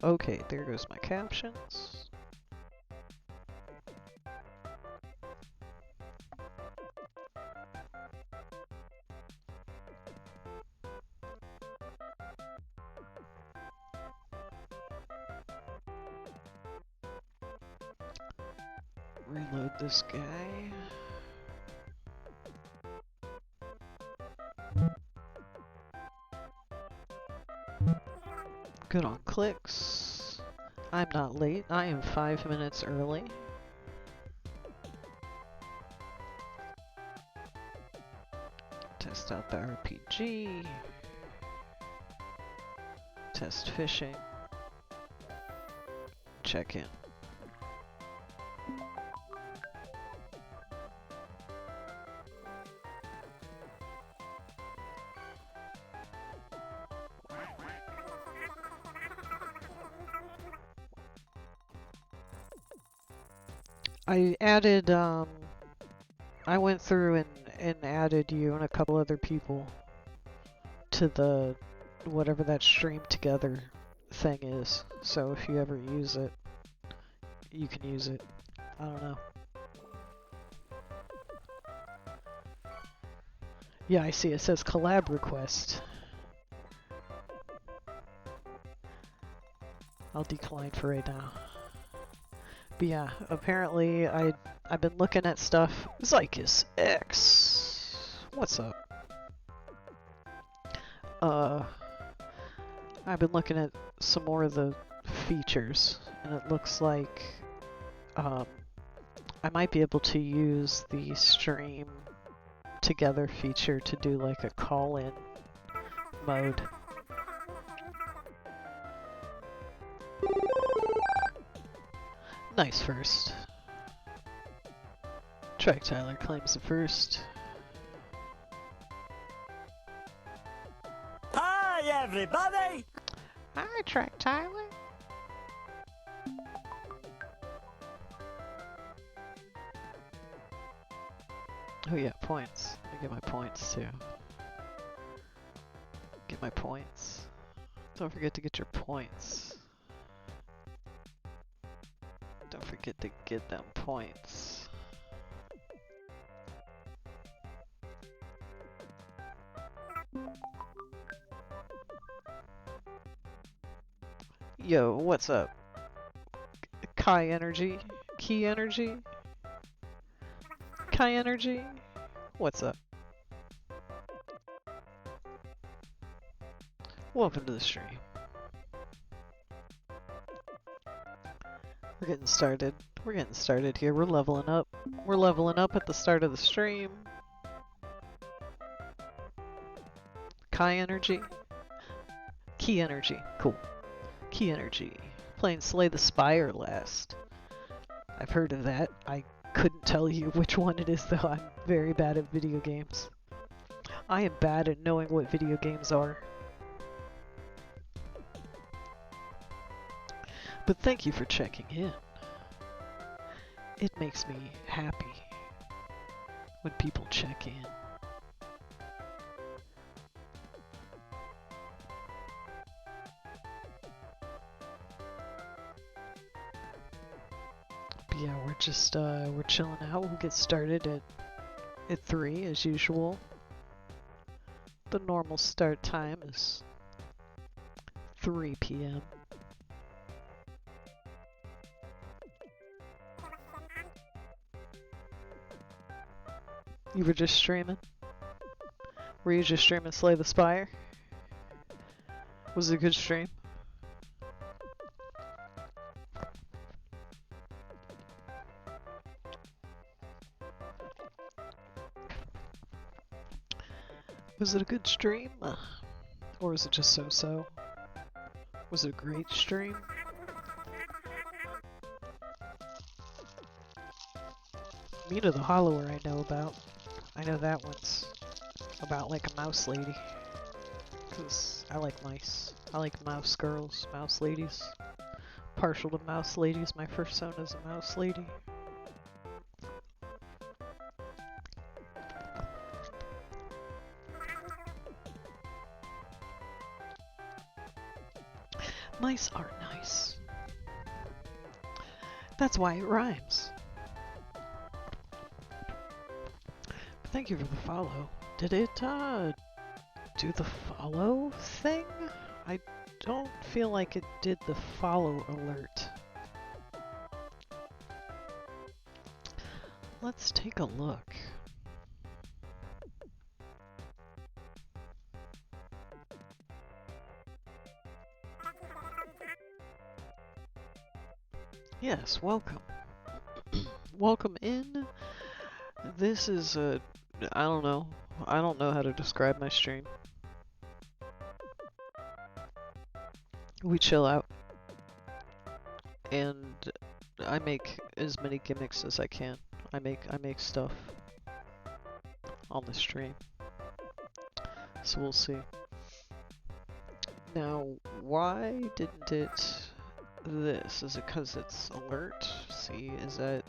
Okay, there goes my captions. Reload this guy. Good on clicks. I'm not late. I am 5 minutes early. Test out the RPG. Test fishing. Check in. I added, I went through and added you and a couple other people to the, whatever that stream together thing is. So if you ever use it, you can use it. I don't know. Yeah, I see. It says collab request. I'll decline for right now. But yeah, apparently I've been looking at stuff. Zykus X. What's up? I've been looking at some more of the features, and it looks like I might be able to use the stream together feature to do like a call-in mode. Nice first. Track Tyler claims the first. Hi everybody! Hi Track Tyler. Oh yeah, points. Let me get my points too. Get my points. Don't forget to get your points. Don't forget to get them points. Yo, what's up? Kai Energy? Key Energy? Kai Energy? What's up? Welcome to the stream. We're getting started. We're getting started here. We're leveling up. We're leveling up at the start of the stream. Kai Energy? Key Energy. Cool. Key Energy. Playing Slay the Spire last. I've heard of that. I couldn't tell you which one it is though. I'm very bad at video games. I am bad at knowing what video games are. But thank you for checking in. It makes me happy when people check in. But yeah, we're just we're chilling out. We'll get started at 3 as usual. The normal start time is 3 p.m. You were just streaming? Were you just streaming Slay the Spire? Was it a good stream? Was it a good stream? Or was it just so-so? Was it a great stream? Mina the Hollower I know about. I know that one's about like a mouse lady. Because I like mice. I like mouse girls, mouse ladies. Partial to mouse ladies. My first son is a mouse lady. Mice are nice. Nice. That's why it rhymes. Thank you for the follow. Did it, do the follow thing? I don't feel like it did the follow alert. Let's take a look. Yes, welcome. Welcome in. This is a... I don't know. I don't know how to describe my stream. We chill out. And I make as many gimmicks as I can. I make stuff on the stream. So we'll see. Now, why didn't it this? Is it because it's alert? See, is that...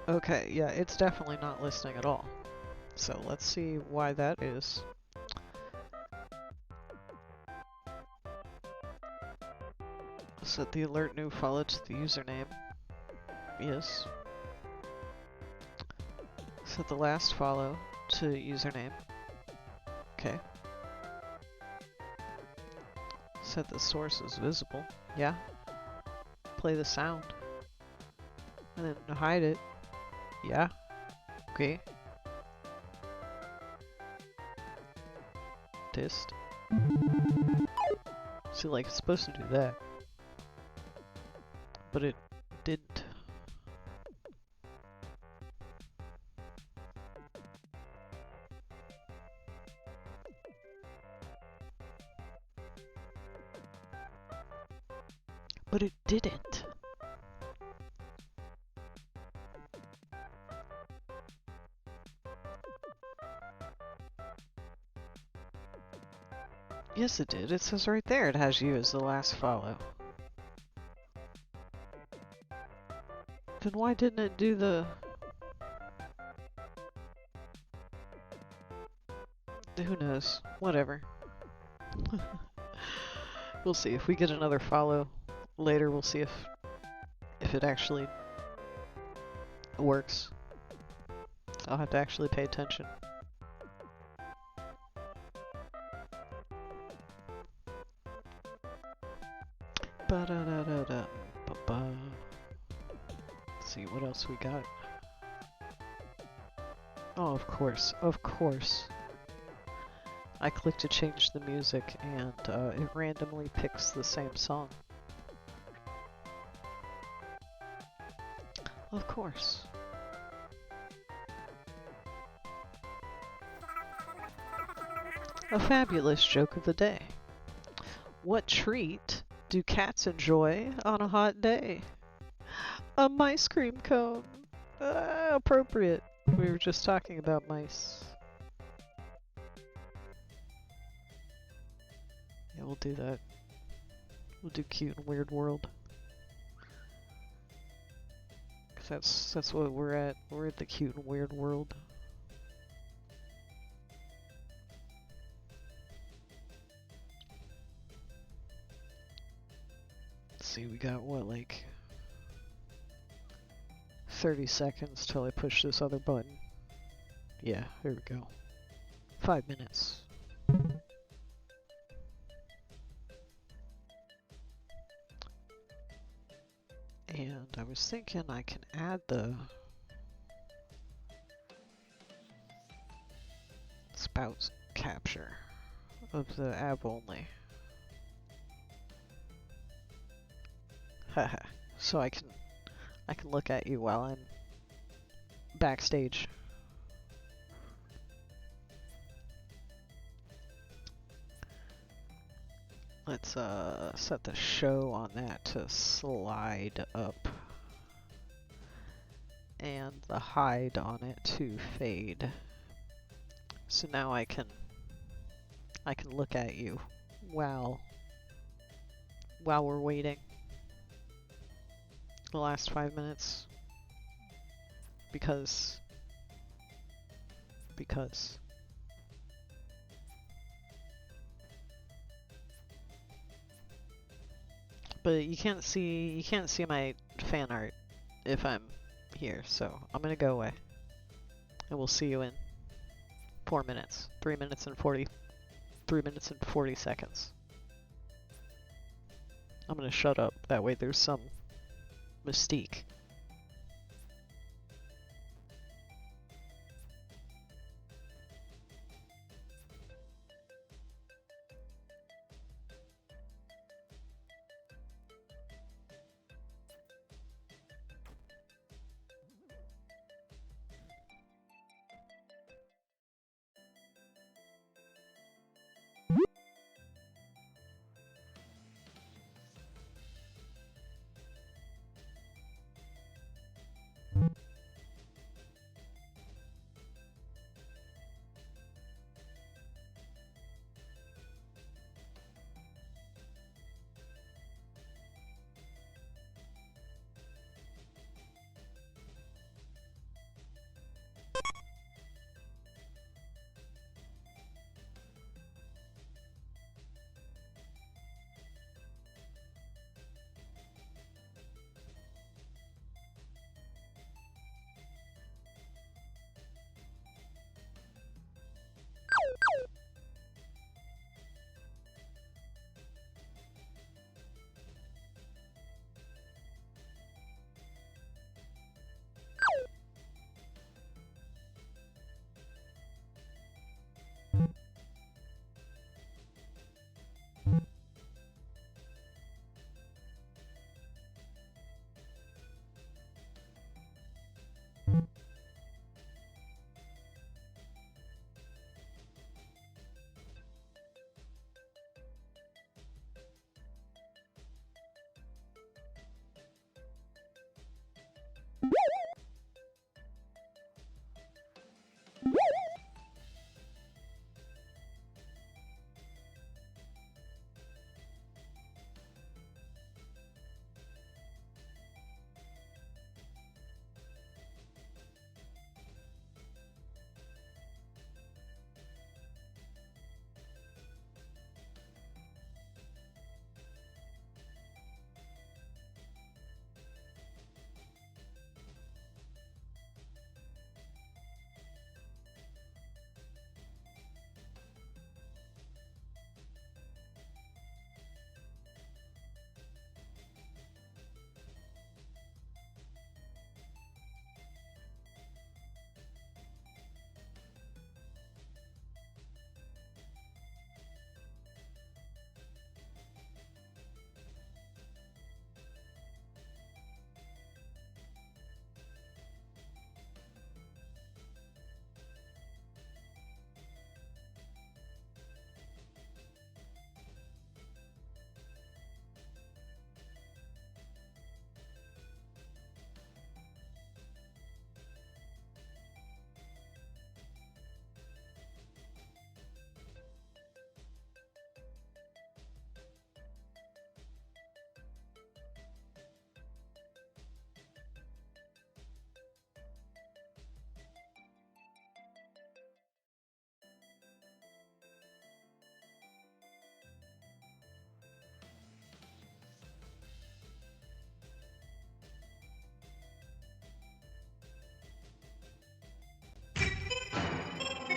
Okay, yeah, it's definitely not listening at all. So let's see why that is. Set the alert new follow to the username. Yes. Set the last follow to username. Okay. Set the source as visible. Yeah. Play the sound. And then hide it. Yeah. Okay. Dist. See, like, it's supposed to do that. But it didn't. But it didn't. Yes, it did. It says right there it has you as the last follow. Then why didn't it do the... Who knows? Whatever. We'll see. If we get another follow later, we'll see if it actually works. I'll have to actually pay attention. Ba-da-da-da-da. Ba-ba. Let's see what else we got. Oh, of course. Of course. I click to change the music and it randomly picks the same song. Of course. A fabulous joke of the day. What treat do cats enjoy on a hot day? A mice cream cone. Appropriate. We were just talking about mice. Yeah, we'll do that. We'll do cute and weird world. 'Cause that's what we're at. We're at the cute and weird world. Let's see, we got what, like 30 seconds till I push this other button. Yeah, here we go. 5 minutes. And I was thinking I can add the spout capture of the app only. Haha. So I can look at you while I'm backstage. Let's set the show on that to slide up. And the hide on it to fade. So now I can look at you while we're waiting. The last 5 minutes. Because But you can't see my fan art if I'm here, so I'm gonna go away. And we'll see you in 4 minutes. 3 minutes and 40 seconds. I'm gonna shut up, that way there's some mystique.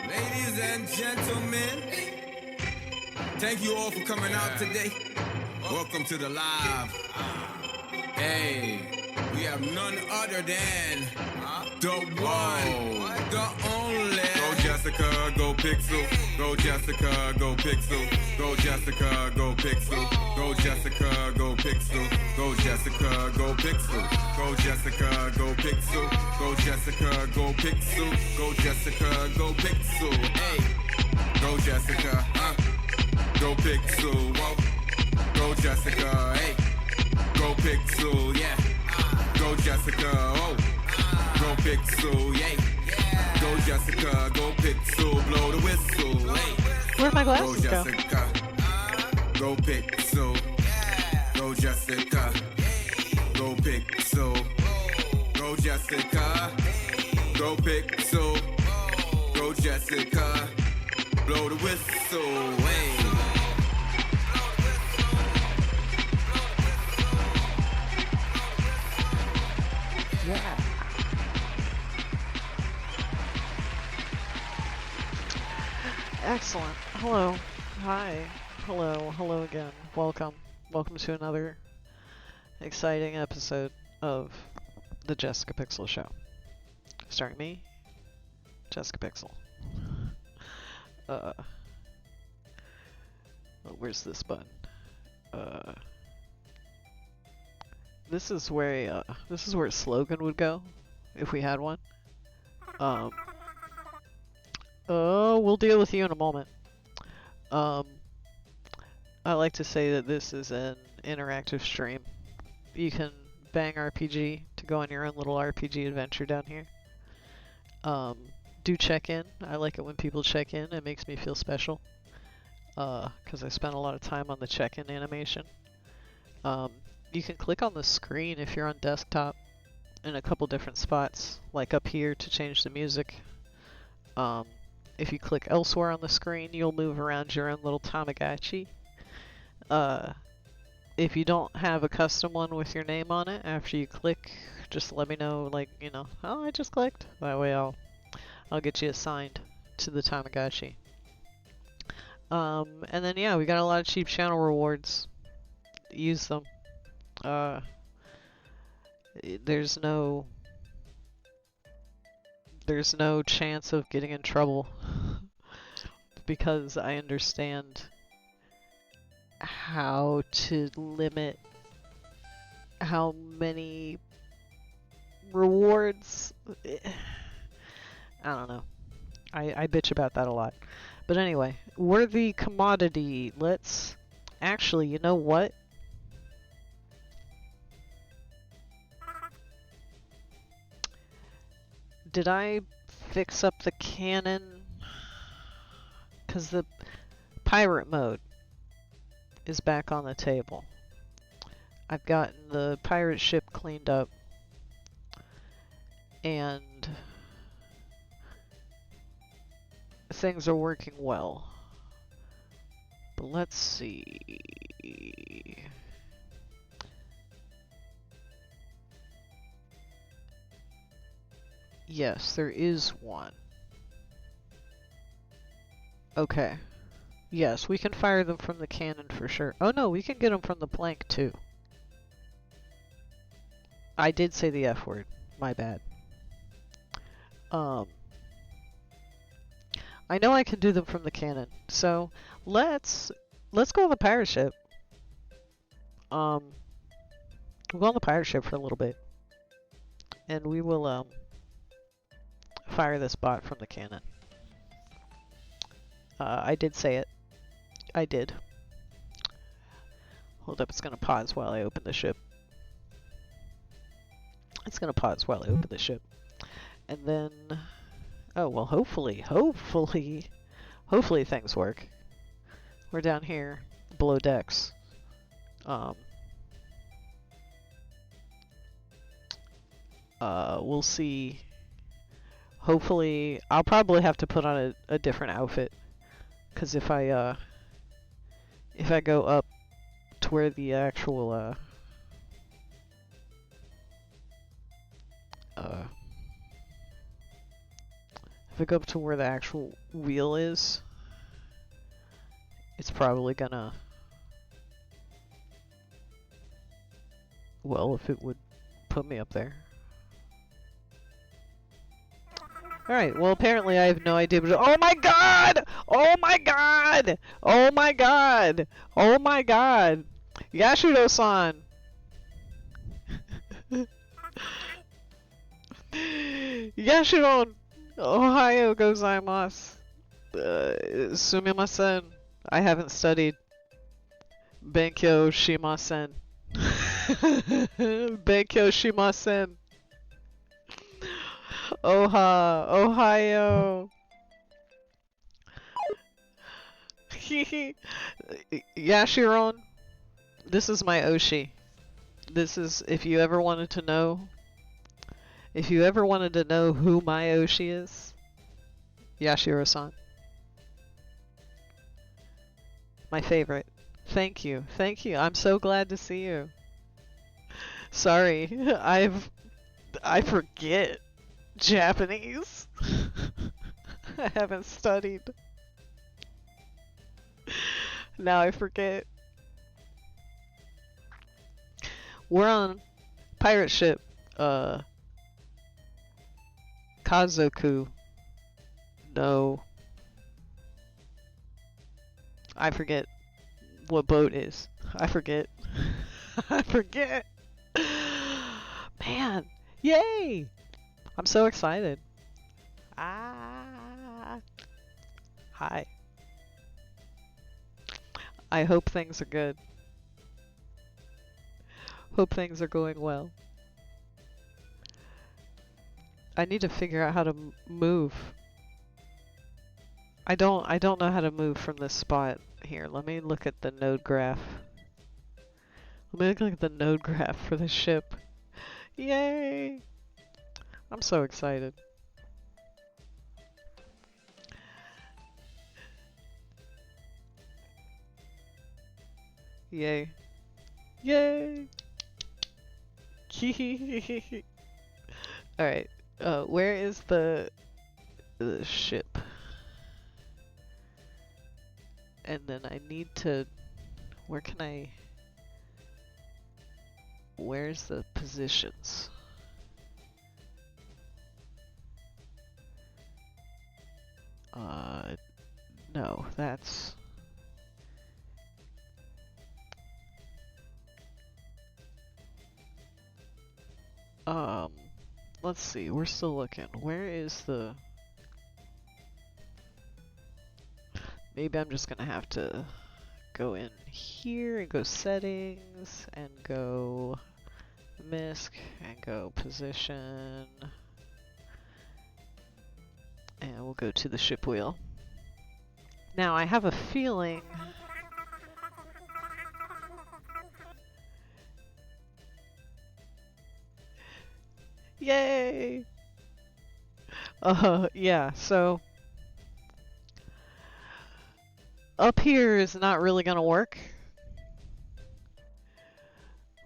Ladies and gentlemen, thank you all for coming out today. Welcome to the live. Hey, we have none other than the one, the only. Go Jessica, go Pixel. Go Jessica, go Pixel. Go Jessica, go Pixel. Go Jessica, go Pixel. Go Jessica, go Pixel. Go Jessica, go Pixel. Go Jessica, go Pixel. Go Jessica, go Pixel. Hey, go Jessica, go Pixel. Whoa. Go Jessica, hey, go Pixel, yeah. Go Jessica, oh, go Pixel, yeah. Go Jessica, go Pixel, blow the whistle, hey. Where'd my glasses Go go? Jessica, go Pixel. Go Jessica, go Pixel. Go Jessica, go Pixel. Go Jessica, blow the whistle, hey. Excellent. Hello. Hi. Hello. Hello again. Welcome. Welcome to another exciting episode of the Jessica Pixel Show. Starring me, Jessica Pixel. Oh, where's this button? This is where a slogan would go, if we had one. We'll deal with you in a moment. I like to say that this is an interactive stream. You can bang RPG to go on your own little RPG adventure down here. Do check in. I like it when people check in. It makes me feel special. 'Cause I spent a lot of time on the check-in animation. You can click on the screen if you're on desktop in a couple different spots, like up here to change the music. If you click elsewhere on the screen, you'll move around your own little Tamagotchi. If you don't have a custom one with your name on it, after you click, just let me know, like, you know, oh, I just clicked. That way I'll get you assigned to the Tamagotchi. And then yeah, we got a lot of cheap channel rewards. Use them. There's no chance of getting in trouble because I understand how to limit how many rewards. I don't know. I bitch about that a lot. But anyway, we're the commodity. Let's actually, you know what? Did I fix up the cannon? 'Cause the pirate mode is back on the table. I've gotten the pirate ship cleaned up and things are working well. But let's see. Yes, there is one. Okay. Yes, we can fire them from the cannon for sure. Oh no, we can get them from the plank too. I did say the F word. My bad. I know I can do them from the cannon. So, let's go on the pirate ship. We'll go on the pirate ship for a little bit. And we will, fire this bot from the cannon. I did say it. I did. Hold up, it's gonna pause while I open the ship. It's gonna pause while I open the ship. And then... oh, well, hopefully things work. We're down here, below decks. We'll see. Hopefully, I'll probably have to put on a different outfit. 'Cause if I go up to where the actual, if I go up to where the actual wheel is, it's probably gonna... well, if it would put me up there. Alright, well apparently I have no idea but oh my god! Oh my god! Oh my god! Oh my god! Yashido-san! Yashido! Ohio gozaimasu! Sumimasen. I haven't studied. Benkyo shimasen. Benkyo shimasen. Oha, Ohio. Yashiron, this is my Oshi. This is, if you ever wanted to know who my Oshi is, Yashiro-san. My favorite. Thank you. Thank you. I'm so glad to see you. Sorry, I forget Japanese. I haven't studied. Now I forget. We're on pirate ship, Kazoku. No. I forget what boat is. I forget. I forget. Man, yay! I'm so excited. Ah. Hi. I hope things are good. Hope things are going well. I need to figure out how to move. I don't know how to move from this spot. Here, let me look at the node graph. Let me look at the node graph for the ship. Yay! I'm so excited. Yay. Yay! Alright, where is the ship? And then I need to... Where's the positions? No, that's... Let's see, we're still looking. Where is the... Maybe I'm just gonna have to go in here and go settings and go misc and go position. And we'll go to the ship wheel. Now I have a feeling... Yay! Yeah, so... Up here is not really gonna work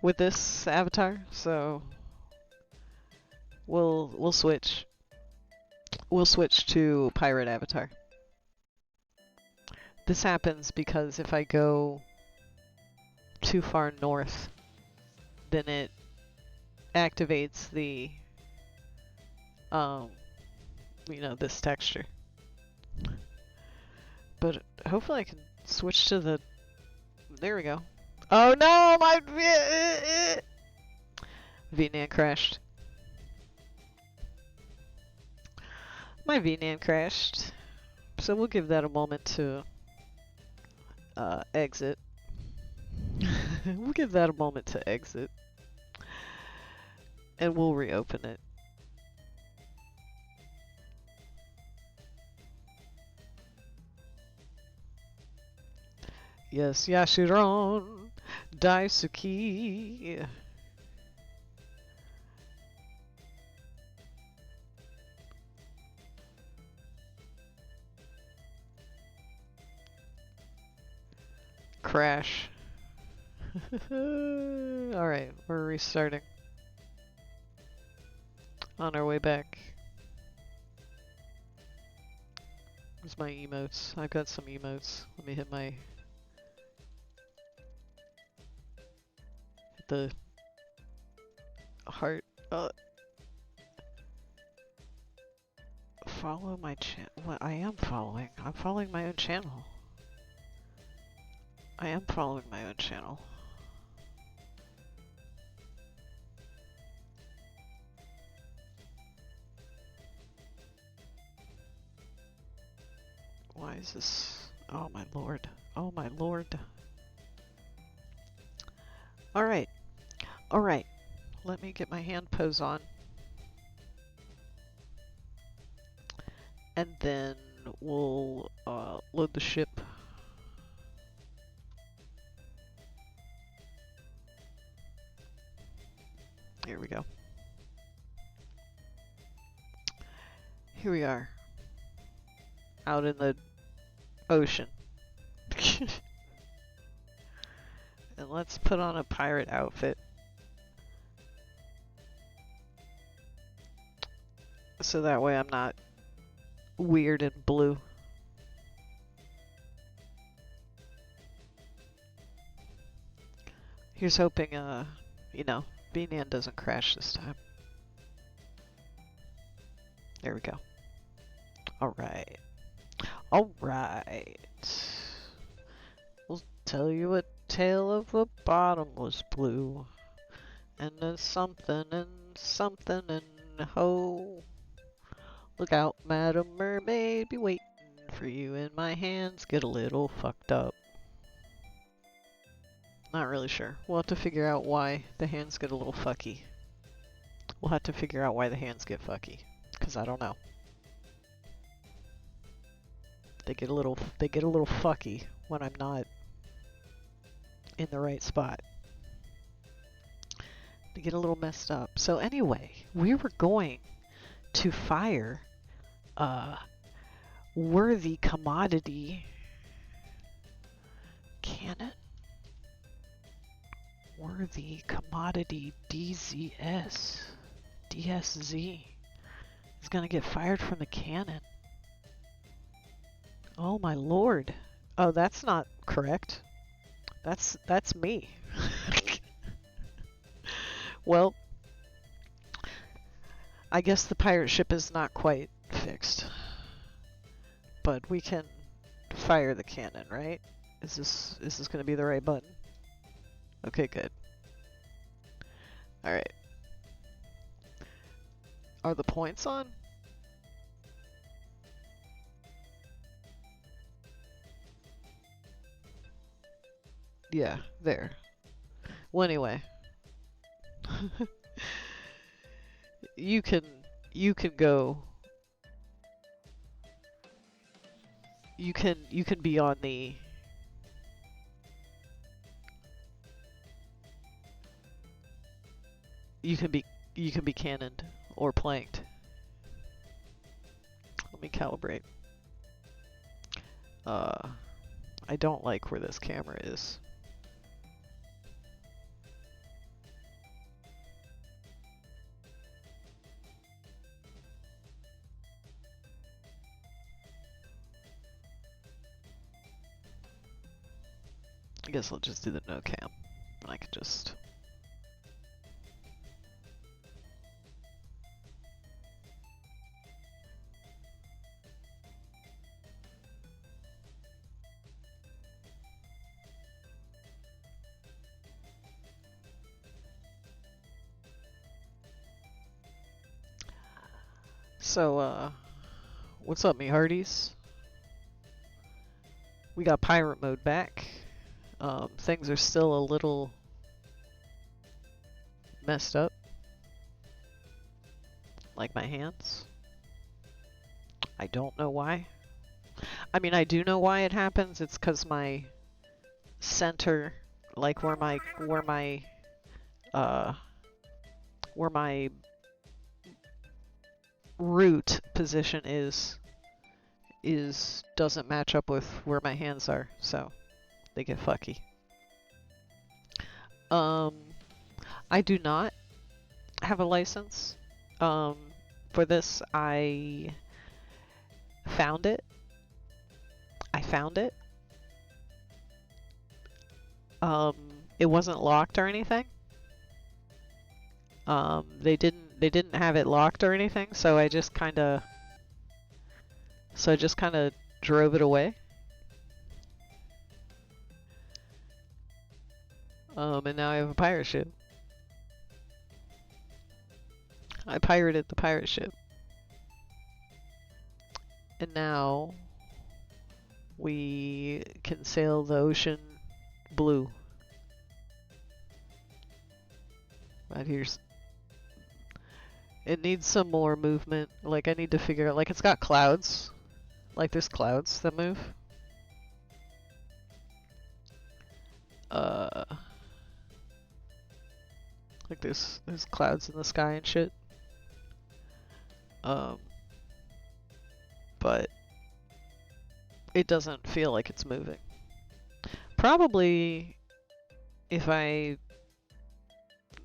with this avatar, so... We'll switch. We'll switch to pirate avatar. This happens because if I go too far north, then it activates the, you know, this texture. But hopefully I can switch to the, there we go. Oh no, my VNAN crashed. My VNAN crashed. So we'll give that a moment to exit. We'll give that a moment to exit. And we'll reopen it. Yes, Yashiron Daisuke. Crash. Alright, we're restarting. On our way back. Where's my emotes? I've got some emotes. Let me hit my... Hit the... heart. Follow my channel. What? I am following. I'm following my own channel. I am following my own channel. Why is this? Oh my lord. Oh my lord. Alright. Alright. Let me get my hand pose on. And then we'll load the ship. Here we go. Here we are. Out in the ocean. And let's put on a pirate outfit. So that way I'm not weird and blue. Here's hoping, you know, BNN doesn't crash this time. There we go. Alright. Alright. We'll tell you a tale of a bottomless blue. And there's something and something and ho. Look out, Madam Mermaid, be waiting for you, and my hands get a little fucked up. Not really sure. We'll have to figure out why the hands get a little fucky. We'll have to figure out why the hands get fucky, because I don't know. They get a little fucky when I'm not in the right spot. They get a little messed up. So anyway, we were going to fire worthy commodity cannon. Worthy commodity DZS. DSZ is gonna get fired from the cannon. Oh my lord. Oh, that's not correct. That's me. Well, I guess the pirate ship is not quite fixed. But we can fire the cannon, right? Is this gonna be the right button? Okay, good. Alright. Are the points on? Yeah, there. Well, anyway. You can go. You can be on the you can be cannoned or planked. Let me calibrate. I don't like where this camera is. I guess I'll just do the no cam. I can just... So, what's up, me hearties? We got pirate mode back. Things are still a little messed up. Like my hands. I don't know why. I mean, I do know why it happens. It's because my center, like where my root position is doesn't match up with where my hands are, so they get fucky. I do not have a license. For this, I found it. It wasn't locked or anything. They didn't have it locked or anything, so I just kind of drove it away. And now I have a pirate ship. I pirated the pirate ship. And now we can sail the ocean blue. Right here's... It needs some more movement. Like, I need to figure out... Like, it's got clouds. Like, there's clouds that move. Like, there's clouds in the sky and shit. But it doesn't feel like it's moving. Probably if I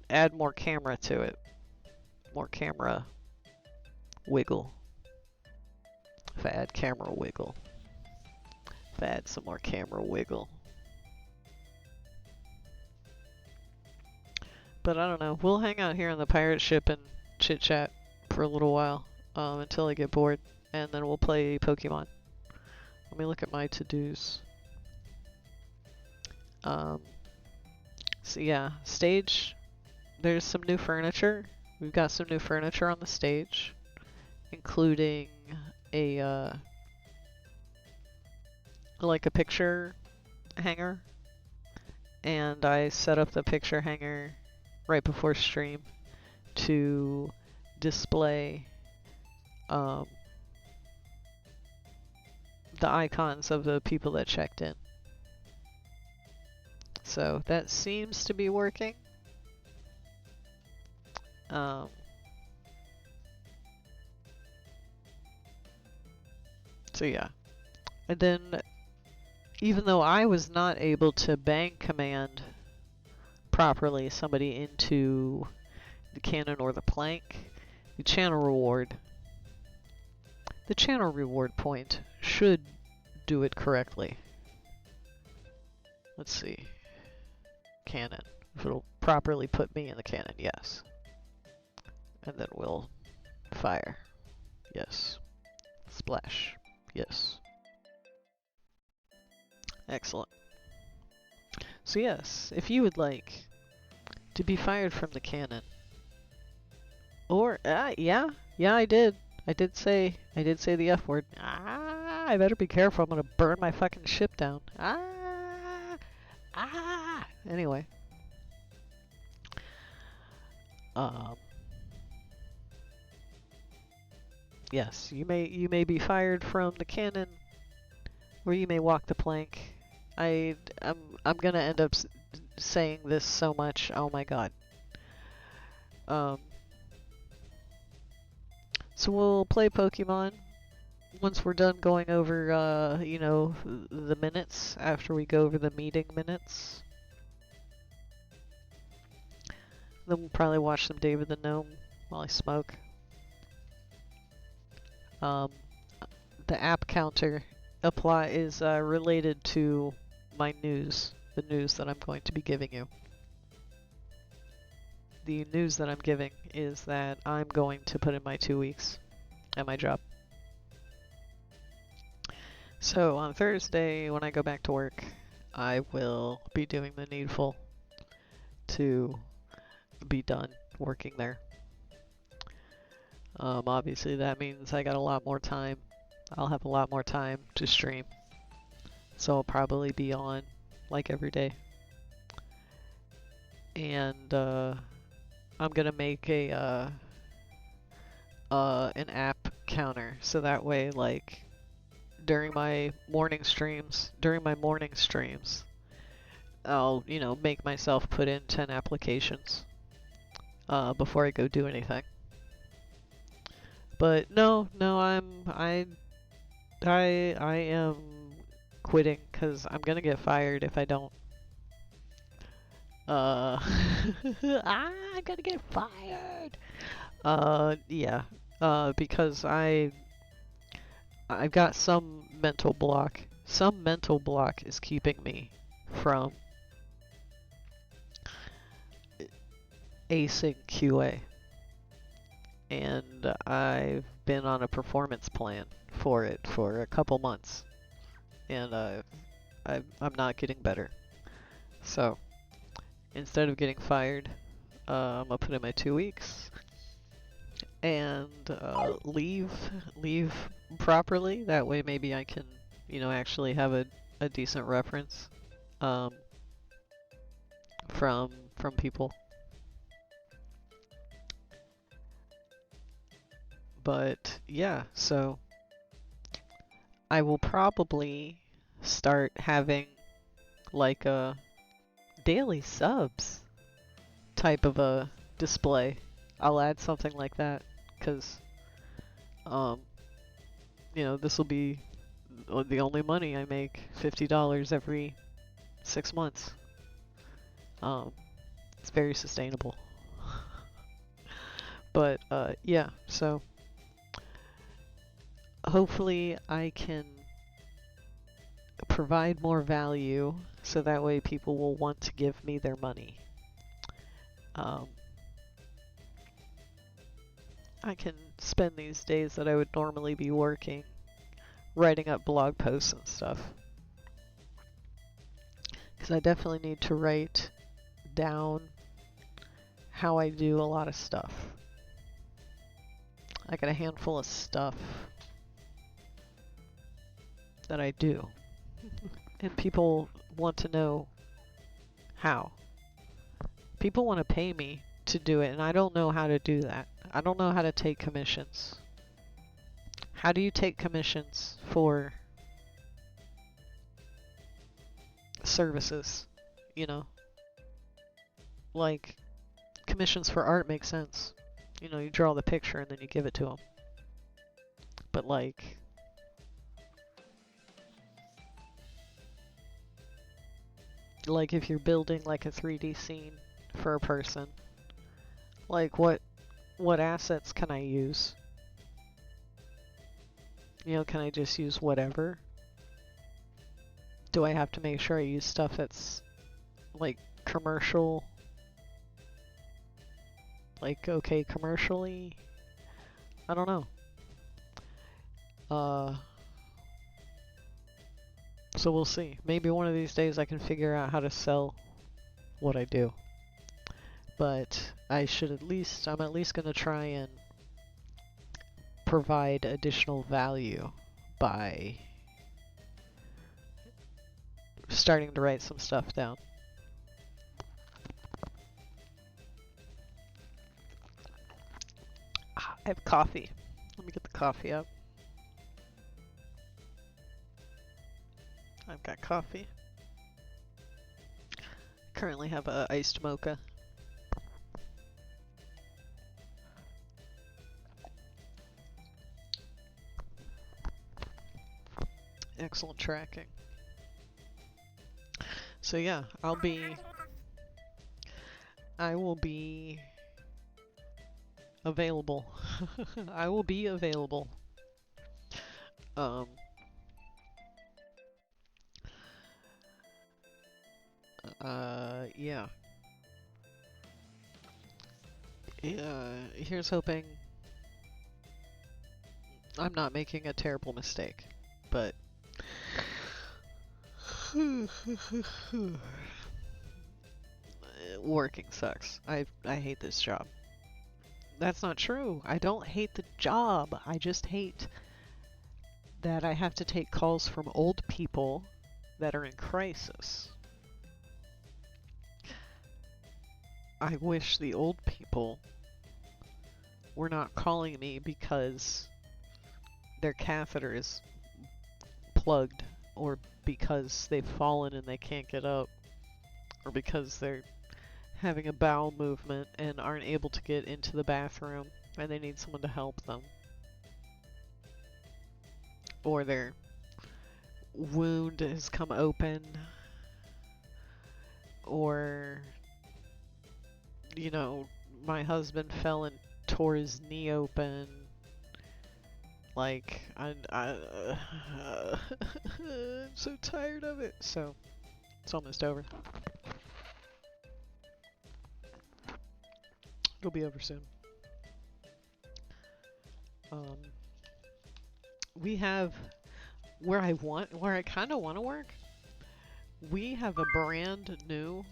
add more camera to it, more camera wiggle. If I add camera wiggle. If I add some more camera wiggle. But I don't know. We'll hang out here on the pirate ship and chit chat for a little while until I get bored, and then we'll play Pokemon. Let me look at my to-dos. So yeah, stage. There's some new furniture. We've got some new furniture on the stage, including a like a picture hanger, and I set up the picture hanger right before stream to display the icons of the people that checked in. So that seems to be working. So yeah. And then, even though I was not able to bang command properly somebody into the cannon or the plank, the channel reward point should do it correctly. Let's see. Cannon. If it'll properly put me in the cannon, yes. And then we'll fire. Yes. Splash. Yes. Excellent. So yes, if you would like to be fired from the cannon, or yeah, I did say the F word. I better be careful. I'm gonna burn my fucking ship down. Anyway, yes, you may be fired from the cannon, or you may walk the plank. I'm gonna end up saying this so much. Oh my god. So we'll play Pokemon once we're done going over, you know, the minutes, after we go over the meeting minutes. Then we'll probably watch some David the Gnome while I smoke. The app counter is related to my news, the news that I'm going to be giving you. The news that I'm giving is that I'm going to put in my 2 weeks at my job. So on Thursday, when I go back to work, I will be doing the needful to be done working there. Obviously that means I got a lot more time. I'll have a lot more time to stream. So I'll probably be on like every day. And I'm gonna make a an app counter, so that way, like, during my morning streams, I'll, you know, make myself put in 10 applications before I go do anything. But no, I am quitting because I'm gonna get fired if I don't. I'm gonna get fired. Yeah. Because I've got some mental block. Some mental block is keeping me from acing QA. And I've been on a performance plan for it for a couple months. And I'm not getting better. So instead of getting fired, I'm gonna put in my 2 weeks and leave properly. That way maybe I can, you know, actually have a decent reference from people. But yeah, so I will probably start having like a daily subs type of a display. I'll add something like that, because you know, this will be the only money I make, $50 every 6 months. It's very sustainable. But yeah, so hopefully I can provide more value so that way people will want to give me their money. Um, I can spend these days that I would normally be working writing up blog posts and stuff. Because I definitely need to write down how I do a lot of stuff. I got a handful of stuff that I do. And people want to know how. People want to pay me to do it, and I don't know how to do that. I don't know how to take commissions. How do you take commissions for services? You know? Like, commissions for art make sense. You know, you draw the picture and then you give it to them. But like, if you're building like a 3D scene for a person, like what assets can I use? You know, can I just use whatever? Do I have to make sure I use stuff that's like commercial? Like, okay, commercially? I don't know. So we'll see. Maybe one of these days I can figure out how to sell what I do. But I'm at least gonna try and provide additional value by starting to write some stuff down. I have coffee. Let me get the coffee up. I've got coffee. Currently have a iced mocha. Excellent tracking. So yeah, I will be available. I will be available. Yeah. Here's hoping I'm not making a terrible mistake, but working sucks. I hate this job. That's not true. I don't hate the job. I just hate that I have to take calls from old people that are in crisis. I wish the old people were not calling me because their catheter is plugged, or because they've fallen and they can't get up, or because they're having a bowel movement and aren't able to get into the bathroom and they need someone to help them. Or their wound has come open, or, you know, my husband fell and tore his knee open. Like, I'm so tired of it. So, it's almost over. It'll be over soon. We have, where I kind of want to work, we have a brand new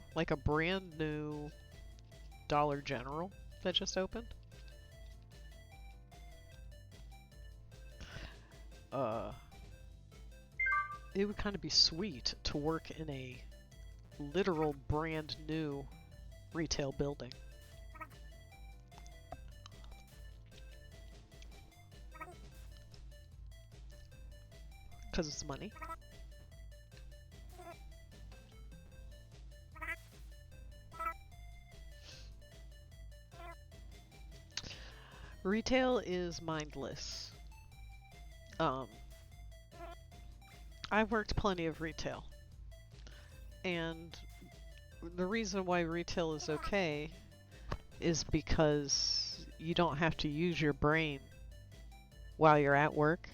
Dollar General that just opened. It would kind of be sweet to work in a literal brand new retail building. Because it's money. Retail is mindless. I've worked plenty of retail. And the reason why retail is okay is because you don't have to use your brain while you're at work.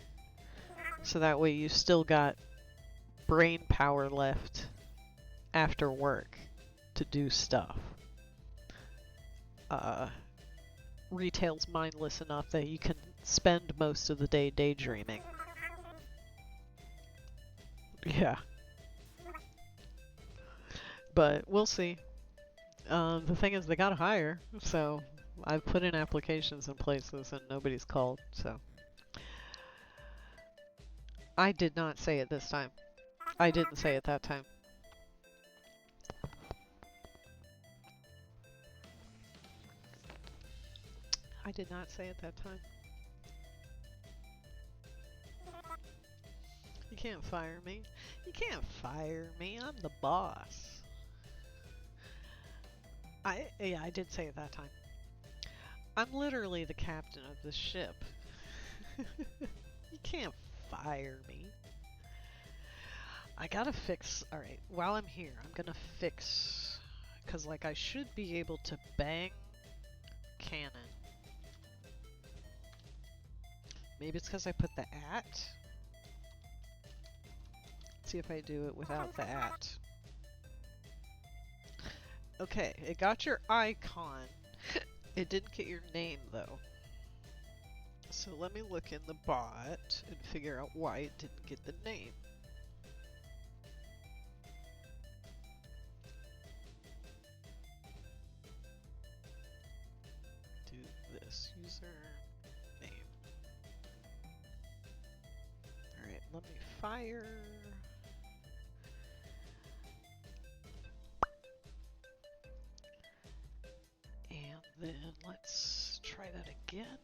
So that way you still got brain power left after work to do stuff. retail's mindless enough that you can spend most of the day daydreaming. Yeah. But we'll see. The thing is, they gotta hire, so I've put in applications in places and nobody's called, so. I did not say it this time. I didn't say it that time. I did not say it that time. You can't fire me. You can't fire me. I'm the boss. Yeah, I did say it that time. I'm literally the captain of this ship. You can't fire me. I gotta fix... Alright, while I'm here, I'm gonna fix... Because, like, I should be able to bang cannon. Maybe it's because I put the at? Let's see if I do it without the at. Okay, it got your icon. It didn't get your name, though. So let me look in the bot and figure out why it didn't get the name. Do this user name. Alright, let me fire. And then let's try that again.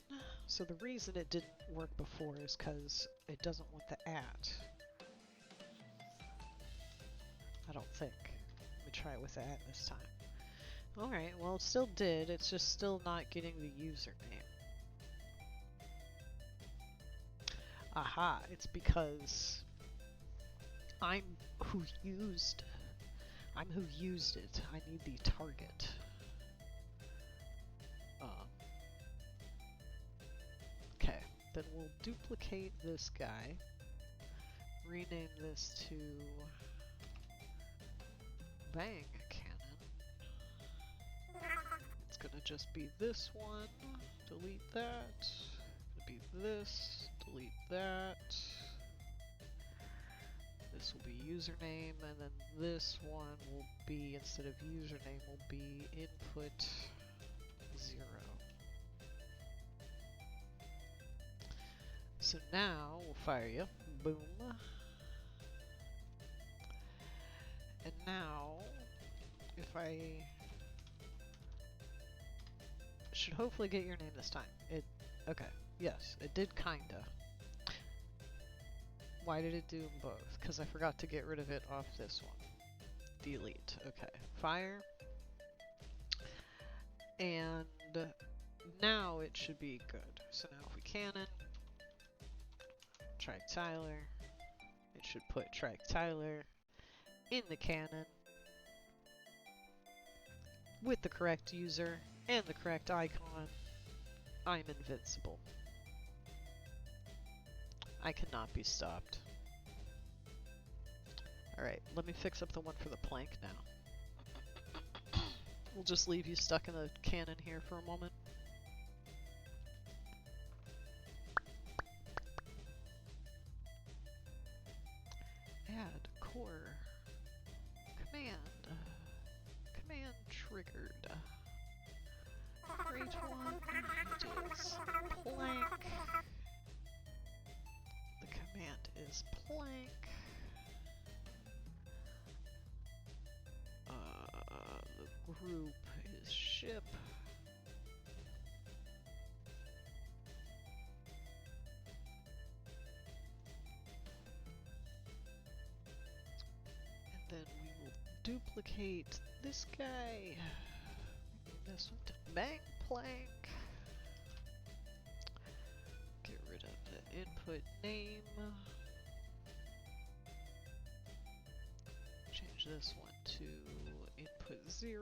So the reason it didn't work before is because it doesn't want the at. I don't think. Let me try it with the at this time. Alright, well it still did, it's just still not getting the username. Aha, it's because I'm who used it. I need the target. Okay, then we'll duplicate this guy, rename this to Bang Cannon. It's gonna just be this one, delete that, it'll be this, delete that. This will be username, and then this one will be, instead of username, will be input 0. So now we'll fire you. Boom. And now, if I should hopefully get your name this time. Okay. Yes, it did kinda. Why did it do them both? Because I forgot to get rid of it off this one. Delete. Okay. Fire. And now it should be good. So now if we cannon, Trike Tyler, it should put Trike Tyler in the cannon with the correct user and the correct icon. I'm invincible. I cannot be stopped. Alright, let me fix up the one for the plank now. We'll just leave you stuck in the cannon here for a moment. Add core command. Command triggered. Create one. It is plank. The command is plank. The group is ship. And then we will duplicate this guy. This one to bang plank. Get rid of the input name. Change this one to input 0.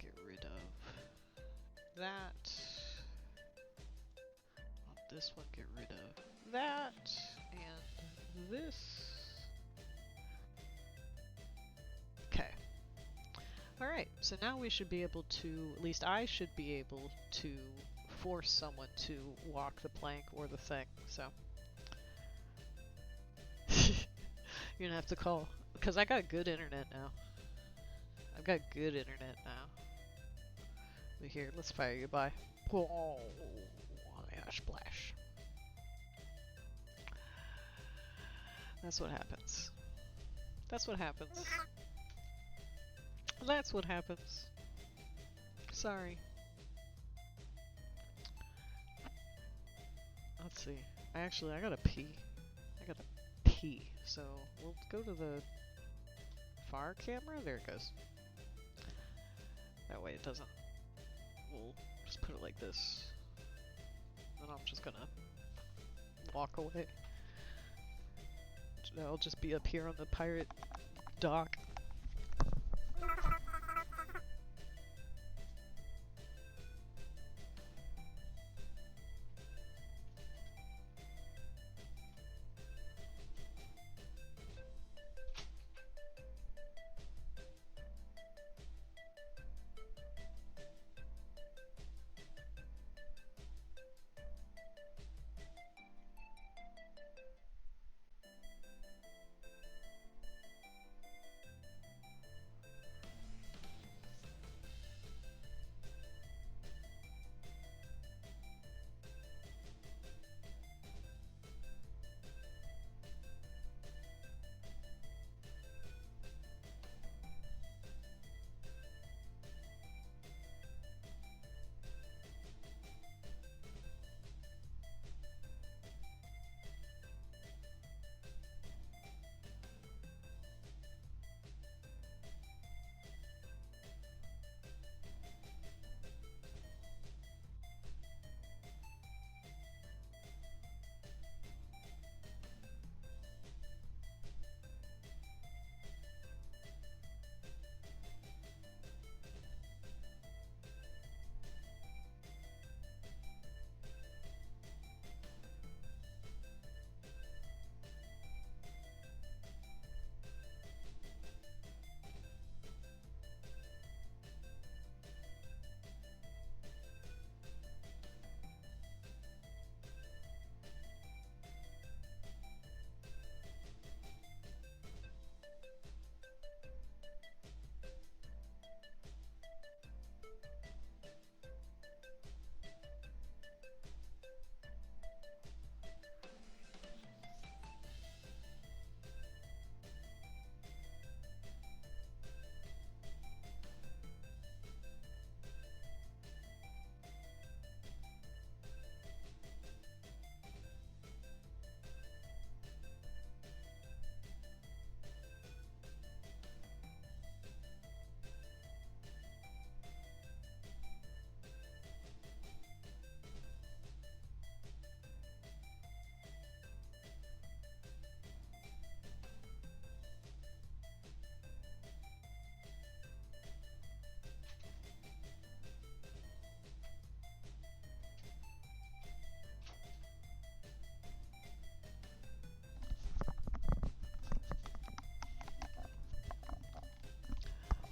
Get rid of that. On this one, get rid of that. And this. Okay. Alright, so now we should be able to, at least I should be able to force someone to walk the plank or the thing, so. You're gonna have to call, because I got good internet now. I've got good internet now. But here, let's fire you by. Oh, yeah, splash. That's what happens. That's what happens. That's what happens. Sorry. Let's see. I gotta pee. I gotta pee. So we'll go to the far camera. There it goes. That way it doesn't. We'll just put it like this. Then I'm just gonna walk away. I'll just be up here on the pirate dock.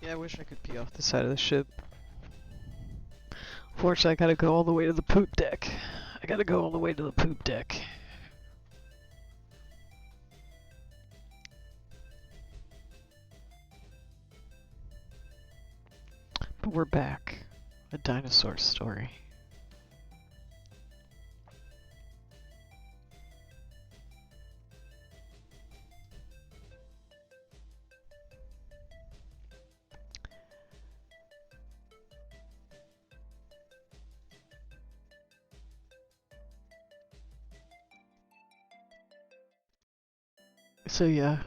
Yeah, I wish I could pee off the side of the ship. Fortunately, I gotta go all the way to the poop deck. I gotta go all the way to the poop deck. But we're back. A dinosaur story. So yeah,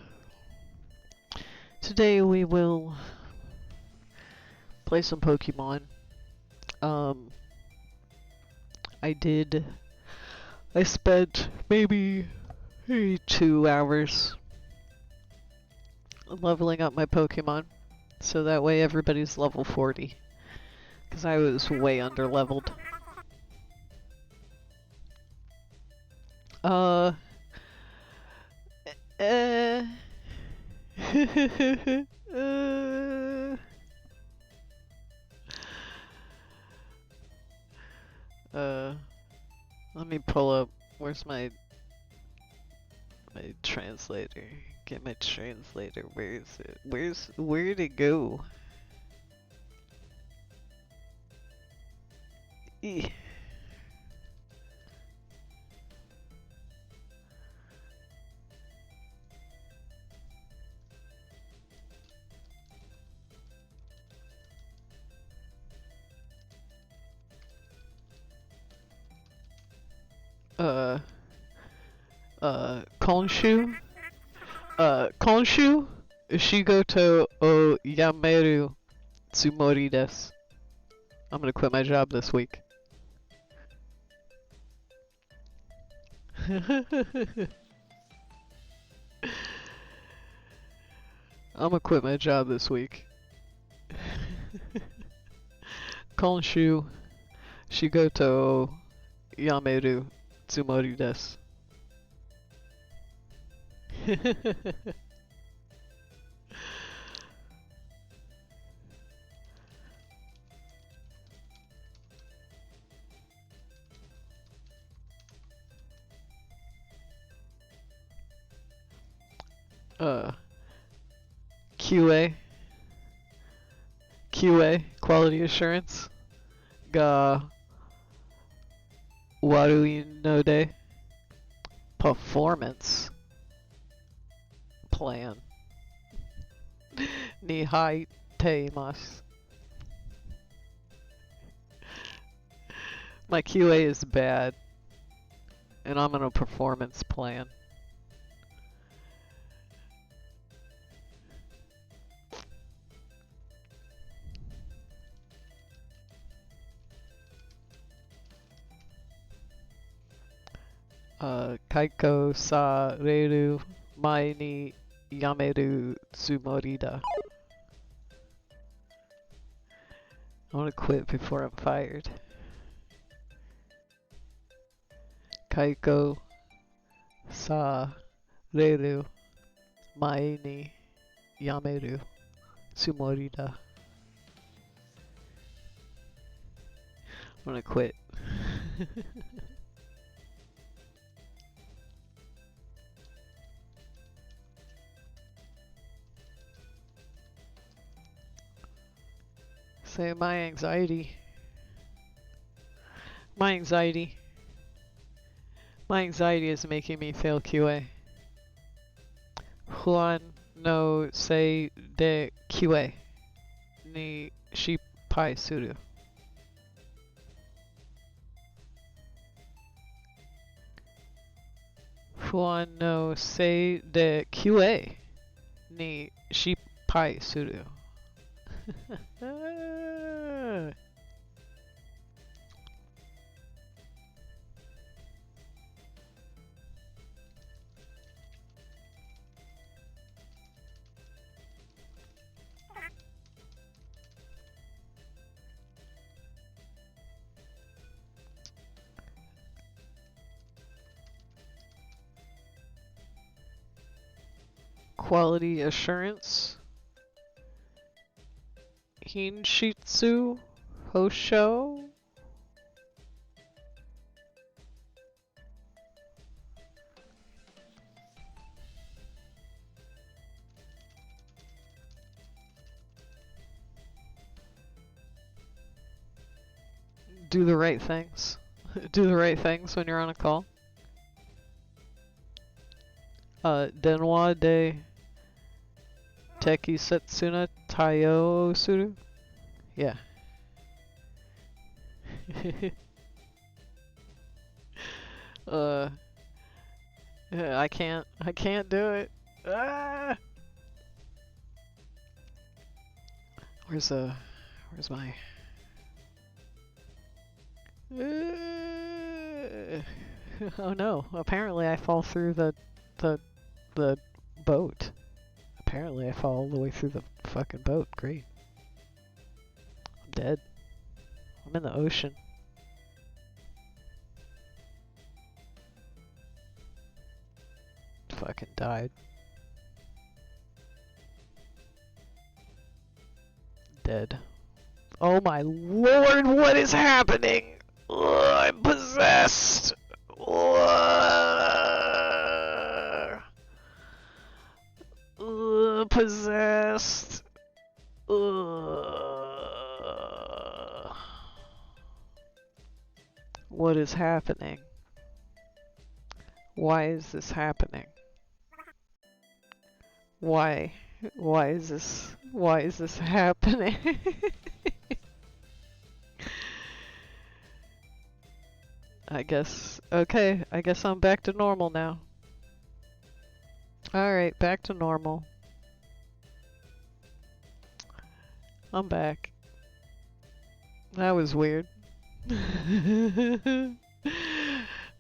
today we will play some Pokemon. I spent maybe 2 hours leveling up my Pokemon, so that way everybody's level 40, because I was way under leveled. me pull up. Where's my translator? Get my translator. Where is it? Where'd it go? Eh. Konshu? Konshu? Shigoto o yameru tsumori desu. I'm gonna quit my job this week. I'm gonna quit my job this week. Konshu, Shigoto o yameru tsumori desu. QA, quality assurance, ga warui no de, performance plan, ni haitemasu. My QA is bad, and I'm on a performance plan. Kaiko sa reru mae ni yameru tsumori da. I want to quit before I'm fired. Kaiko sa reru mae ni yameru tsumori da. I'm gonna quit. Say my anxiety is making me fail QA. Juan no sei de QA ni shippai suru. Juan no sei de QA ni shippai suru. Quality assurance. Hinshitsu Hosho. Do the right things. Do the right things when you're on a call. Denwa de Teki Setsuna Taiyo Suru? Yeah. I can't do it. Ah! Where's my... Oh no, apparently I fall through the boat. Apparently I fall all the way through the fucking boat. Great. I'm dead. I'm in the ocean. Fucking died. Dead. Oh my lord, what is happening? Ugh, I'm possessed! possessed. What is happening? Why is this happening? Why? Why is this happening? Okay, I guess I'm back to normal now. Alright, back to normal. I'm back. That was weird.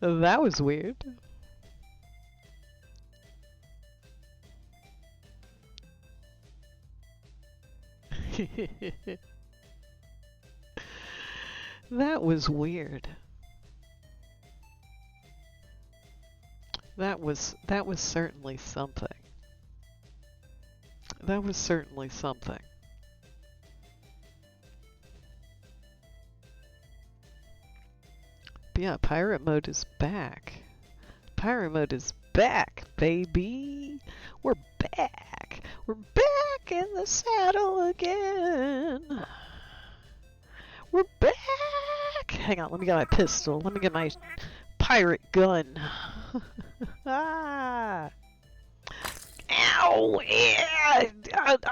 That was weird. That was weird. That was certainly something. That was certainly something. But yeah, pirate mode is back. Pirate mode is back, baby. We're back. We're back in the saddle again. We're back. Hang on, let me get my pistol. Let me get my pirate gun. Ah. Ow! Yeah!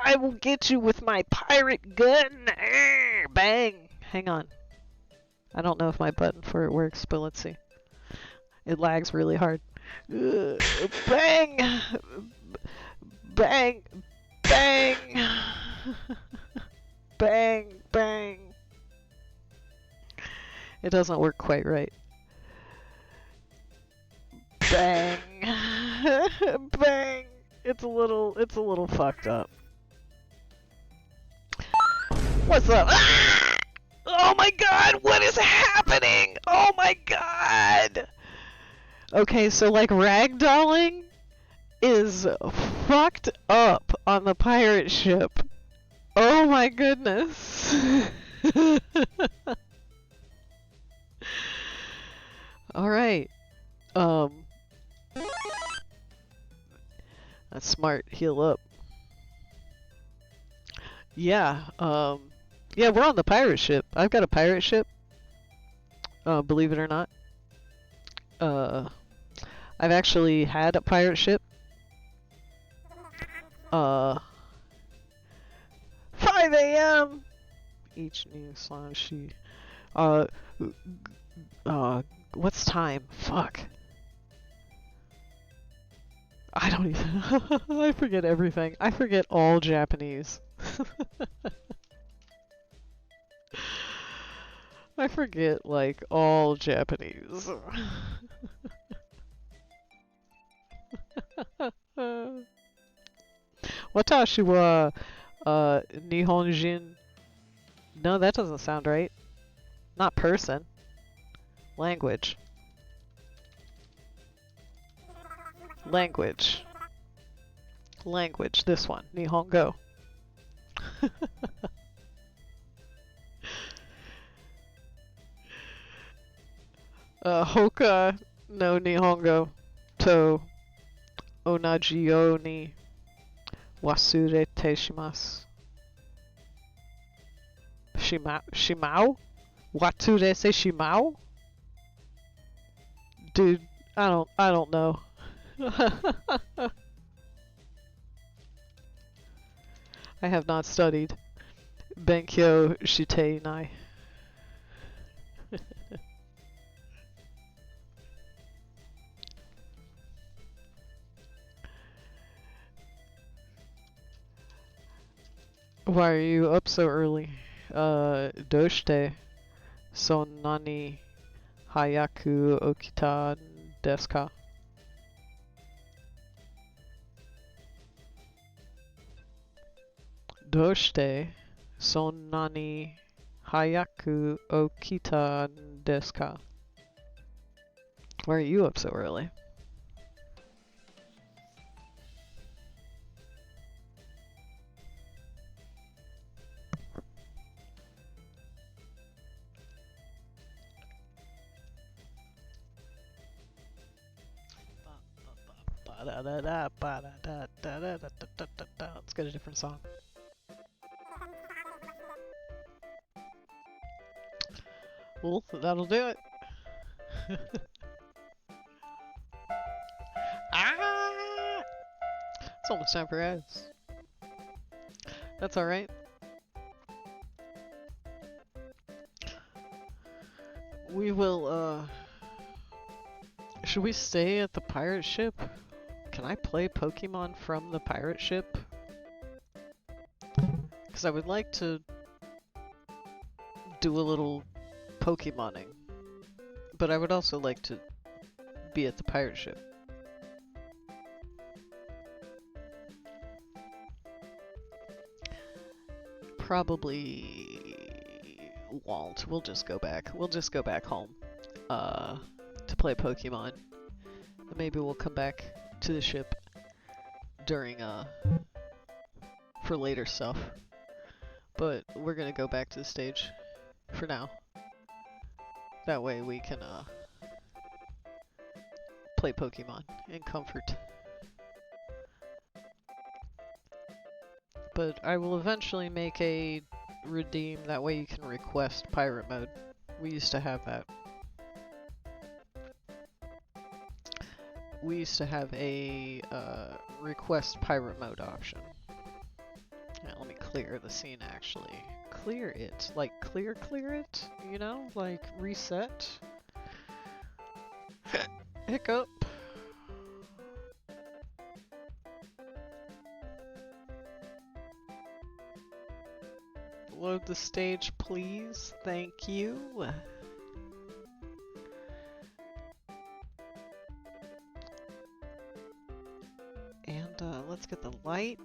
I will get you with my pirate gun. Bang! Hang on. I don't know if my button for it works, but let's see. It lags really hard. Bang! Bang! Bang! Bang! Bang! It doesn't work quite right. Bang! Bang! It's a little fucked up. What's up? Ah! Oh my god, what is happening? Oh my god! Okay, so like ragdolling is fucked up on the pirate ship. Oh my goodness. Alright. That's smart. Heal up. Yeah, yeah, we're on the pirate ship. I've got a pirate ship. Believe it or not. I've actually had a pirate ship. 5 a.m. Each new slime sheet. What's time? Fuck. I don't even. I forget everything. I forget all Japanese. I forget, like, all Japanese. Watashi wa Nihonjin. No, that doesn't sound right. Not person. Language. Language. Language. This one. Nihongo. Hoka no Nihongo to onaji o ni wasurete shimasu. Shimao? Wasurete shimao? Dude, I don't know. I have not studied. Benkyo shite nai. Why are you up so early? Doshite sonnani hayaku okita desu ka? Doshite sonnani hayaku okita desu ka? Why are you up so early? Ba-da-da-da, ba-da-da. Da, da, da, da, da, da, da. Let's get a different song. Well, that'll do it. Ah! It's almost time for ads. That's alright. We will, should we stay at the pirate ship? Can I play Pokemon from the pirate ship? Because I would like to do a little Pokemoning. But I would also like to be at the pirate ship. Probably won't. We'll just go back. We'll just go back home to play Pokemon. And maybe we'll come back to the ship during for later stuff. But we're gonna go back to the stage for now. That way we can play Pokemon in comfort. But I will eventually make a redeem, that way you can request pirate mode. We used to have that. We used to have a request pirate mode option. Now let me clear the scene actually. Clear it. Like clear it? You know? Like reset? Hiccup. Load the stage, please. Thank you. And let's get the light.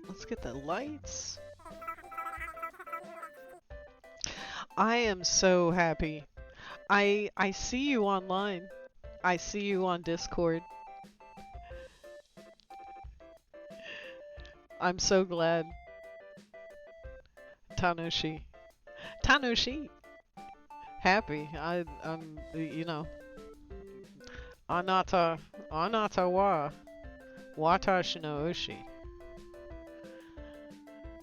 Let's get the lights. I am so happy. I see you online. I see you on Discord. I'm so glad. Tanoshi. Tanoshi! Happy. I'm, you know. Anata wa. Watashi no Oshi.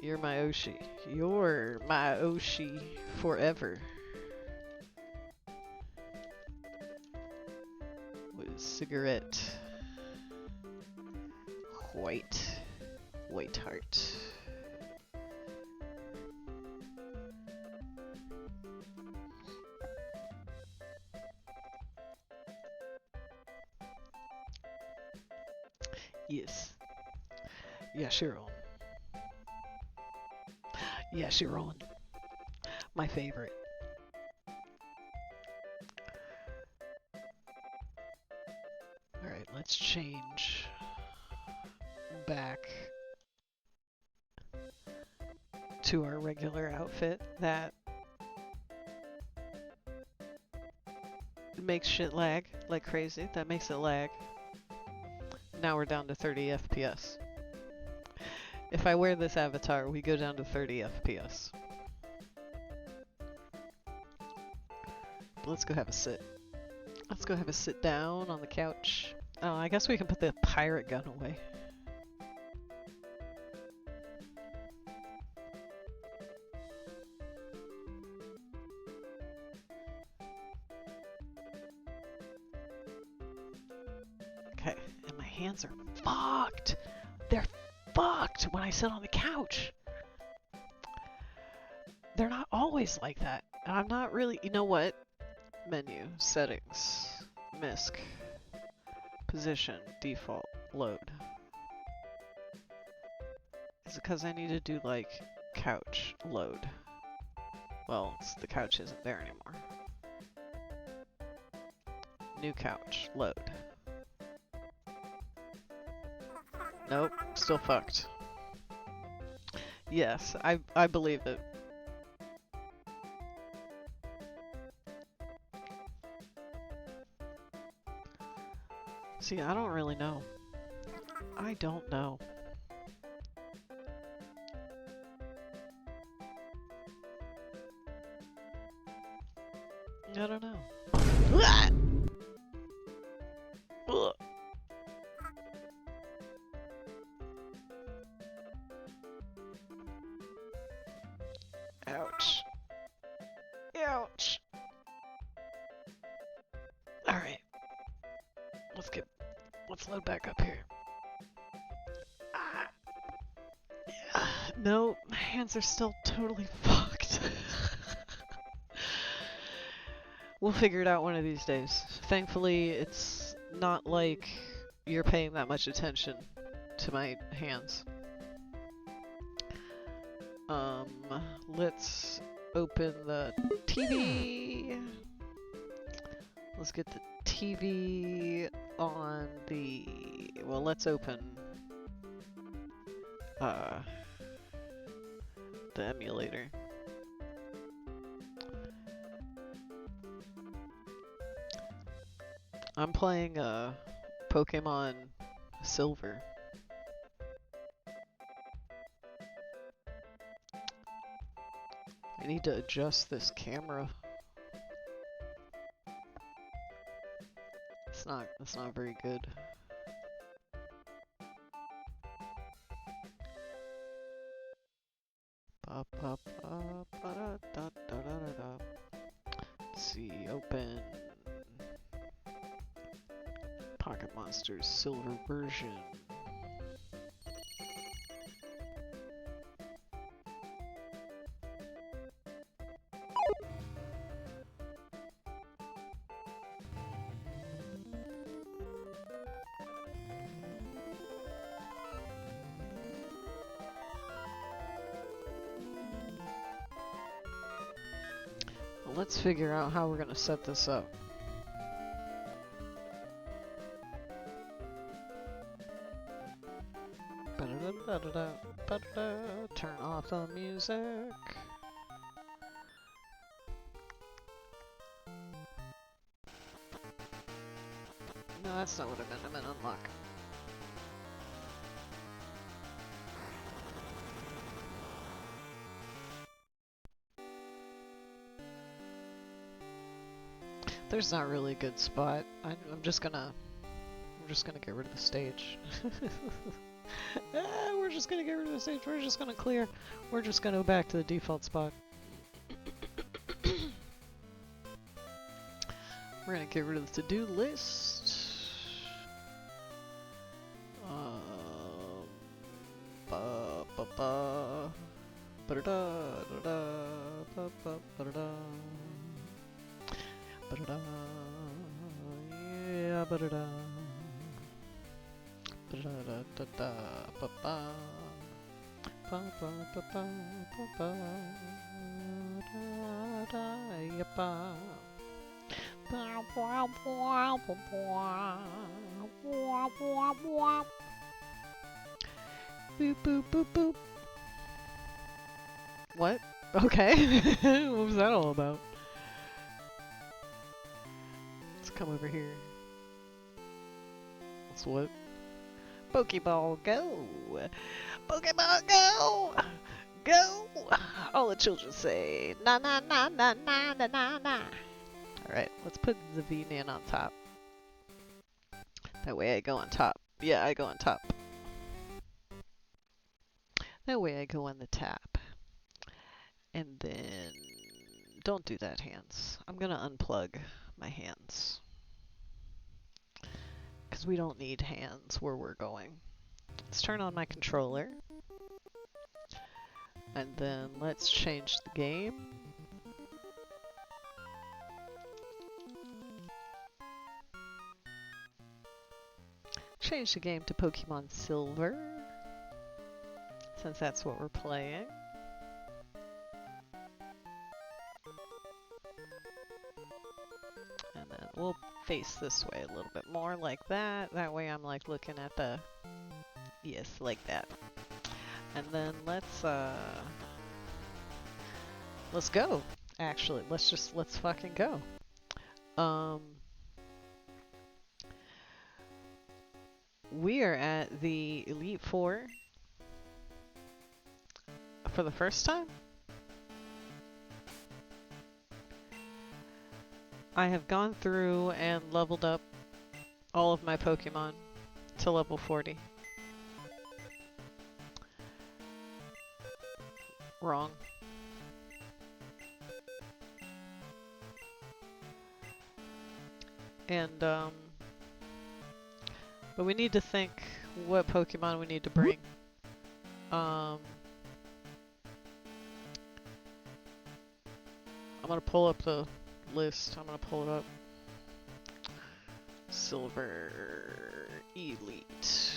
You're my Oshi. You're my Oshi forever. With cigarette. White heart. Yes. Yashiron. Yashiron. My favorite. Alright, let's change back to our regular outfit that makes shit lag like crazy. That makes it lag. Now we're down to 30 FPS. If I wear this avatar, we go down to 30 FPS. Let's go have a sit. Let's go have a sit down on the couch. Oh, I guess we can put the pirate gun away. Okay, and my hands are fucked! They're fucked when I sit on the couch! They're not always like that. And I'm not really... You know what? Menu, settings, MISC, position, default, load. Is it because I need to do like couch load? Well, the couch isn't there anymore. New couch, load. Nope, still fucked. Yes, I believe it. See, I don't really know. I don't know. I don't know. Ouch. Ouch. Alright. Let's load back up here. Ah. No, my hands are still totally fucked. We'll figure it out one of these days. Thankfully, it's not like you're paying that much attention to my hands. Let's open the TV. Let's get the TV on the... Well, let's open the emulator. I'm playing Pokemon Silver. I need to adjust this camera. It's not very good. Let's see, open Pocket Monsters Silver version. Let's figure out how we're gonna set this up. Turn off the music. No, that's not what I meant. I meant unlock. There's not really a good spot. I'm just gonna get rid of the stage. We're just gonna get rid of the stage. We're just gonna clear. We're just gonna go back to the default spot. We're gonna get rid of the to-do list. Ba ba ba. Ba da da da ba ba ba da. Ba-da-da, yeah, ba-da-da. Ba-da-da-da-da, ba-ba. Ba-ba-ba-ba, ba-ba. Da-da, yeah-ba. Boop, boop, boop, boop. What? Okay. What was that all about? Come over here. Let's what? Pokeball go! Pokeball go! Go! All the children say na na na na na na na na. Alright, let's put the V-Man on top. That way I go on top. Yeah, I go on top. That way I go on the top. And then... Don't do that, hands. I'm gonna unplug my hands. Because we don't need hands where we're going. Let's turn on my controller. And then let's change the game. Change the game to Pokemon Silver. Since that's what we're playing. And then we'll face this way a little bit more like that. That way I'm like looking at the... Yes, like that. And then let's go. Actually, let's fucking go. We are at the Elite Four for the first time. I have gone through and leveled up all of my Pokemon to level 40. Wrong. And, but we need to think what Pokemon we need to bring. I'm gonna pull up the list. I'm gonna pull it up. Silver Elite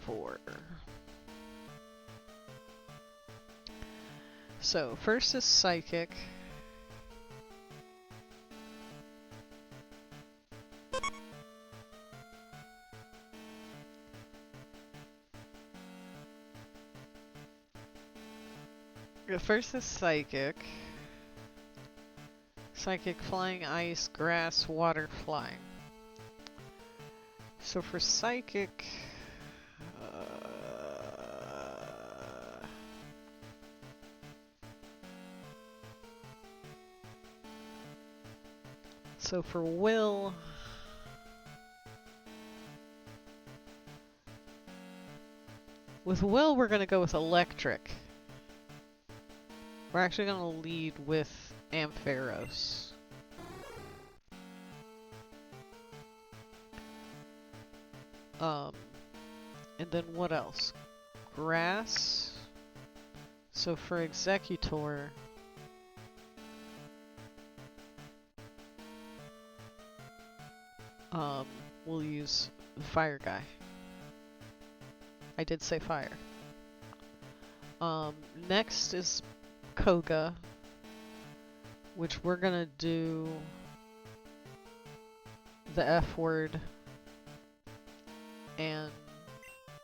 4. So, first is Psychic. The first is Psychic. Psychic, Flying, Ice, Grass, Water, Flying. So for Psychic... so for Will... with Will, we're going to go with Electric. We're actually going to lead with Ampharos. And then what else? Grass. So for Executor... we'll use the Fire guy. I did say fire. Next is Koga, which we're gonna do the F word and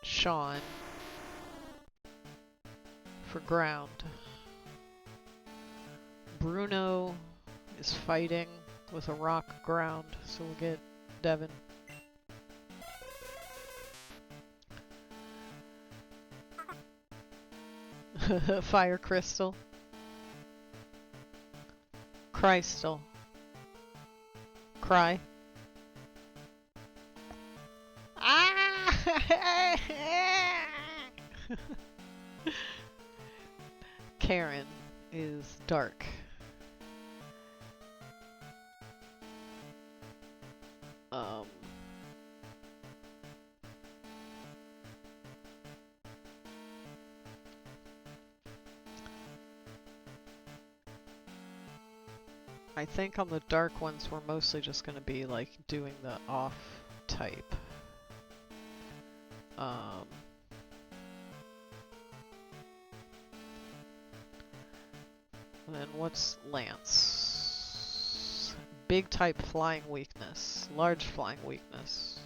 Sean for ground. Bruno is fighting with a rock ground, so we'll get Devin. Fire Crystal. Crystal. Cry. Ah! Karen is dark. I think on the dark ones we're mostly just going to be like doing the off type. Then what's Lance? Big type flying weakness, large flying weakness.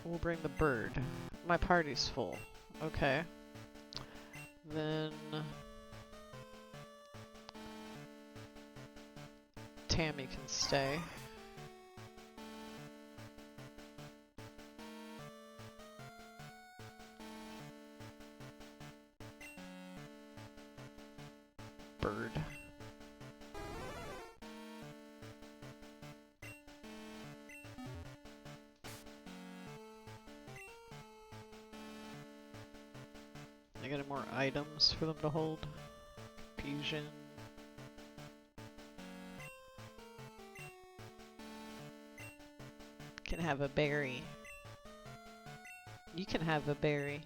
We'll bring the bird. My party's full. Okay. Then Tammy can stay. Bird. I got any more items for them to hold? Confusion. Can have a berry. You can have a berry.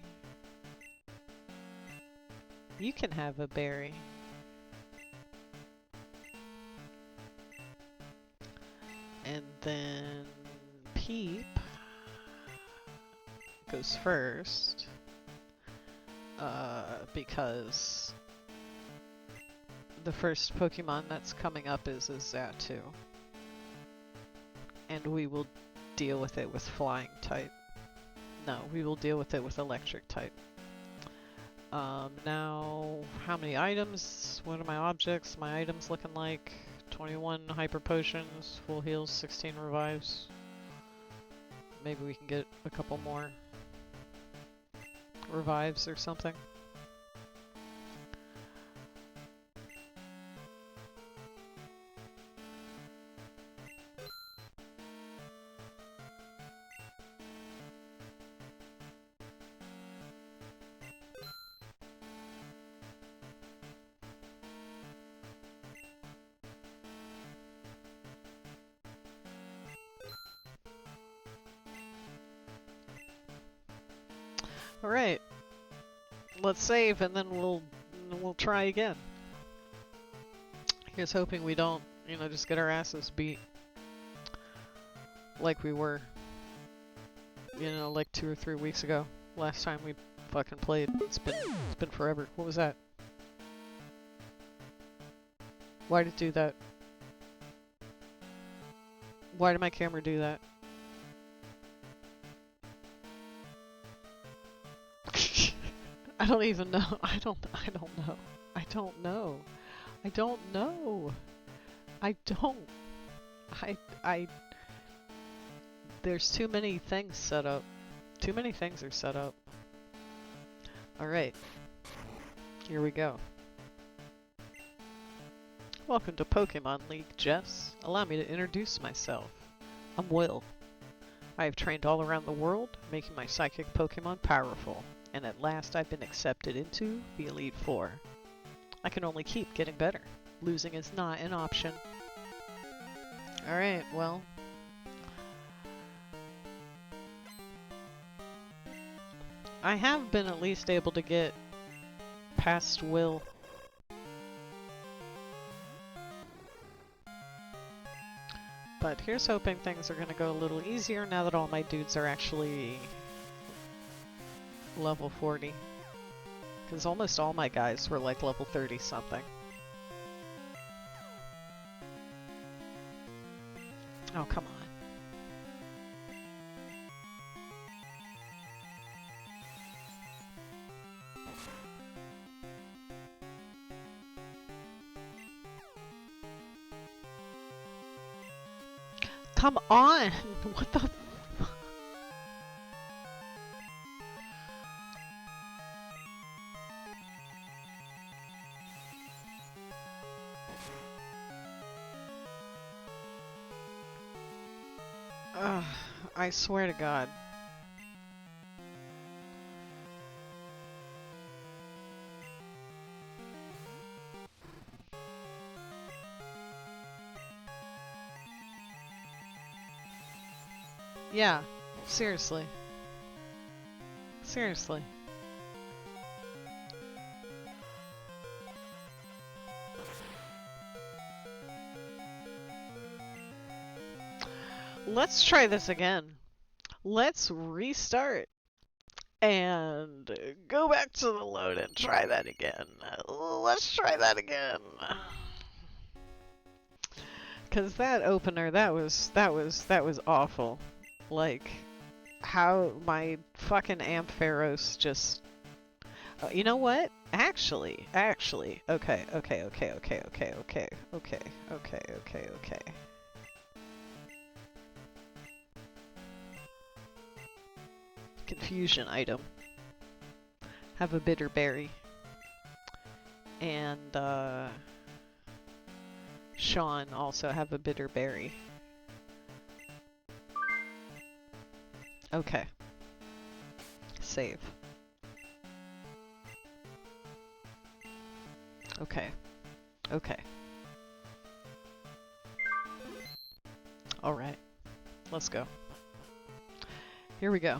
You can have a berry. And then Peep goes first. Because the first Pokemon that's coming up is a Xatu. And we will deal with it with flying type. No, we will deal with it with electric type. Now, how many items? What are my objects? My items looking like 21 hyper potions, full heals, 16 revives. Maybe we can get a couple more revives or something. Alright. Let's save and then we'll try again. Here's hoping we don't, you know, just get our asses beat. Like we were. You know, like 2 or 3 weeks ago. Last time we fucking played. It's been forever. What was that? Why did it do that? Why did my camera do that? I don't even know. I don't know. I don't know. I don't know. There's too many things set up. Too many things are set up. Alright. Here we go. Welcome to Pokemon League, Jess. Allow me to introduce myself. I'm Will. I have trained all around the world, making my psychic Pokemon powerful. And at last I've been accepted into the Elite Four. I can only keep getting better. Losing is not an option. Alright, well. I have been at least able to get past Will. But here's hoping things are gonna go a little easier now that all my dudes are actually level 40. Because almost all my guys were like level 30 something. Oh, come on. Come on! What the f- Ugh, I swear to God. Yeah, seriously. Seriously. Let's try this again. Let's restart and go back to the load and try that again. Let's try that again. Cause that opener, that was awful. Like, how my fucking Ampharos just... you know what? Actually, okay. Confusion item. Have a bitter berry. And, Sean also have a bitter berry. Okay. Save. Okay. Okay. Alright. Let's go. Here we go.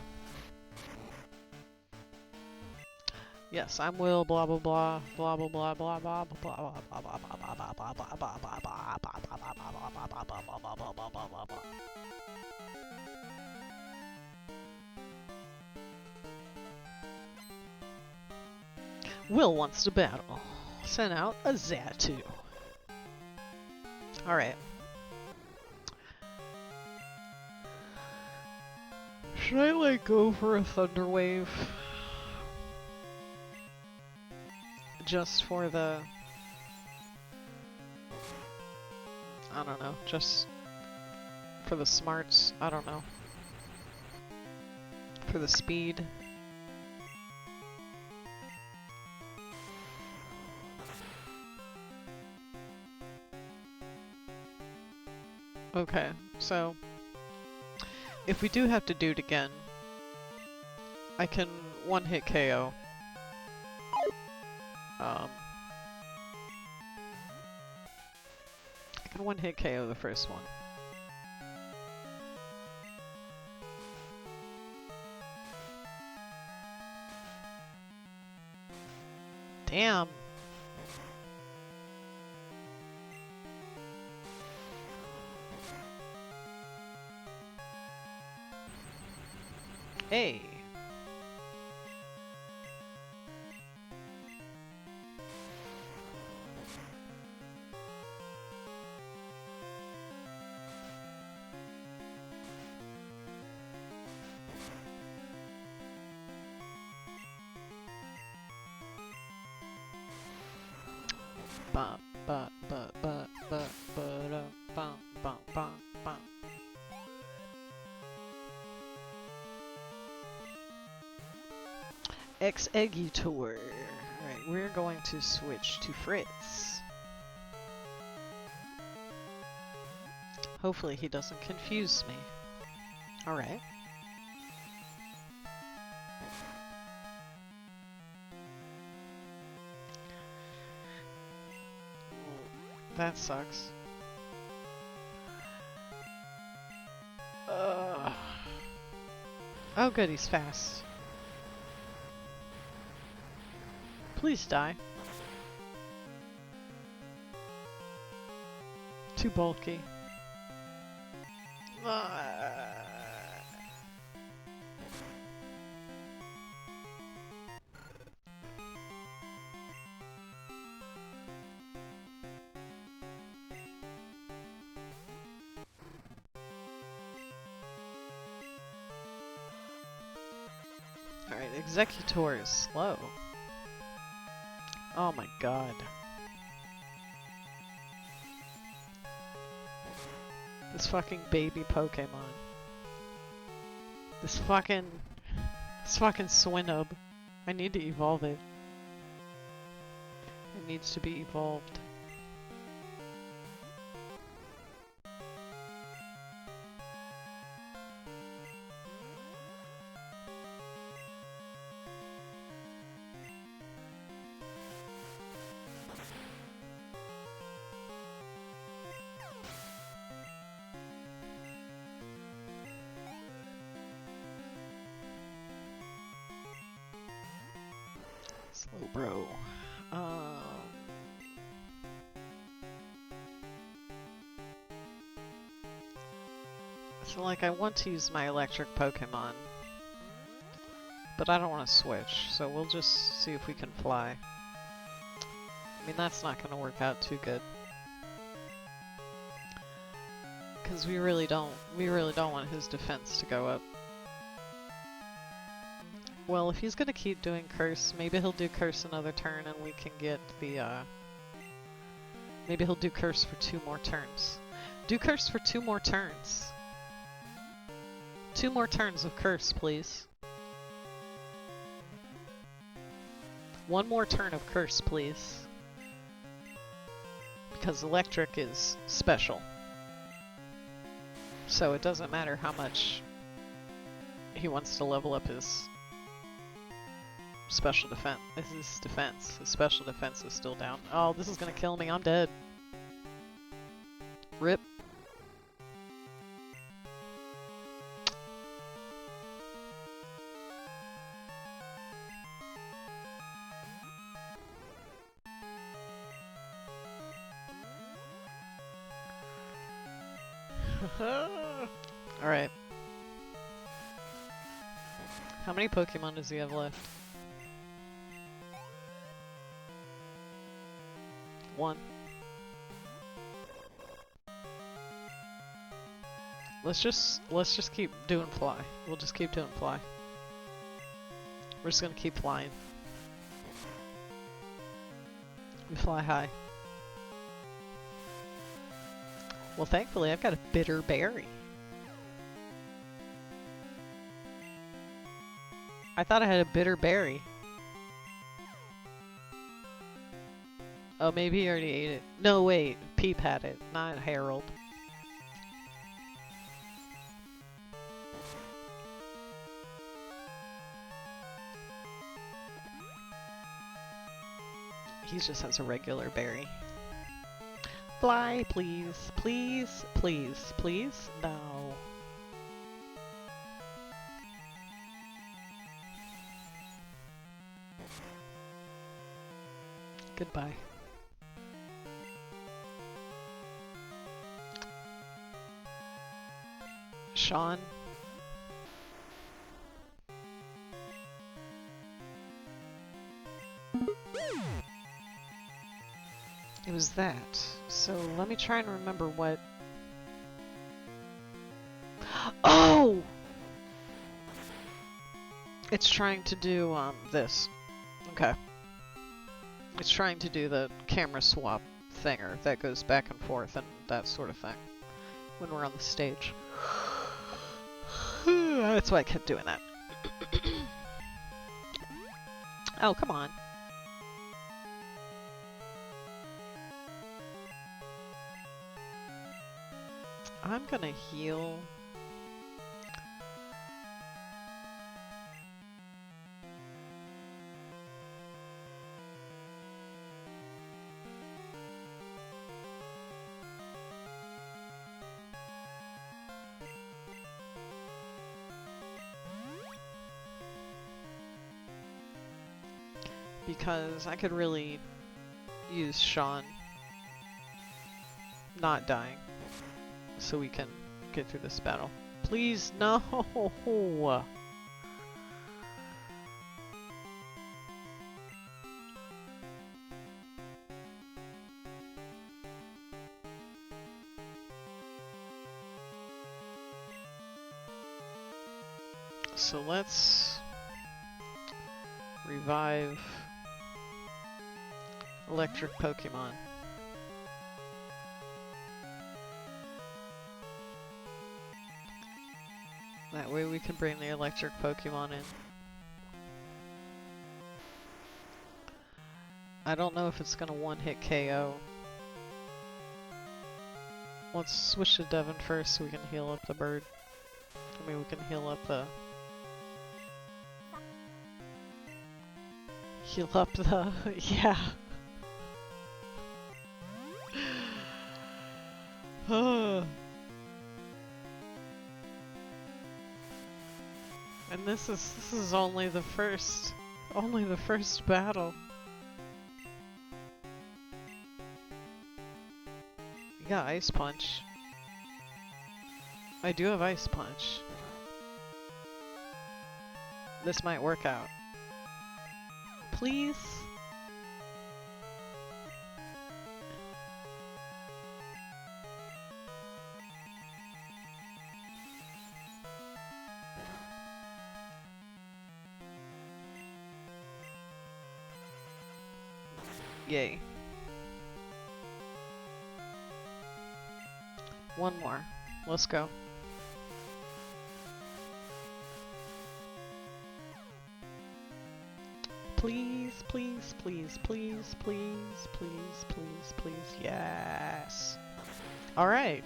Yes, I'm Will, blah blah blah, blah blah blah blah blah blah blah blah blah blah blah blah blah blah blah blah blah blah blah. Will wants to battle. Send out a Xatu. Alright. Should I like go for a Thunder Wave? Just for the... I don't know, just for the smarts, I don't know. For the speed. Okay, so if we do have to do it again, I can one-hit KO. I can one-hit KO the first one. Damn. Hey. Ba ba ba ba ba ba da ba ba ba ba. Executor. Alright, we're going to switch to Fritz. Hopefully he doesn't confuse me. Alright. That sucks. Oh good, he's fast. Please die. Too bulky. Alright, Executor is slow. Oh my god. This fucking baby Pokemon. This fucking Swinub. I need to evolve it. It needs to be evolved. Slow bro. So like I want to use my electric Pokemon, but I don't want to switch, so we'll just see if we can fly. I mean, that's not going to work out too good. Because we really don't want his defense to go up. Well, if he's gonna keep doing Curse, maybe he'll do Curse another turn and we can get the, maybe he'll do Curse for 2 more turns. Do Curse for 2 more turns. 2 more turns of Curse, please. 1 more turn of Curse, please. Because Electric is special. So it doesn't matter how much he wants to level up his special defense. His defense. His special defense is still down. Oh, this is gonna kill me. I'm dead. Rip. Alright. How many Pokemon does he have left? 1. Let's just keep doing fly. We'll just keep doing fly. We're just gonna keep flying. We fly high. Well, thankfully I've got a bitter berry. I thought I had a bitter berry. Oh, maybe he already ate it. No, wait. Peep had it, not Harold. He just has a regular berry. Fly, please. Please, please, please. No. Goodbye. Sean? It was that. So let me try and remember what... Oh! It's trying to do, this. Okay. It's trying to do the camera swap thinger that goes back and forth and that sort of thing when we're on the stage. That's why I kept doing that. Oh, come on. I'm gonna heal. Because I could really use Sean not dying so we can get through this battle. Please, no! So let's revive electric Pokemon. That way we can bring the electric Pokemon in. I don't know if it's gonna one-hit KO. Let's switch to Devon first so we can heal up the bird. I mean, we can heal up the... Heal up the... yeah. And this is only the first battle. You got Ice Punch. I do have Ice Punch. This might work out. Please? Yay. One more. Let's go. Please, please, please, please, please, please, please, please, yes. Alright.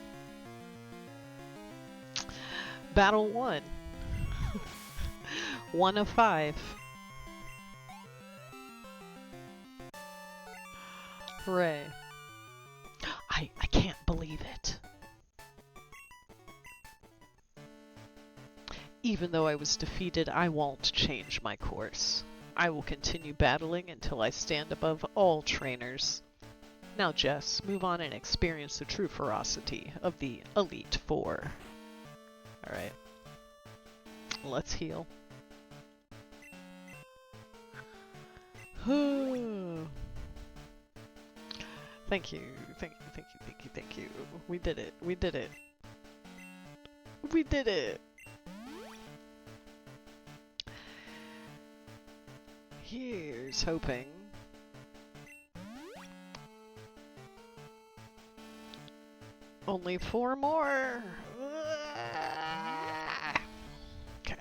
Battle 1. 1 of 5. Hooray. I can't believe it. Even though I was defeated, I won't change my course. I will continue battling until I stand above all trainers. Now, Jess, move on and experience the true ferocity of the Elite Four. Alright. Let's heal. Thank you, thank you, thank you, thank you, thank you. We did it, we did it. We did it! Here's hoping. Only 4 more! Okay.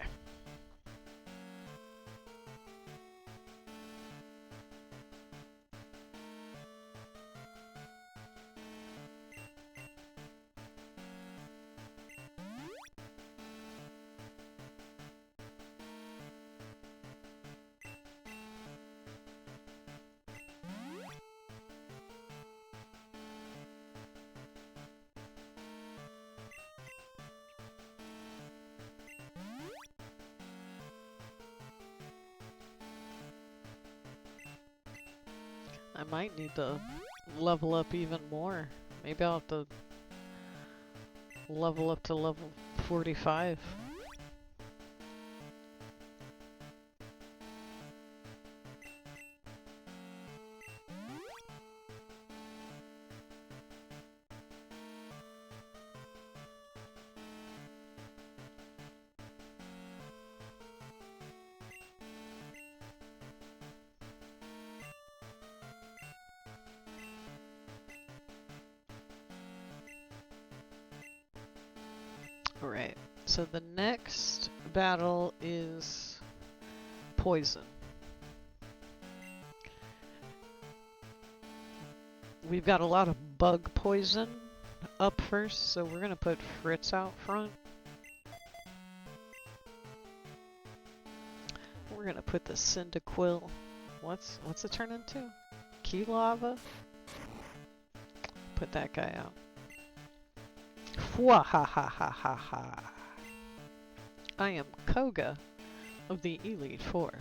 I might need to level up even more. Maybe I'll have to level up to level 45. Alright, so the next battle is poison. We've got a lot of bug poison up first, so we're gonna put Fritz out front. We're gonna put the Cyndaquil. What's it turn into? Key lava? Put that guy out. Fwahahahaha. I am Koga of the Elite Four.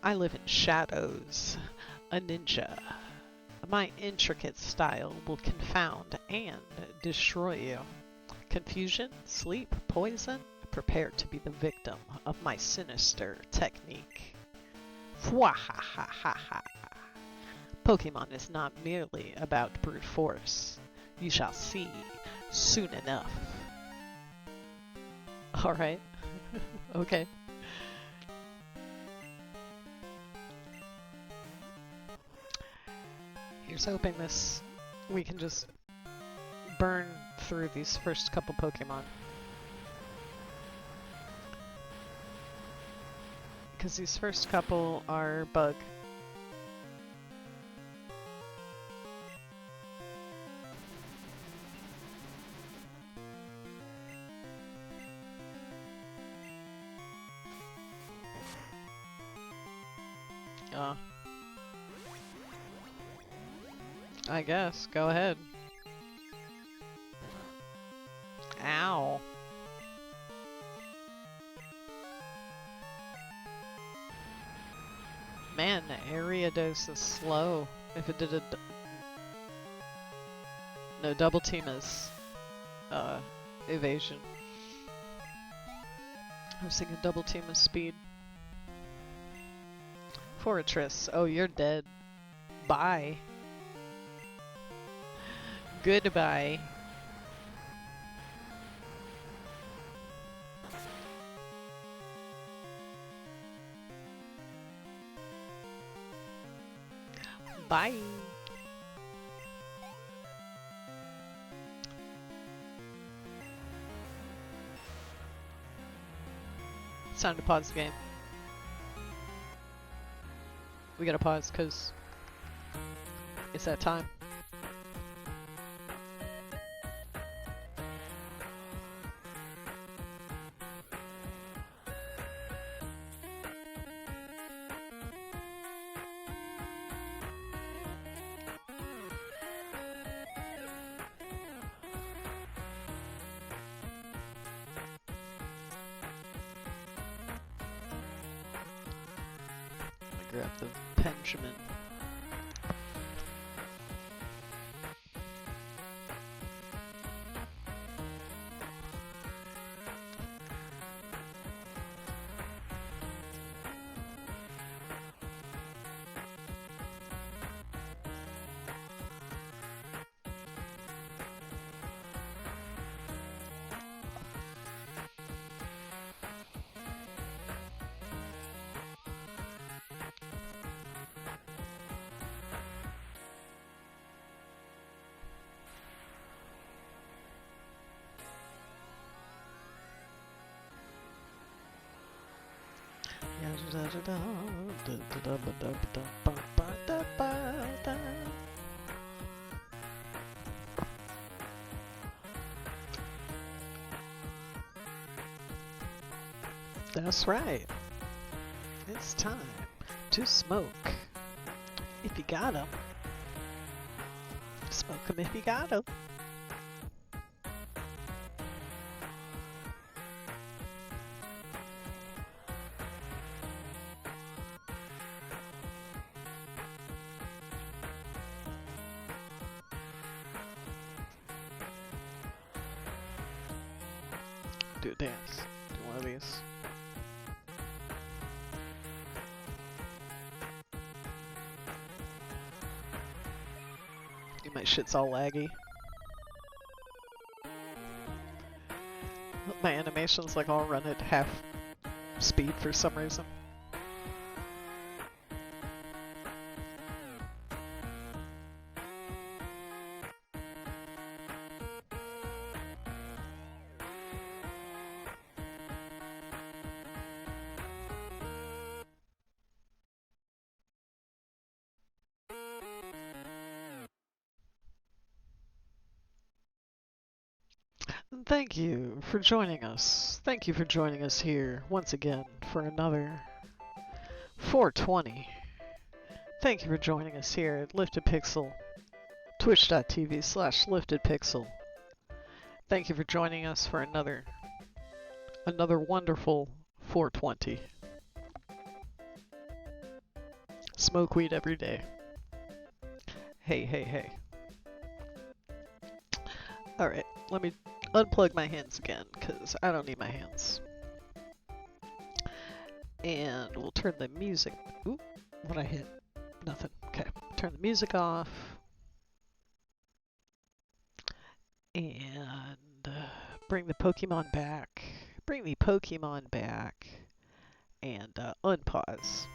I live in shadows, a ninja. My intricate style will confound and destroy you. Confusion, sleep, poison, prepare to be the victim of my sinister technique. Fwahahahaha. Pokemon is not merely about brute force. You shall see soon enough. Alright. Okay. Here's hoping we can just burn through these first couple Pokemon. Because these first couple are bug. I guess. Go ahead. Ow. Man, the Ariados is slow. If it did a... No, double team is evasion. I was thinking double team is speed. Fortress. Oh, you're dead. Bye. Goodbye. Bye. It's time to pause the game. We gotta pause because it's that time. Grab the Benjamin. That's right. It's time to smoke. If you got 'em. Smoke 'em if you got 'em. do a dance. Do one of these. My shit's all laggy. My animations like all run at half speed for some reason. Thank you for joining us. Thank you for joining us here once again for another 420. Thank you for joining us here at Lifted Pixel, twitch.tv/liftedpixel. Thank you for joining us for another wonderful 420. Smoke weed every day. Hey, hey, hey. Alright, let me unplug my hands again, because I don't need my hands. And we'll turn the music... Oop, what'd I hit? Nothing. Okay, turn the music off. And bring the Pokemon back. Bring the Pokemon back. And unpause.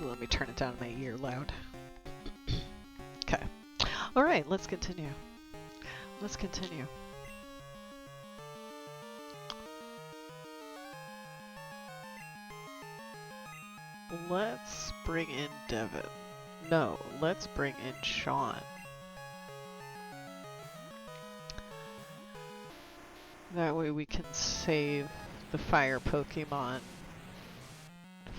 Let me turn it down in my ear loud. Okay. Alright, let's continue. Let's continue. Let's bring in Devin. No, let's bring in Sean. That way we can save the fire Pokemon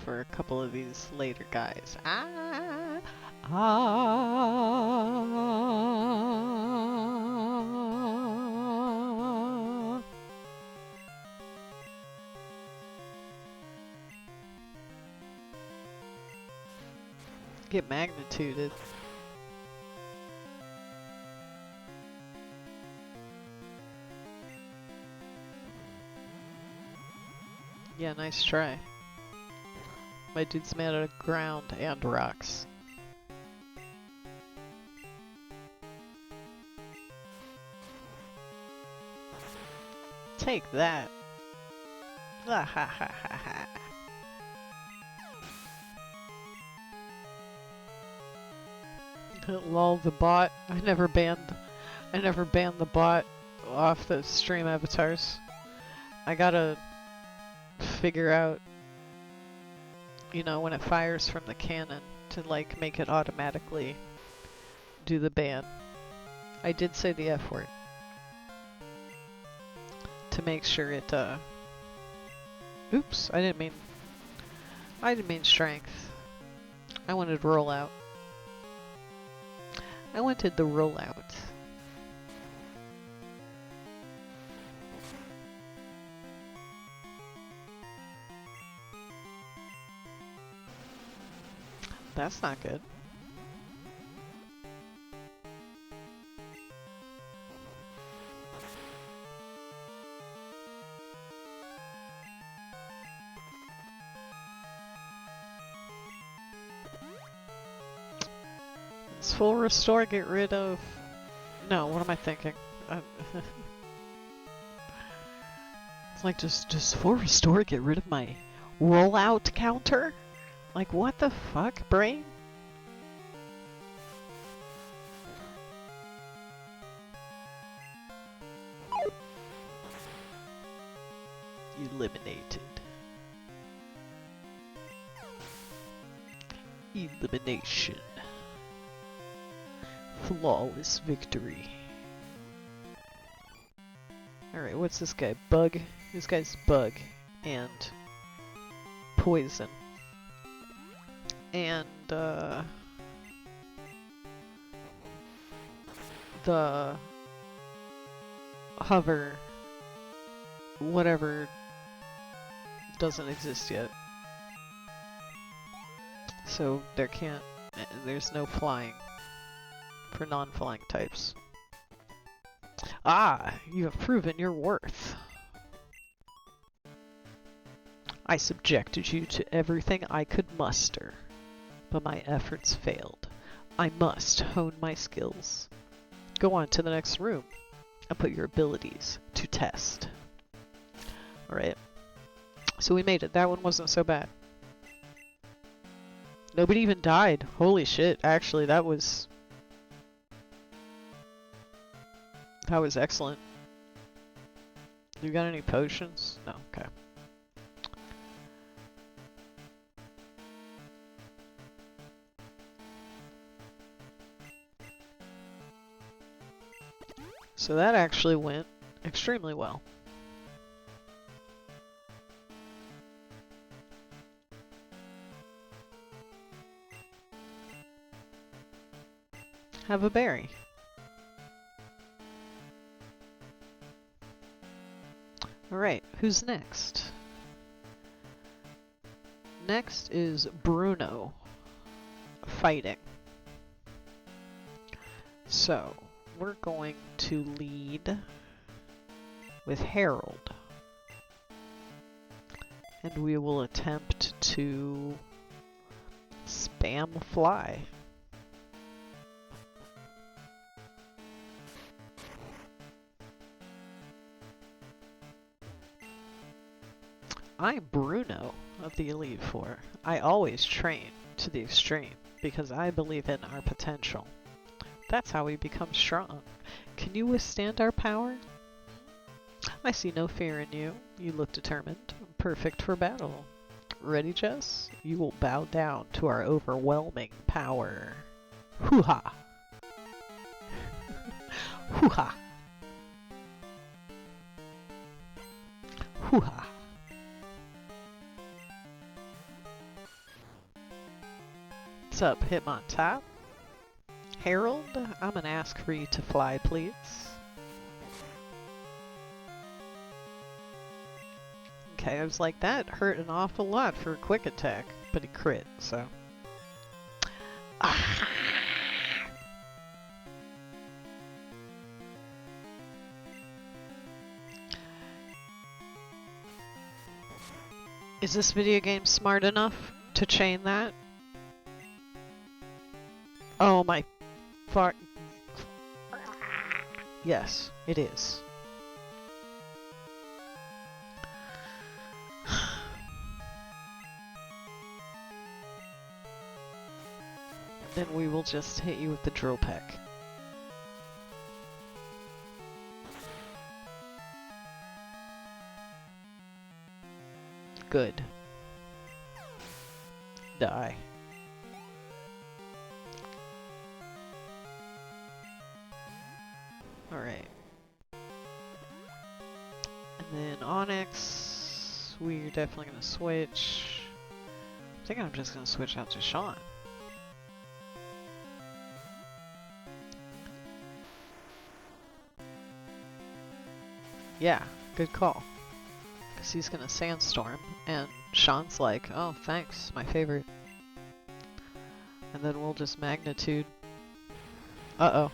for a couple of these later guys. Get magnituded. Yeah, nice try. My dude's made out of ground and rocks. Take that. Ha ha ha ha ha. Lol, the bot. I never banned the bot off the stream avatars. I gotta figure out, you know, when it fires from the cannon to like make it automatically do the ban. I did say the F word to make sure it oops, I didn't mean strength. I wanted rollout. I wanted the rollout. That's not good. Does full restore get rid of... No, what am I thinking? It's like, does full restore get rid of my rollout counter? Like, what the fuck, brain? Eliminated. Elimination. Flawless victory. Alright, what's this guy? Bug? This guy's bug. And poison. And, the hover, whatever, doesn't exist yet. So there's no flying for non-flying types. Ah, you have proven your worth. I subjected you to everything I could muster, but my efforts failed. I must hone my skills. Go on to the next room and put your abilities to test. Alright. So we made it. That one wasn't so bad. Nobody even died. Holy shit. Actually, that was excellent. You got any potions? No, okay. So that actually went extremely well. Have a berry. Alright, who's next? Next is Bruno. Fighting. So, we're going to lead with Harold. And we will attempt to spam fly. I'm Bruno of the Elite Four. I always train to the extreme because I believe in our potential. That's how we become strong. Can you withstand our power? I see no fear in you. You look determined. Perfect for battle. Ready, Jess? You will bow down to our overwhelming power. Hoo-ha! Hoo-ha! Hoo-ha! What's up, Hitmontop? Harold, I'm gonna ask for you to fly, please. Okay, I was like, that hurt an awful lot for a quick attack, but he crit, so. Ah. Is this video game smart enough to chain that? Oh my fart. Yes, it is. Then we will just hit you with the drill peck. Good. Die. Alright. And then Onyx, we're definitely gonna switch. I think I'm just gonna switch out to Sean. Yeah, good call. Because he's gonna sandstorm, and Sean's like, oh, thanks, my favorite. And then we'll just magnitude. Uh-oh.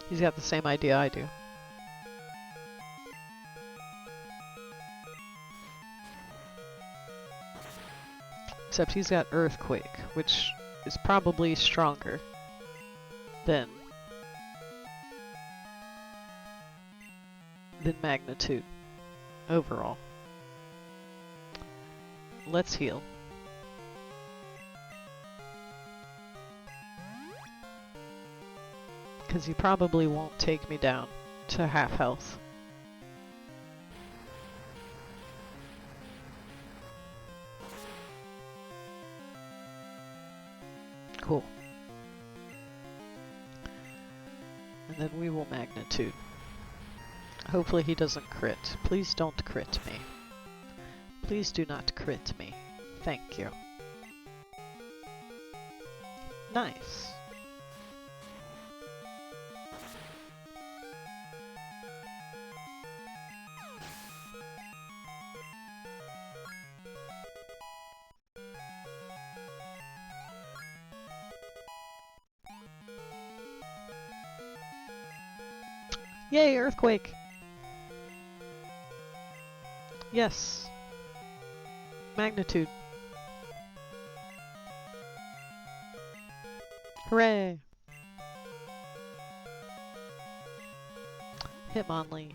He's got the same idea I do. Except he's got Earthquake, which is probably stronger than Magnitude overall. Let's heal. Because he probably won't take me down to half health. Cool. And then we will magnitude. Hopefully he doesn't crit. Please don't crit me. Please do not crit me. Thank you. Nice. Yay, Earthquake! Yes. Magnitude. Hooray! Hitmonlee.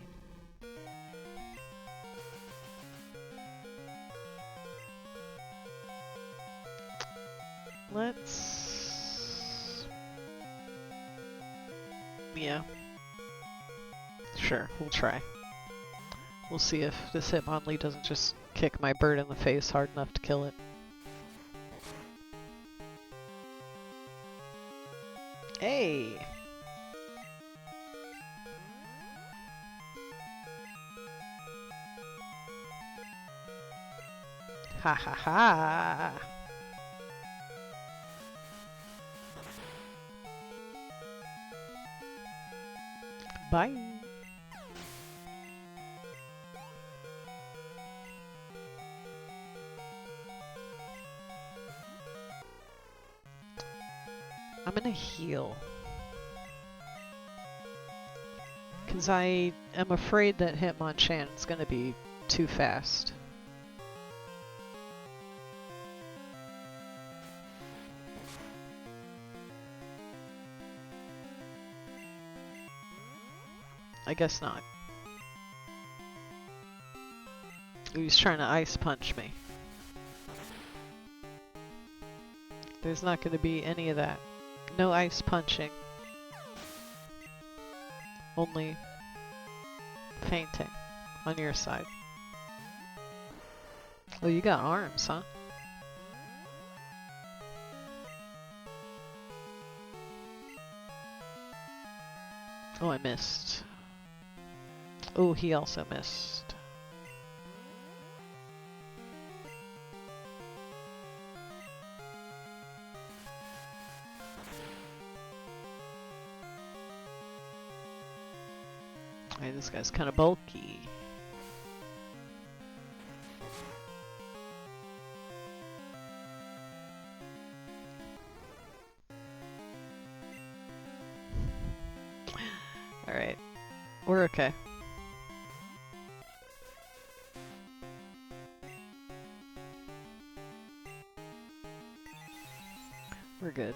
Let's... Yeah. Sure, we'll try. We'll see if this Hitmonlee doesn't just kick my bird in the face hard enough to kill it. Hey! Ha ha ha! Bye! I'm gonna heal. Because I am afraid that Hitmonchan's gonna be too fast. I guess not. He's trying to ice punch me. There's not going to be any of that. No ice punching. Only fainting on your side. Oh, you got arms, huh? Oh, I missed. Oh, he also missed. Alright, this guy's kind of bulky. Alright, we're okay. We're good.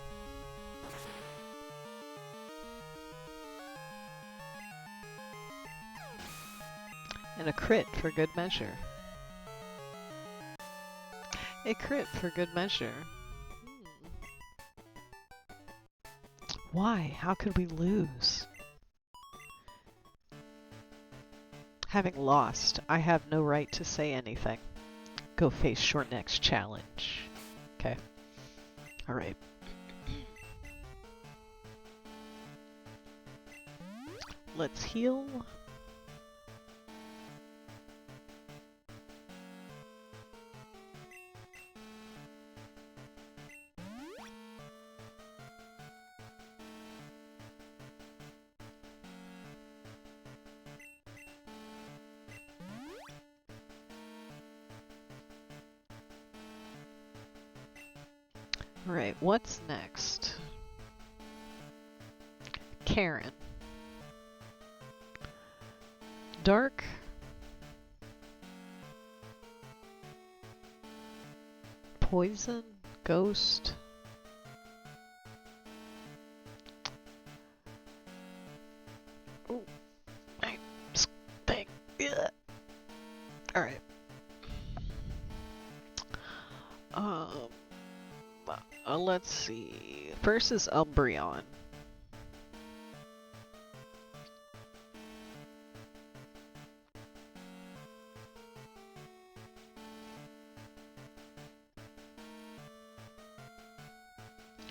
And a crit for good measure. A crit for good measure. Why? How could we lose? Having lost, I have no right to say anything. Go face your next challenge. Okay. Alright. Let's heal. Alright, what's next? Karen. Dark. Poison. Ghost. Oh, my thing. Alright. Let's see. First is Umbreon.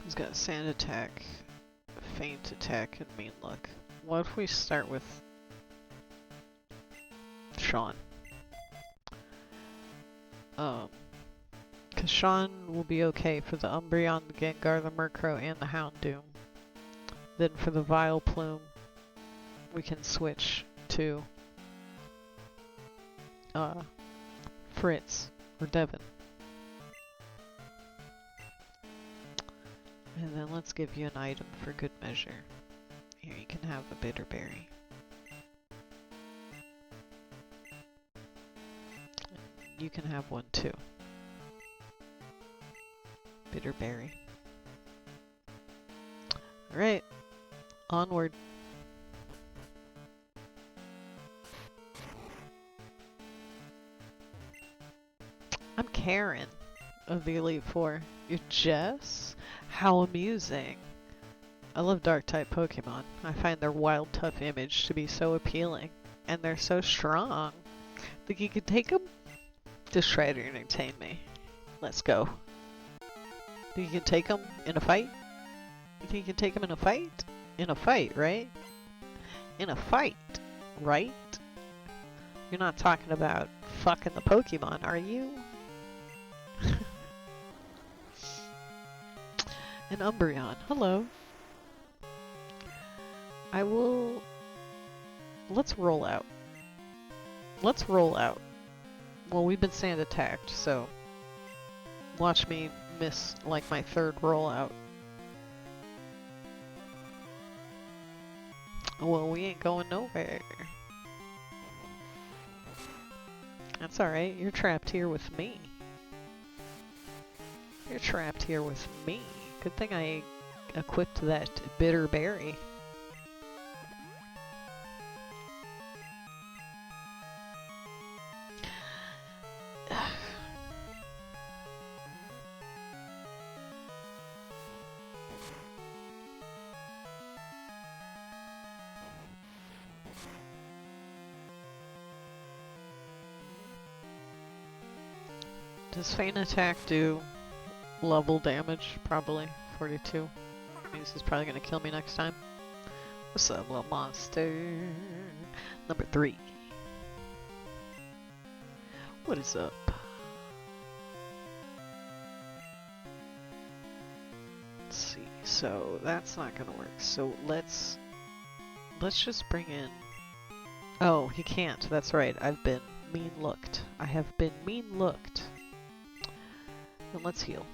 He's got Sand Attack, Feint Attack, and Mean Look. What if we start with Sean? Because Sean will be okay for the Umbreon, the Gengar, the Murkrow, and the Houndoom. Then for the Vileplume, we can switch to Fritz or Devin. And then let's give you an item for good measure. Here, you can have a Bitterberry. You can have one too. Bitterberry. Alright. Onward. I'm Karen of the Elite Four. You're Jess? How amusing. I love Dark-type Pokemon. I find their wild, tough image to be so appealing. And they're so strong. Think you could take them? Just try to entertain me. Let's go. Think you can take them in a fight? You think you can take them in a fight? In a fight, right? In a fight, right? You're not talking about fucking the Pokemon, are you? An Umbreon. Hello. I will... Let's roll out. Let's roll out. Well, we've been sand attacked, so... Watch me miss, like, my third rollout. Well, we ain't going nowhere. That's alright, you're trapped here with me. You're trapped here with me. Good thing I equipped that bitter berry. Does Feint Attack do level damage? Probably. 42. This is probably gonna kill me next time. What's up, little monster? Number 3. What is up? Let's see. So that's not gonna work. So let's just bring in... Oh, he can't. That's right. I've been mean looked. I have been mean looked. Then let's heal.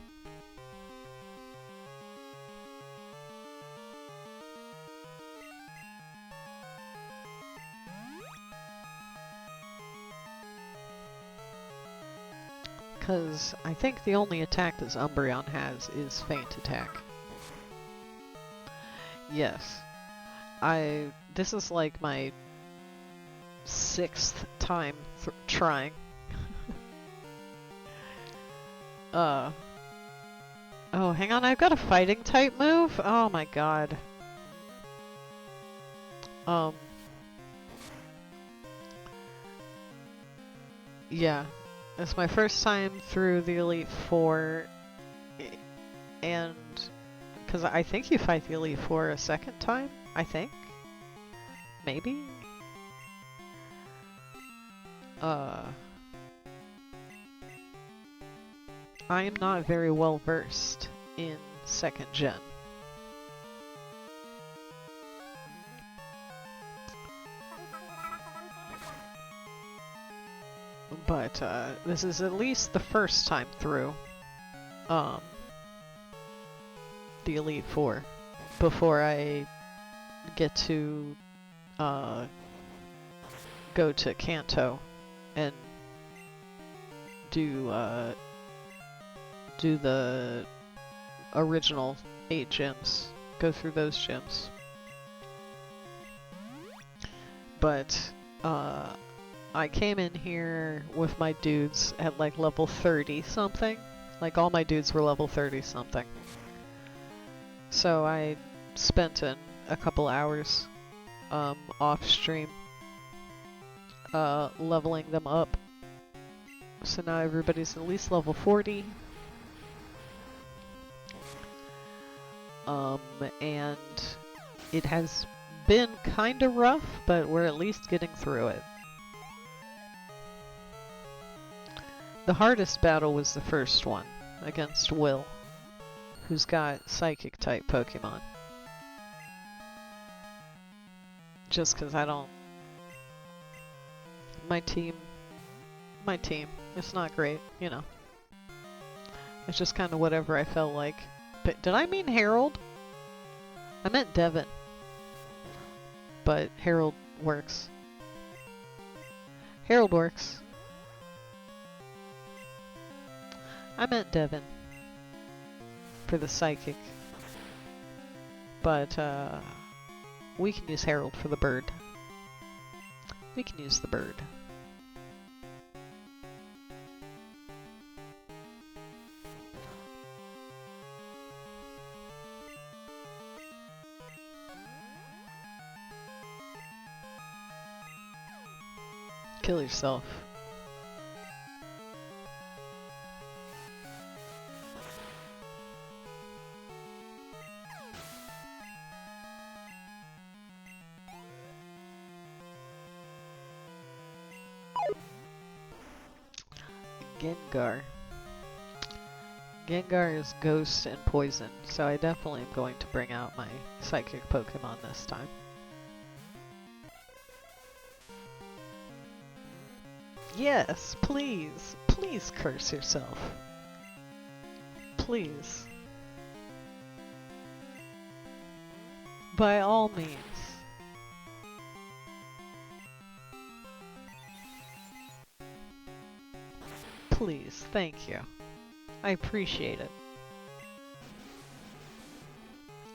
Because I think the only attack this Umbreon has is Feint Attack. Yes. This is like my 6th time trying. Oh, hang on, I've got a fighting type move? Oh my god. Yeah. It's my first time through the Elite Four, and... Because I think you fight the Elite Four a second time, I think? Maybe? I am not very well versed in 2nd gen. But, this is at least the first time through, the Elite Four, before I get to, go to Kanto and do the original 8 gyms, go through those gyms. But, I came in here with my dudes at like level 30 something. Like all my dudes were level 30 something. So I spent a couple hours off stream leveling them up. So now everybody's at least level 40. And it has been kinda rough, but we're at least getting through it. The hardest battle was the first one, against Will, who's got Psychic type Pokemon. Just cause I don't... My team, it's not great, you know. It's just kinda whatever I felt like. But did I mean Harold? I meant Devin. But Harold works. Harold works. I meant Devin for the psychic. But, we can use Harold for the bird. We can use the bird. Kill yourself. Gengar. Gengar is ghost and poison, so I definitely am going to bring out my psychic Pokemon this time. Yes, please. Please curse yourself. Please. By all means. Please, thank you. I appreciate it.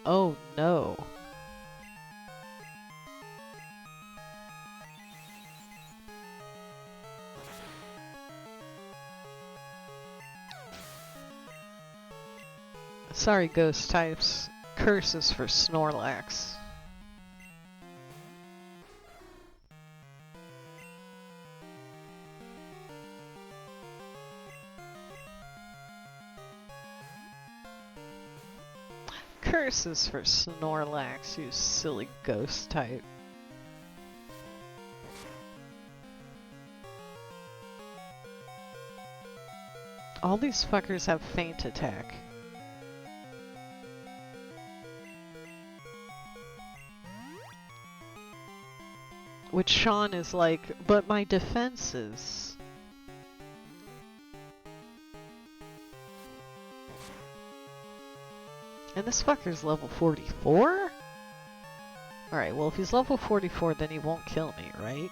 Oh no. Sorry, ghost types. Curse is for Snorlax. Curse is for Snorlax, you silly ghost type. All these fuckers have feint attack. Which Sean is like, but my defenses. And this fucker's level 44? Alright, well if he's level 44 then he won't kill me, right?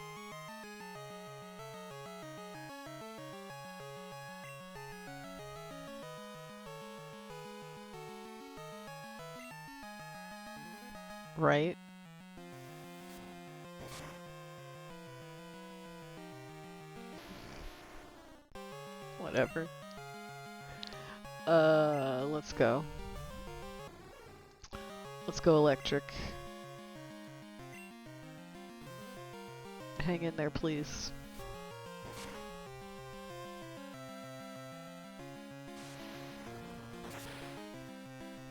Right? Whatever. Let's go. Let's go electric. Hang in there, please.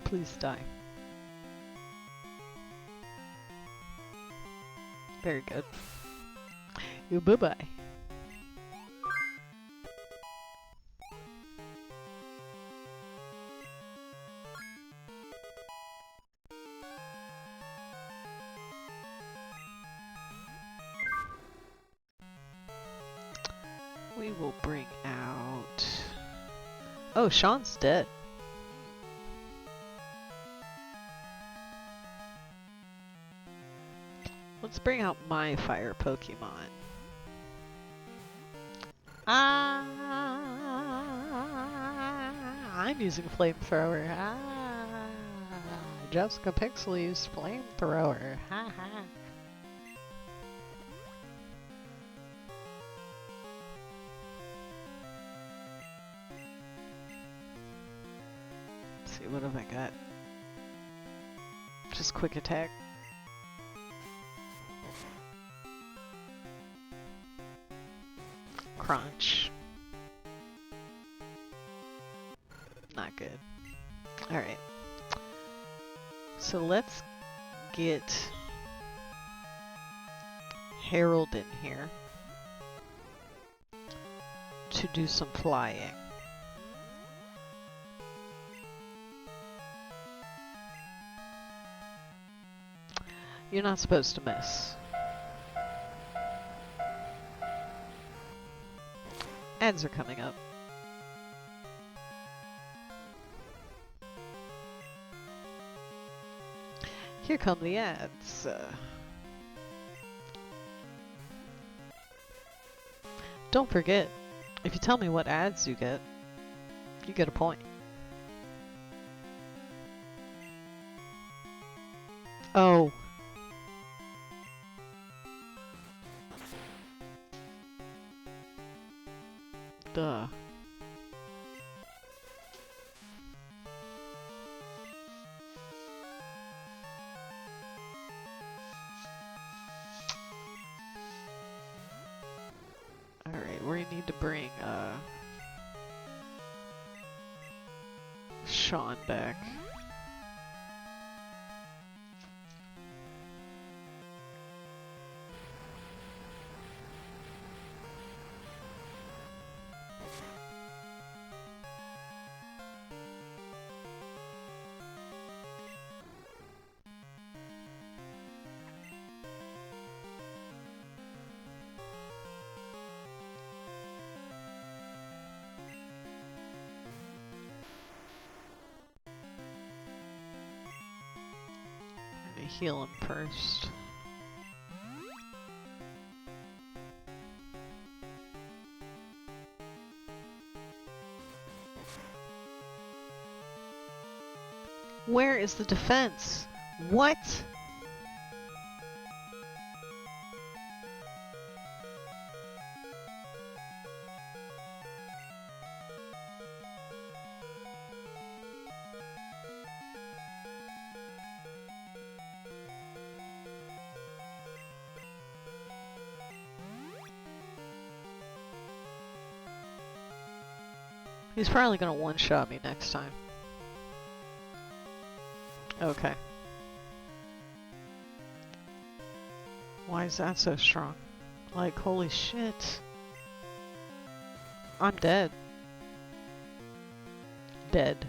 Please die. Very good. You bye-bye. We will bring out... Oh, Sean's dead. Let's bring out my fire Pokemon. I'm using flamethrower. Jessica Pixel used flamethrower. Ha ha. Let's see, what have I got? Just quick attack. Crunch. Not good. Alright. So let's get Harold in here to do some flying. You're not supposed to miss. Ads are coming up. Here come the ads. Don't forget, if you tell me what ads you get, You get a point. Oh. Duh. Alright, we need to bring, Sean back. Heal him first. Where is the defense? What? He's probably gonna one-shot me next time. Okay. Why is that so strong? Like, holy shit. I'm dead. Dead.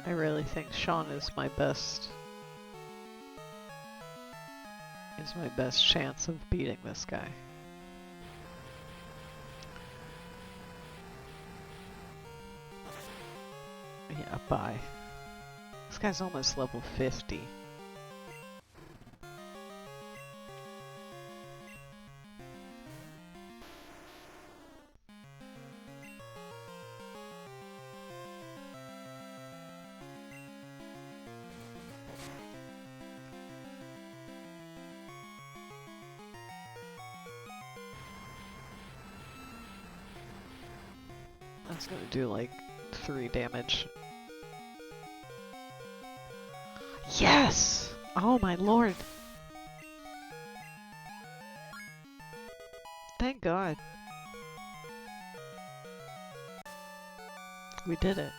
I really think Sean is my best chance of beating this guy. Yeah, bye. This guy's almost level 50. That's gonna do like 3 damage. Yes! Oh my lord! Thank God. We did it.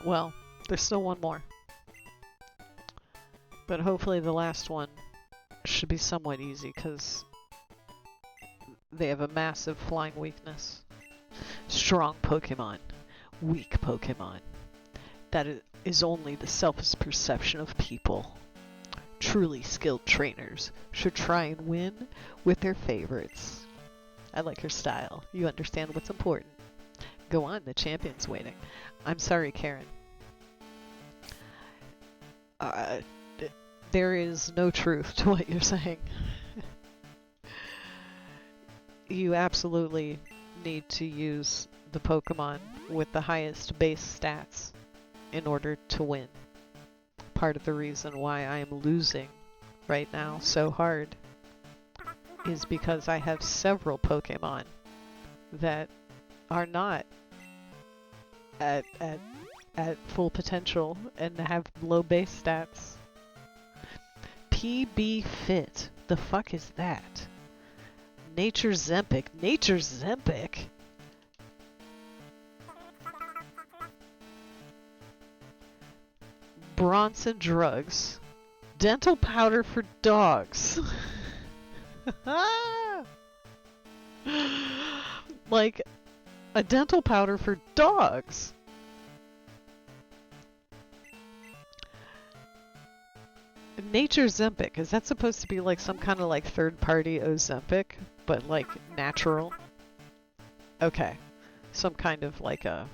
Well, there's still one more. But hopefully the last one should be somewhat easy, because they have a massive flying weakness. Strong Pokemon, weak Pokemon. That is only the selfish perception of people. Truly skilled trainers should try and win with their favorites. I like her style. You understand what's important. Go on, the champion's waiting. I'm sorry, Karen. There is no truth to what you're saying. You absolutely need to use the Pokemon with the highest base stats in order to win. Part of the reason why I'm losing right now so hard is because I have several Pokemon that are not at full potential and have low base stats. PB Fit. The fuck is that? Nature Zempic. Nature Zempic? Bronson drugs. Dental powder for dogs. Like, a dental powder for dogs. Nature's Zempic, is that supposed to be like some kind of like third-party Ozempic, but like natural? Okay, some kind of like a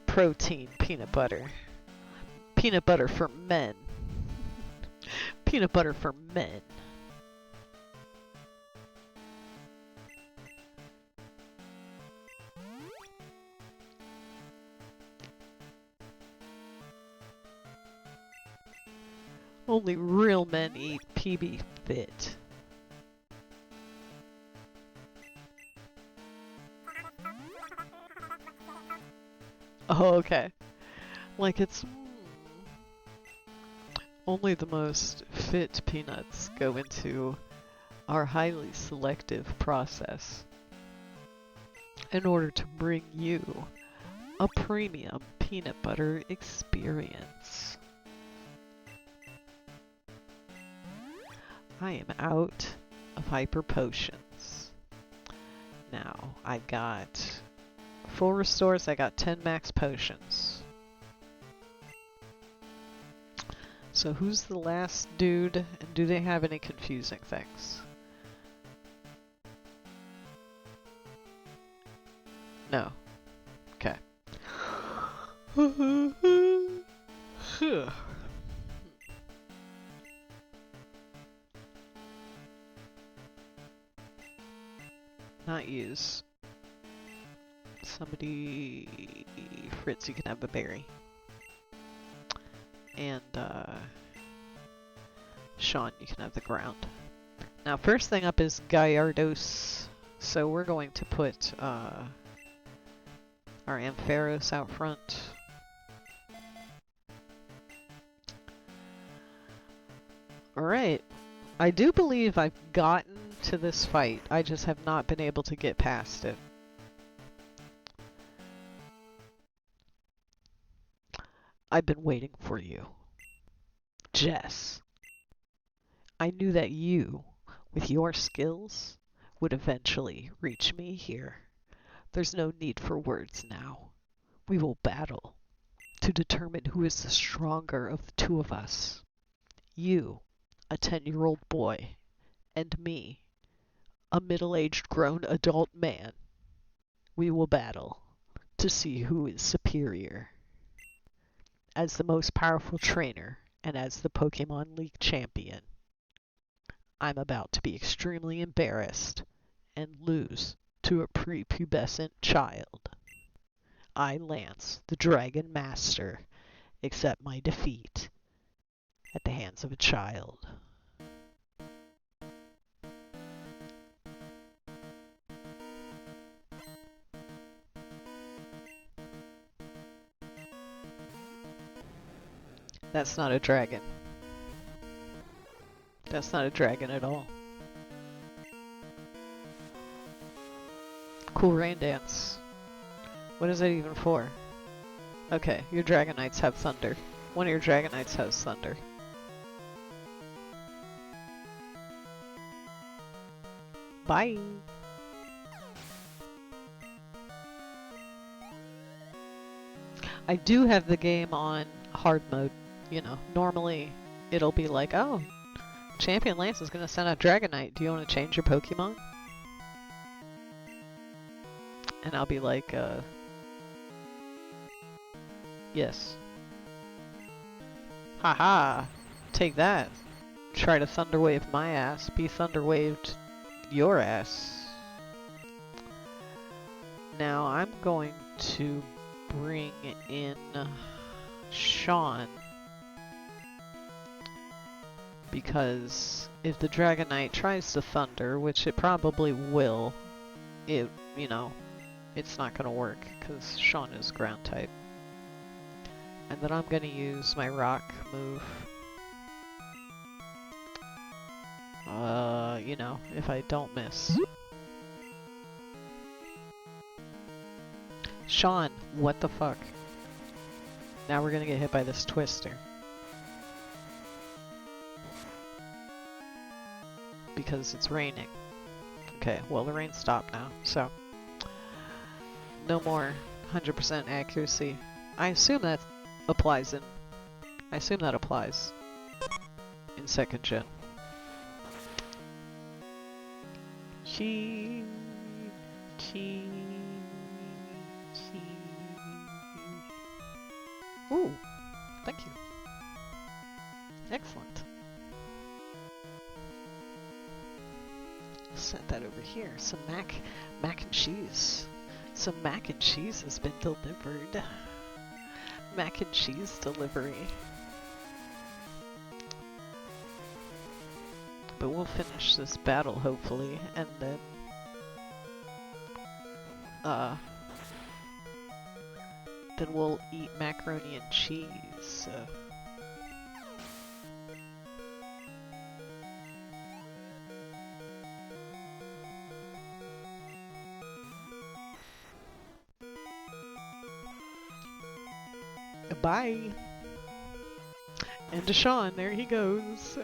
protein peanut butter. Peanut butter for men. Peanut butter for men. Only real men eat PB Fit. Oh, okay. Like it's... Only the most fit peanuts go into our highly selective process in order to bring you a premium peanut butter experience. I am out of hyper potions. Now, I got full restores, I got 10 max potions. So who's the last dude, and do they have any confusing things? No. Okay. Not use. Somebody... Fritz, you can have a berry. And, Sean, you can have the ground. Now, first thing up is Gallardos. So we're going to put, our Ampharos out front. Alright. I do believe I've gotten to this fight. I just have not been able to get past it. I've been waiting for you. Jess. I knew that you, with your skills, would eventually reach me here. There's no need for words now. We will battle to determine who is the stronger of the two of us. You, a 10-year-old boy, and me, a middle-aged grown adult man. We will battle to see who is superior. As the most powerful trainer and as the Pokemon League champion, I'm about to be extremely embarrassed and lose to a prepubescent child. I, Lance, the Dragon Master, accept my defeat at the hands of a child. That's not a dragon. That's not a dragon at all. Cool rain dance. What is that even for? Okay, your Dragonites have thunder. One of your Dragonites has thunder. Bye! I do have the game on hard mode. You know, normally it'll be like, oh, Champion Lance is going to send out Dragonite. Do you want to change your Pokemon? And I'll be like, yes. Haha! Take that. Try to Thunder Wave my ass. Be Thunder Waved your ass. Now I'm going to bring in Sean. Because if the Dragonite tries to Thunder, which it probably will, you know, it's not going to work because Sean is ground type. And then I'm going to use my rock move. You know, if I don't miss. Sean, what the fuck? Now we're going to get hit by this Twister. Because it's raining. Okay, well the rain stopped now, so no more 100% accuracy. I assume that applies in in 2nd gen. Chi. Ooh, thank you. Excellent. Set that over here. Some mac and cheese. Some mac and cheese has been delivered. Mac and cheese delivery. But we'll finish this battle hopefully, and then we'll eat macaroni and cheese. Bye. And Deshaun, there he goes.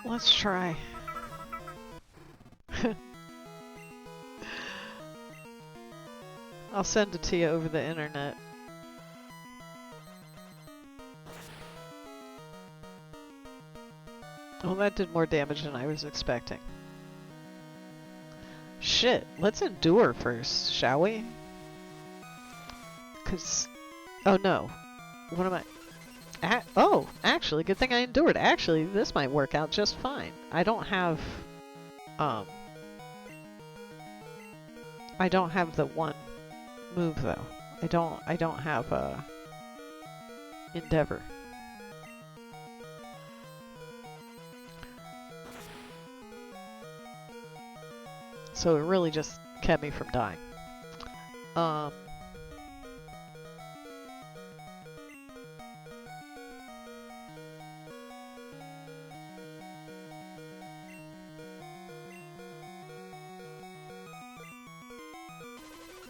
Let's try. I'll send it to you over the internet. Well, that did more damage than I was expecting. Shit, let's endure first, shall we? Oh no. What am I? Oh, actually, good thing I endured. Actually, this might work out just fine. I don't have the one move though. I don't have Endeavor. So it really just kept me from dying.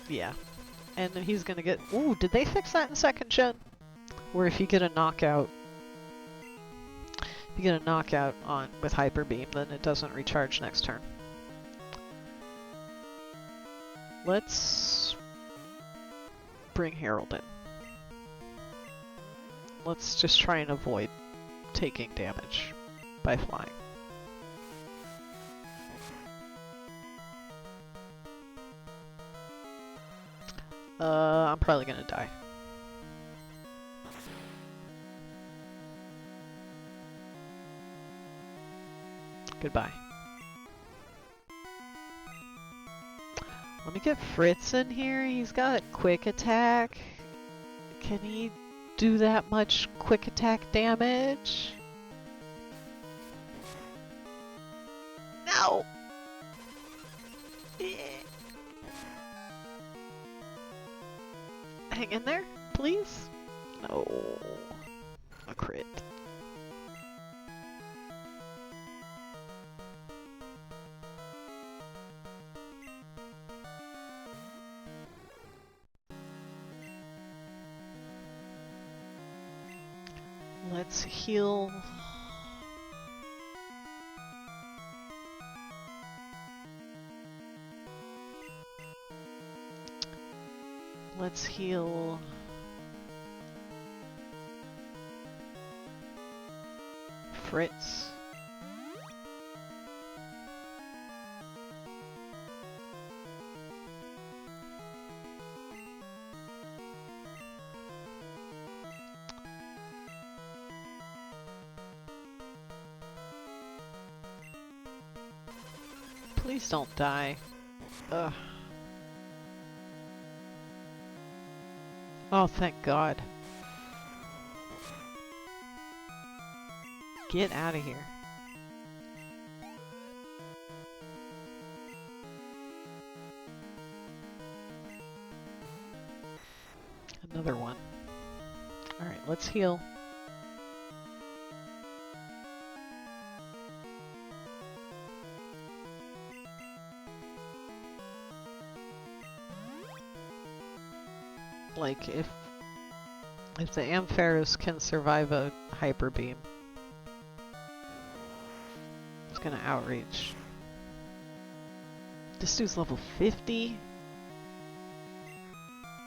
Yeah. And then he's gonna get... Ooh, did they fix that in 2nd gen? Where if you get a knockout... If you get a knockout on with Hyper Beam, then it doesn't recharge next turn. Let's bring Harold in. Let's just try and avoid taking damage by flying. I'm probably gonna die. Goodbye. Let me get Fritz in here. He's got quick attack. Can he do that much quick attack damage? No! Hang in there, please? No. A crit. Let's heal. Let's heal. Fritz. Please don't die. Ugh. Oh, thank God. Get out of here. Another one. Alright, let's heal. Like, if the Ampharos can survive a Hyper Beam, it's gonna outreach. This dude's level 50?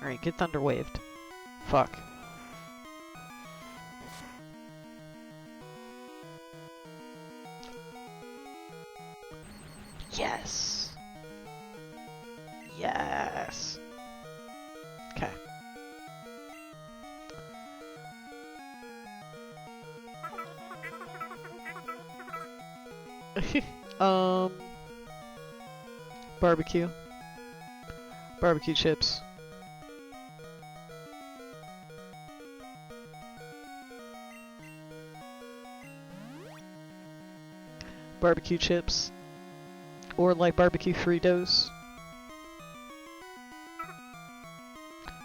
Alright, get thunder waved. Fuck. Yes! Yes! Okay. Barbecue. Barbecue chips. Barbecue chips. Or like barbecue Fritos.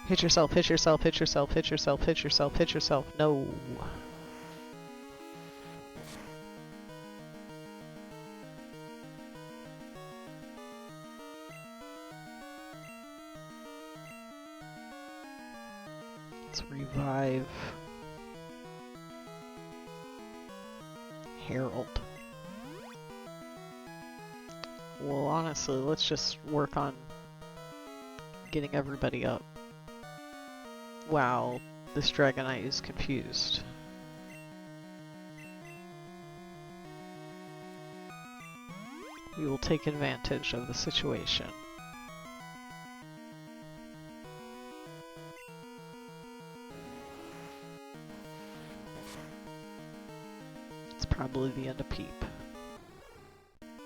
Hit yourself, hit yourself, hit yourself, hit yourself, hit yourself, hit yourself. No. Let's revive Harold. Well, honestly, let's just work on getting everybody up. Wow, this Dragonite is confused. We will take advantage of the situation. It's probably the end of Peep.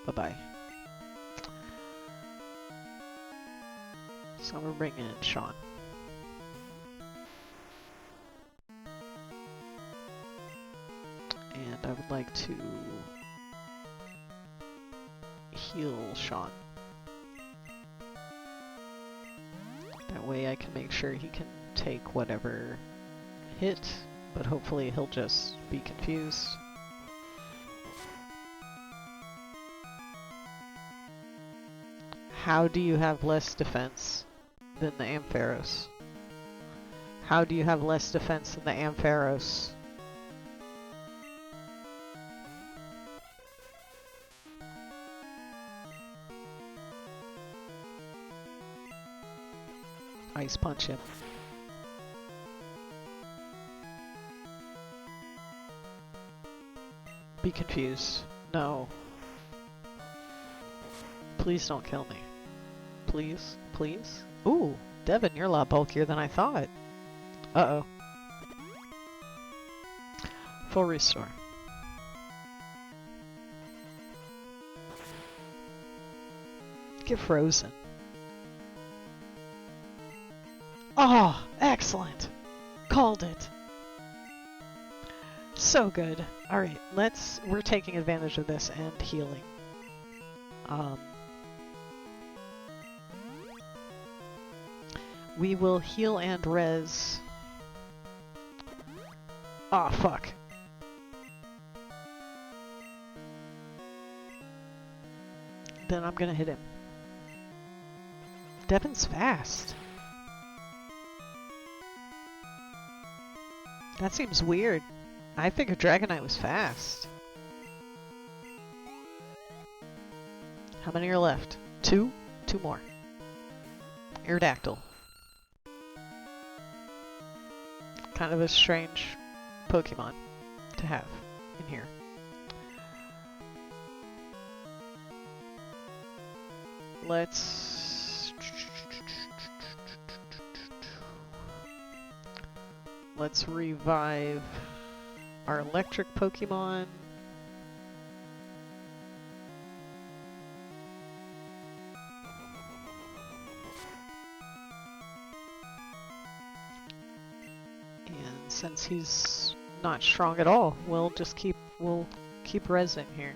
Bye-bye. So I'm gonna bring in Sean. And I would like to heal Sean. That way I can make sure he can take whatever hit, but hopefully he'll just be confused. How do you have less defense than the Ampharos? How do you have less defense than the Ampharos? Ice punch him. Be confused. No. Please don't kill me. Please? Please? Ooh, Devin, you're a lot bulkier than I thought. Uh-oh. Full restore. Get frozen. Oh, excellent. Called it. So good. Alright, we're taking advantage of this and healing. We will heal and res. Ah, fuck. Then I'm gonna hit him. Devin's fast. That seems weird. I figured Dragonite was fast. How many are left? 2? 2 more. Aerodactyl. Kind of a strange Pokemon to have in here. Let's revive our electric Pokemon. And since he's not strong at all, we'll keep rezzing here.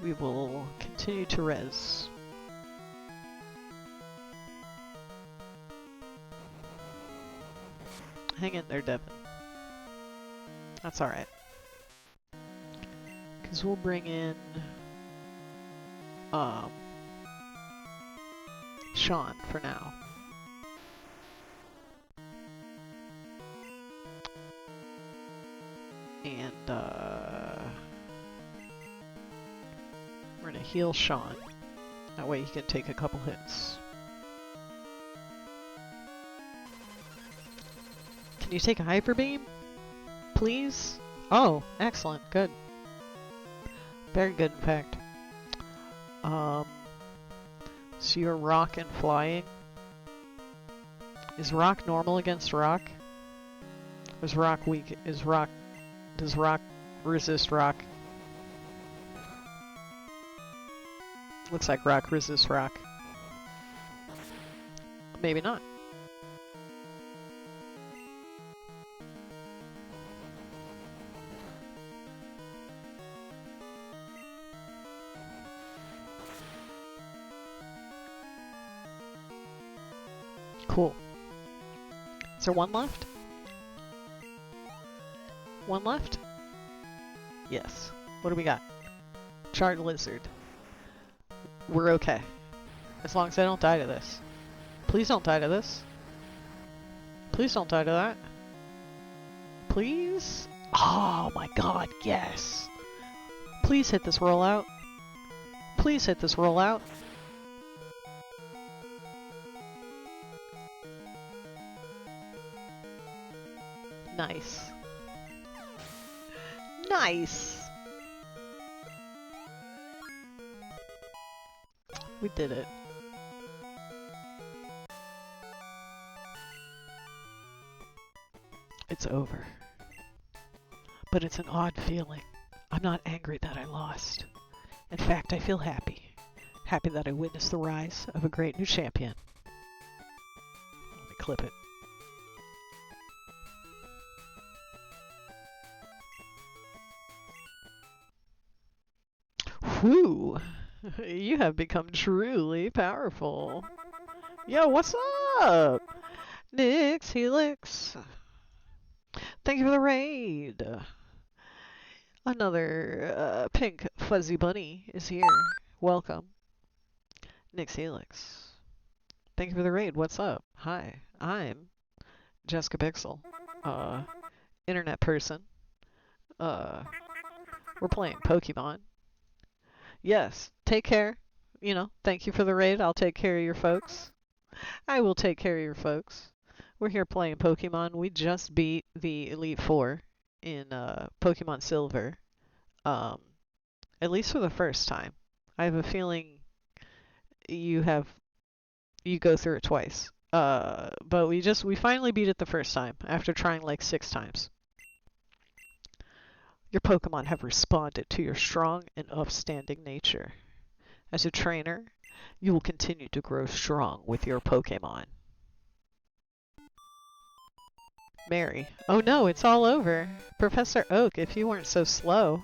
We will continue to res. Hang in there, Devin. That's alright. Because we'll bring in Sean for now. And we're gonna heal Sean. That way he can take a couple hits. Can you take a hyper beam? Please? Oh, excellent. Good. Very good, in fact. So you're rock and flying. Is rock normal against rock? Or is rock weak? Does rock resist rock? Looks like rock resists rock. Maybe not. Cool. Is there one left? One left? Yes. What do we got? Charred lizard. We're okay. As long as I don't die to this. Please don't die to this. Please don't die to that. Please? Oh my god, yes! Please hit this rollout. Please hit this rollout. Nice. Nice! We did it. It's over. But it's an odd feeling. I'm not angry that I lost. In fact, I feel happy. Happy that I witnessed the rise of a great new champion. Let me clip it. Whew! You have become truly powerful. Yo, what's up? Nix Helix. Thank you for the raid. Another pink fuzzy bunny is here. Welcome. Nix Helix. Thank you for the raid. What's up? Hi, I'm Jessica Pixel. Internet person. We're playing Pokemon. Yes, take care. You know, thank you for the raid. I'll take care of your folks. I will take care of your folks. We're here playing Pokemon. We just beat the Elite Four in Pokemon Silver. At least for the first time. I have a feeling you go through it twice. But we finally beat it the first time after trying like 6 times. Your Pokemon have responded to your strong and upstanding nature. As a trainer, you will continue to grow strong with your Pokemon. Mary. Oh no, it's all over. Professor Oak, if you weren't so slow.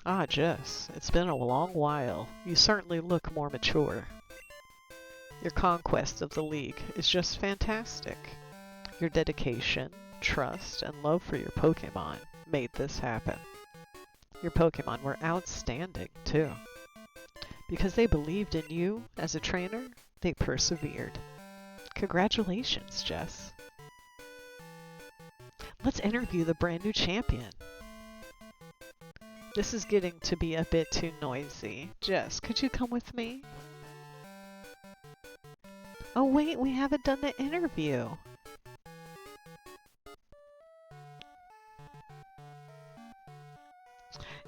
Ah, Jess, it's been a long while. You certainly look more mature. Your conquest of the League is just fantastic. Your dedication, trust, and love for your Pokemon made this happen. Your Pokemon were outstanding, too. Because they believed in you as a trainer, they persevered. Congratulations, Jess. Let's interview the brand new champion. This is getting to be a bit too noisy. Jess, could you come with me? Oh wait, we haven't done the interview.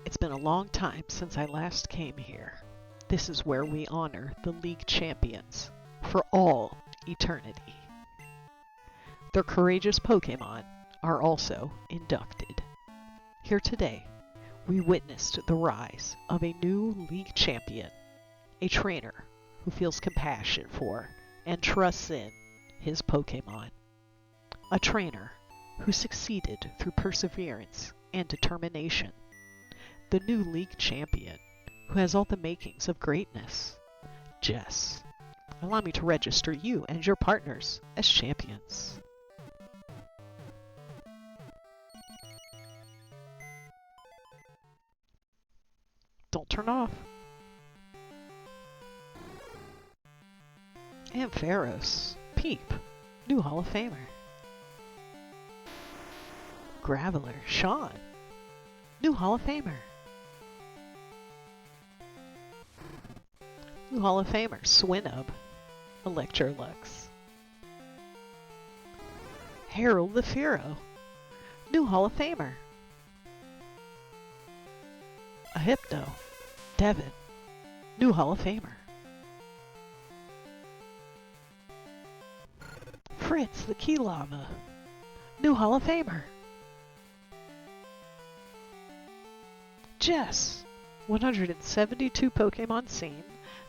It's been a long time since I last came here. This is where we honor the League champions for all eternity. Their courageous Pokemon are also inducted. Here today, we witnessed the rise of a new League champion, a trainer who feels compassion for and trusts in his Pokemon. A trainer who succeeded through perseverance and determination. The new League champion who has all the makings of greatness. Jess, allow me to register you and your partners as champions. Don't turn off. Ampharos, Peep, new Hall of Famer. Graveler. Sean. New Hall of Famer. New Hall of Famer. Swinub. Electrolux. Harold the Furo. New Hall of Famer. A Hypno. Devin. New Hall of Famer. Fritz the Key Lava. New Hall of Famer. Jess. 172 Pokemon seen.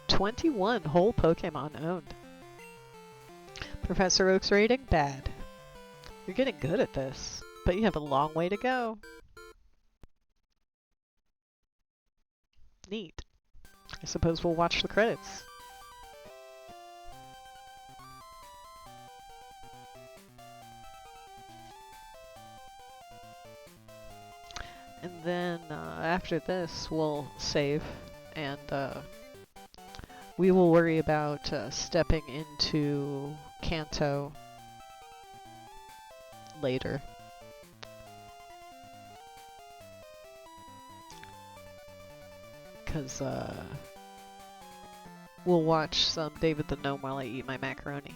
21 whole Pokemon owned. Professor Oak's rating? Bad. You're getting good at this, but you have a long way to go. Neat. I suppose we'll watch the credits. And then after this, we'll save, and we will worry about stepping into Kanto later. Because we'll watch some David the Gnome while I eat my macaroni.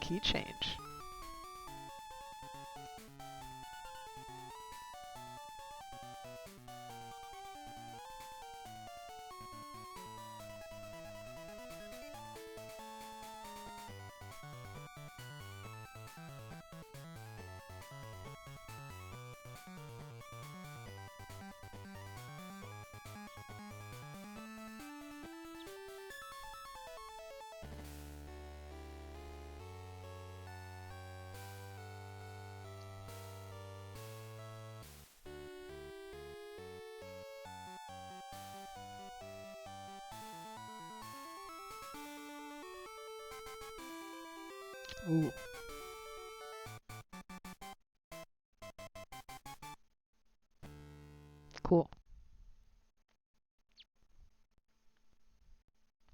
Key change. Ooh. Cool.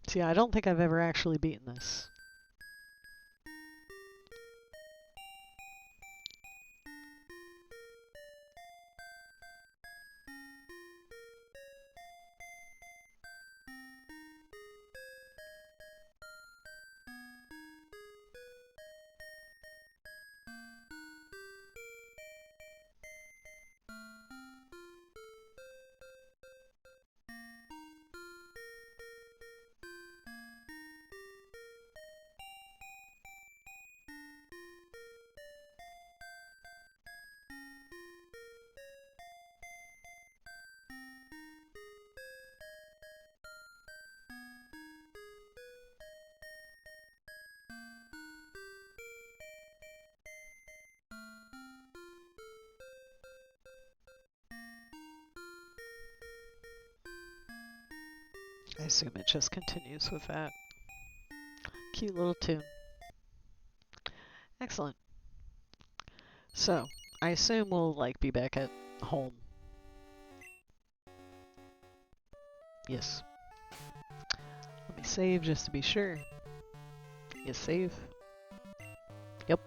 See, I don't think I've ever actually beaten this. I assume it just continues with that. Cute little tune. Excellent. So, I assume we'll be back at home. Yes. Let me save just to be sure. Yes, save. Yep.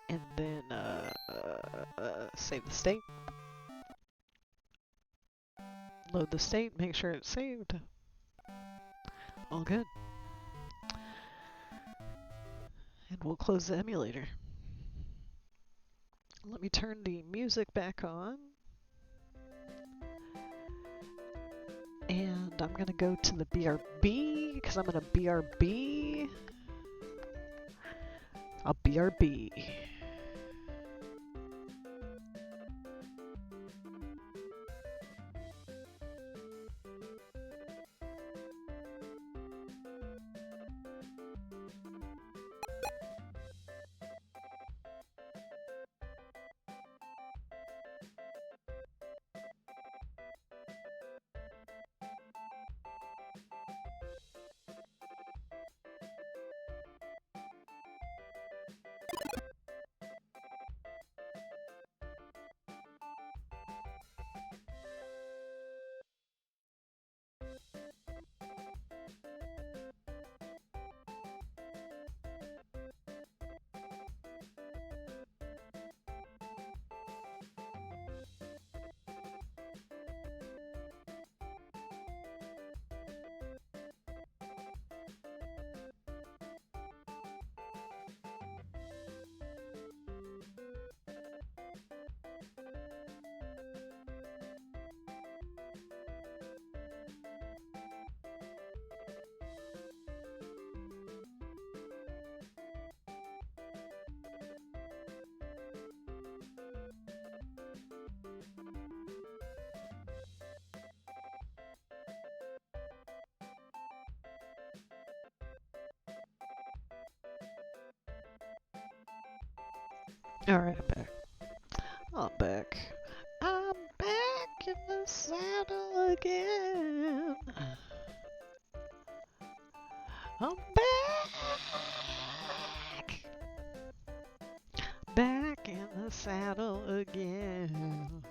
And then save the state. Load the state, make sure it's saved. All good. And we'll close the emulator. Let me turn the music back on. And I'm gonna go to the BRB, because I'm gonna BRB. I'll BRB. Alright, I'm back. I'm back. I'm back in the saddle again. I'm back. Back in the saddle again.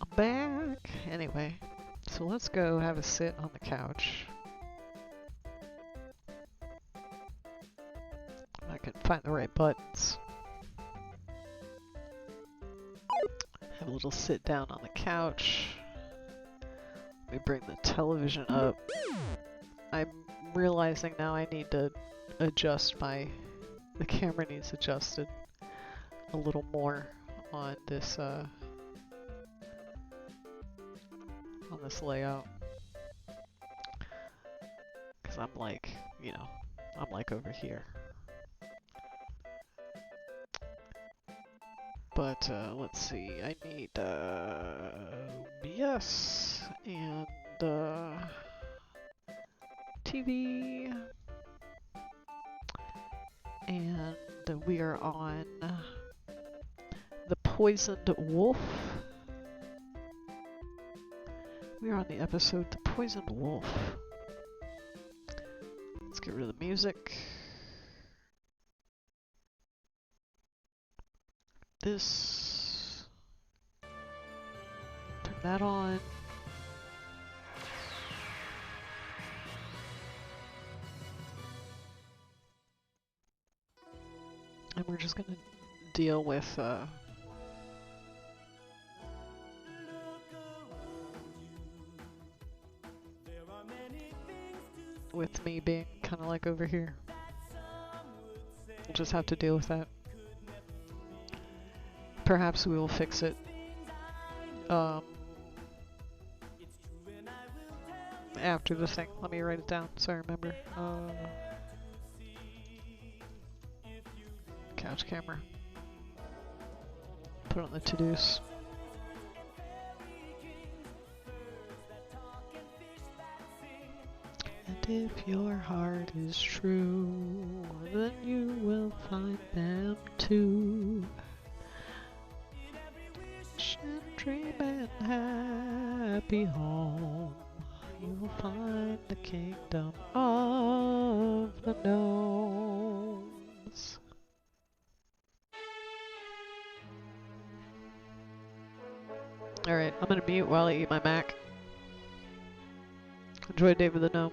I'm back. Anyway, so let's go have a sit on the couch. I can find the right buttons. Have a little sit down on the couch. Let me bring the television up. I'm realizing now I need to adjust the camera needs adjusted a little more on this layout. 'Cause I'm like, you know, I'm like over here. But let's see, I need OBS and TV, and we are on The Poisoned Wolf. We are on the episode The Poisoned Wolf. Let's get rid of the music. This. Turn that on. And we're just gonna deal with me being kind of like over here. We'll just have to deal with that. Perhaps we will fix it after the thing. Let me write it down so I remember. Couch camera. Put it on the to-dos. And if your heart is true, then you will find them too. And dream and happy home. You will find the kingdom of the gnomes. Alright, I'm gonna mute while I eat my mac. Enjoy David the Gnome.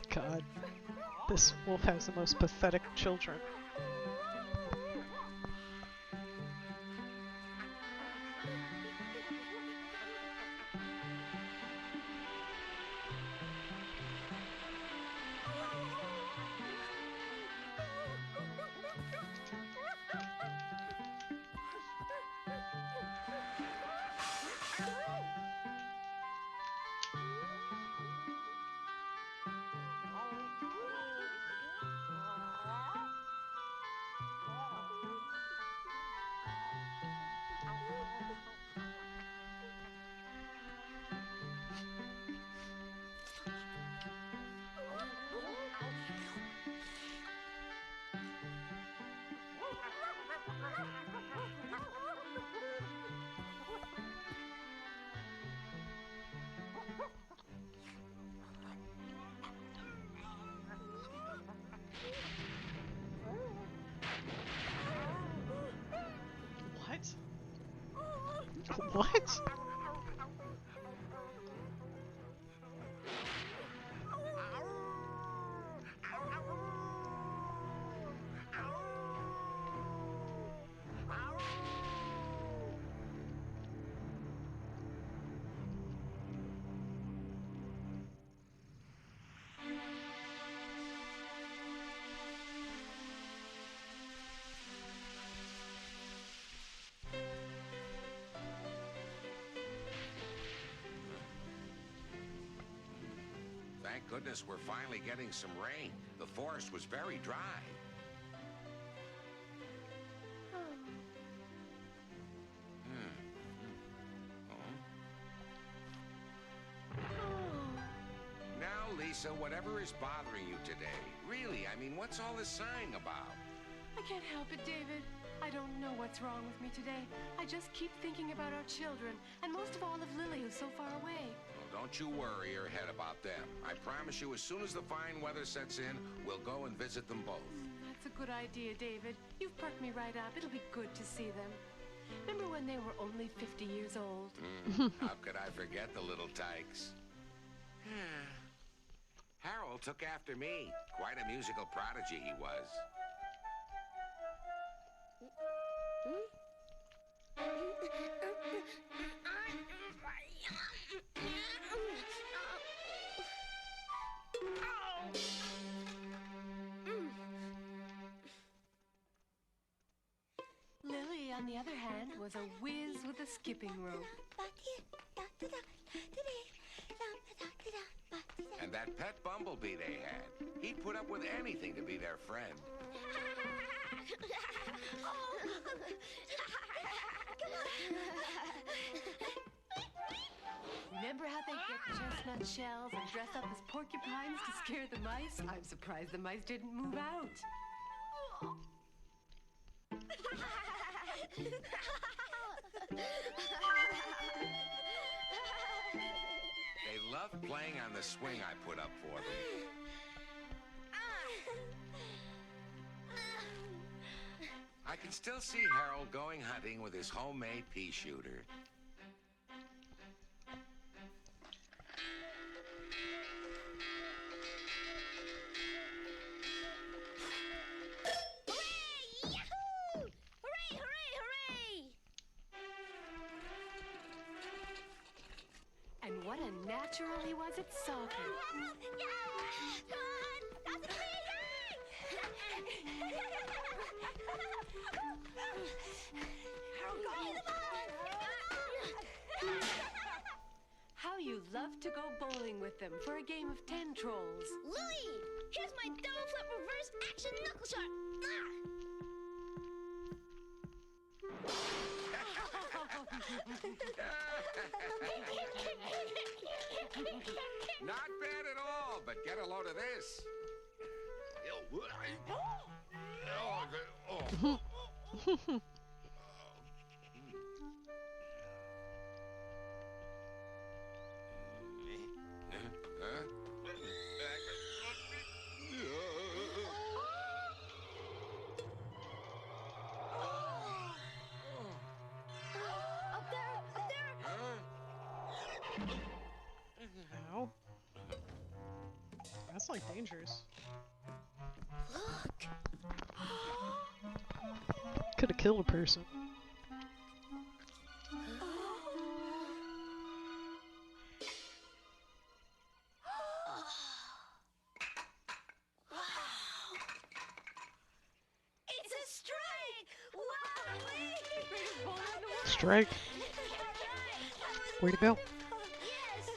God, this wolf has the most pathetic children. What? Thank goodness we're finally getting some rain. The forest was very dry. Now, Lisa, whatever is bothering you today? Really, I mean, what's all this sighing about? I can't help it, David. I don't know what's wrong with me today. I just keep thinking about our children, and most of all of Lily, who's so far away. Well, don't you worry your head about them. I promise you, as soon as the fine weather sets in, we'll go and visit them both. That's a good idea, David. You've perked me right up. It'll be good to see them. Remember when they were only 50 years old? How could I forget the little tykes? Harold took after me. Quite a musical prodigy he was. Lily, on the other hand, was a whiz with a skipping rope. And that pet bumblebee they had, he'd put up with anything to be their friend. Remember how they get chestnut shells and dress up as porcupines to scare the mice? I'm surprised the mice didn't move out. They loved playing on the swing I put up for them. I can still see Harold going hunting with his homemade pea shooter. And what a natural he was at soccer. How you love to go bowling with them for a game of 10 trolls. Louie, here's my double flip reverse action knuckle shot. Not bad at all, but get a load of this. Up there, up there. Ow. That's like dangerous. Look. Could have killed a person. It's a strike! Wow! Strike. Way to go. Yes!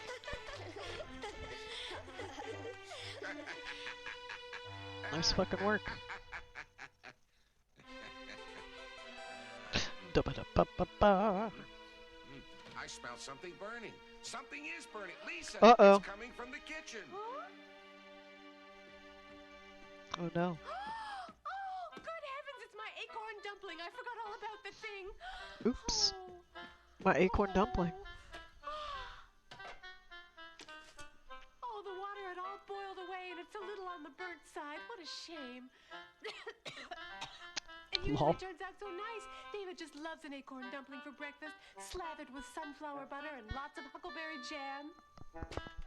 Nice fucking work. Da-ba-da-ba-ba-ba. I smell something burning. Something is burning. Lisa, Uh-oh. it's coming from the kitchen. Oh no. Oh, good heavens, it's my acorn dumpling. I forgot all about the thing. Oops. My acorn dumpling. Oh, the water had all boiled away and it's a little on the burnt side. What a shame. And usually Lol. it turns out so nice. David, David just loves an acorn dumpling for breakfast. Slathered with sunflower butter and lots of huckleberry jam.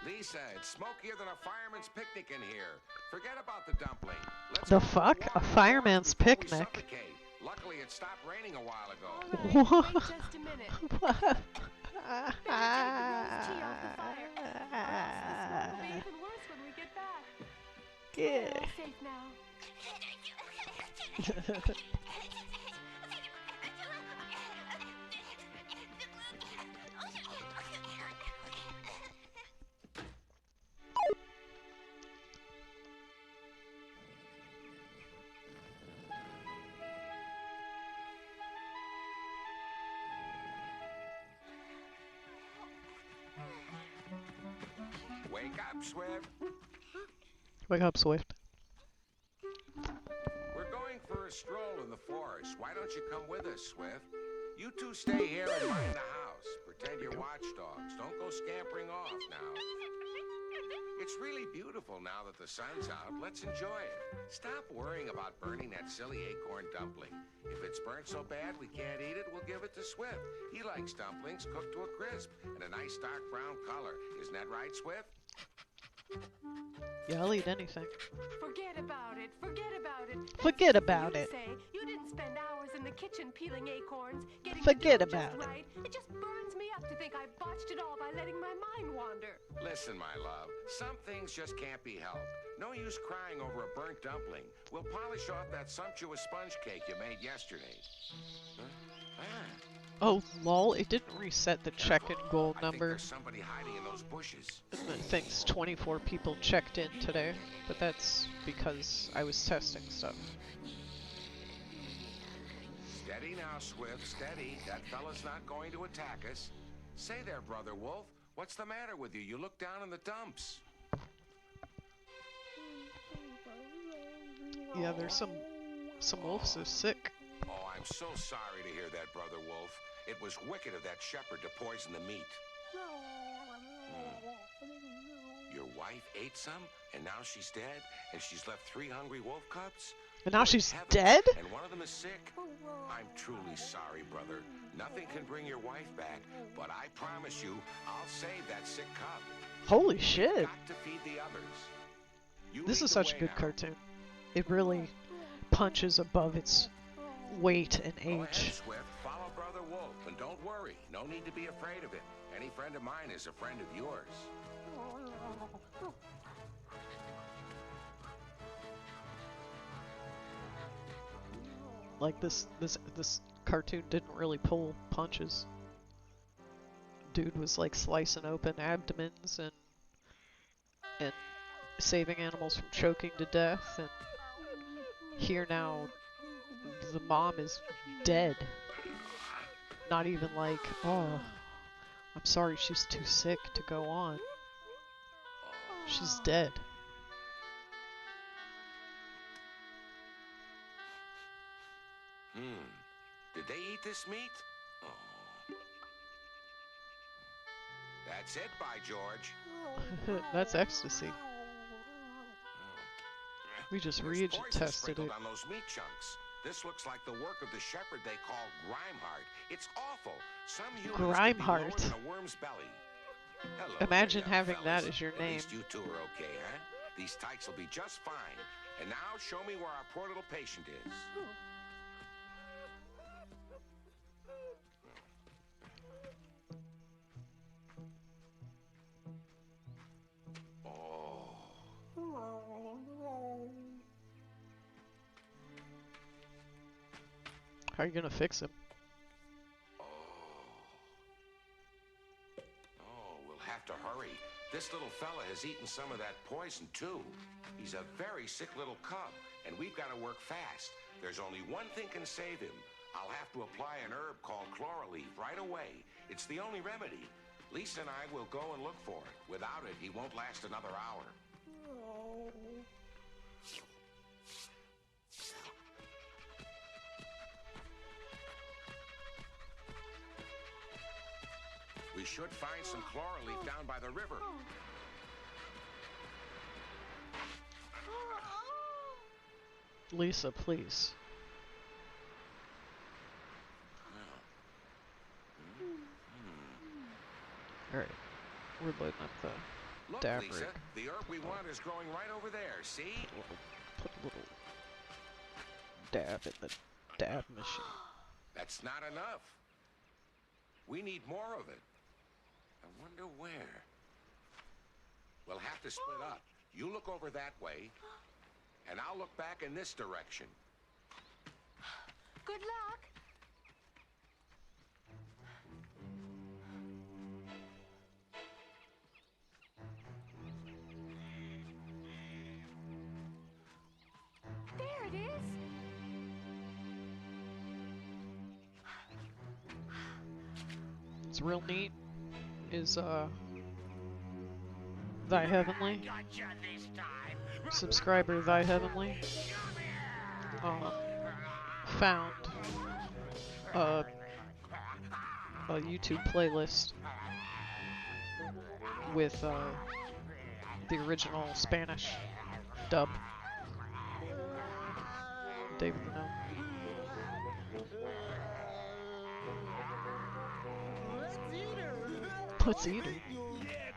Lisa, it's smokier than a fireman's picnic in here. Forget about the dumpling. Let's The go for fuck? walk A on the fireman's porch before we picnic? suffocate. Luckily, it stopped raining a while ago. All right, wait just a minute. What? Better take the rose tea off the fire. Or else the smoke will be even worse when we get back. We're Yeah. all safe now. Wake up, Swift. Wake up, Swift. We're going for a stroll in the forest. Why don't you come with us, Swift? You two stay here and mind the house. Pretend you're watchdogs. Don't go scampering off now. It's really beautiful now that the sun's out. Let's enjoy it. Stop worrying about burning that silly acorn dumpling. If it's burnt so bad we can't eat it, we'll give it to Swift. He likes dumplings cooked to a crisp and a nice dark brown color. Isn't that right, Swift? Yeah, I'll eat anything. Forget about it. Forget about it. Forget That's about you it. Say. You didn't spend hours in the kitchen peeling acorns, getting Forget the dough about just it. right. It just burns me up to think I botched it all by letting my mind wander. Listen, my love, some things just can't be helped. No use crying over a burnt dumpling. We'll polish off that sumptuous sponge cake you made yesterday. Huh? Ah, Oh, lol, it didn't reset the check and goal I think number. there's somebody hiding in those bushes. And it thinks 24 people checked in today, but that's because I was testing stuff. Steady now, Swift, steady. That fella's not going to attack us. Say there, Brother Wolf, what's the matter with you? You look down in the dumps. Yeah, there's some wolves are sick. Oh, I'm so sorry to hear that, Brother Wolf. It was wicked of that shepherd to poison the meat. Your wife ate some, and now she's dead, and she's left 3 hungry wolf cubs? And now Good she's heavens, dead? And one of them is sick? I'm truly sorry, brother. Nothing can bring your wife back, but I promise you, I'll save that sick cub. Holy shit! Got to feed the others. You This lead is the such a way good now. cartoon. It really punches above its weight and Go ahead, age. Swift. Follow Brother Wolf, and don't worry. No need to be afraid of him. Any friend of mine is a friend of yours. Like this cartoon didn't really pull punches. Dude was like slicing open abdomens and saving animals from choking to death, and here now the mom is dead. Not even like, oh, I'm sorry, she's too sick to go on. She's dead. Did they eat this meat? Oh. That's it, by George. That's ecstasy. We just There's reage poison tested sprinkled it. on those meat chunks. This looks like the work of the shepherd they call Grimeheart. It's awful. Some humans could be lower Grimeheart. than a worm's belly. Hello, Imagine there, having fellas. that as your At name. least you two are okay, huh? These tykes will be just fine. And now show me where our poor little patient is. How are you gonna fix him? Oh, we'll have to hurry. This little fella has eaten some of that poison, too. He's a very sick little cub, and we've got to work fast. There's only one thing can save him. I'll have to apply an herb called chloral right away. It's the only remedy. Lisa and I will go and look for it. Without it, he won't last another hour. We should find some chloral leaf down by the river. Lisa, please. Alright, we're loading up the Look, dab Lisa, rig. the herb we want is growing right over there, see? Put a little dab in the dab machine. That's not enough. We need more of it. I wonder where. We'll have to split up. You look over that way, and I'll look back in this direction. Good luck. There it is. It's real neat. Is Thy Heavenly subscriber Thy Heavenly found a YouTube playlist with the original Spanish dub. David the Gnome. Let's eat her.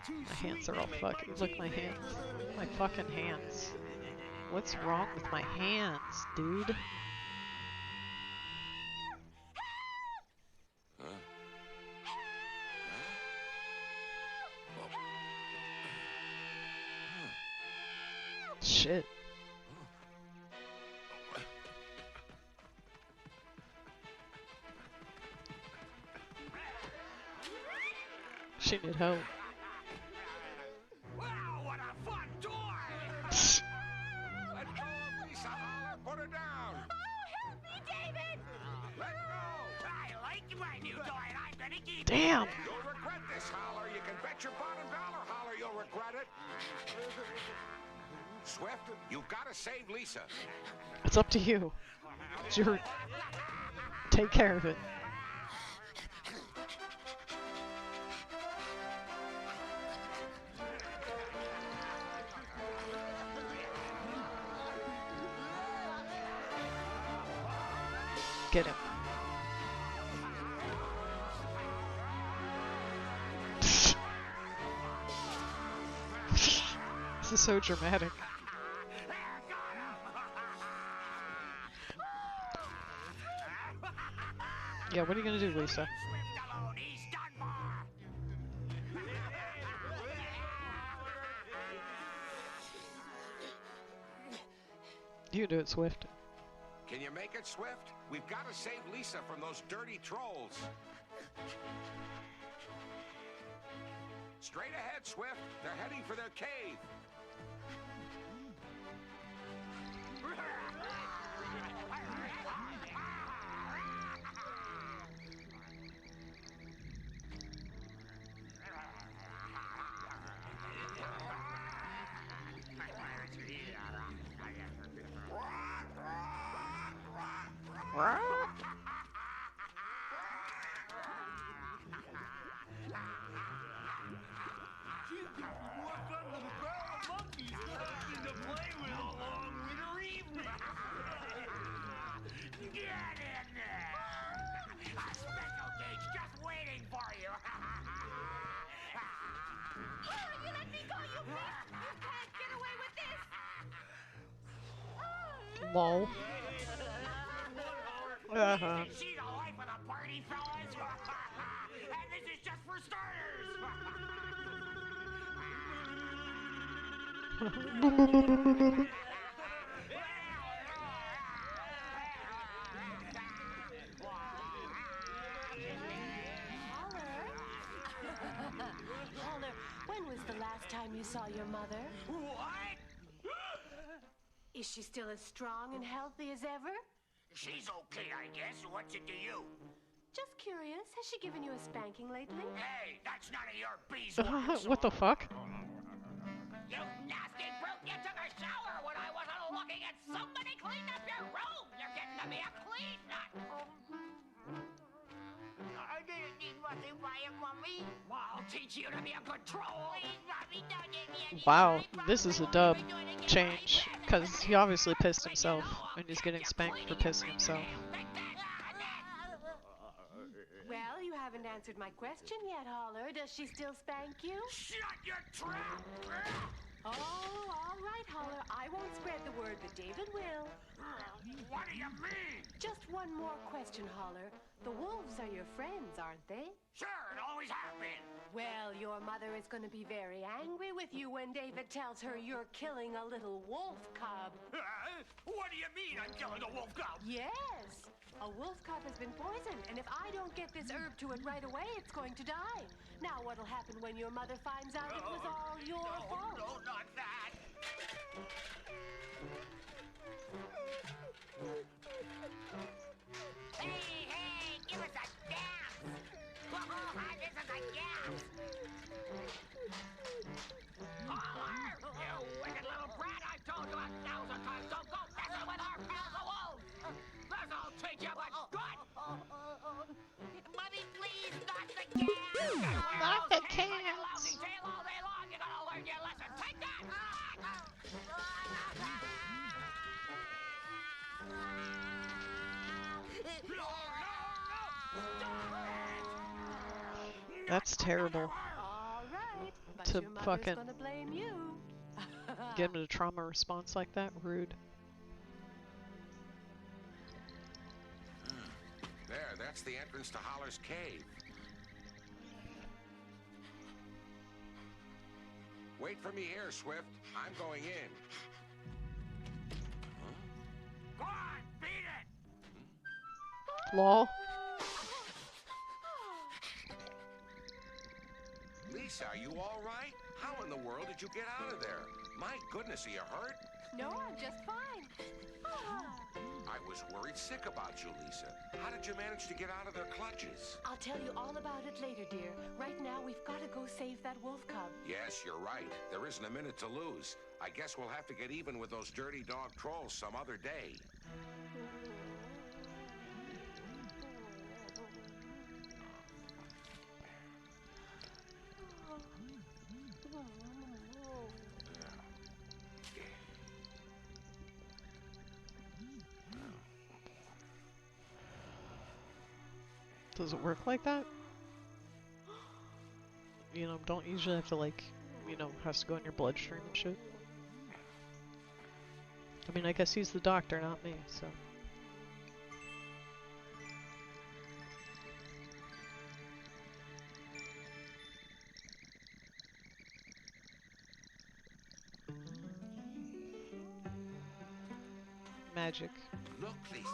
My hands are all fucking. Look, my hands. My fucking hands. What's wrong with my hands, dude? Shit. She need help. Wow, what a fun toy! Let go of Lisa, Holler. Put her down. Oh, help me, David! Let go. I like my new toy and I'm gonna keep it. Damn! You'll regret this, Holler. You can bet your bottom dollar, Holler, you'll regret it. Swift, you've got to save Lisa. It's up to you. It's your... Take care of it. Get him. This is so dramatic. Yeah, what are you gonna do, Lisa? You can do it, Swift. Can you make it, Swift? We've got to save Lisa from those dirty trolls. Straight ahead, Swift. They're heading for their cave. Lol. Uh-huh. See the life of the party, fellas? And this is just for starters. Holler, when was the last time you saw your mother? What? Is she still as strong and healthy as ever? She's okay, I guess. What's it to you? Just curious, has she given you a spanking lately? Hey, that's none of your beeswax. What the fuck? You nasty brute! You took a shower when I wasn't looking and somebody cleaned up your room! You're getting to be a clean nut! I didn't need nothing by it, Mommy. Well, I'll teach you to be a good troll! Please, Mommy, don't give me any Wow, this is a dub change, because he obviously pissed himself, and he's getting spanked for pissing himself. Well, you have haven't answered my question yet, Holler. Does she still spank you? Shut your trap! Oh, all right, Holler. I won't spread the word, but David will. What do you mean? Just one more question, Holler. The wolves are your friends, aren't they? Sure, it always have been. Well, your mother is going to be very angry with you when David tells her you're killing a little wolf cub. What do you mean I'm killing a wolf cub? Yes! A wolf cub has been poisoned, and if I don't get this herb to it right away, it's going to die. Now, what'll happen when your mother finds out it was all your fault? No, not that. Hey, give us a dance. This is a gas. Holler! You wicked little brat! I told you 1,000 times, don't go messing with our pals the wolves. This'll teach you what's good. Mommy, please, not the gas. Not the Lousy cats. tail all day long. You're gonna learn your lesson. Take that. That's terrible. All right, but To your mother's fucking going to blame you. Get him a trauma response like that? Rude. There, that's the entrance to Holler's cave. Wait for me here, Swift. I'm going in. Go on, beat it. Lol. Lisa, are you all right? How in the world did you get out of there? My goodness, are you hurt? No, I'm just fine. I was worried sick about you, Lisa. How did you manage to get out of their clutches? I'll tell you all about it later, dear. Right now, we've got to go save that wolf cub. Yes, you're right. There isn't a minute to lose. I guess we'll have to get even with those dirty dog trolls some other day. Does it work like that? You know, don't usually have to like, you know, has to go in your bloodstream and shit. I mean, I guess he's the doctor, not me, so. Magic. Look, Lisa.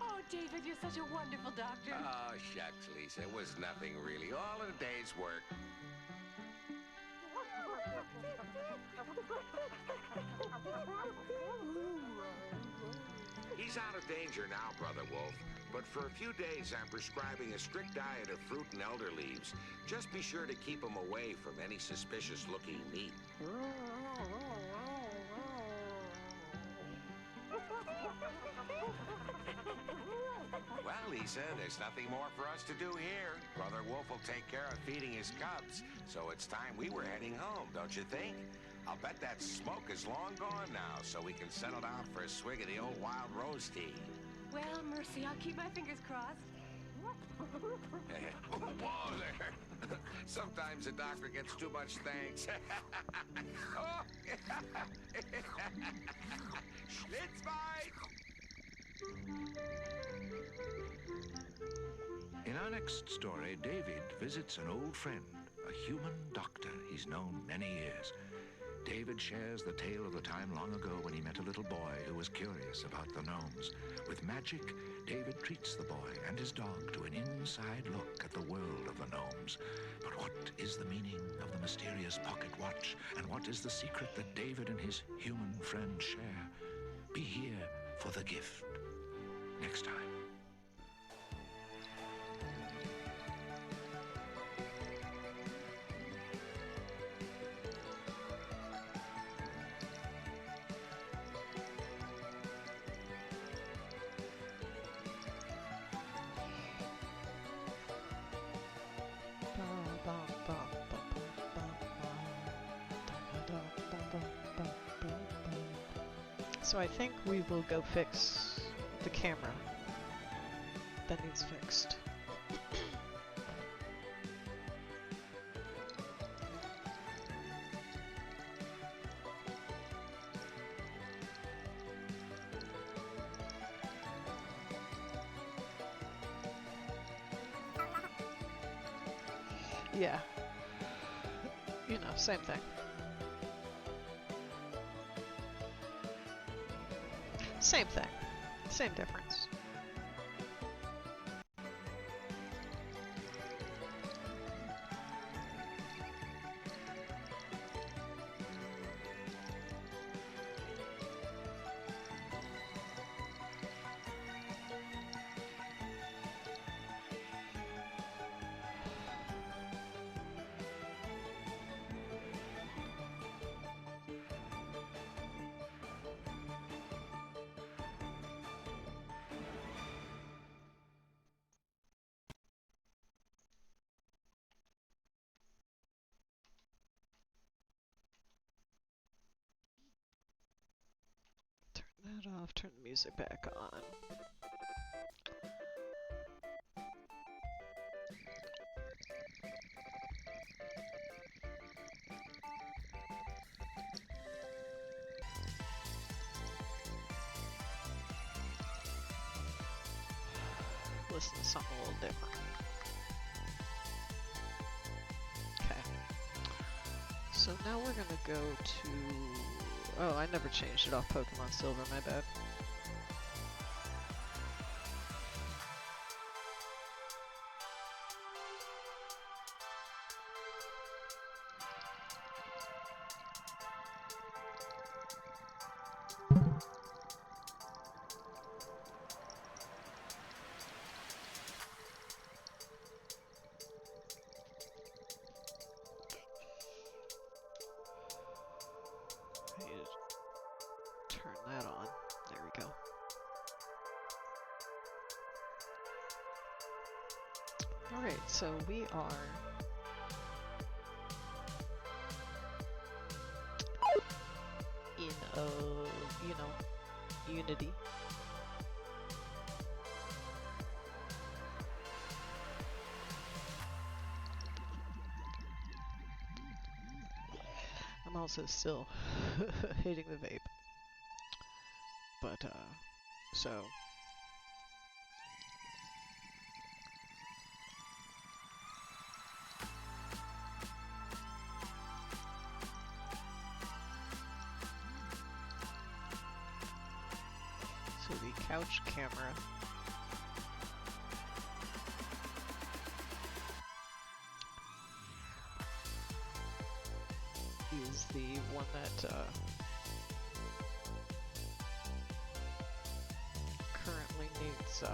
Oh, David, you're such a wonderful doctor. Oh, shucks, Lisa. It was nothing really. All in a day's work. He's out of danger now, Brother Wolf. But for a few days, I'm prescribing a strict diet of fruit and elder leaves. Just be sure to keep him away from any suspicious-looking meat. Well, Lisa, there's nothing more for us to do here. Brother Wolf will take care of feeding his cubs, so it's time we were heading home, don't you think? I'll bet that smoke is long gone now, so we can settle down for a swig of the old wild rose tea. Well, mercy, I'll keep my fingers crossed. Whoa there. Sometimes the doctor gets too much thanks. Oh. Schlitzbite! In our next story, David visits an old friend, a human doctor he's known many years. David shares the tale of the time long ago when he met a little boy who was curious about the gnomes. With magic, David treats the boy and his dog to an inside look at the world of the gnomes. But what is the meaning of the mysterious pocket watch? And what is the secret that David and his human friend share? Be here for the gift. Next time. So I think we will go fix the camera. That needs fixed. Yeah. You know, same thing. Same thing. Same difference. Turn that off, turn the music back on. Listen to something a little different. Okay. So now we're gonna go to... Oh, I never changed it off Pokemon Silver, my bad. I need to turn that on. There we go. Alright, so we are in you know, Unity. I'm also still hitting the vape. But, so... So the couch camera is the one that currently needs to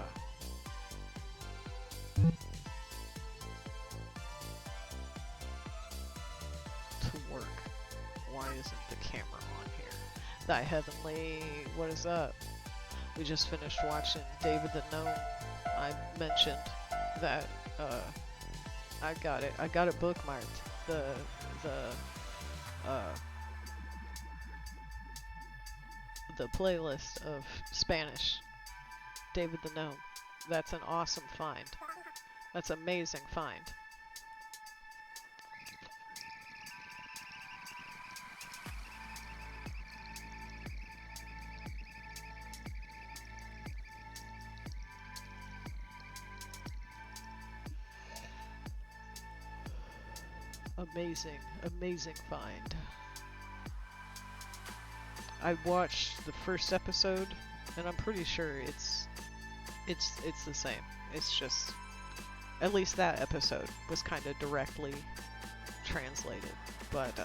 work. Why isn't the camera on here? Thy Heavenly, what is up? We just finished watching David the Gnome. I mentioned that I got it bookmarked. The playlist of Spanish. David the Gnome. That's an awesome find. That's amazing find. Amazing, amazing find. I watched the first episode, and I'm pretty sure it's the same. It's just, at least that episode was kind of directly translated, but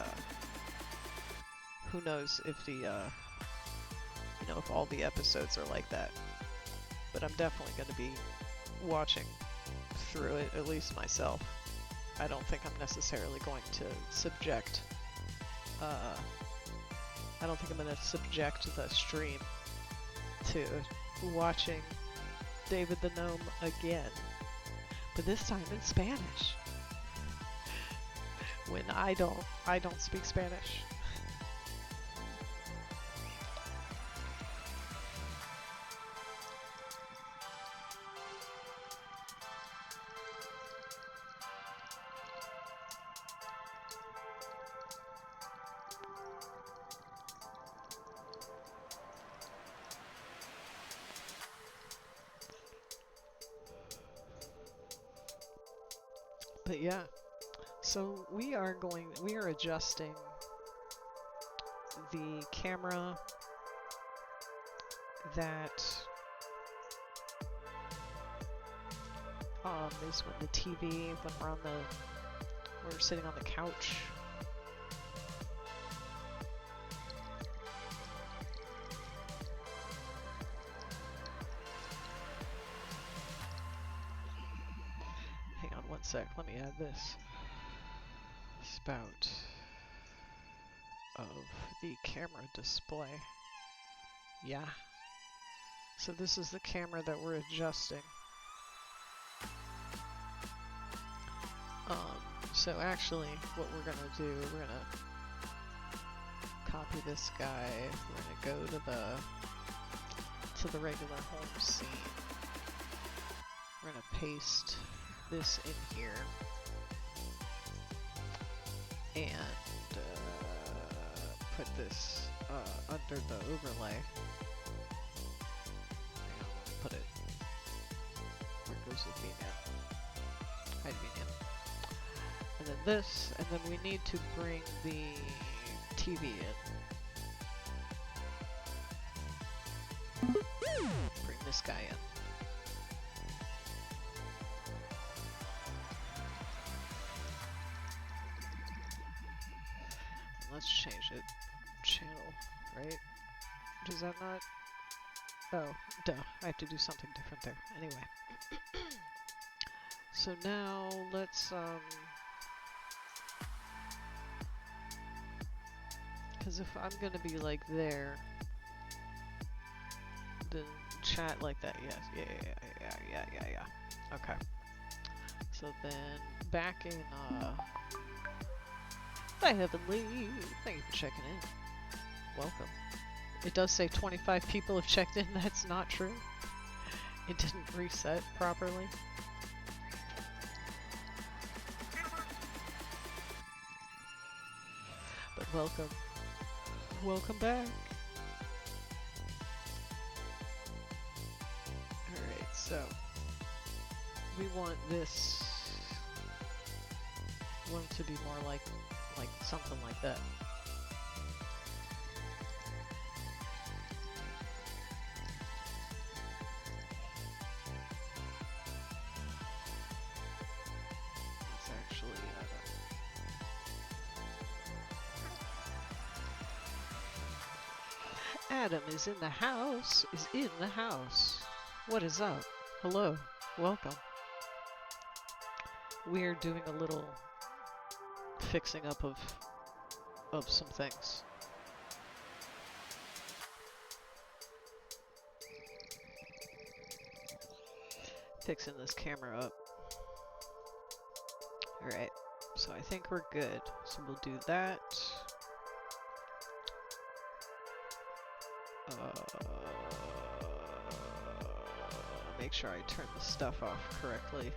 who knows if the you know, if all the episodes are like that. But I'm definitely going to be watching through it, at least myself. I don't think I'm necessarily going to subject I don't think I'm going to subject the stream to watching David the Gnome again, but this time in Spanish. When I don't speak Spanish. But yeah, so we are adjusting the camera that is when the TV, when we're sitting on the couch. Hang on one sec, let me add this. Spout of the camera display. Yeah. So this is the camera that we're adjusting. So actually, what we're gonna do, we're gonna copy this guy. We're gonna go to the regular home scene. We're gonna paste this in here, and put this under the overlay. Hang on, let me put it. Where goes the VNAM? Hide VNAM. And then this, and then we need to bring the TV in. Bring this guy in. Let's change it. Channel, right? Does that not? Oh, duh. I have to do something different there. Anyway. So now let's, because if I'm gonna be like there, then chat like that, yes, yeah. Okay. So then back in, hi Heavenly, thank you for checking in. Welcome. It does say 25 people have checked in, that's not true. It didn't reset properly. But welcome. Welcome back. Alright, so we want this, we want it to be more like something like that. Let's actually Adam is in the house, What is up? Hello, welcome. We're doing a little fixing up of some things. Fixing this camera up. Alright, so I think we're good. So we'll do that. Make sure I turn the stuff off correctly.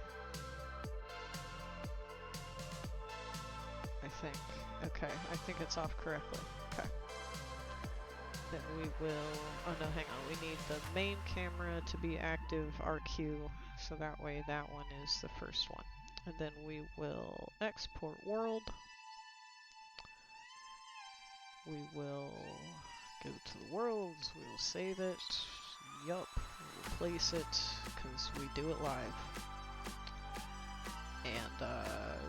I think. Okay, I think it's off correctly. Okay. Then we will... Oh no, hang on. We need the main camera to be active RQ, so that way that one is the first one. And then we will export world. We will go to the worlds, we will save it. Yup, we'll place it, because we do it live. And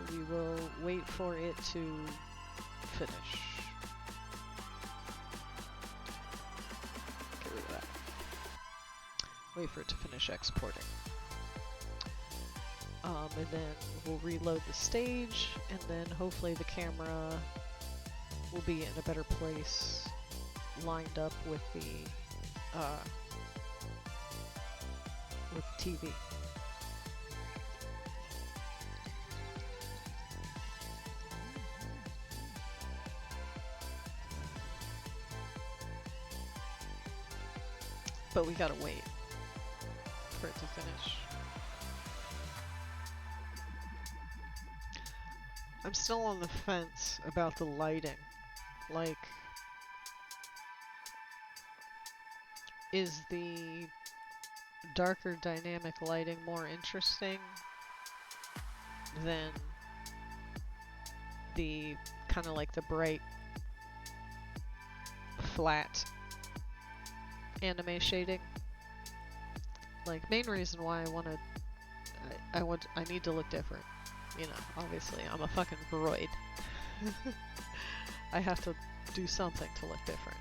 we will wait for it to finish. Get rid of that. Wait for it to finish exporting. And then we'll reload the stage, and then hopefully the camera will be in a better place, lined up with the TV. But we gotta wait for it to finish. I'm still on the fence about the lighting. Like, is the darker dynamic lighting more interesting than the kind of like the bright, flat anime shading. Like, main reason why I need to look different. You know, obviously, I'm a fucking droid. I have to do something to look different.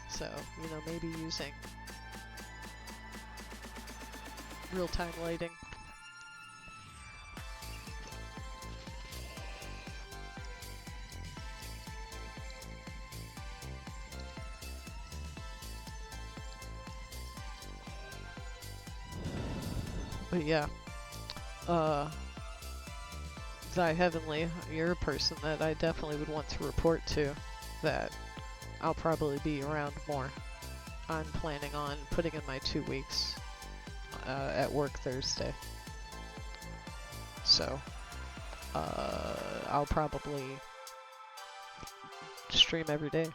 So, you know, maybe using real-time lighting. But yeah, Thy Heavenly, you're a person that I definitely would want to report to, that I'll probably be around more. I'm planning on putting in my 2 weeks at work Thursday. So, I'll probably stream every day.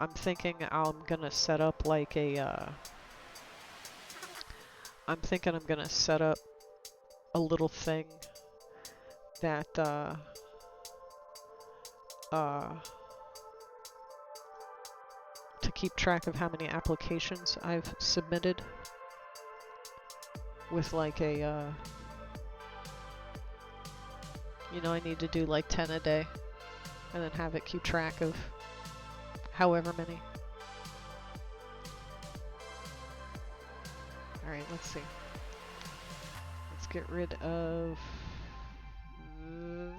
I'm thinking I'm gonna set up like a, I'm thinking I'm gonna set up a little thing that, to keep track of how many applications I've submitted with like a, you know, I need to do like 10 a day and then have it keep track of however many. Alright, let's see. Let's get rid of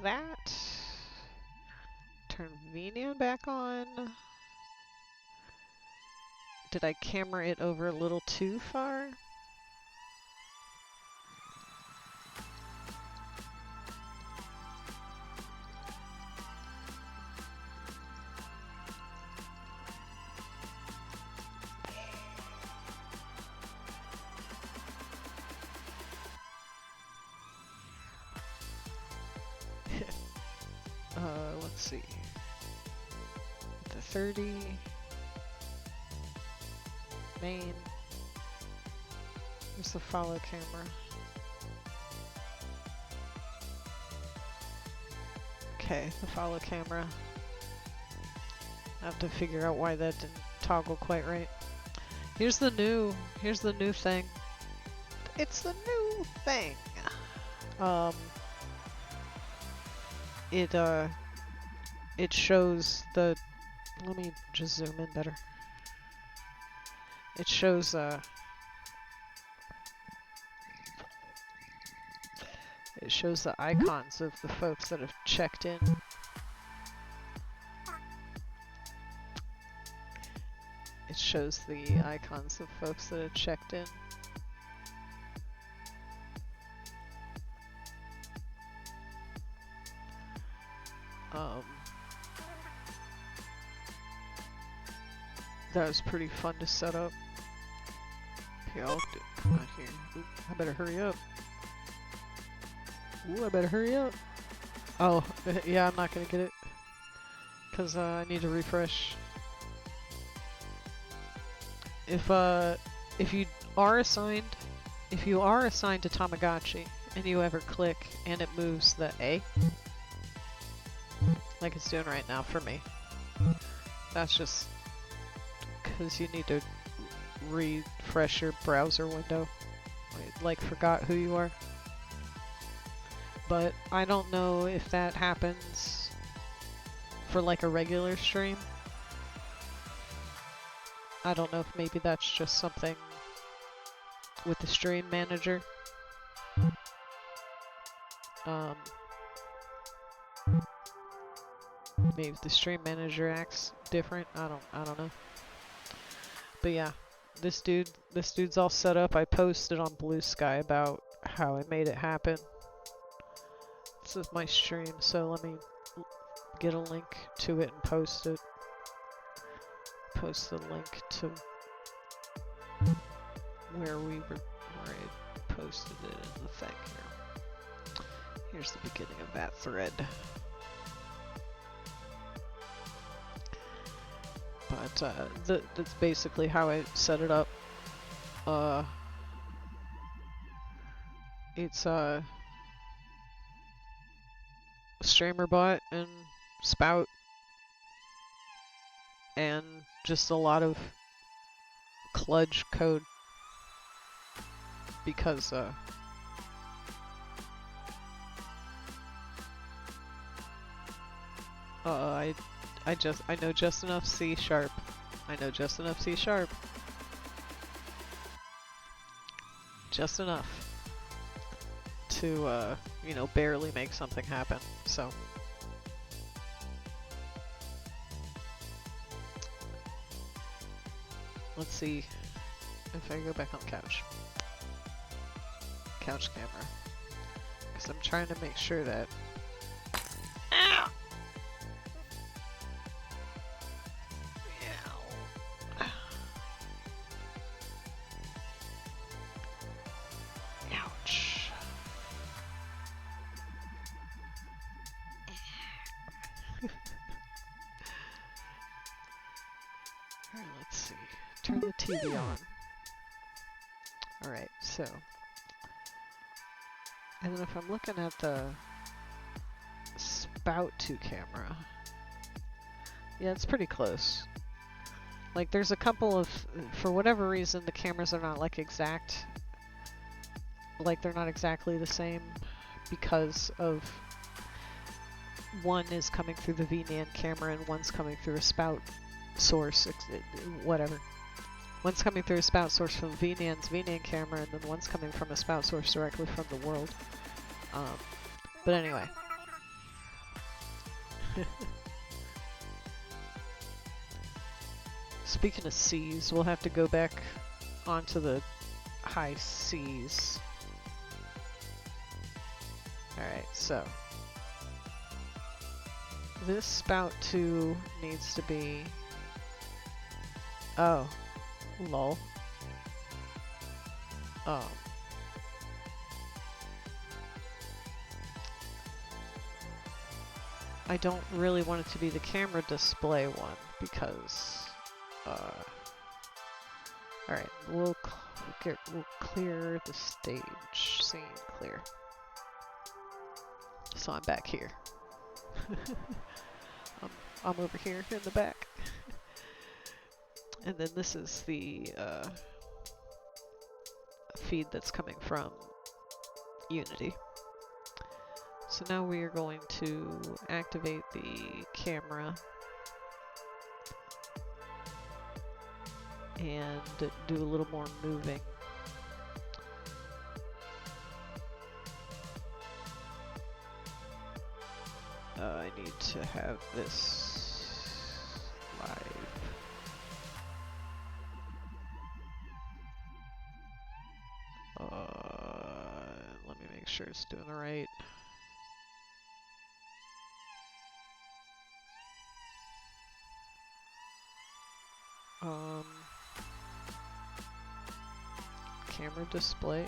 that. Turn VNeon back on. Did I camera it over a little too far? Let's see. The 30 main. Where's the follow camera? Okay, the follow camera. I have to figure out why that didn't toggle quite right. Here's the new thing. It's the new thing. It shows the, let me just zoom in better. It shows, it shows the icons of the folks that have checked in. It shows the icons of folks that have checked in. That was pretty fun to set up. Okay, I'll do not here. Ooh, I better hurry up. Ooh, I better hurry up. Oh, yeah, I'm not gonna get it. Cause I need to refresh. If you are assigned to Tamagotchi and you ever click and it moves the A, like it's doing right now for me, that's just because you need to refresh your browser window. It, like, forgot who you are. But I don't know if that happens for like a regular stream. I don't know if maybe that's just something with the stream manager. Maybe the stream manager acts different. I don't know. But yeah, this dude's all set up. I posted on Blue Sky about how I made it happen. This is my stream, so let me get a link to it and post it. Post the link to where I posted it in the thing here. Here's the beginning of that thread. But but that's basically how I set it up. It's streamer bot and spout and just a lot of kludge code because I know just enough C sharp. I know just enough C sharp. Just enough to you know, barely make something happen. So let's see if I go back on the couch. Couch camera. Because I'm trying to make sure that... Ow! Ouch. Alright, let's see. Turn the TV on. Alright, so... And then if I'm looking at the spout to camera, yeah, it's pretty close. Like, there's a couple of, for whatever reason, the cameras are not like exact, like they're not exactly the same because of one is coming through the VNAN camera and one's coming through a spout source, whatever. One's coming through a spout source from VNAN's VNAN camera, and then one's coming from a spout source directly from the world. But anyway. Speaking of C's, we'll have to go back onto the high C's. Alright, so. This spout 2 needs to be... Oh. Lol. Oh. I don't really want it to be the camera display one because alright, we'll clear the stage. Scene clear. So I'm back here. I'm over here in the back. And then this is the feed that's coming from Unity. So now we are going to activate the camera and do a little more moving. I need to have this live. Let me make sure it's doing the right. Camera display.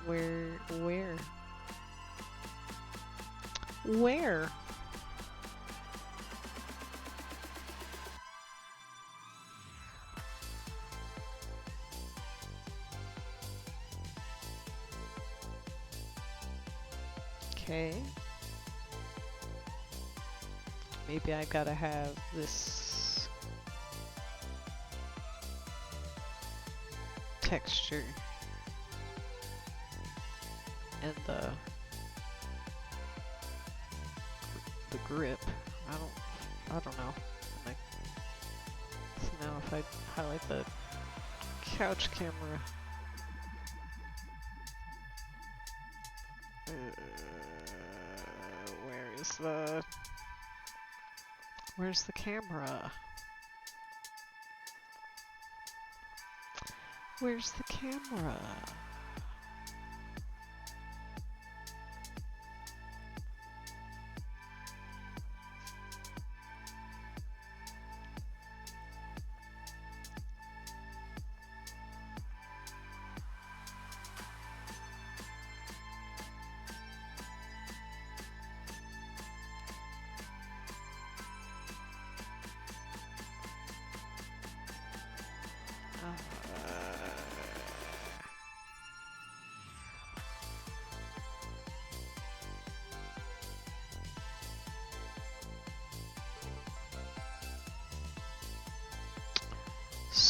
Where? Okay. Maybe I gotta have this texture and the grip. I don't know. Like, so now if I highlight the couch camera, where's the camera? Where's the camera?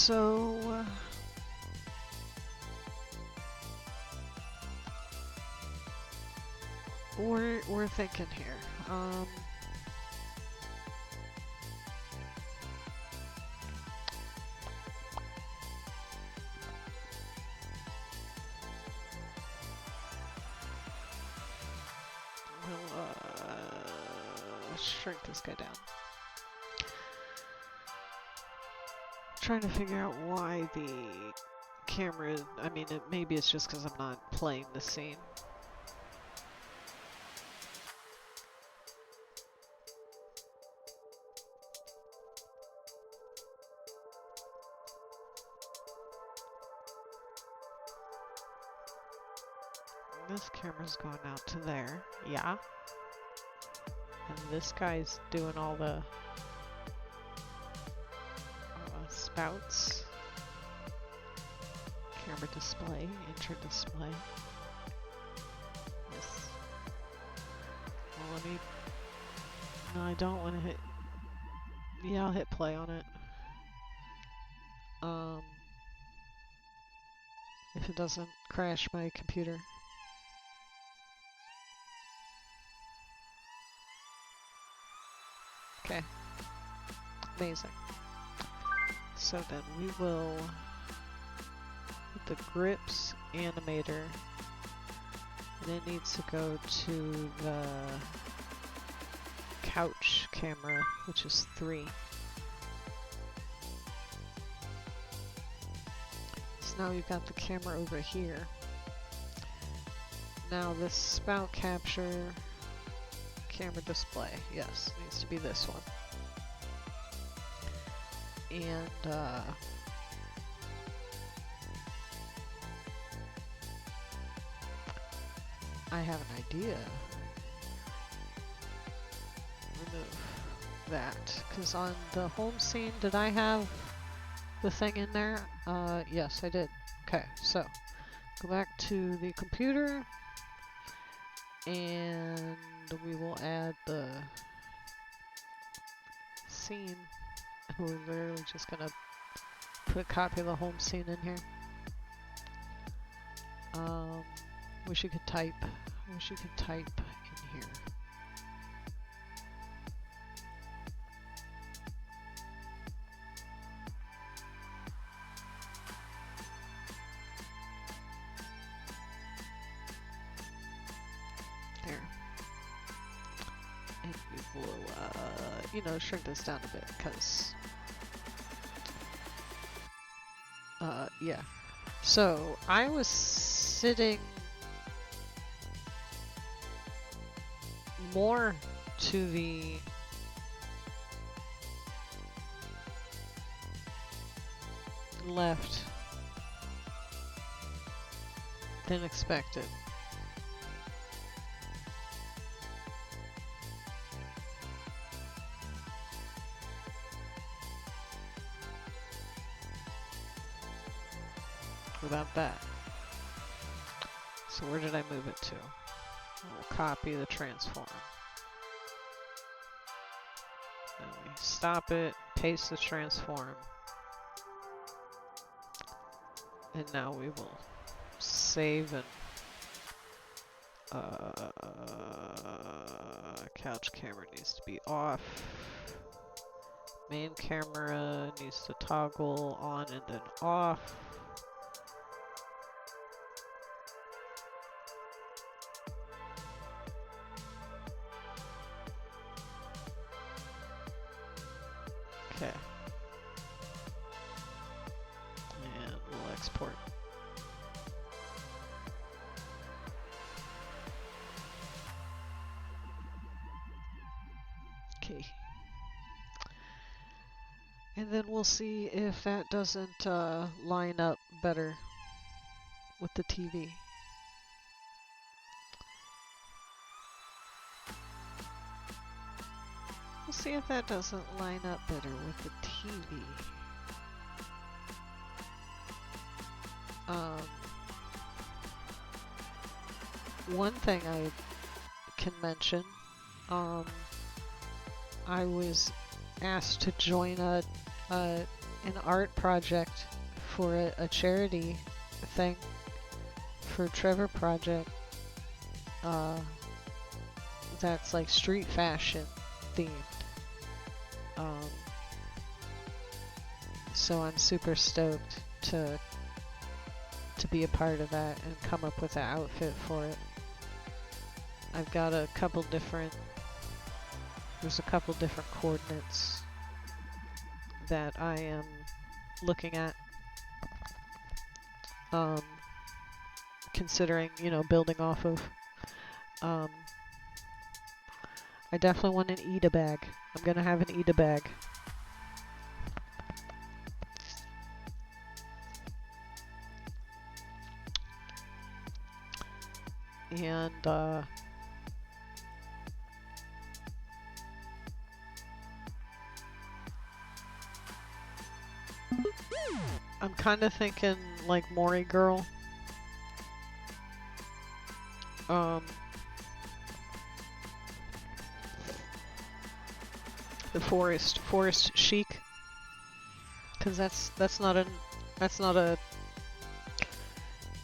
So we're thinking here. We'll shrink this guy down. Trying to figure out why the camera, I mean, maybe it's just because I'm not playing the scene. This camera's going out to there, yeah. And this guy's doing all the spouts. Camera display, enter display. Yes. Well, let me. No, I don't want to hit. Yeah, I'll hit play on it. If it doesn't crash my computer. Okay. Amazing. So then we will put the grips animator, and it needs to go to the couch camera, which is 3. So now we've got the camera over here. Now this spout capture camera display, yes, needs to be this one. And I have an idea. Remove that, because on the home scene, did I have the thing in there? Yes, I did. Okay, so go back to the computer, and we will add the scene. We're literally just gonna put a copy of the home scene in here. Wish you could type. Wish you could type in here. There. And we will, you know, shrink this down a bit, because yeah. So I was sitting more to the left than expected. About that. So where did I move it to? We'll copy the transform. Then we stop it, paste the transform. And now we will save and couch camera needs to be off. Main camera needs to toggle on and then off. Okay. And we'll export. Okay. And then we'll see if that doesn't line up better with the TV. We'll see if that doesn't line up better with the TV. One thing I can mention, I was asked to join an art project for a charity thing for Trevor Project. That's like street fashion themed. So I'm super stoked to be a part of that and come up with an outfit for it. I've got a couple different, there's a couple different coordinates that I am looking at, considering, you know, building off of. I definitely want an Eda bag. I'm gonna have an Eda bag. And I'm kind of thinking like Mori Girl. The forest chic, because that's not a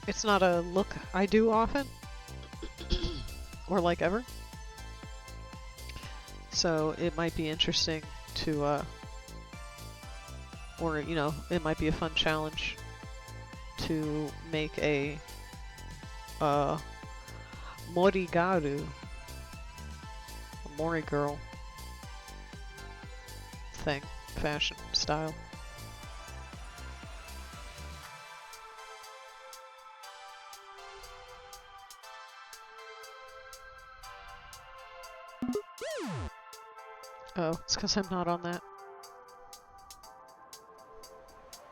it's not a look I do often or like ever. So it might be interesting to or you know, it might be a fun challenge to make a Morigaru, a Mori Girl thing, fashion style. Oh, it's because I'm not on that.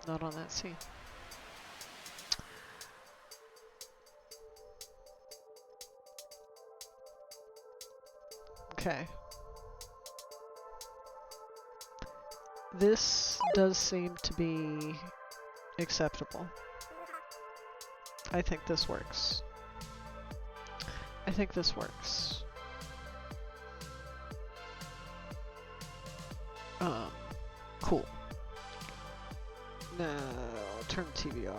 Not on that scene. Okay. This does seem to be acceptable. I think this works. I think this works. Cool. Now, I'll turn the TV off.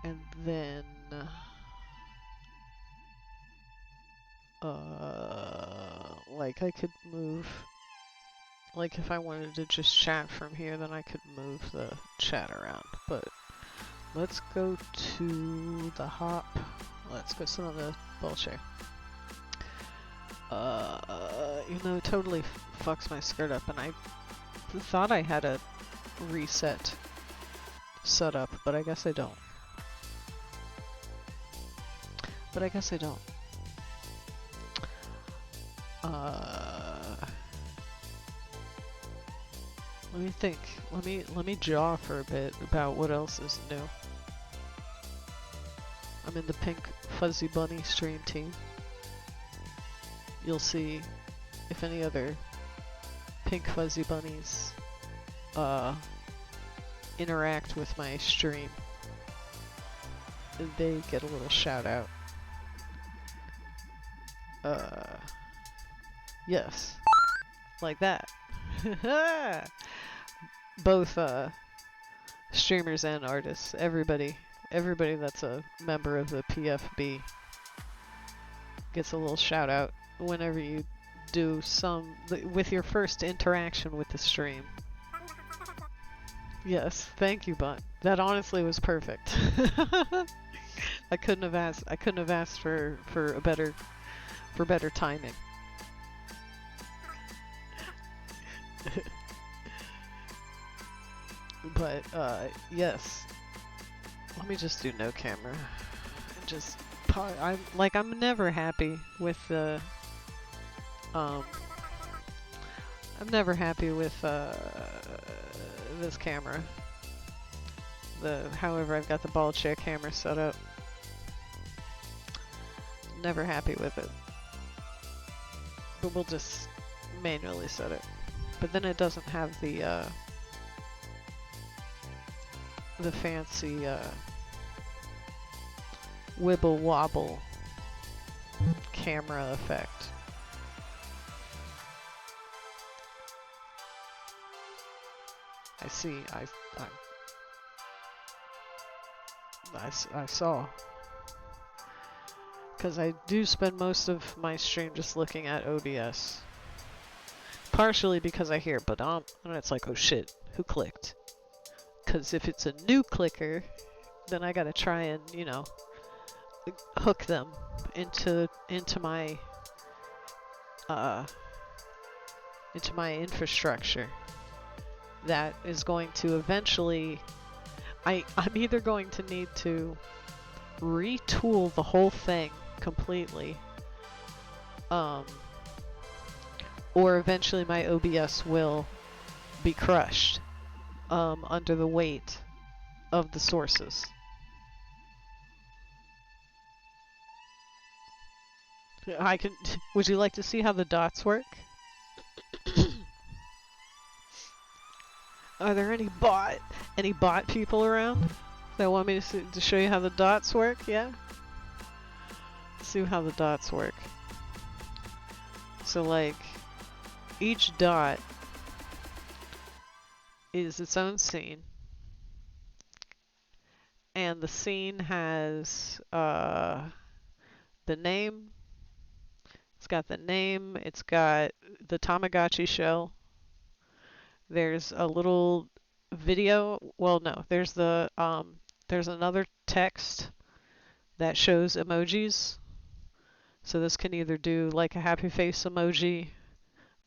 And then, like I could move, like if I wanted to just chat from here, then I could move the chat around. But let's go to the hop. Let's go sit on the ball chair. Even though it totally fucks my skirt up, and I thought I had a reset set up, but I guess I don't. But I guess I don't. Let me think. Let me jaw for a bit about what else is new. I'm in the Pink Fuzzy Bunny stream team. You'll see if any other Pink Fuzzy Bunnies interact with my stream. They get a little shout out. Yes. Like that. Both streamers and artists. Everybody that's a member of the PFB gets a little shout out whenever you do with your first interaction with the stream. Yes, thank you, Bunt. That honestly was perfect. I couldn't have asked for better timing. But yes. Let me just do no camera. Just I'm never happy with the I'm never happy with this camera. However I've got the ball chair camera set up. Never happy with it. But we'll just manually set it. But then it doesn't have the fancy wibble wobble camera effect. I see. I saw. Because I do spend most of my stream just looking at OBS. Partially because I hear ba-dum, and it's like, oh shit, who clicked? Because if it's a new clicker, then I gotta try and, you know, hook them into my infrastructure. That is going to eventually, I'm either going to need to retool the whole thing completely, or eventually my OBS will be crushed under the weight of the sources. I can. Would you like to see how the dots work? Are there any bot people around that want me to show you how the dots work? Yeah. Let's see how the dots work. So like, each dot is its own scene, and the scene has the name. It's got the name. It's got the Tamagotchi show. There's a little video. Well, no, there's there's another text that shows emojis. So this can either do like a happy face emoji,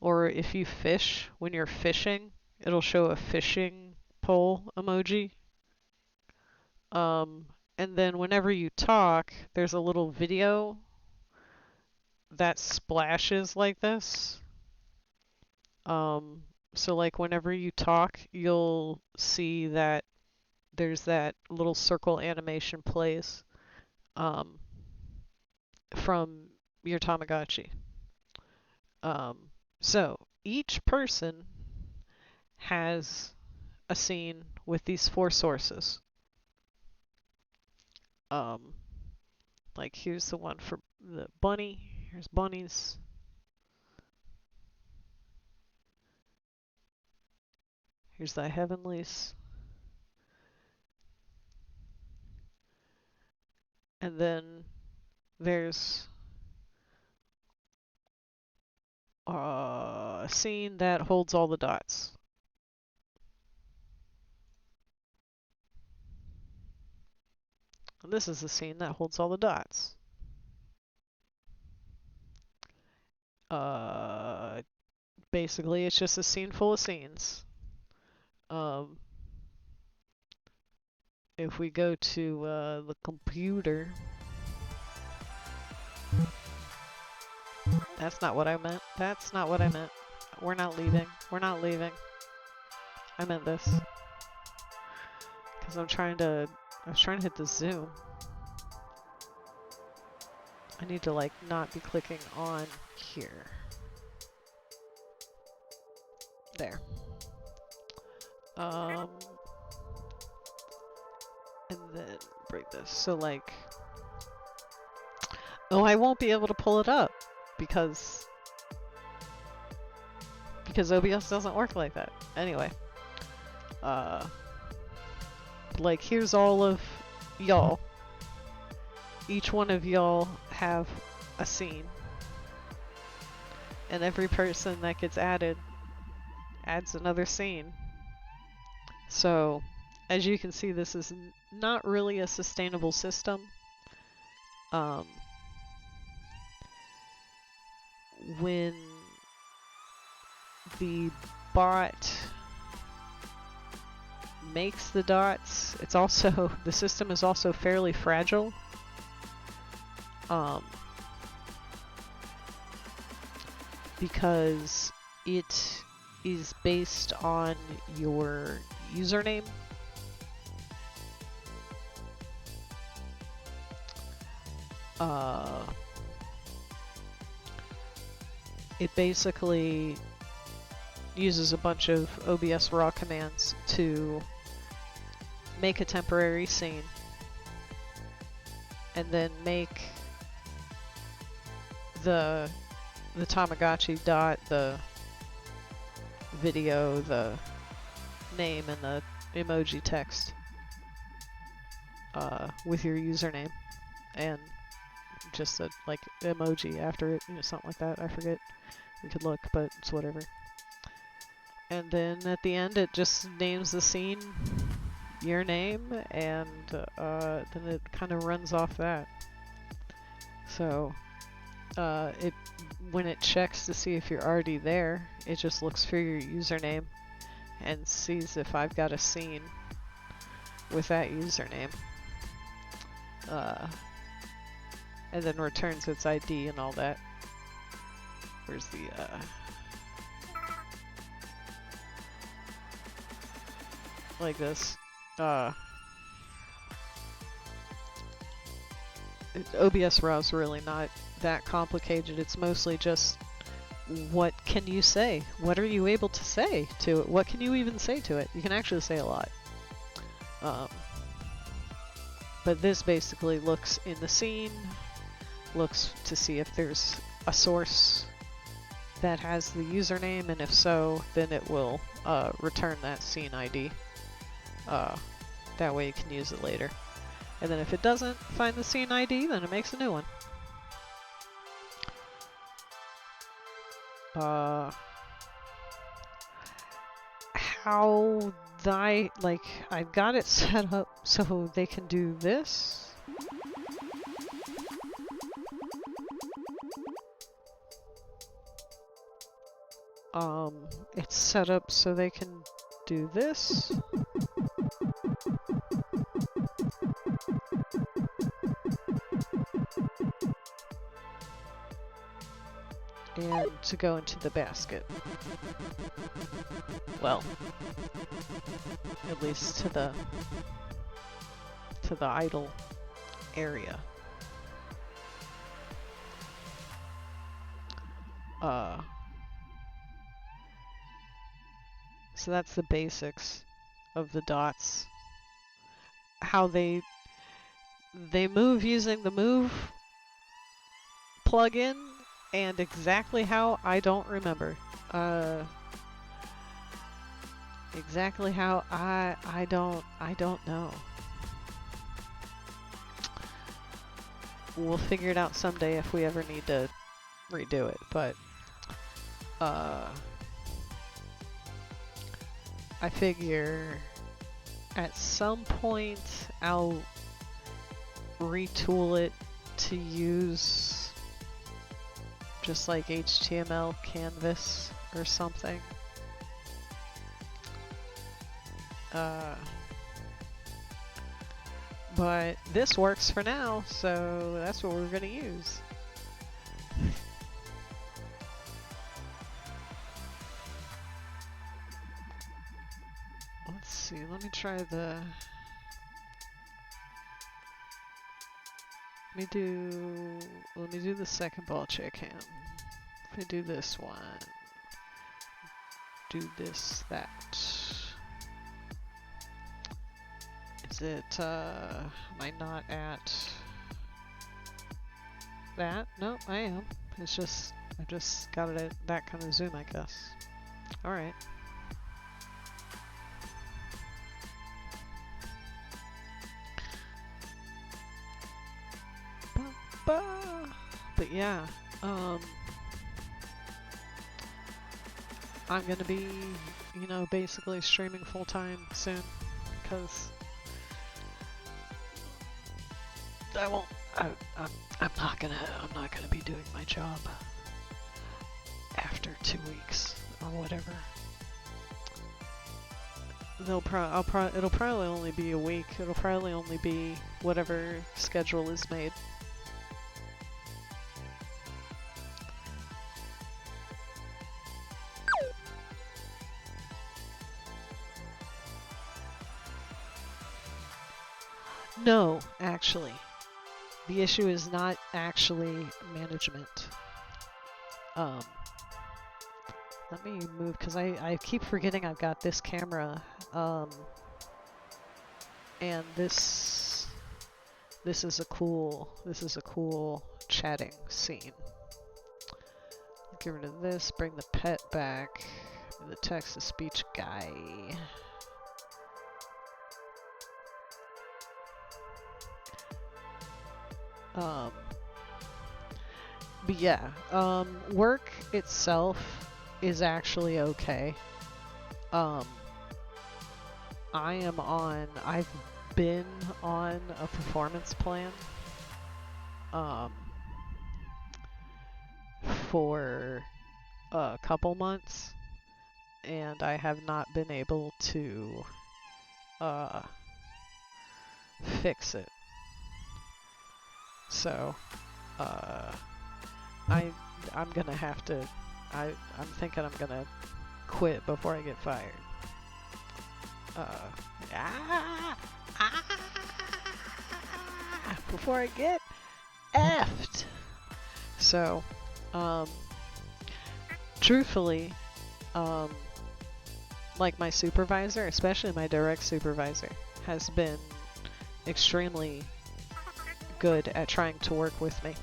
or if you fish, when you're fishing, it'll show a fishing pole emoji. And then whenever you talk, there's a little video that splashes like this. So like whenever you talk, you'll see that there's that little circle animation plays from your Tamagotchi. So each person has a scene with these 4 sources. Like here's the one for the bunny. Here's bunnies. Here's the heavenlies. And then there's a scene that holds all the dots. And this is the scene that holds all the dots. Basically, it's just a scene full of scenes. If we go to the computer, that's not what I meant. That's not what I meant. We're not leaving. We're not leaving. I meant this. Because I was trying to hit the zoom. I need to like not be clicking on here. There. And then break this. So like, oh, I won't be able to pull it up because OBS doesn't work like that. Anyway, like here's all of y'all. Each one of y'all have a scene, and every person that gets added adds another scene. So, as you can see, this is not really a sustainable system. When the bot makes the dots, it's also, the system is also fairly fragile. Because it is based on your username. It basically uses a bunch of OBS raw commands to make a temporary scene and then make the Tamagotchi dot, the video, the name and the emoji text with your username and just a like emoji after it, you know, something like that. I forget. We could look, but it's whatever. And then at the end, it just names the scene your name, and then it kind of runs off that. So when it checks to see if you're already there, it just looks for your username and sees if I've got a scene with that username. And then returns its ID and all that. Where's the like this. OBS RAW's really not that complicated. It's mostly just what can you say? What are you able to say to it? What can you even say to it? You can actually say a lot. But this basically looks in the scene, looks to see if there's a source that has the username, and if so, then it will return that scene ID. That way you can use it later. And then if it doesn't find the scene ID, then it makes a new one. I've got it set up so they can do this. It's set up so they can do this. And to go into the basket. Well, at least to the idle area. So that's the basics of the dots. How they move using the move plugin, and exactly how I don't remember. Exactly how I don't know. We'll figure it out someday if we ever need to redo it, but I figure at some point I'll retool it to use just like HTML canvas or something. But this works for now, so that's what we're gonna use. Let's see, let me try the... Let me do the second ball check hand. If I do this one, do this, that. Is it, am I not at that? No, I am. It's just, I just got it at that kind of zoom, I guess. Alright. But yeah, I'm gonna be, you know, basically streaming full time soon, because I won't. I'm not gonna be doing my job after 2 weeks or whatever. It'll probably only be a week. It'll probably only be whatever schedule is made. No, actually. The issue is not actually management. Let me move, because I keep forgetting I've got this camera. And this is a cool chatting scene. Get rid of this, bring the pet back, the text-to-speech guy. Um, but yeah, work itself is actually okay. I've been on a performance plan for a couple months, and I have not been able to fix it. So I'm gonna have to. I'm thinking I'm gonna quit before I get fired. Before I get effed. So, truthfully, like my supervisor, especially my direct supervisor, has been extremely good at trying to work with me.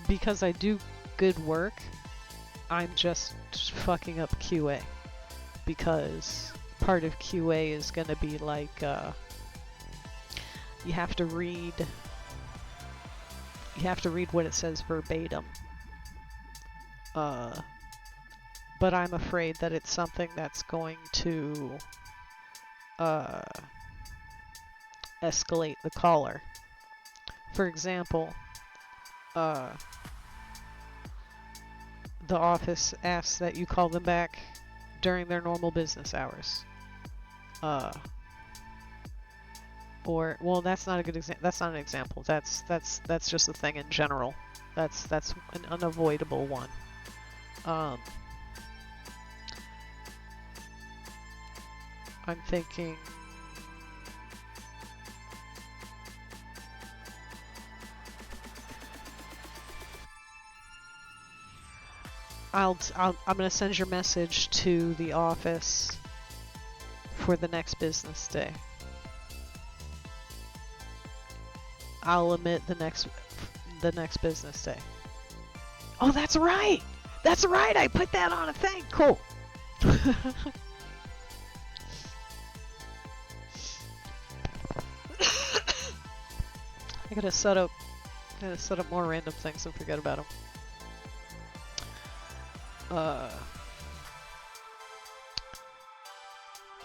Because I do good work, I'm just fucking up QA. Because part of QA is gonna be like, you have to read what it says verbatim. But I'm afraid that it's something that's going to escalate the caller. For example, the office asks that you call them back during their normal business hours. Or, well, that's not a good example. That's not an example. That's just a thing in general. That's an unavoidable one. I'm thinking. I'm gonna send your message to the office for the next business day. I'll omit the next business day. Oh, that's right! That's right! I put that on a thing! Cool! I gotta set up more random things and forget about them.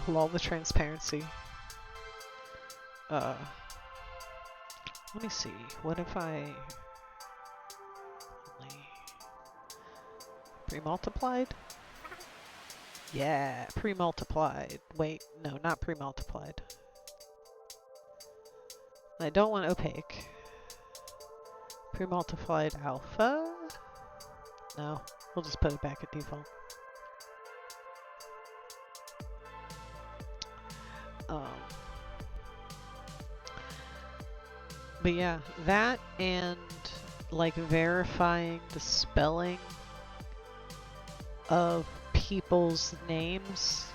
Lol, the transparency. Let me see. What if I only pre-multiplied? Yeah, pre-multiplied. Wait, no, not pre-multiplied. I don't want opaque. Pre-multiplied alpha? No, we'll just put it back at default. But yeah, that and like verifying the spelling of people's names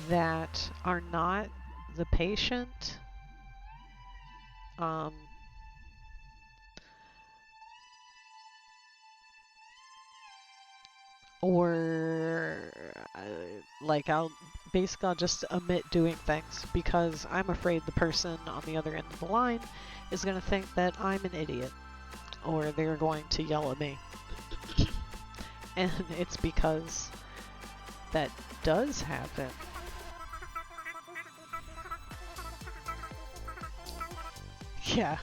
that are not the patient. Or like I'll just omit doing things because I'm afraid the person on the other end of the line is going to think that I'm an idiot or they're going to yell at me. And it's because that does happen. Yeah.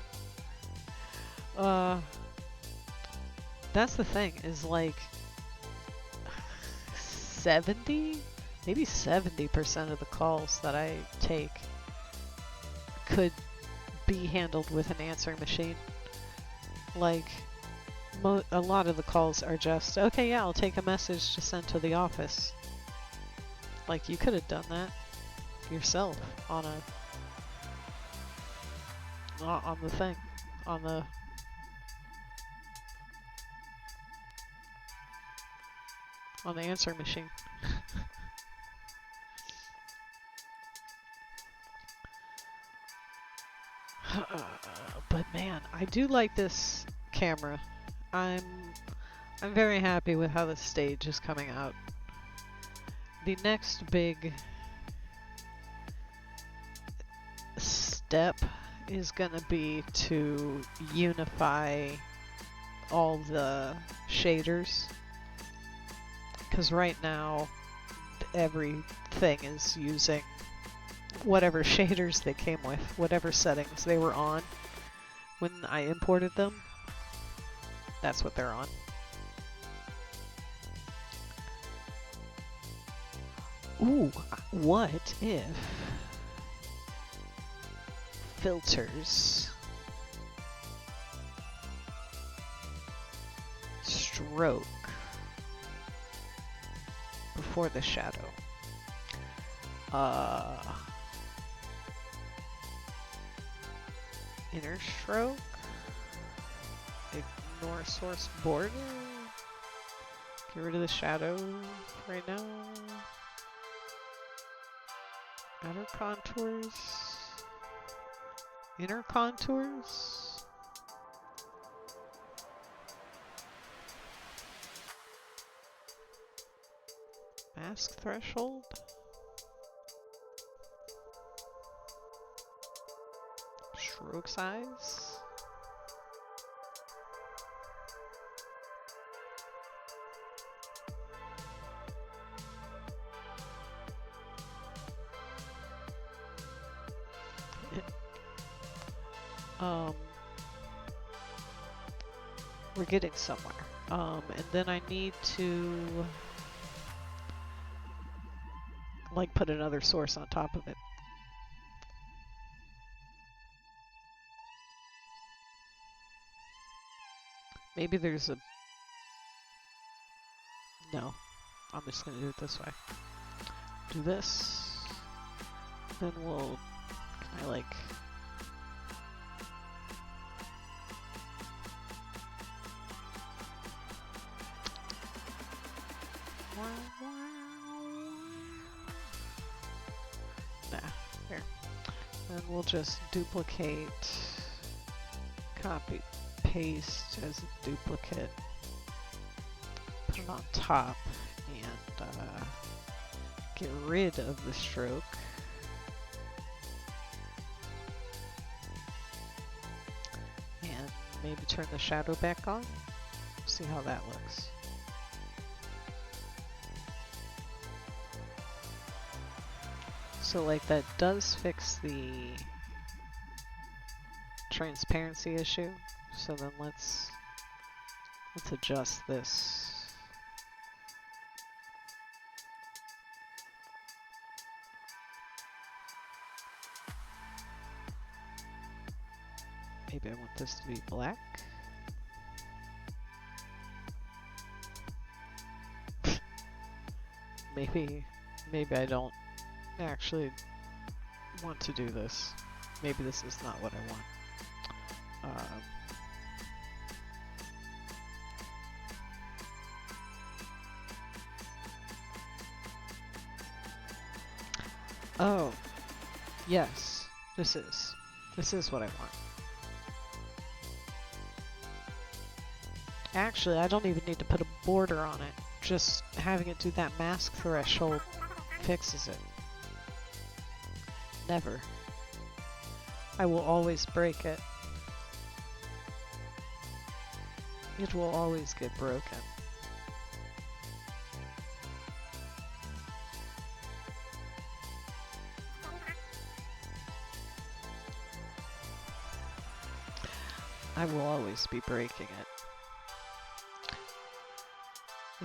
That's the thing, is like maybe 70% of the calls that I take could be handled with an answering machine. Like, a lot of the calls are just, okay, yeah, I'll take a message to send to the office. Like, you could have done that yourself on the thing, on the answering machine. But man, I do like this camera. I'm very happy with how the stage is coming out. The next big step is gonna be to unify all the shaders, because right now everything is using whatever shaders they came with, whatever settings they were on when I imported them. That's what they're on. Ooh, what if filters stroke before the shadow? Inner stroke, ignore source border, get rid of the shadow right now. Outer contours, inner contours. Mask threshold. Stroke size. We're getting somewhere. And then I need to like put another source on top of it. Maybe there's a... No, I'm just gonna do it this way. Do this, then we'll... Can I like... Nah, here. Then we'll just duplicate, copy, paste as a duplicate, put it on top, and get rid of the stroke. And maybe turn the shadow back on. See how that looks. So like that does fix the transparency issue. So then let's adjust this. Maybe I want this to be black. Maybe I don't actually want to do this. Maybe this is not what I want. Oh, yes, this is what I want. Actually, I don't even need to put a border on it. Just having it do that mask threshold fixes it. Never. I will always break it. It will always get broken. I will always be breaking it.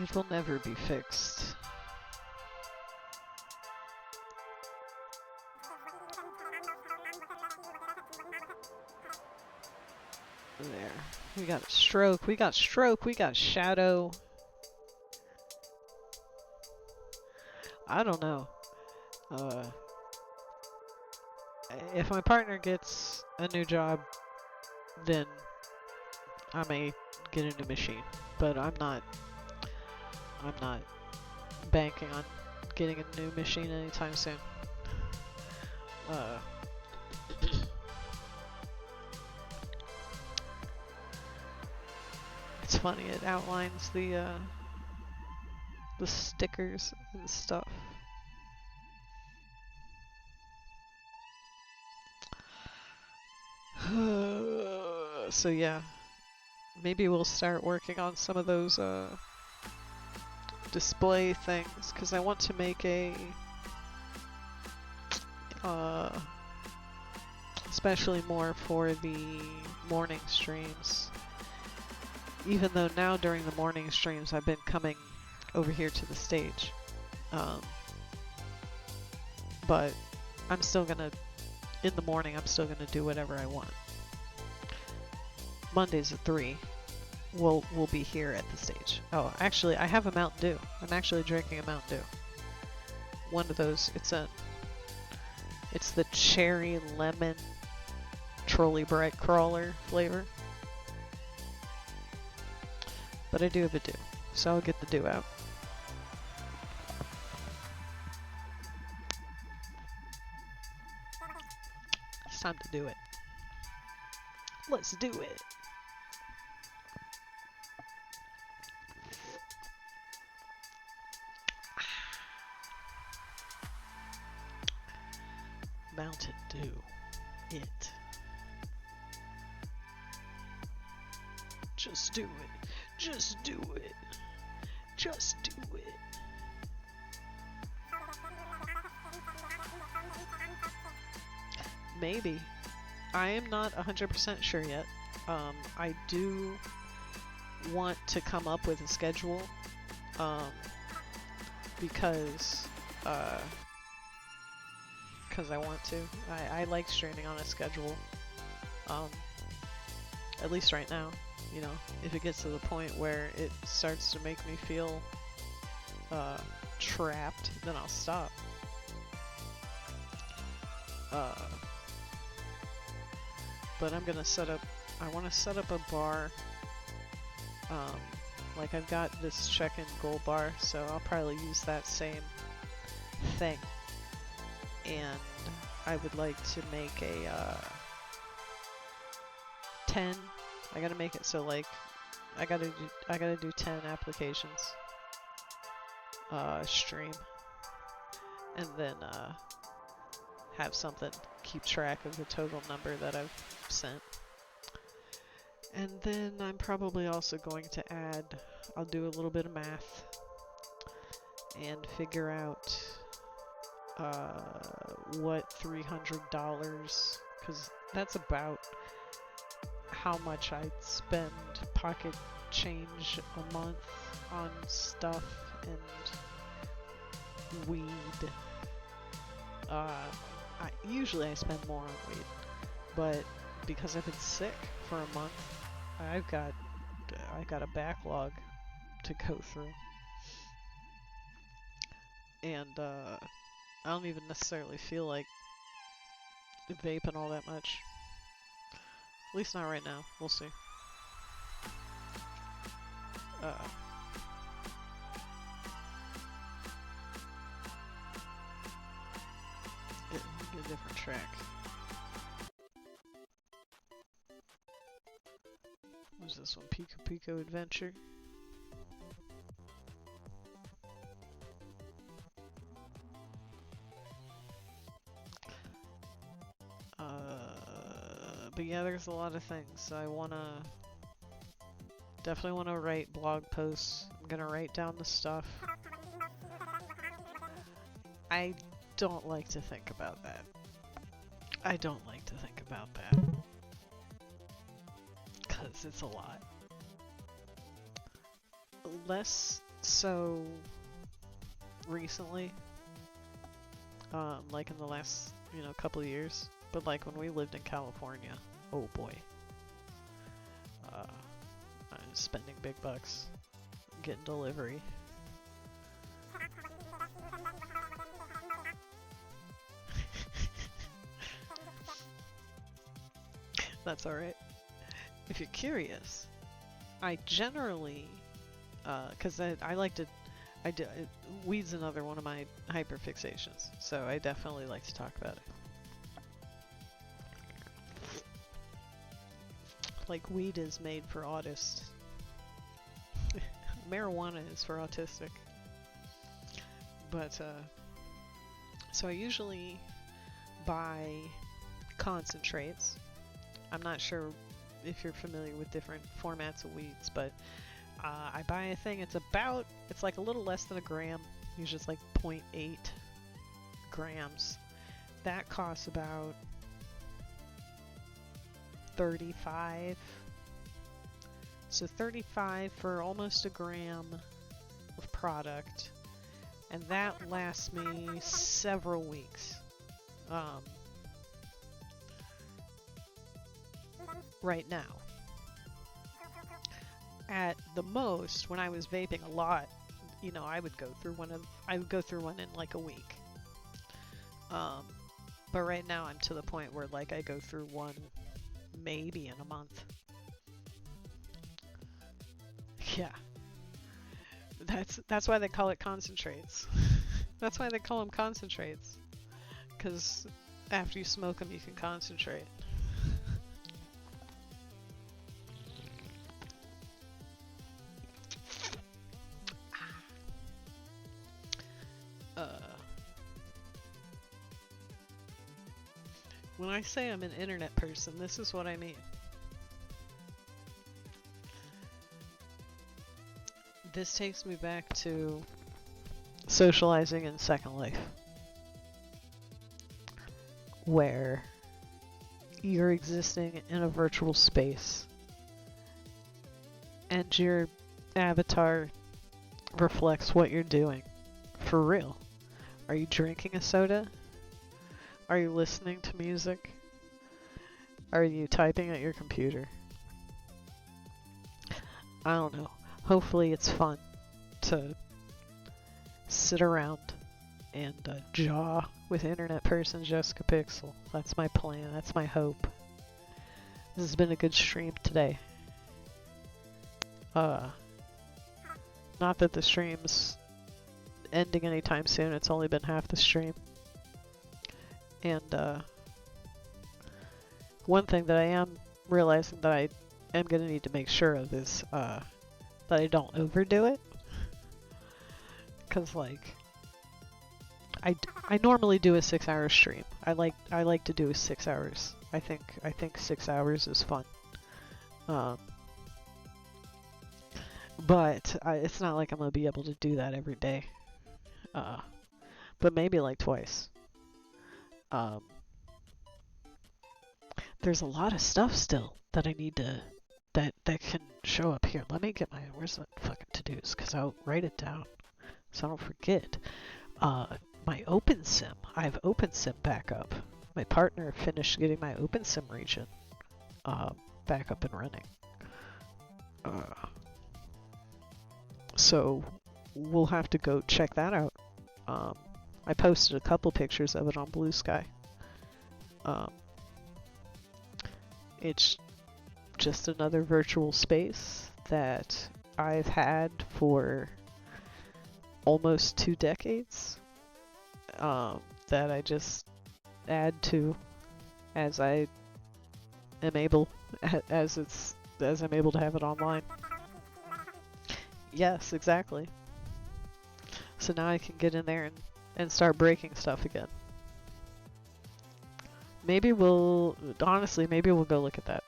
It will never be fixed. There. We got a stroke, we got shadow. I don't know. If my partner gets a new job, then I may get a new machine. But I'm not banking on getting a new machine anytime soon. It's funny, it outlines the stickers and stuff. So yeah, maybe we'll start working on some of those display things, because I want to make a especially more for the morning streams. Even though now during the morning streams I've been coming over here to the stage. But I'm still gonna, in the morning, I'm still gonna do whatever I want. Mondays at 3, we'll be here at the stage. Oh, actually, I have a Mountain Dew. I'm actually drinking a Mountain Dew. One of those, it's the cherry lemon trolley bright crawler flavor. But I do have a Dew, so I'll get the Dew out. It's time to do it. Let's do it. Mountain Dew. It. Just do it. Just do it. Just do it. Maybe. I am not 100% sure yet. I do want to come up with a schedule, because I want to. I like streaming on a schedule. At least right now. You know, if it gets to the point where it starts to make me feel trapped, then I'll stop. But I'm gonna set up, I want to set up a bar. Like I've got this check-in gold bar, so I'll probably use that same thing. And I would like to make a 10. I gotta make it so like I gotta do 10 applications stream, and then have something keep track of the total number that I've sent. And then I'm probably also going to add, I'll do a little bit of math and figure out what $300, because that's about how much I'd spend pocket change a month on stuff and weed. Usually I spend more on weed, but because I've been sick for a month, I got a backlog to go through, and I don't even necessarily feel like vaping all that much. At least not right now. We'll see. Get a different track. What's this one? Pico Pico Adventure. But yeah, there's a lot of things. I definitely wanna write blog posts. I'm gonna write down the stuff. I don't like to think about that. I don't like to think about that. 'Cause it's a lot. Less so recently. Like in the last, couple of years. But like when we lived in California, oh boy. I was spending big bucks getting delivery. That's alright. If you're curious, I generally, cause I like to, weed's another one of my hyperfixations, so I definitely like to talk about it. Like weed is made for autists. Marijuana is for autistic. But, so I usually buy concentrates I'm not sure if you're familiar with different formats of weeds, but I buy a thing. It's like a little less than a gram. Usually it's like 0.8 grams. That costs about 35. So 35 for almost a gram of product, and that lasts me several weeks. Right now. At the most, when I was vaping a lot, you know, I would go through one in like a week. But right now I'm to the point where like I go through one maybe in a month. Yeah. That's why they call it concentrates. That's why they call them concentrates. 'Cause after you smoke them, you can concentrate. When I say I'm an internet person, this is what I mean. This takes me back to socializing in Second Life, where you're existing in a virtual space and your avatar reflects what you're doing. For real. Are you drinking a soda? Are you listening to music? Are you typing at your computer? I don't know. Hopefully it's fun to sit around and jaw with internet person Jessica Pixel. That's my plan. That's my hope. This has been a good stream today. Not that the stream's ending anytime soon. It's only been half the stream. And one thing that I am realizing that I am going to need to make sure of is that I don't overdo it. Because like I normally do a 6-hour stream. I like to do 6 hours. I think 6 hours is fun. But it's not like I'm gonna be able to do that every day. But maybe like twice. There's a lot of stuff still that I need to that can show up here. Let me get my where's that fucking to-dos, because I'll write it down so I don't forget. My OpenSim. I have OpenSim back up. My partner finished getting my OpenSim region back up and running. So we'll have to go check that out. I posted a couple pictures of it on Blue Sky. It's just another virtual space that I've had for almost 2 decades. That I just add to as I am able, as I'm able to have it online. Yes, exactly. So now I can get in there and start breaking stuff again. Maybe we'll go look at that.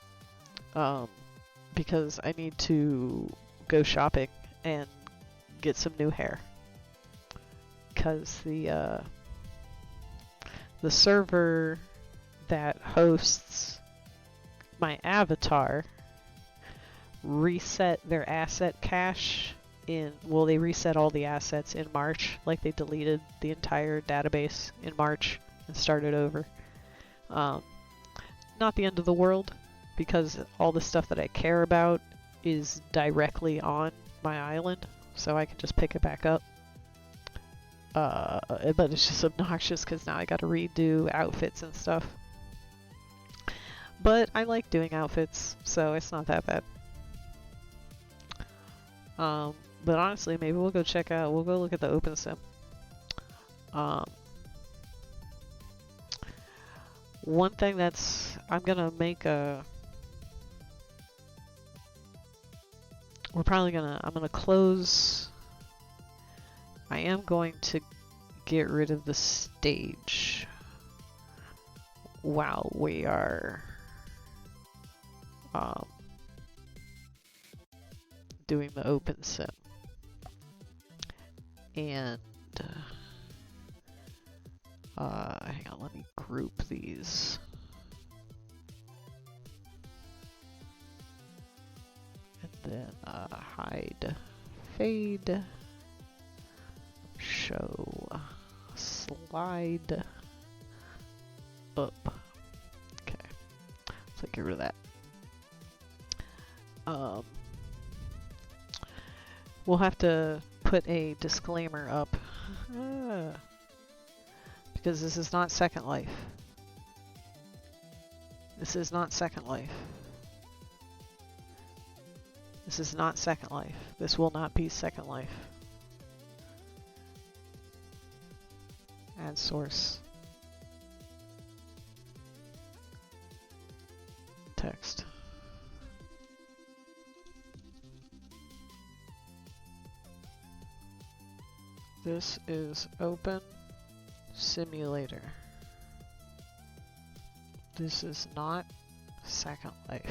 Because I need to go shopping and get some new hair. Because the server that hosts my avatar reset their asset cache they reset all the assets in March. Like they deleted the entire database in March and started over. Not the end of the world, because all the stuff that I care about is directly on my island, so I can just pick it back up. But it's just obnoxious because now I gotta redo outfits and stuff. But I like doing outfits, so it's not that bad. But honestly, maybe we'll go look at the OpenSim. One thing I'm gonna make I'm gonna close. I am going to get rid of the stage while we are um, doing the open sim. And hang on, let me group these. And then hide, fade, show, slide up. Okay, so get rid of that. We'll have to put a disclaimer up because this is not Second Life. This is not Second Life. This is not Second Life. This will not be Second Life. Add source. Text. This is Open Simulator. This is not Second Life.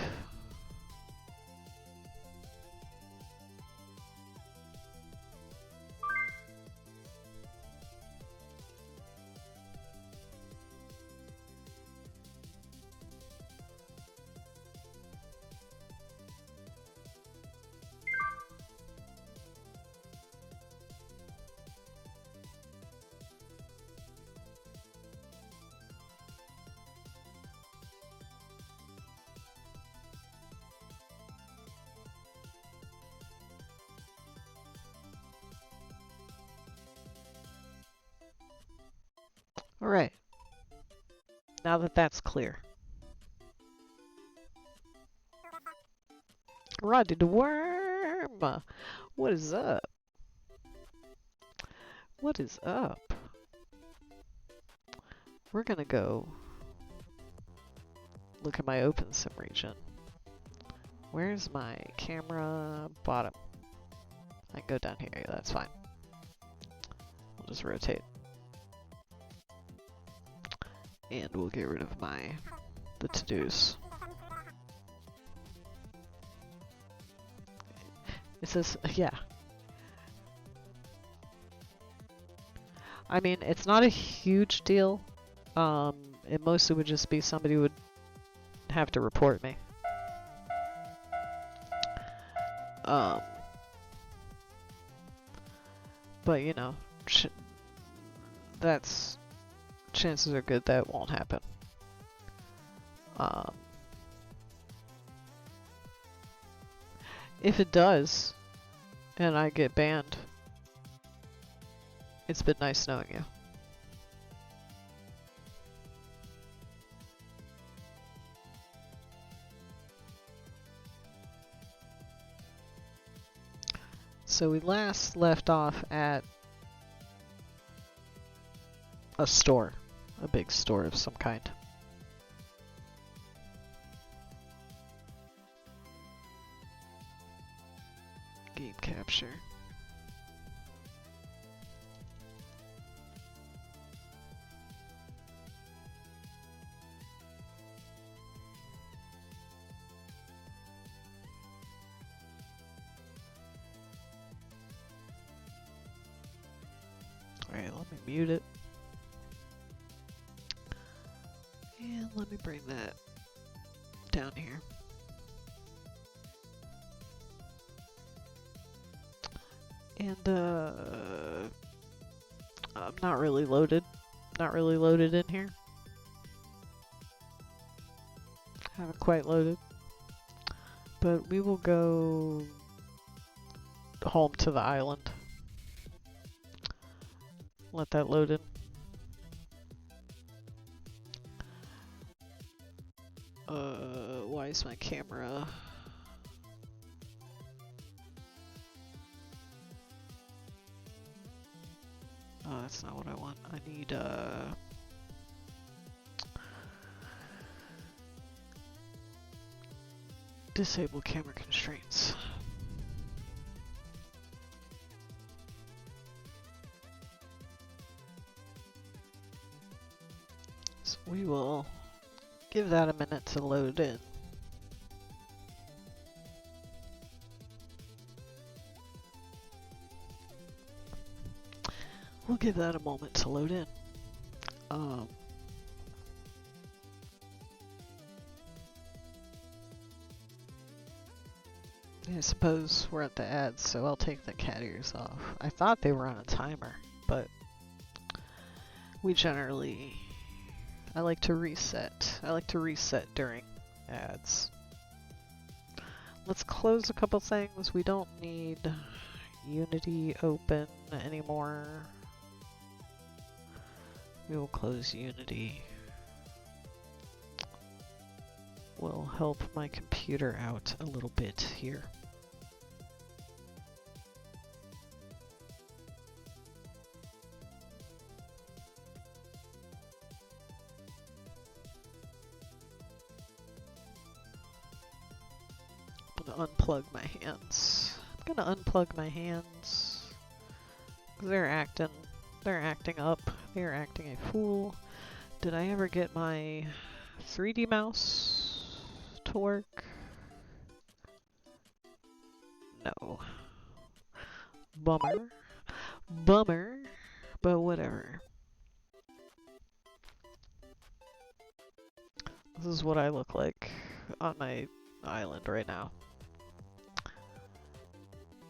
Alright. Now that that's clear. Roddy the Worm! What is up? What is up? We're gonna go look at my open sim region. Where's my camera bottom? I can go down here, that's fine. We'll just rotate. And we'll get rid of the to-dos. It says, yeah. I mean, it's not a huge deal. It mostly would just be somebody would have to report me. But you know, that's chances are good that won't happen. If it does, and I get banned, it's been nice knowing you. So we last left off at a store, a big store of some kind. Game capture. Alright, let me mute it. And let me bring that down here. And I'm not really loaded. Not really loaded in here. Haven't quite loaded. But we will go home to the island. Let that load in. Why is my camera? Oh, that's not what I want. I need, disable camera constraints. So we will give that a minute to load in. We'll give that a moment to load in. I suppose we're at the ads, so I'll take the cat ears off. I thought they were on a timer, but we generally... I like to reset. I like to reset during ads. Let's close a couple things. We don't need Unity open anymore. We will close Unity. Will help my computer out a little bit here. I'm gonna unplug my hands. I'm gonna unplug my hands. They're acting up. They're acting a fool. Did I ever get my 3D mouse to work? No. Bummer. Bummer. But whatever. This is what I look like on my island right now.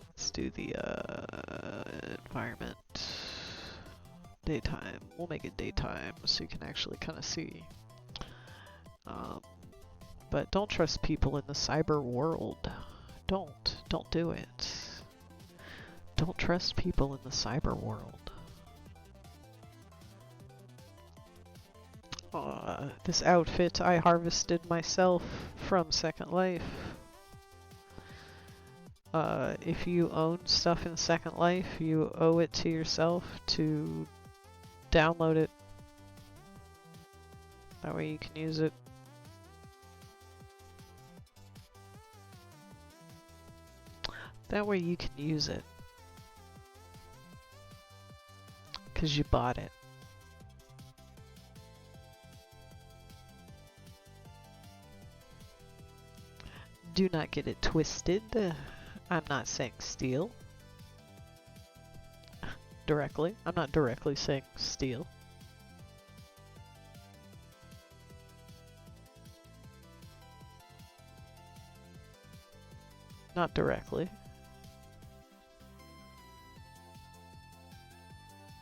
Let's do the environment. Daytime. We'll make it daytime so you can actually kind of see. But don't trust people in the cyber world. Don't do it. Don't trust people in the cyber world. This outfit I harvested myself from Second Life. If you own stuff in Second Life, you owe it to yourself to download it. That way you can use it. That way you can use it. 'Cause you bought it. Do not get it twisted. I'm not saying steal. Directly. I'm not directly saying steal. Not directly.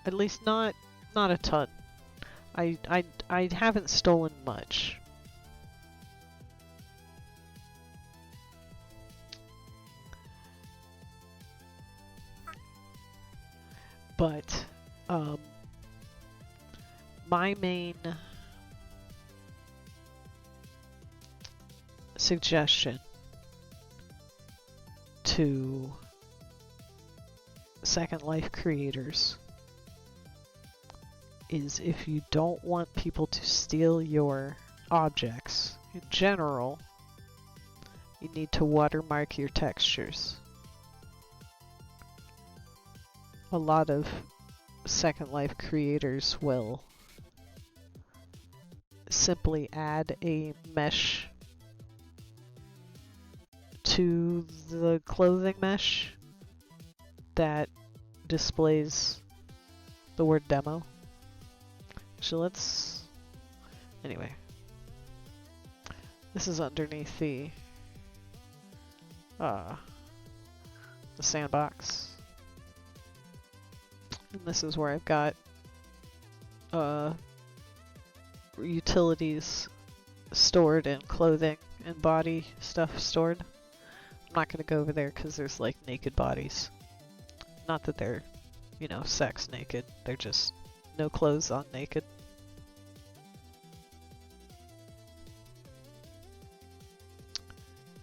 At least not a ton. I haven't stolen much. But my main suggestion to Second Life creators is if you don't want people to steal your objects in general, you need to watermark your textures. A lot of Second Life creators will simply add a mesh to the clothing mesh that displays the word demo. So let's... Anyway. This is underneath the sandbox. And this is where I've got utilities stored and clothing and body stuff stored. I'm not going to go over there because there's like naked bodies. Not that they're, you know, sex naked. They're just no clothes on naked.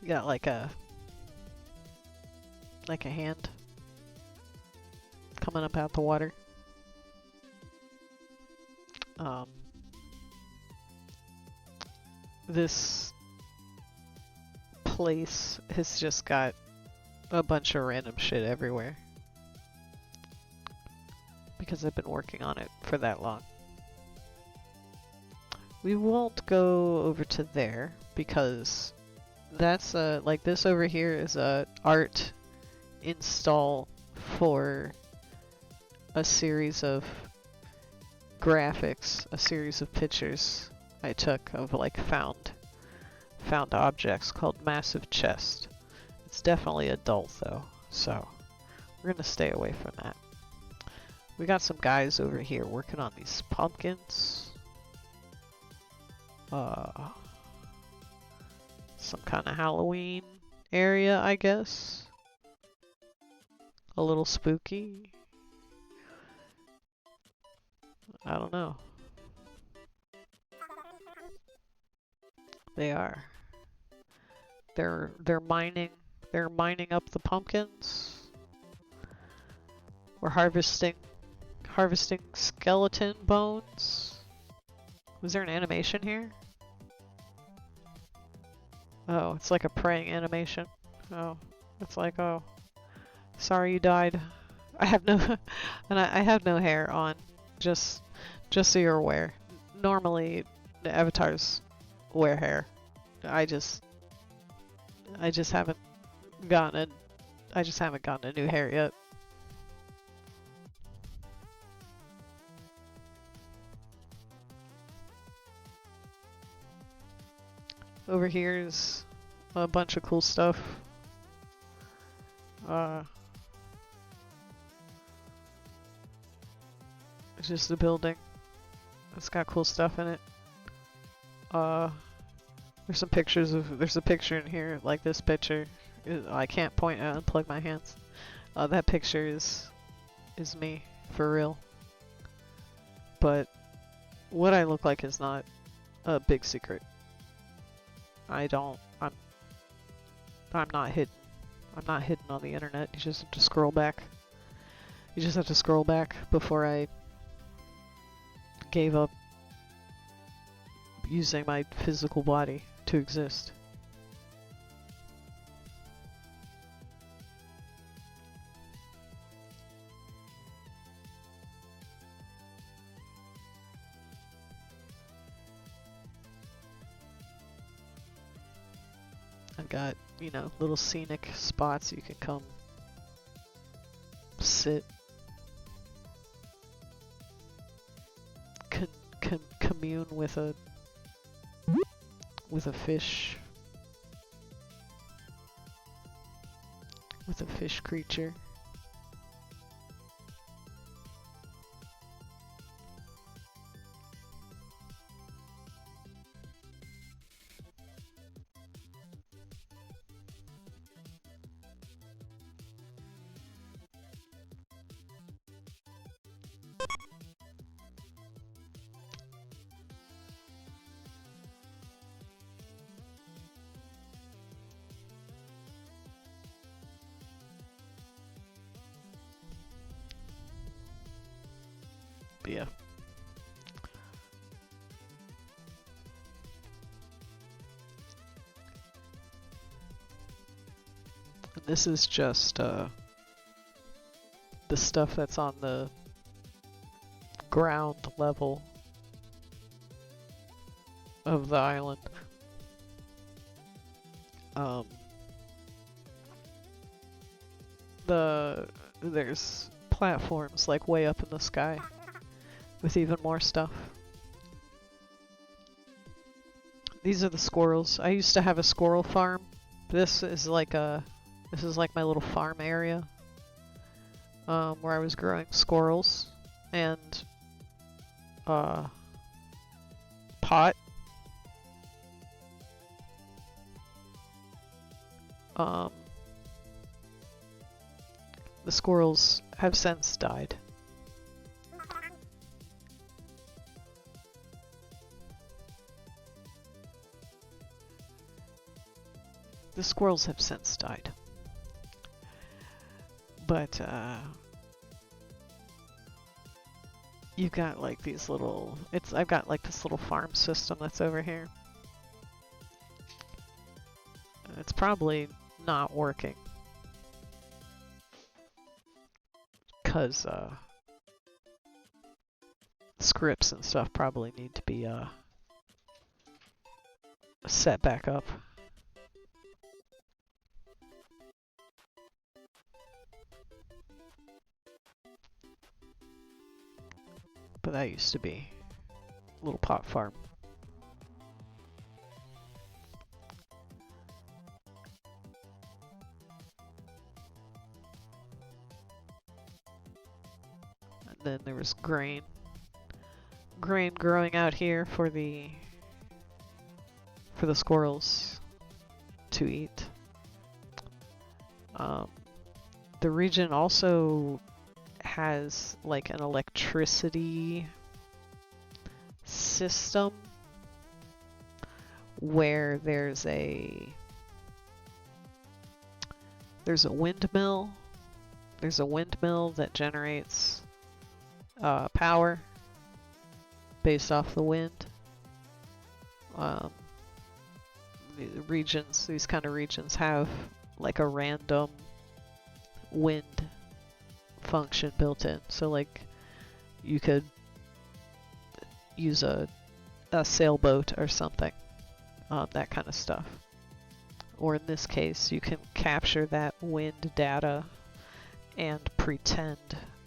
You got like a hand coming up out the water. This place has just got a bunch of random shit everywhere. Because I've been working on it for that long. We won't go over to there because that's like this over here is a art install for a series of graphics, a series of pictures I took of like found objects called Massive Chest. It's definitely adult though, so we're gonna stay away from that. We got some guys over here working on these pumpkins. Some kind of Halloween area, I guess. A little spooky. I don't know. They are. They're mining up the pumpkins. We're harvesting skeleton bones. Was there an animation here? Oh, it's like a praying animation. Oh, it's like, oh, sorry you died. I have no, and I have no hair on. Just so you're aware. Normally, the avatars wear hair. I just haven't gotten a new hair yet. Over here is a bunch of cool stuff. It's just a building. It's got cool stuff in it. There's some pictures of. There's a picture in here, like this picture. I can't point out and unplug my hands. That picture is me for real. But what I look like is not a big secret. I'm not hidden. I'm not hidden on the internet. You just have to scroll back. You just have to scroll back before I gave up using my physical body to exist. I've got, you know, little scenic spots you can come sit, commune with a fish, creature. But yeah. And this is just the stuff that's on the ground level of the island. There's platforms like way up in the sky with even more stuff. These are the squirrels. I used to have a squirrel farm. This is like my little farm area where I was growing squirrels and pot. The squirrels have since died. The squirrels have since died. But, you've got like these little, I've got like this little farm system that's over here. It's probably not working. Because, scripts and stuff probably need to be, set back up. but that used to be a little pot farm. And then there was grain. Grain growing out here for the squirrels to eat. The region also has like an electricity system where there's a windmill. There's a windmill that generates power based off the wind. These kind of regions have like a random wind function built in. So like you could use a sailboat or something, that kind of stuff. Or in this case, you can capture that wind data and pretend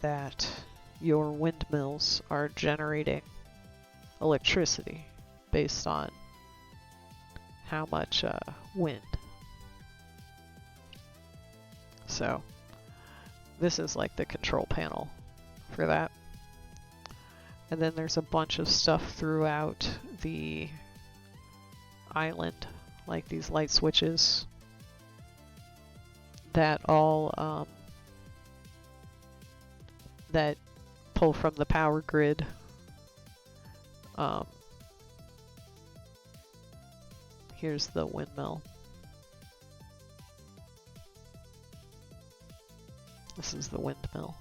that your windmills are generating electricity based on how much wind. So this is like the control panel for that. And then there's a bunch of stuff throughout the island, like these light switches that all that pull from the power grid. Here's the windmill. This is the windmill.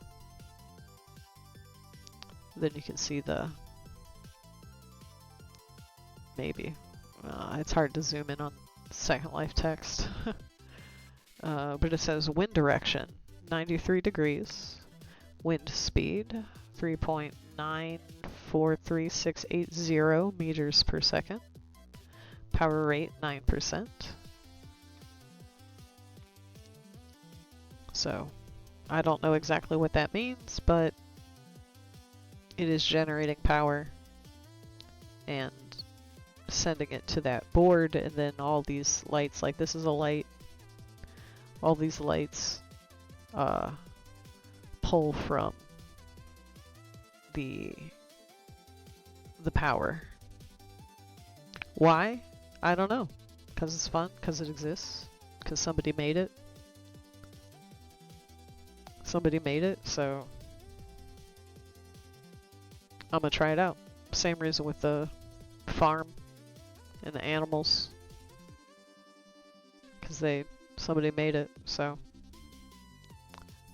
Then you can see the, maybe, it's hard to zoom in on Second Life text. But it says wind direction, 93 degrees, wind speed, 3.943680 meters per second, power rate 9%. So I don't know exactly what that means, but it is generating power and sending it to that board, and then all these lights, like this is a light, all these lights pull from the power. Why? I don't know. Because it's fun, because it exists, because somebody made it. Somebody made it, so I'm gonna try it out. Same reason with the farm and the animals, because somebody made it, so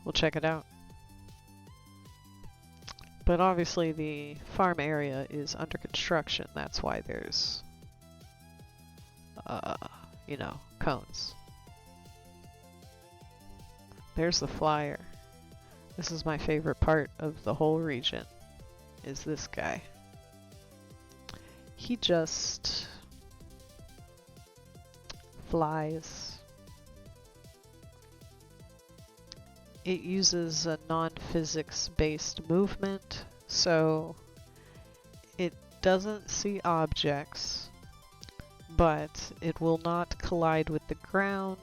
we'll check it out. But obviously the farm area is under construction. That's why there's you know, cones. There's the flyer. This is my favorite part of the whole region, is this guy. He just flies. It uses a non-physics based movement, so it doesn't see objects, but it will not collide with the ground,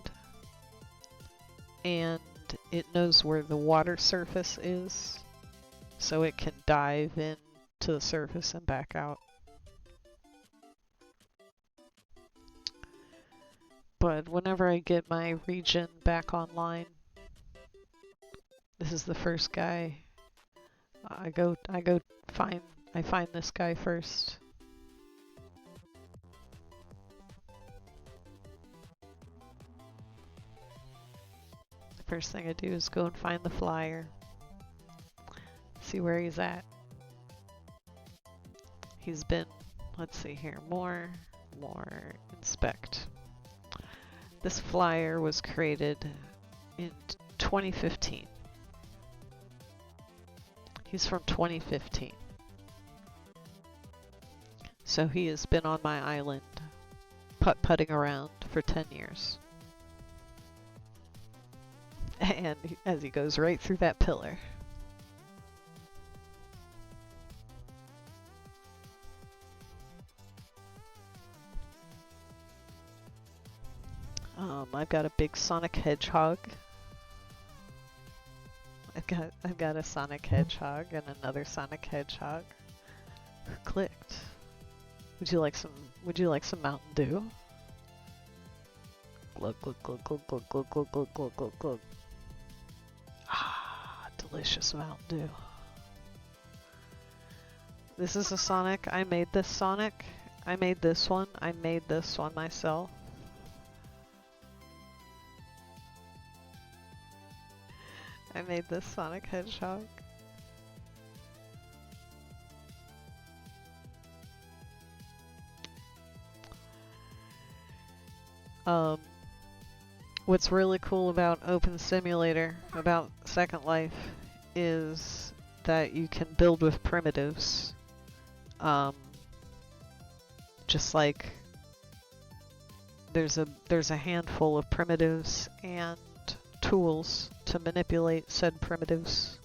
and it knows where the water surface is, so it can dive in to the surface and back out. But whenever I get my region back online, this is the first guy. I find this guy first. The first thing I do is go and find the flyer. See where he's at. He's been, let's see here, more, inspect. This flyer was created in 2015. He's from 2015. So he has been on my island putt-putting around for 10 years. And as he goes right through that pillar. I've got a big Sonic Hedgehog. I've got a Sonic Hedgehog and another Sonic Hedgehog. Who clicked? Would you like some Mountain Dew? Glug glug glug glug glug glug glug glug glug glug glug. Ah, delicious Mountain Dew. This is a Sonic. I made this Sonic. I made this one. I made this one myself. I made this Sonic Hedgehog. What's really cool about Open Simulator, about Second Life, is that you can build with primitives. Just like there's a handful of primitives and tools to manipulate said primitives.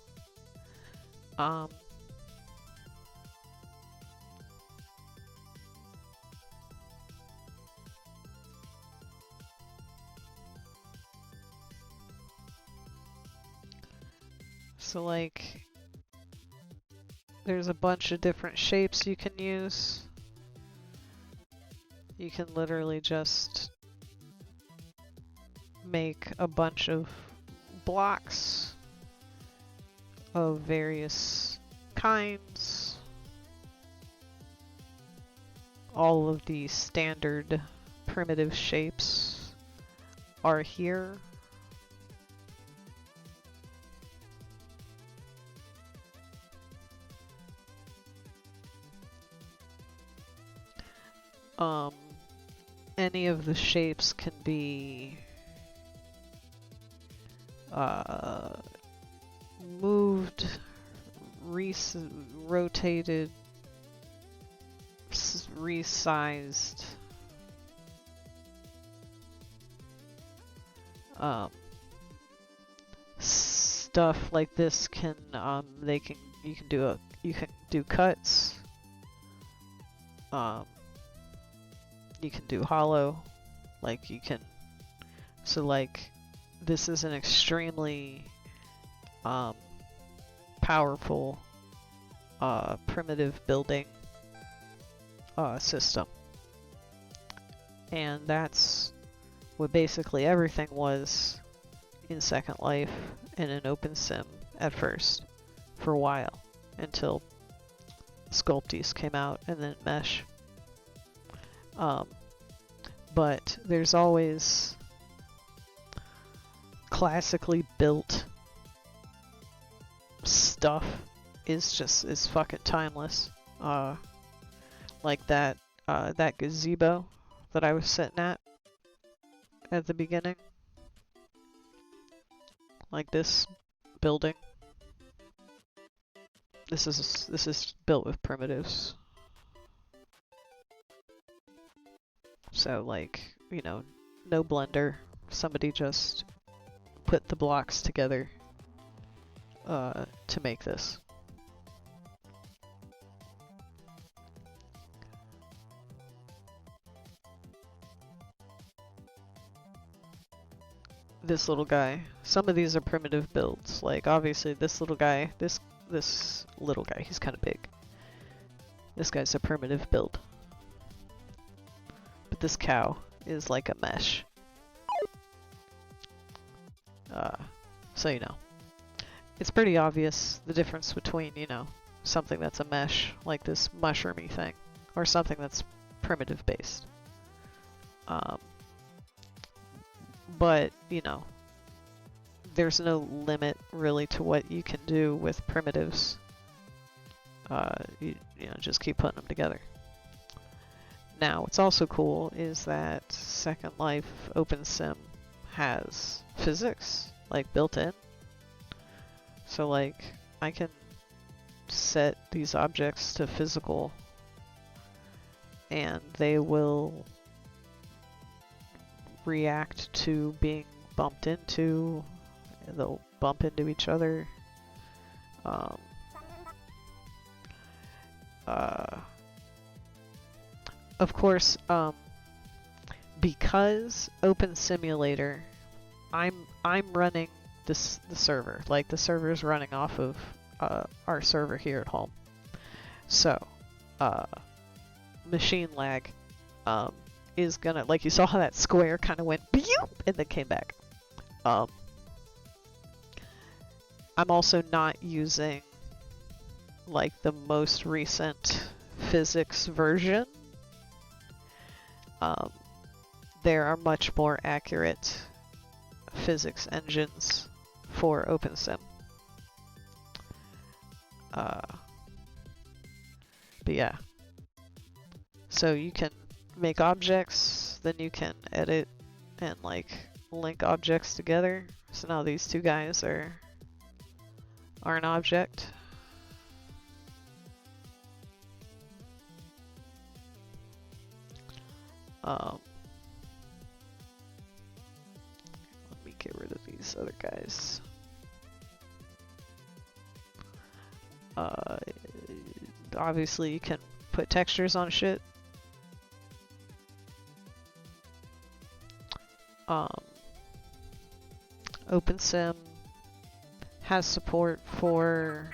So like, there's a bunch of different shapes you can use. You can literally just make a bunch of blocks of various kinds. All of the standard primitive shapes are here. Any of the shapes can be moved, rotated, resized. Stuff like this can you can do cuts. You can do hollow, like you can, so like this is an extremely powerful primitive building system, and that's what basically everything was in Second Life and in Open Sim at first, for a while, until Sculpties came out and then Mesh. But there's always classically built stuff is fucking timeless. Like that gazebo that I was sitting at the beginning. Like this building. This is built with primitives. So like, you know, no blender. Somebody just put the blocks together to make this. This little guy. Some of these are primitive builds. Like obviously this little guy, this little guy, he's kind of big. This guy's a primitive build. But this cow is like a mesh. So you know. It's pretty obvious the difference between, you know, something that's a mesh, like this mushroomy thing, or something that's primitive based. But, you know, there's no limit really to what you can do with primitives. You know, just keep putting them together. Now, what's also cool is that Second Life Open Sim has physics, like, built in. So, like, I can set these objects to physical, and they will react to being bumped into. They'll bump into each other. Of course, because Open Simulator, I'm running the server. Like the server is running off of our server here at home. So machine lag is gonna, like you saw how that square kind of went pew and then came back. I'm also not using like the most recent physics version. There are much more accurate physics engines for OpenSim. But yeah. So you can make objects, then you can edit and like link objects together. So now these two guys are an object. Let me get rid of these other guys. Obviously you can put textures on shit. OpenSim has support for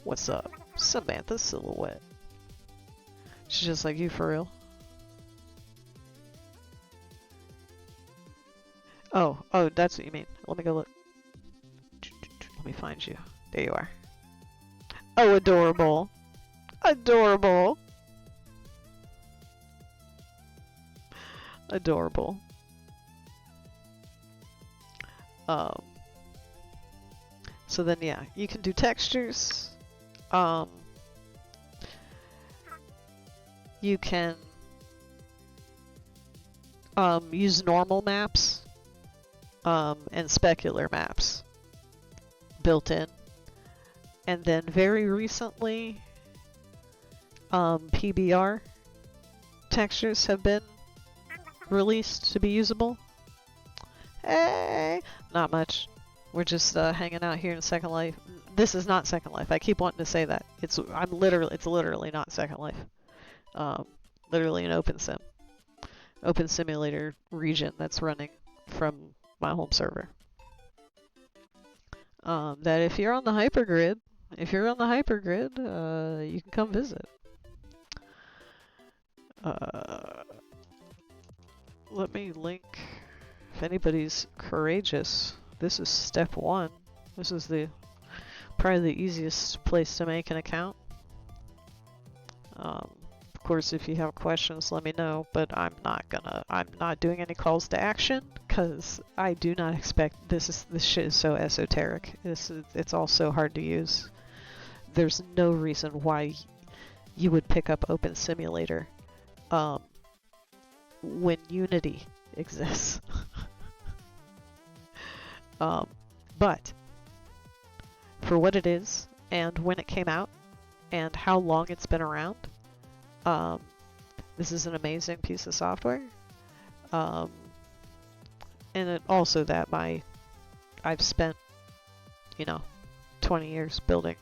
What's up? Samantha Silhouette. She's just like, you for real? Oh, that's what you mean. Let me go look. Let me find you. There you are. Oh, adorable. Adorable. Adorable. So then, yeah, you can do textures. You can use normal maps and specular maps built in. And then very recently, PBR textures have been released to be usable. Hey, not much. We're just hanging out here in Second Life. This is not Second Life. I keep wanting to say that. It's literally not Second Life. Literally an Open Simulator region that's running from my home server. That if you're on the hypergrid, you can come visit. Let me link, if anybody's courageous, this is step 1. This is probably the easiest place to make an account. Of course, if you have questions, let me know, but I'm not doing any calls to action, because I do not expect, this shit is so esoteric. It's all so hard to use. There's no reason why you would pick up Open Simulator when Unity exists. But for what it is, and when it came out, and how long it's been around, this is an amazing piece of software. And it also that I've spent, 20 years building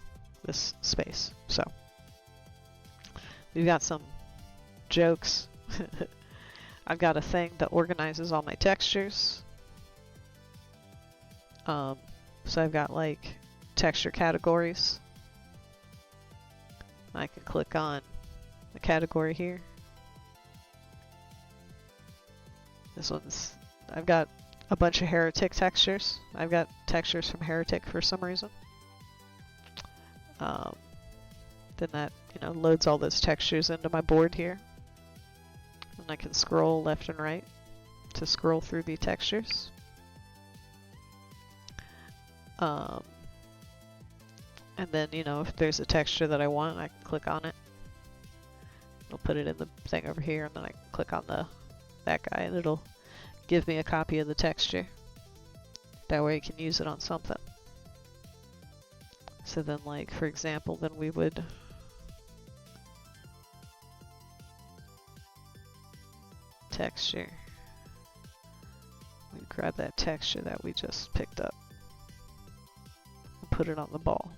this space. So we've got some jokes. I've got a thing that organizes all my textures. So I've got like texture categories. I can click on the category here. I've got a bunch of Heretic textures. I've got textures from Heretic for some reason. Then that, loads all those textures into my board here. And I can scroll left and right to scroll through the textures. And then, if there's a texture that I want, I can click on it. It'll put it in the thing over here, and then I can click on that guy, and it'll give me a copy of the texture. That way I can use it on something. So then, like, for example, then we would texture. We grab that texture that we just picked up and put it on the ball.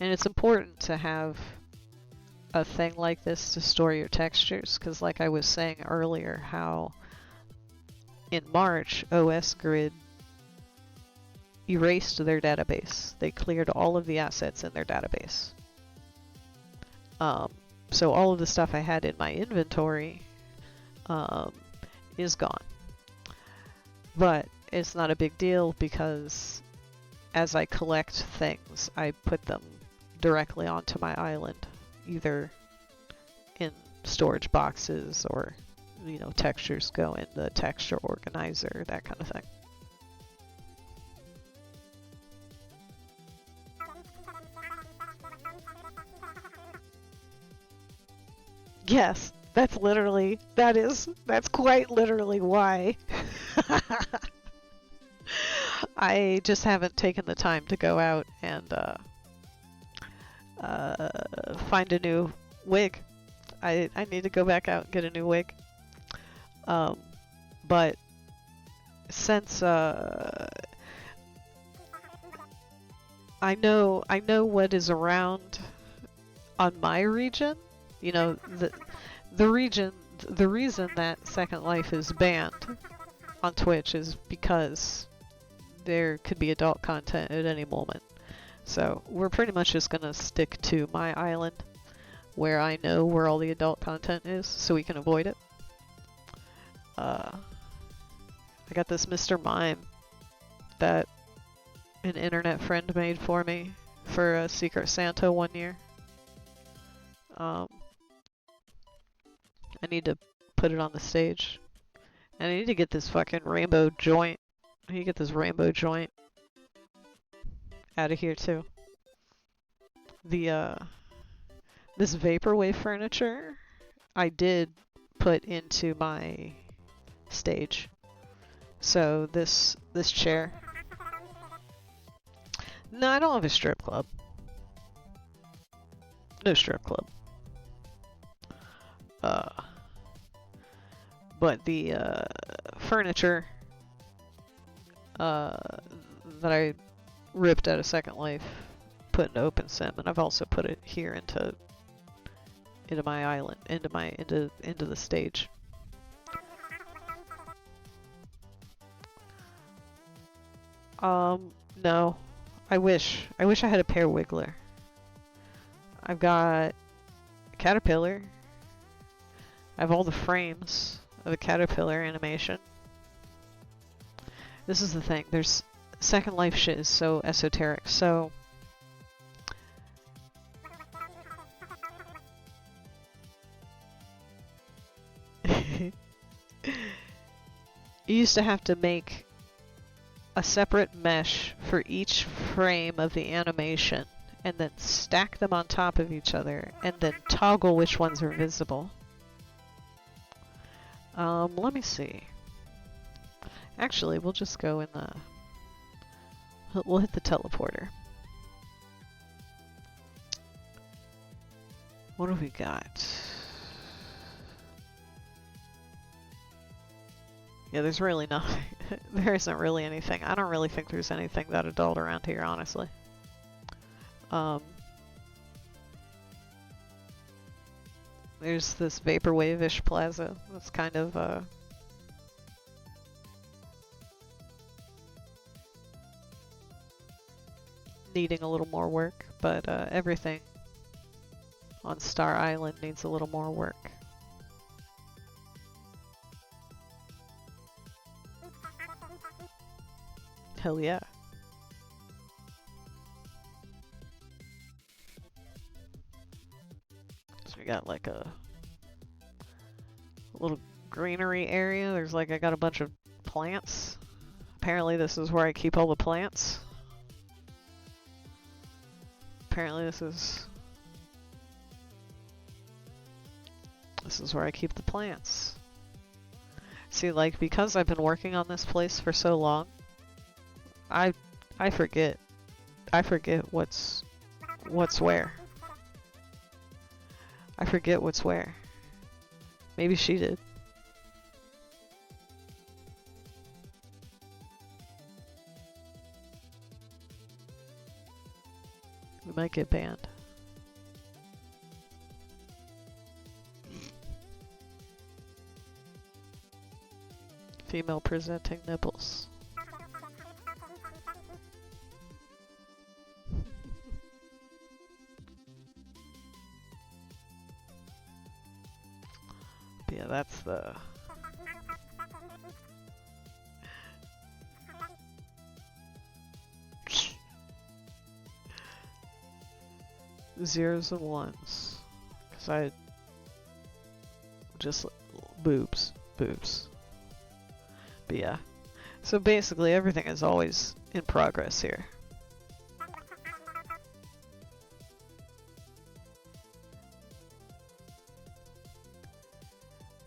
And it's important to have a thing like this to store your textures, because like I was saying earlier, how in March, OS Grid erased their database. They cleared all of the assets in their database. So all of the stuff I had in my inventory is gone. But it's not a big deal because as I collect things, I put them directly onto my island, either in storage boxes or, you know, textures go in the texture organizer, that kind of thing. Yes, that's quite literally why. I just haven't taken the time to go out and find a new wig. I need to go back out and get a new wig. But since I know what is around on my region, you know, the reason that Second Life is banned on Twitch is because there could be adult content at any moment. So we're pretty much just gonna stick to my island where I know where all the adult content is so we can avoid it. I got this Mr. Mime that an internet friend made for me for a Secret Santa one year. I need to put it on the stage. And I need to get this fucking rainbow joint. I need to get this rainbow joint out of here too. The this vaporwave furniture I did put into my stage. So this chair. No, I don't have a strip club. No strip club. But the furniture that I ripped out of Second Life, put into OpenSim, and I've also put it here into my island, into the stage. No. I wish I had a pear wiggler. I've got a caterpillar. I have all the frames of a caterpillar animation. This is the thing. There's Second Life shit is so esoteric. So you used to have to make a separate mesh for each frame of the animation and then stack them on top of each other and then toggle which ones are visible. Let me see. Actually, we'll just go in the... We'll hit the teleporter. What do we got? Yeah, there's really nothing. There isn't really anything. I don't really think there's anything that adult around here, honestly. There's this vaporwave-ish plaza that's kind of, needing a little more work, but everything on Star Island needs a little more work. Hell yeah. So we got like a little greenery area. There's like, I got a bunch of plants. Apparently this is where I keep all the plants. Apparently this is where I keep the plants. See, like, because I've been working on this place for so long, I forget what's where. I forget what's where. Maybe she did. We might get banned. Female presenting nipples. Yeah, that's the... Zeros and ones. Because I... Just... Boobs. Boobs. But yeah. So basically everything is always in progress here.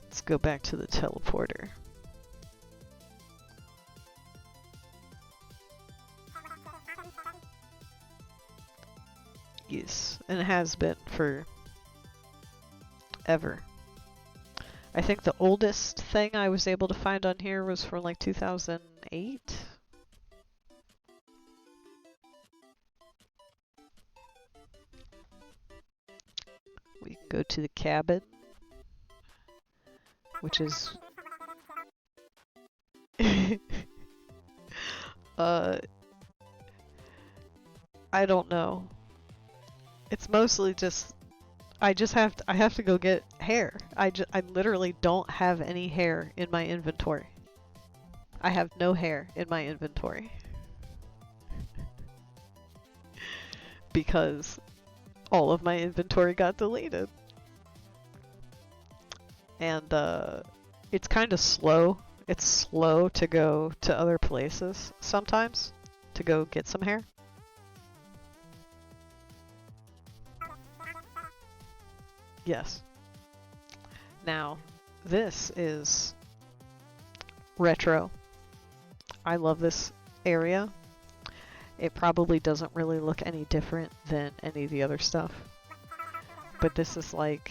Let's go back to the teleporter. Yes, and it has been for ever. I think the oldest thing I was able to find on here was from like 2008. We can go to the cabin, which is I don't know. It's mostly just I have to go get hair. I literally don't have any hair in my inventory. I have no hair in my inventory. Because all of my inventory got deleted. And it's kind of slow. It's slow to go to other places sometimes to go get some hair. Yes. Now, this is retro. I love this area. It probably doesn't really look any different than any of the other stuff. But this is like...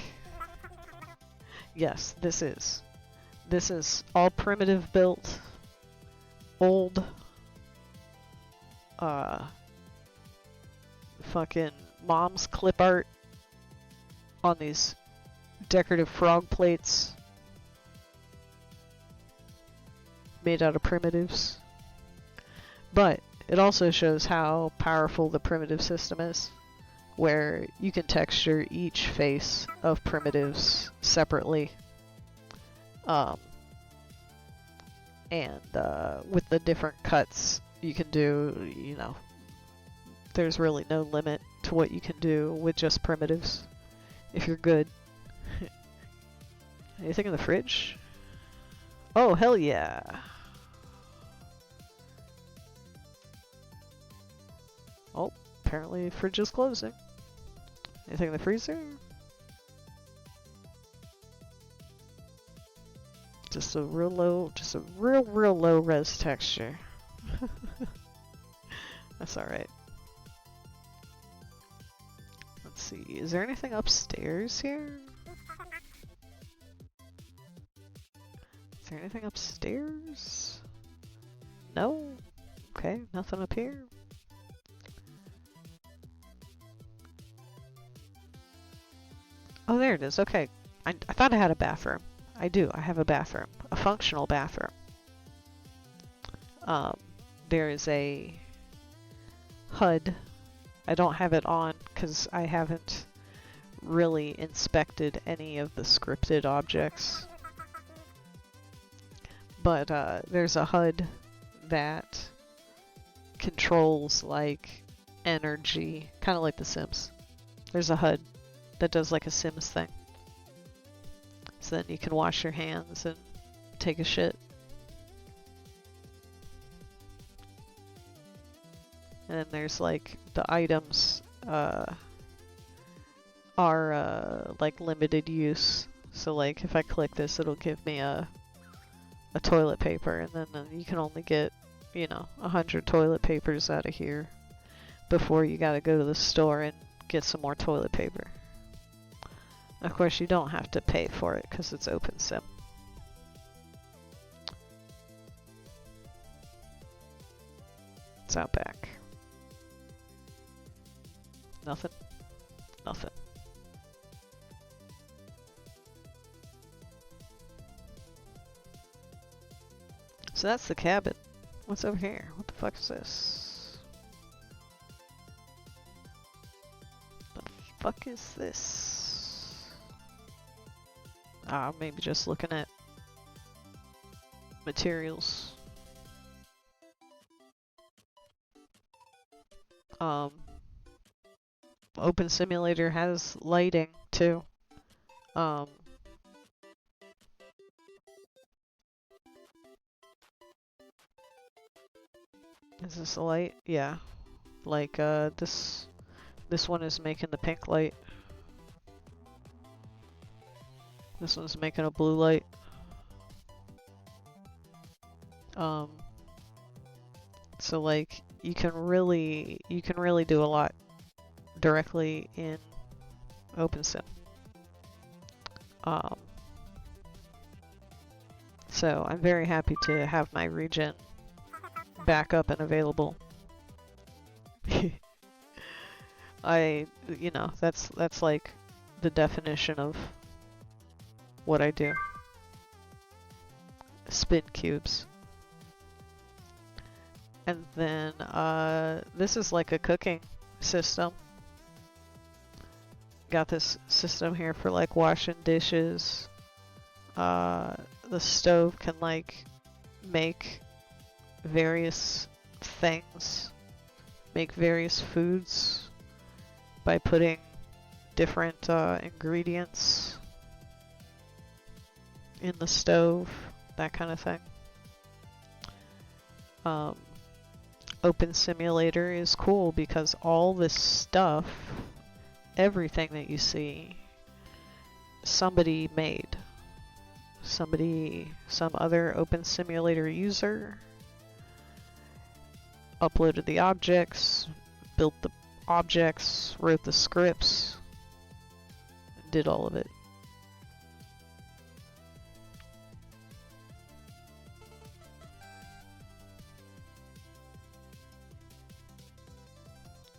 Yes, this is. This is all primitive built, old, fucking mom's clip art on these decorative frog plates made out of primitives. But it also shows how powerful the primitive system is, where you can texture each face of primitives separately. And with the different cuts you can do, you know, there's really no limit to what you can do with just primitives. If you're good. Anything in the fridge? Oh, hell yeah! Oh, apparently the fridge is closing. Anything in the freezer? Just a real low, just a real low res texture. That's alright. Let's see, is there anything upstairs here? Is there anything upstairs? No? Okay, nothing up here. Oh, there it is, okay. I thought I had a bathroom. I do, I have a bathroom. A functional bathroom. There is a HUD. I don't have it on because I haven't really inspected any of the scripted objects. But there's a HUD that controls like energy, kind of like The Sims. There's a HUD that does like a Sims thing. So then you can wash your hands and take a shit. And then there's like the items are like limited use. So like if I click this, it'll give me a toilet paper, and then you can only get, you know, 100 toilet papers out of here before you gotta go to the store and get some more toilet paper. Of course, you don't have to pay for it because it's open sim. It's out back. Nothing? Nothing. So that's the cabin. What's over here? What the fuck is this? The fuck is this? Ah, maybe just looking at materials. Open Simulator has lighting too. Is this a light? Yeah. Like, this one is making the pink light. This one's making a blue light. So like, you can really do a lot directly in OpenSim. So I'm very happy to have my region back up and available. You know, that's like the definition of what I do. Spin cubes. And then, this is like a cooking system. Got this system here for like washing dishes. The stove can like make various things, make various foods by putting different ingredients in the stove, that kind of thing. Open Simulator is cool because all this stuff, everything that you see, somebody made. Some other Open Simulator user uploaded the objects, built the objects, wrote the scripts, did all of it.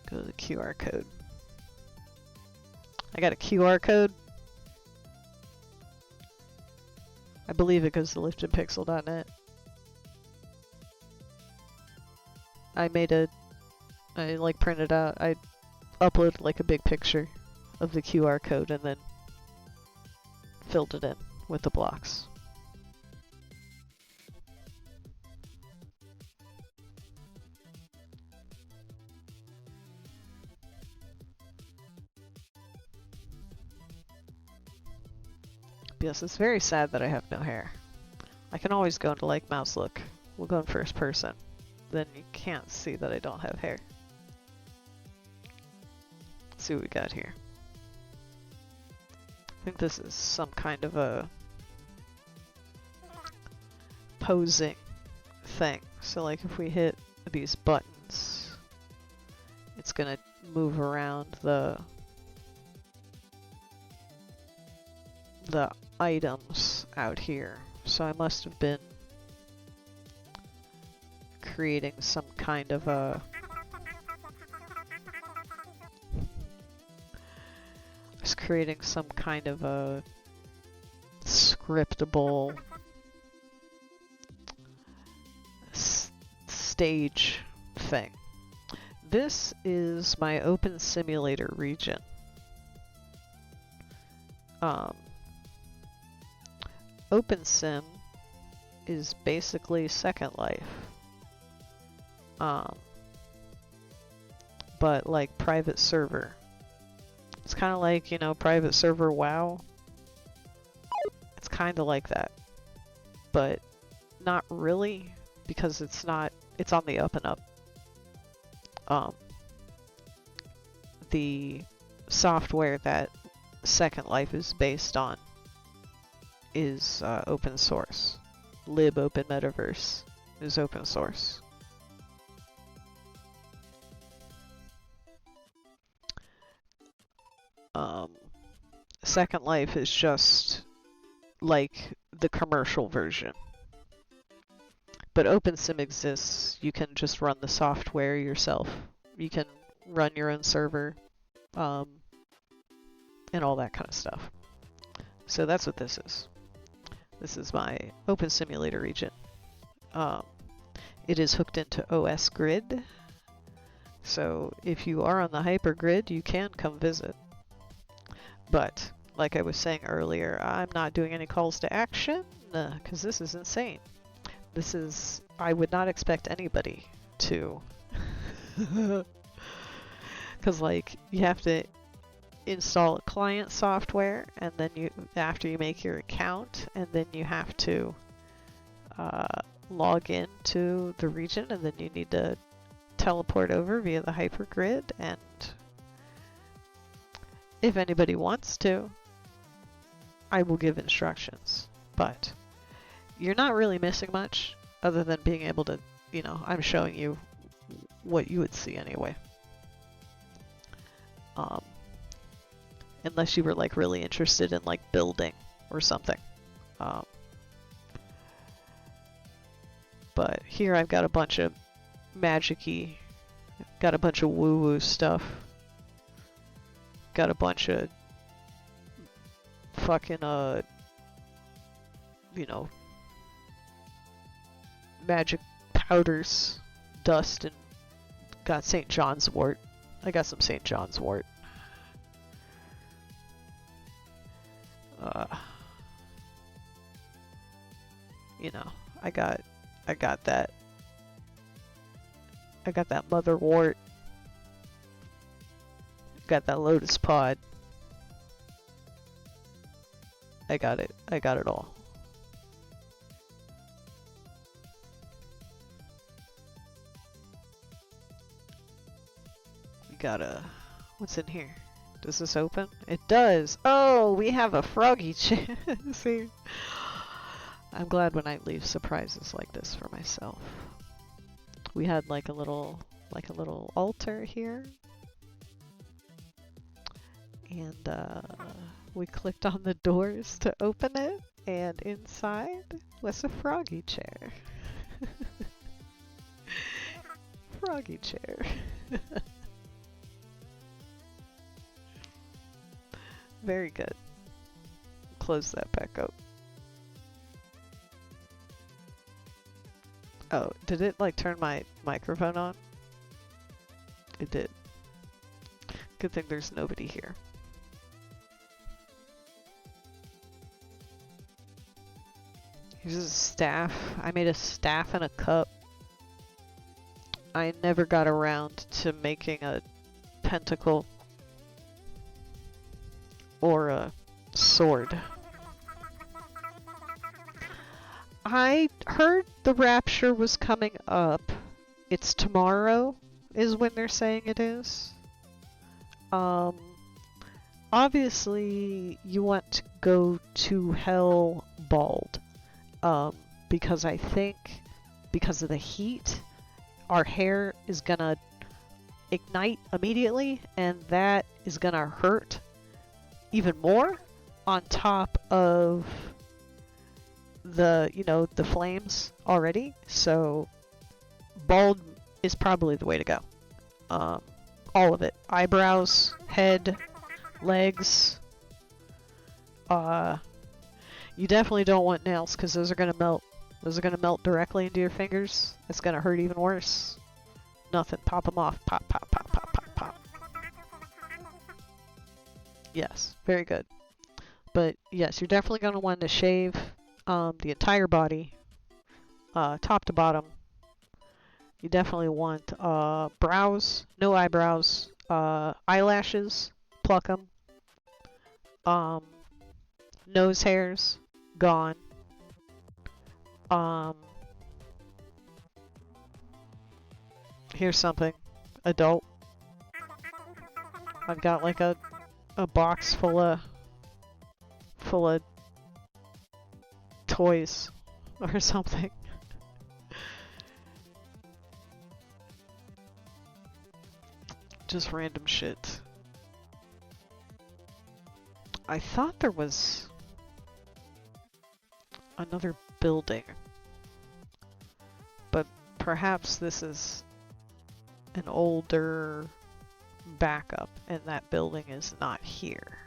Go to the QR code. I got a QR code. I believe it goes to liftedpixel.net. I like printed out, I uploaded like a big picture of the QR code and then filled it in with the blocks. Yes, it's very sad that I have no hair. I can always go into like mouse look. We'll go in first person. Then you can't see that I don't have hair. Let's see what we got here. I think this is some kind of a posing thing. So like if we hit these buttons, it's gonna move around the items out here. So I must have been creating some kind of a scriptable stage thing. This is my Open Simulator region. OpenSim is basically Second Life. But like private server. It's kind of like, you know, private server WoW. It's kind of like that. But not really, because it's on the up and up. The software that Second Life is based on is open source. Lib Open Metaverse is open source. Second Life is just like the commercial version. But OpenSim exists. You can just run the software yourself. You can run your own server, and all that kind of stuff. So that's what this is. This is my Open Simulator region. It is hooked into OS Grid, so if you are on the hypergrid, you can come visit. But, like I was saying earlier, I'm not doing any calls to action, because this is insane. This is... I would not expect anybody to. Because, like, you have to install a client software, and then after you make your account, and then you have to log in to the region, and then you need to teleport over via the hypergrid, and if anybody wants to, I will give instructions, but you're not really missing much other than being able to, you know, I'm showing you what you would see anyway. Unless you were like really interested in like building or something. But here I've got a bunch of magic-y, got a bunch of woo-woo stuff. Got a bunch of fucking, you know, magic powders, dust, and got St. John's wort. I got some St. John's wort. You know, I got that. I got that mother wart. Got that lotus pod. I got it. I got it all. We got a... What's in here? Does this open? It does! Oh, we have a froggy chair. See? I'm glad when I leave surprises like this for myself. We had like a little altar here. And we clicked on the doors to open it, and inside was a froggy chair. Froggy chair. Very good. Close that back up. Oh, did it like turn my microphone on? It did. Good thing there's nobody here. Here's a staff. I made a staff and a cup. I never got around to making a pentacle or a sword. I heard the rapture was coming up. It's tomorrow is when they're saying it is. Obviously you want to go to hell bald. Because I think because of the heat, our hair is gonna ignite immediately, and that is gonna hurt even more on top of the, you know, the flames already. So bald is probably the way to go. All of it. Eyebrows, head, legs. You definitely don't want nails because those are gonna melt. Those are gonna melt directly into your fingers. It's gonna hurt even worse. Nothing. Pop them off. Pop, pop, pop, pop, pop, pop. Yes, very good. But yes, you're definitely gonna want to shave the entire body, top to bottom. You definitely want brows, no eyebrows, eyelashes, pluck them. Nose hairs, gone. Here's something. Adult. I've got like a box full of toys or something. Just random shit. I thought there was another building, but perhaps this is an older backup, and that building is not here.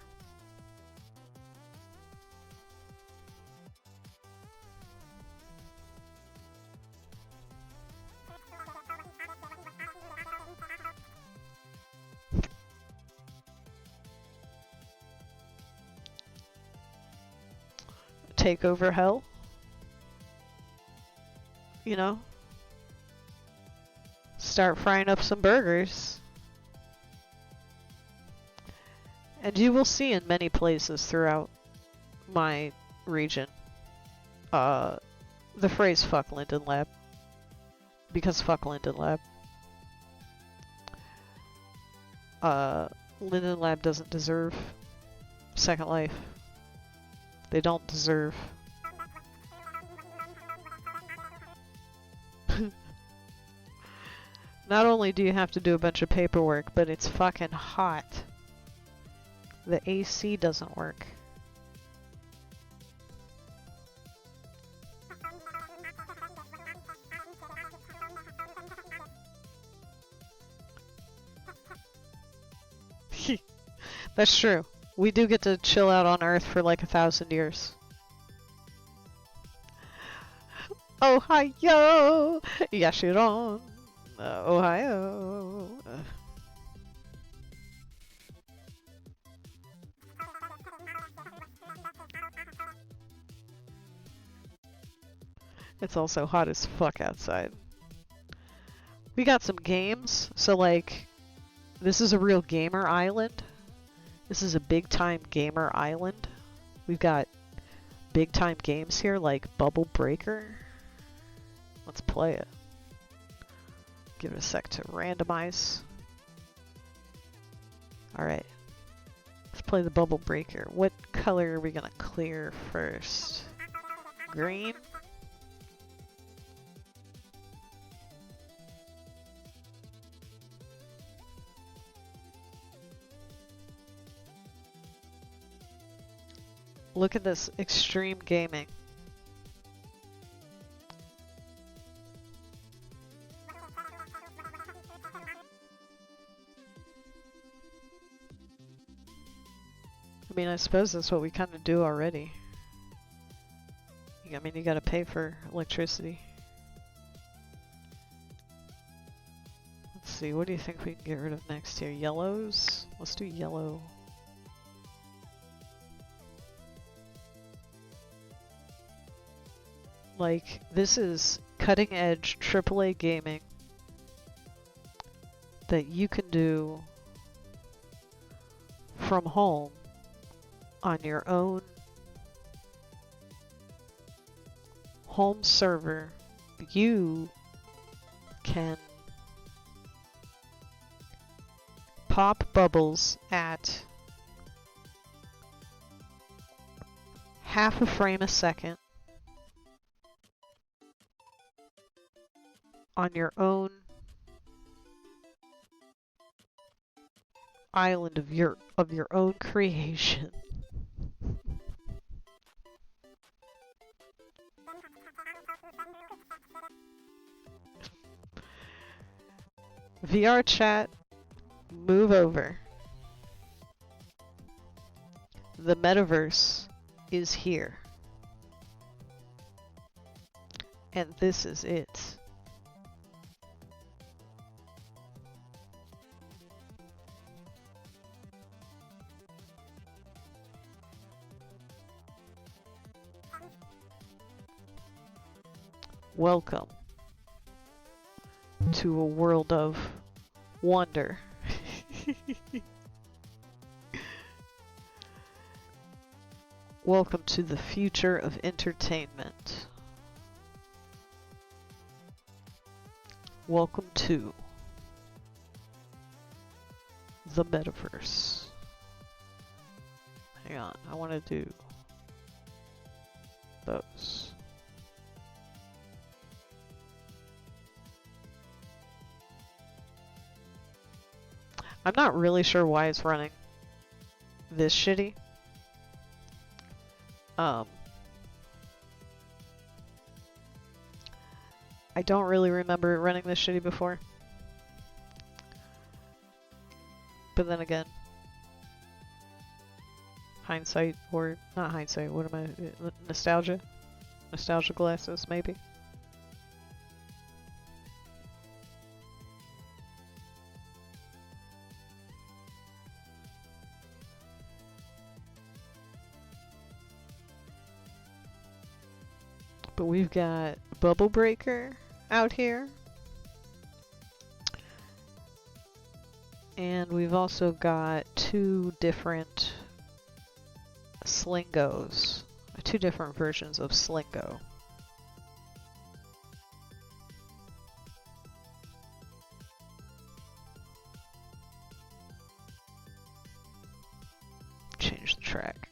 Take over hell. You know? Start frying up some burgers. And you will see in many places throughout my region the phrase fuck Linden Lab. Because fuck Linden Lab. Linden Lab doesn't deserve Second Life. They don't deserve. Not only do you have to do a bunch of paperwork, but it's fucking hot. The AC doesn't work. That's true. We do get to chill out on Earth for like 1,000 years. Ohio! Yashiron! Ohio! It's also hot as fuck outside. We got some games, so like, this is a real gamer island. This is a big time gamer island. We've got big time games here like Bubble Breaker. Let's play it. Give it a sec to randomize. Alright. Let's play the Bubble Breaker. What color are we gonna clear first? Green? Look at this extreme gaming. I mean, I suppose that's what we kind of do already. I mean, you gotta pay for electricity. Let's see, what do you think we can get rid of next here? Yellows? Let's do yellow. Like, this is cutting edge AAA gaming that you can do from home on your own home server. You can pop bubbles at half a frame a second on your own island of your own creation. VR chat, move over. The metaverse is here. And this is it. Welcome to a world of wonder. Welcome to the future of entertainment. Welcome to the metaverse. Hang on, I want to do those. I'm not really sure why it's running this shitty. I don't really remember it running this shitty before. But then again, hindsight, or not hindsight, what am I, nostalgia? Nostalgia glasses, maybe? But we've got Bubble Breaker out here. And we've also got two different Slingos. Two different versions of Slingo. Change the track.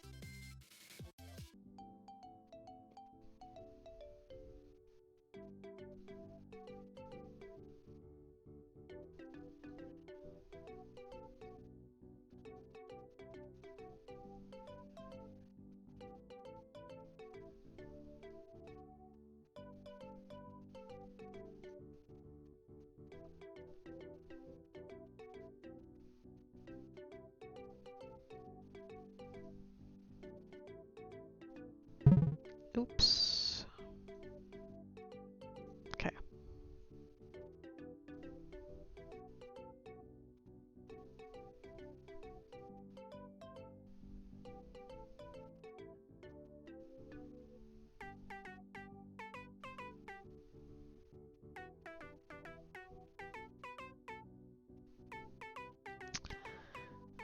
Oops. Okay.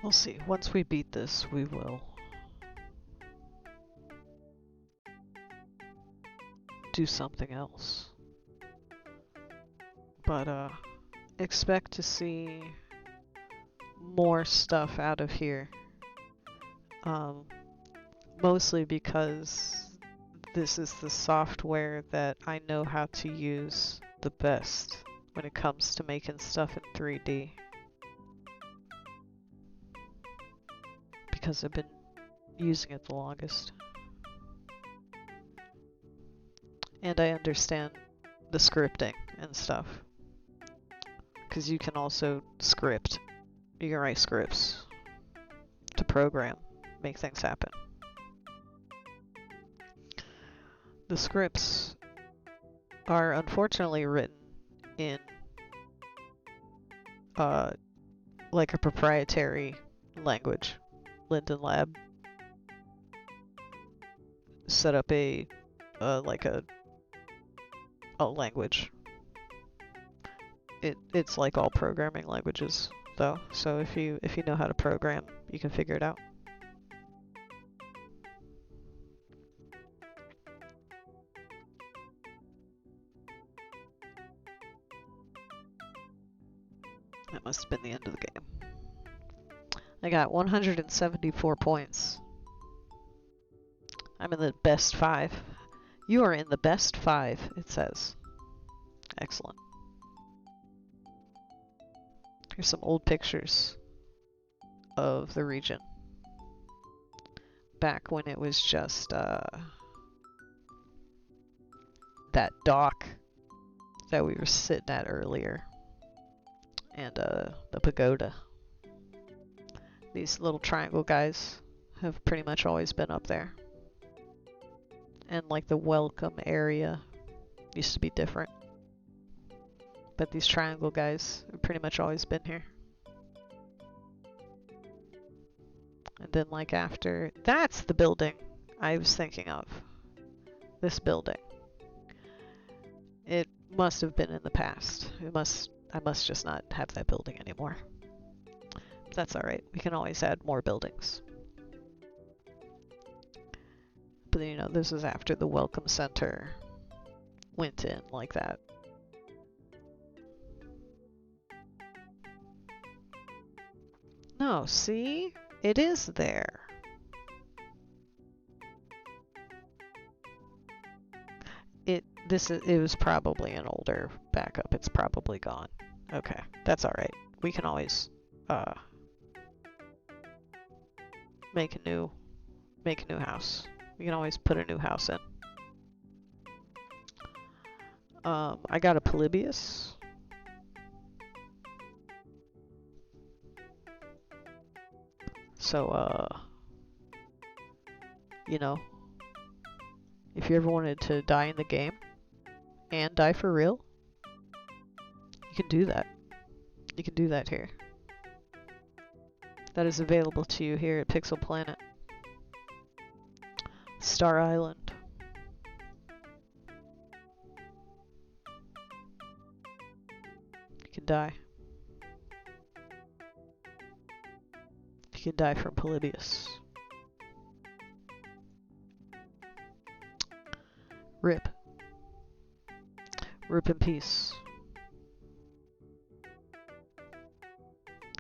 We'll see. Once we beat this, we will do something else. But, expect to see more stuff out of here. Mostly because this is the software that I know how to use the best when it comes to making stuff in 3D. Because I've been using it the longest. And I understand the scripting and stuff. Because you can also script. You can write scripts to program, make things happen. The scripts are unfortunately written in like a proprietary language. Linden Lab set up a like a language. It's like all programming languages though, so if you know how to program, you can figure it out. That must have been the end of the game. I got 174 points. I'm in the best 5. You are in the best 5, it says. Excellent. Here's some old pictures of the region. Back when it was just that dock that we were sitting at earlier. And the pagoda. These little triangle guys have pretty much always been up there. And like the welcome area used to be different. But these triangle guys have pretty much always been here. And then like after, that's the building I was thinking of. This building. It must have been in the past. I must just not have that building anymore. But that's alright. We can always add more buildings. But you know, this is after the Welcome Center went in like that. No, see? It is there. It was probably an older backup. It's probably gone. Okay, that's alright. We can always make a new house. We can always put a new house in. I got a Polybius. So, you know, if you ever wanted to die in the game and die for real, you can do that. You can do that here. That is available to you here at Pixel Planet. Star Island. You can die. You can die from Polybius. Rip. Rip in peace.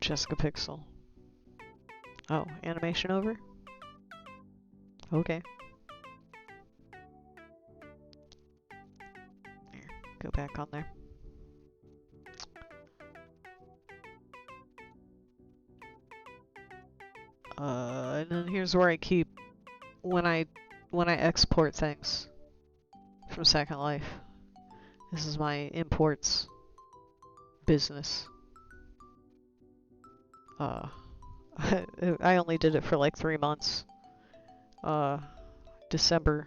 Jessica Pixel. Oh, animation over? Okay. Here, go back on there. And then here's where I keep when I export things from Second Life. This is my imports business. I only did it for like 3 months. December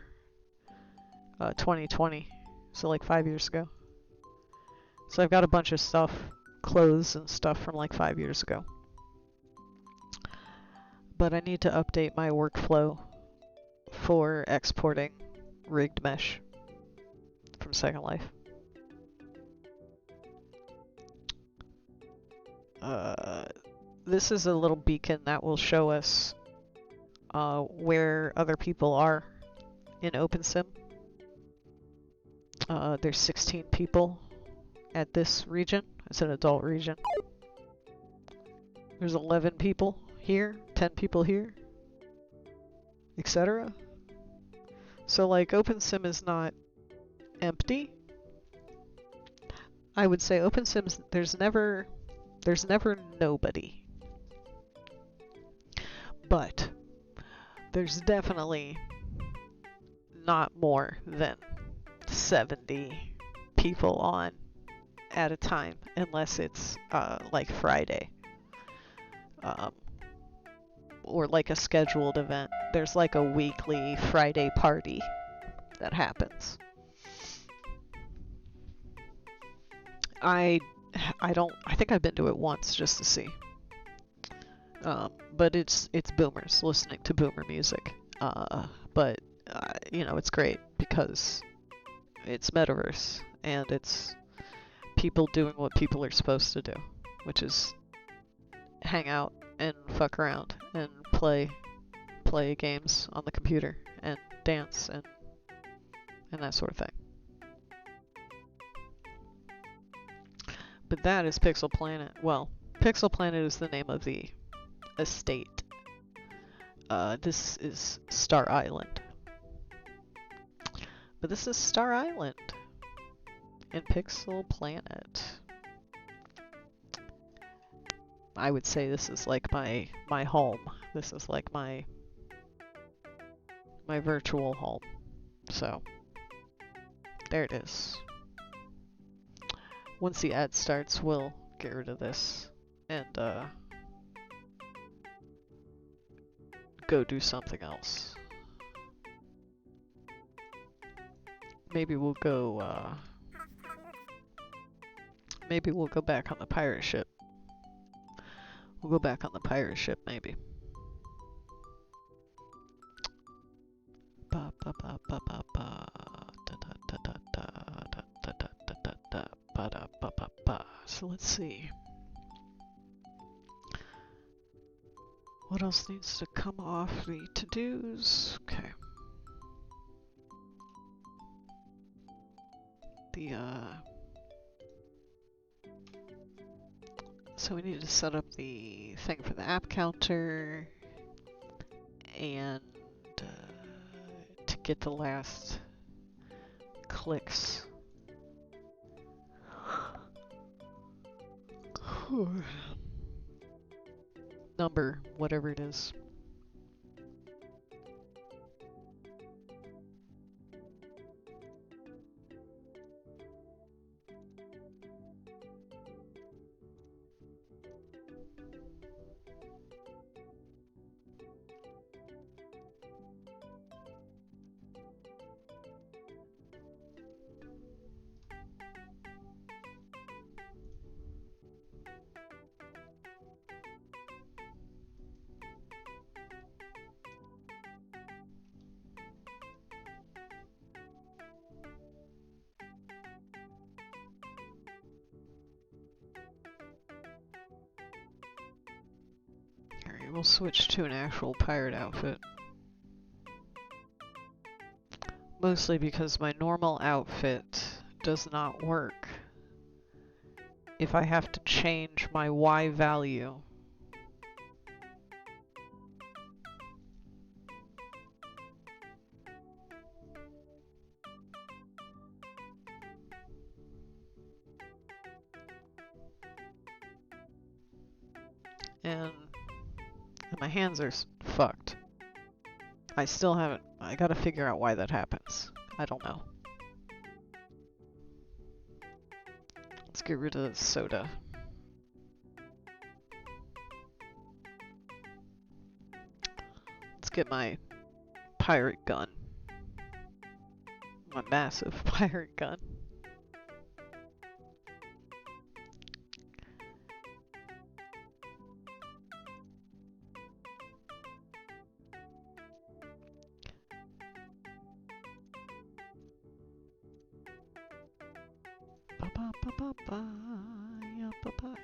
2020, so like 5 years ago. So I've got a bunch of stuff, clothes and stuff from like 5 years ago. But I need to update my workflow for exporting rigged mesh from Second Life. This is a little beacon that will show us where other people are in OpenSim. There's 16 people at this region. It's an adult region. There's 11 people here, 10 people here, etc. So like OpenSim is not empty. I would say OpenSim's there's never nobody. But there's definitely not more than 70 people on at a time, unless it's like Friday. Or like a scheduled event. There's like a weekly Friday party that happens. I think I've been to it once just to see. But it's boomers listening to boomer music. But you know, it's great because it's metaverse and it's people doing what people are supposed to do, which is hang out and fuck around and play games on the computer and dance and that sort of thing. But that is Pixel Planet. Well, Pixel Planet is the name of the estate. This is Star Island. But this is Star Island in Pixel Planet. I would say this is like my home. This is like my virtual home. So there it is. Once the ad starts, we'll get rid of this and go do something else. Maybe we'll go back on the pirate ship. We'll go back on the pirate ship, maybe. Ba ba ba ba ba ba da da da da da da da da da da da ba da ba ba ba. So let's see. What else needs to come off the to-dos? Okay. So we need to set up the thing for the app counter and to get the last clicks. Number, whatever it is. Alright, we'll switch to an actual pirate outfit. Mostly because my normal outfit does not work if I have to change my Y value. And my hands are fucked. I still haven't. I gotta figure out why that happens. I don't know. Let's get rid of the soda. Let's get my pirate gun. My massive pirate gun.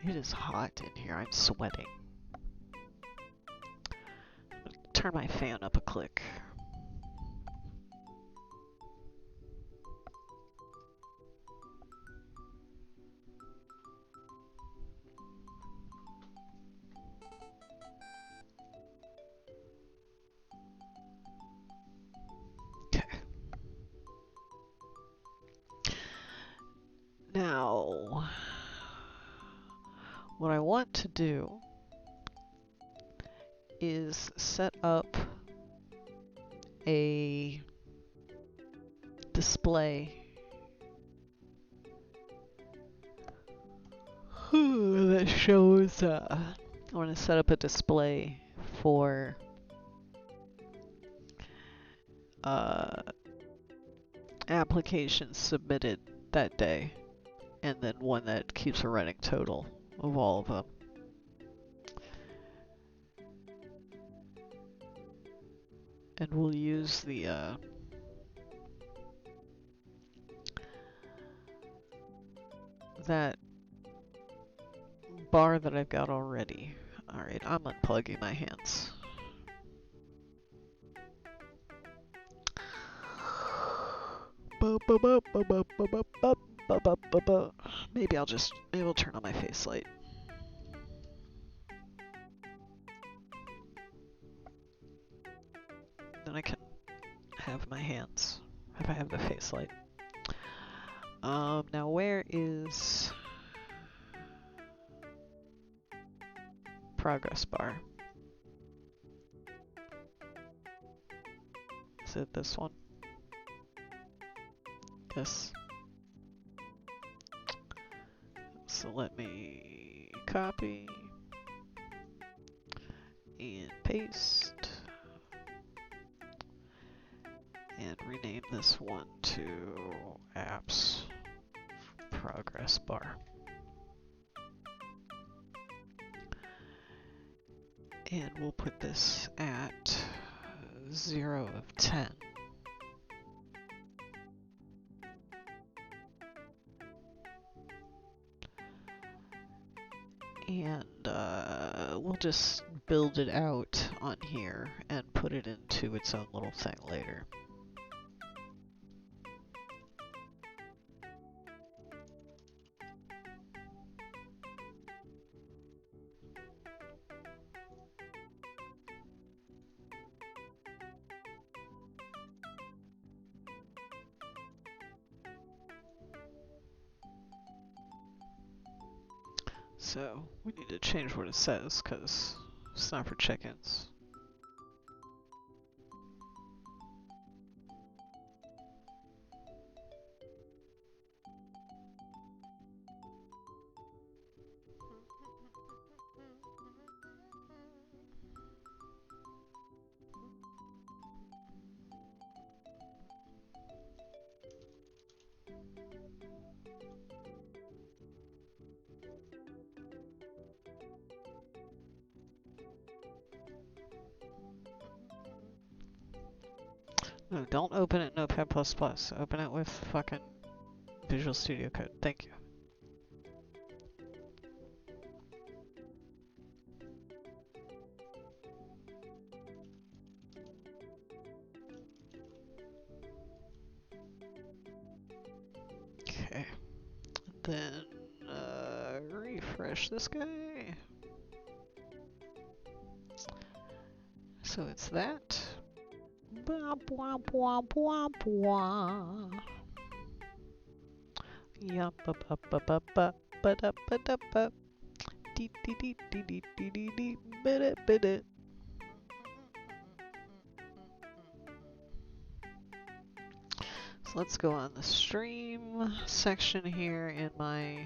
It is hot in here. I'm sweating. Turn my fan up a click. Okay. Now, what I want to do is set up a display that shows, I want to set up a display for applications submitted that day, and then one that keeps a running total of all of them. And we'll use the that bar that I've got already. Alright, I'm unplugging my hands. Maybe I'll turn on my face light. Then I can have my hands if I have the face light. Now where is progress bar? Is it this one? Yes. So let me copy and paste and rename this one to apps progress bar. And we'll put this at 0 of 10. And we'll just build it out on here and put it into its own little thing later. So, we need to change what it says, because it's not for chickens. No, don't open it Notepad++. Open it with fucking Visual Studio Code. Thank you. then refresh this guy. So it's that. Blah, blah, blah, blah, blah. Yup, up, up, up, up, up, but up, but up, up. Dee, dee, dee, dee, dee, dee, dee, dee, but up, but up. So let's go on the stream section here in my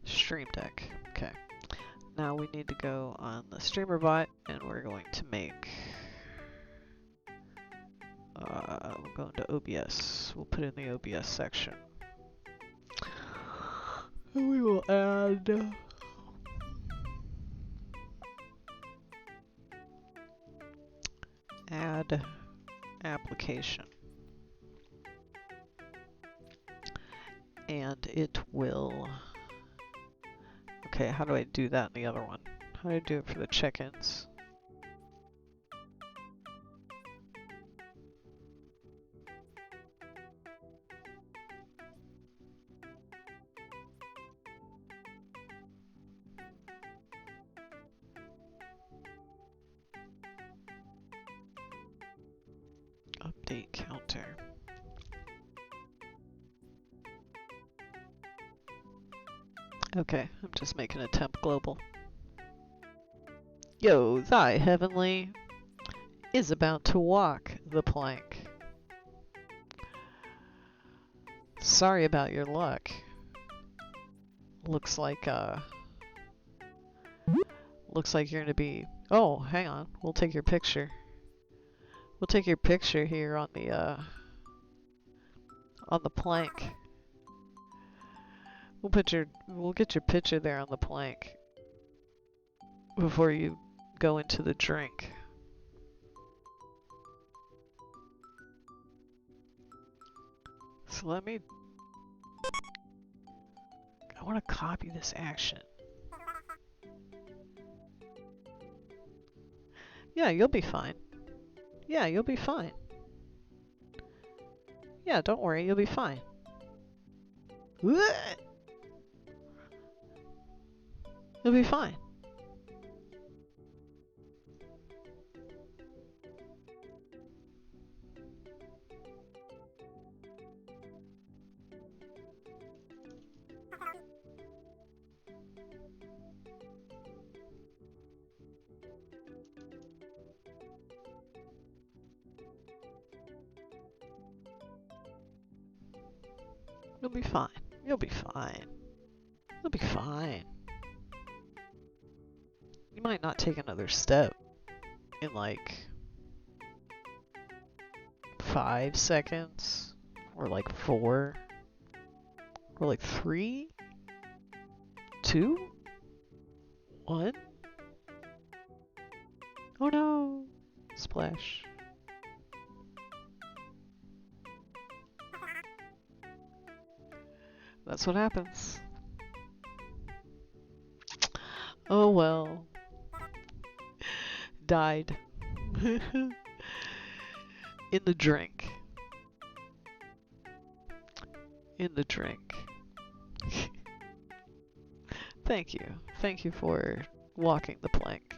stream deck. Okay. Now we need to go on the streamer bot and we're going to make we'll go into OBS. We'll put in the OBS section. And we will add application. And it will... Okay, how do I do that in the other one? How do I do it for the check-ins? Update counter. Okay, I'm just making a temp global. Yo, thy heavenly is about to walk the plank. Sorry about your luck. Looks like you're gonna be... Oh, hang on. We'll take your picture. We'll take your picture here on the plank. We'll get your picture there on the plank before you go into the drink. So I want to copy this action. Yeah, you'll be fine. Yeah, you'll be fine. Yeah, don't worry, you'll be fine. You'll be fine. You'll be fine. You'll be fine. You'll be fine. You might not take another step in like 5 seconds, or like 4, or like 3, 2, 1. Oh no! Splash. That's what happens. Oh well. Died. In the drink. In the drink. Thank you. Thank you for walking the plank.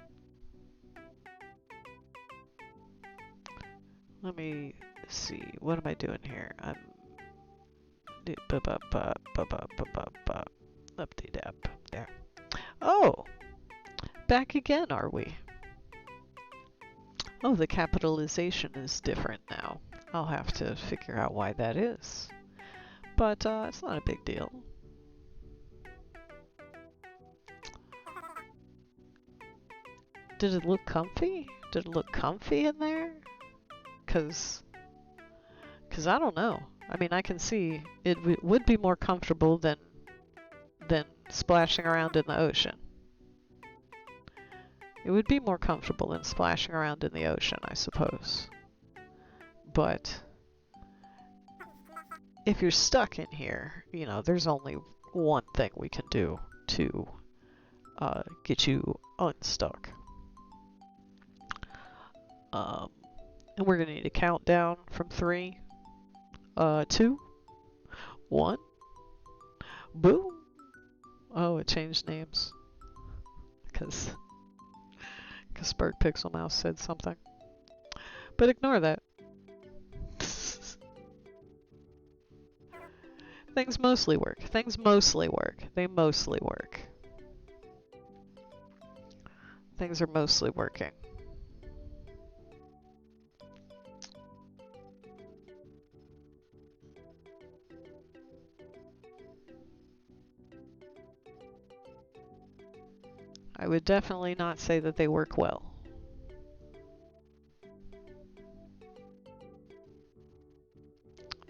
Let me see. What am I doing here? I'm update app. There. Oh! Back again, are we? Oh, the capitalization is different now. I'll have to figure out why that is. But it's not a big deal. Did it look comfy? Did it look comfy in there? Cause I don't know. I mean, I can see it would be more comfortable than splashing around in the ocean. It would be more comfortable than splashing around in the ocean, I suppose. But if you're stuck in here, you know, there's only one thing we can do to get you unstuck. And we're gonna need a countdown from 3, 2, 1. Boo! Oh, it changed names. Because Spark Pixel Mouse said something. But ignore that. Things mostly work. Things mostly work. They mostly work. Things are mostly working. I would definitely not say that they work well.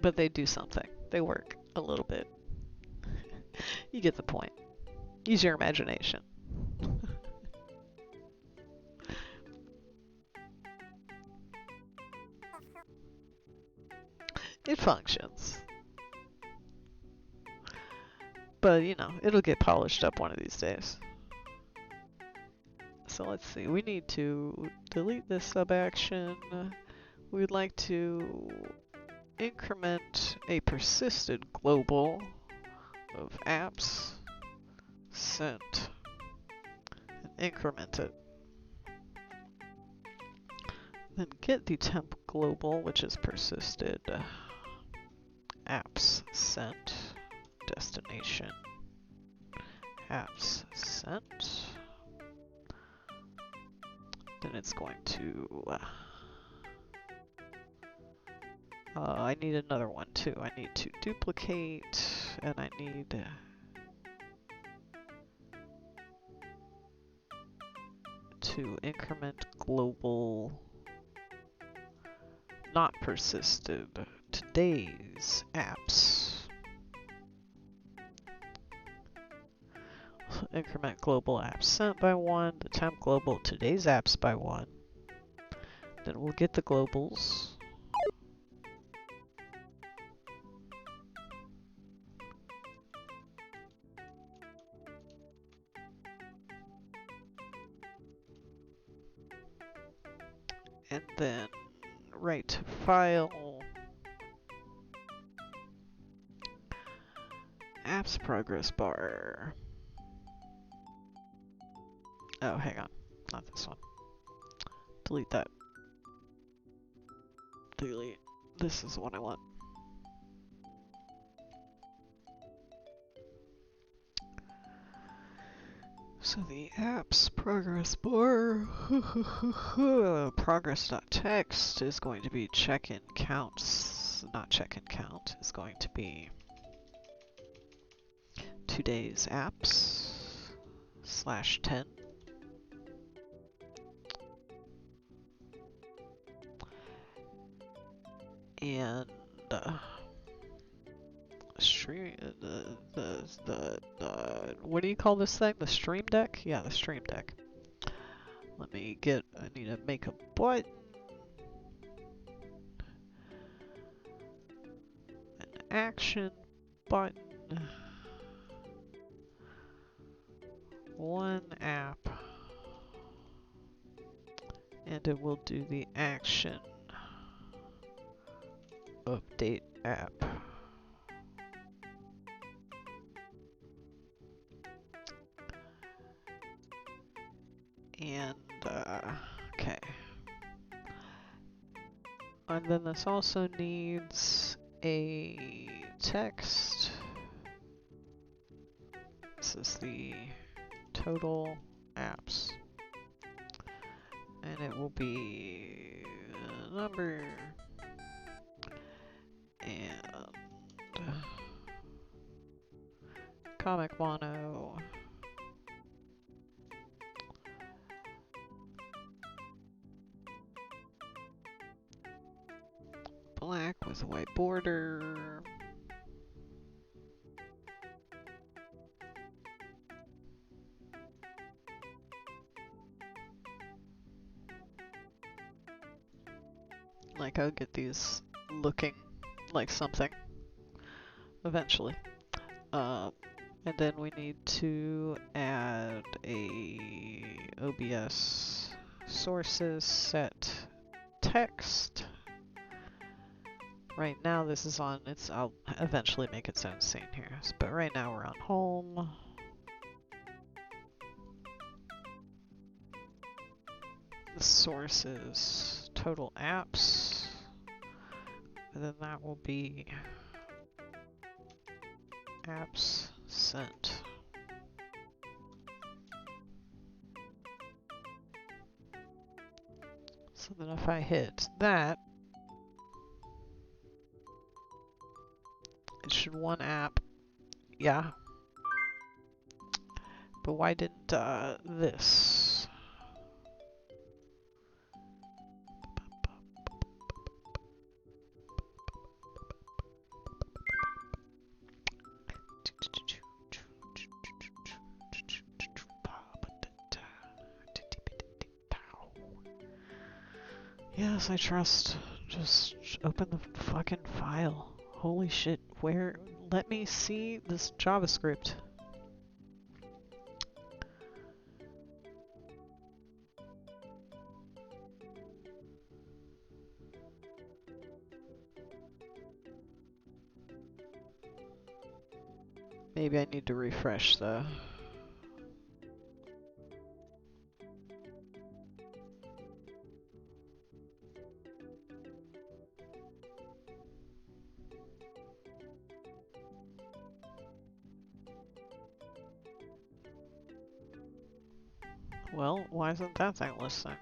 But they do something. They work a little bit. You get the point. Use your imagination. It functions. But, you know, it'll get polished up one of these days. So let's see, we need to delete this sub-action. We'd like to increment a persisted global of apps sent and increment it. Then get the temp global, which is persisted apps sent destination apps sent. Then it's going to I need another one too. I need to duplicate, and I need to increment global not persisted today's apps. Increment global apps sent by 1, the temp global today's apps by 1. Then we'll get the globals. And then write to file apps progress bar. Oh, hang on, not this one. Delete that. Delete. This is the one I want. So the apps progress bar progress.text is going to be check-in counts, not check-in count, is going to be today's apps /10. And stream the what do you call this thing? The stream deck? Yeah, the stream deck. I need to make a button. An action button. One app. And it will do the action. Update app. And, okay. And then this also needs a text. This is the total apps. And it will be a number and comic mono. Black with a white border. Like, I'll get these looking like something eventually. And then we need to add a OBS sources set text Right now this is on, I'll eventually make its own scene here. But right now we're on home. The source is total apps. And then that will be apps sent. So then if I hit that, it should one app. Yeah. But why didn't this? Yes, I trust. Just open the fucking file. Holy shit, where? Let me see this JavaScript. Maybe I need to refresh the... Well, why isn't that thing listening?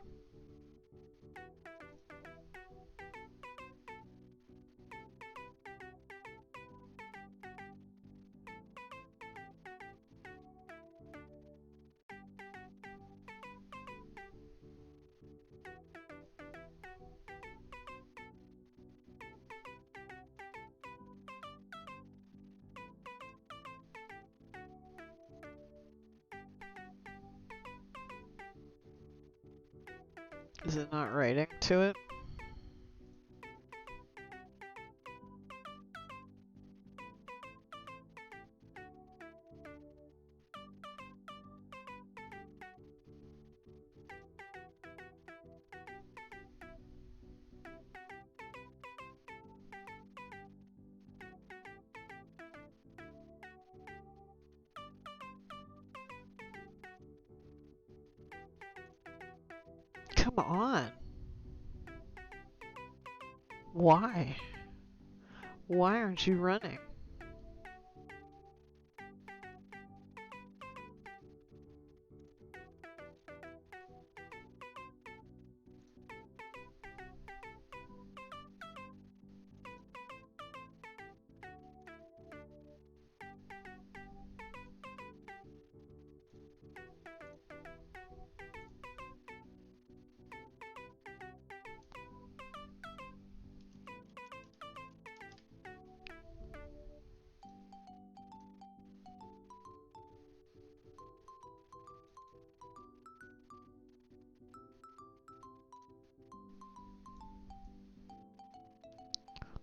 Is it not writing to it? Come on. Why? Why aren't you running?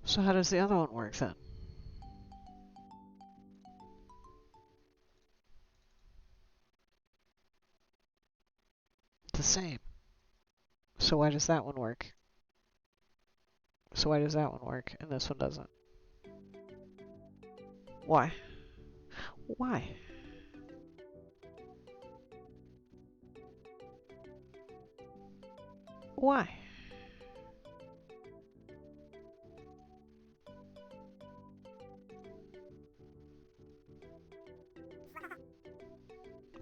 So how does the other one work then? The same. So why does that one work? So why does that one work and this one doesn't? Why? Why? Why?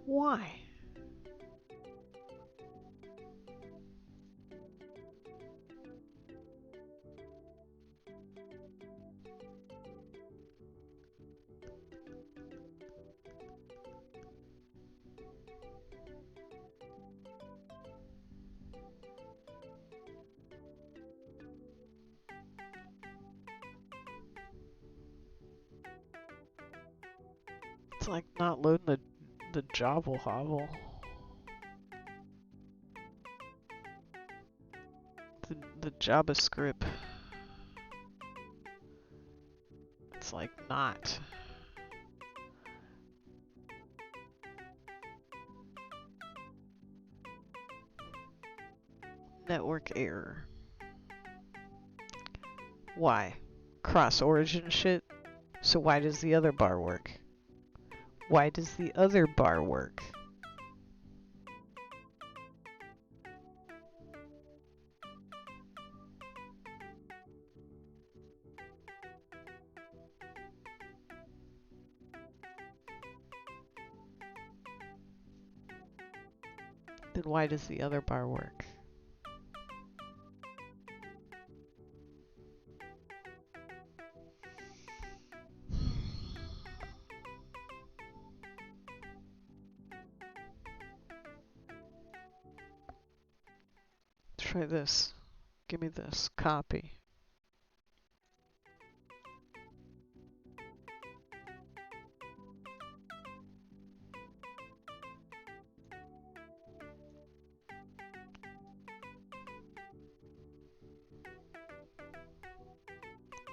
Why? It's like not loading the jobble hobble. The JavaScript. It's like not. Network error. Why? cross origin shit. So why does the other bar work? Why does the other bar work? Then why does the other bar work? Try this. Give me this. Copy.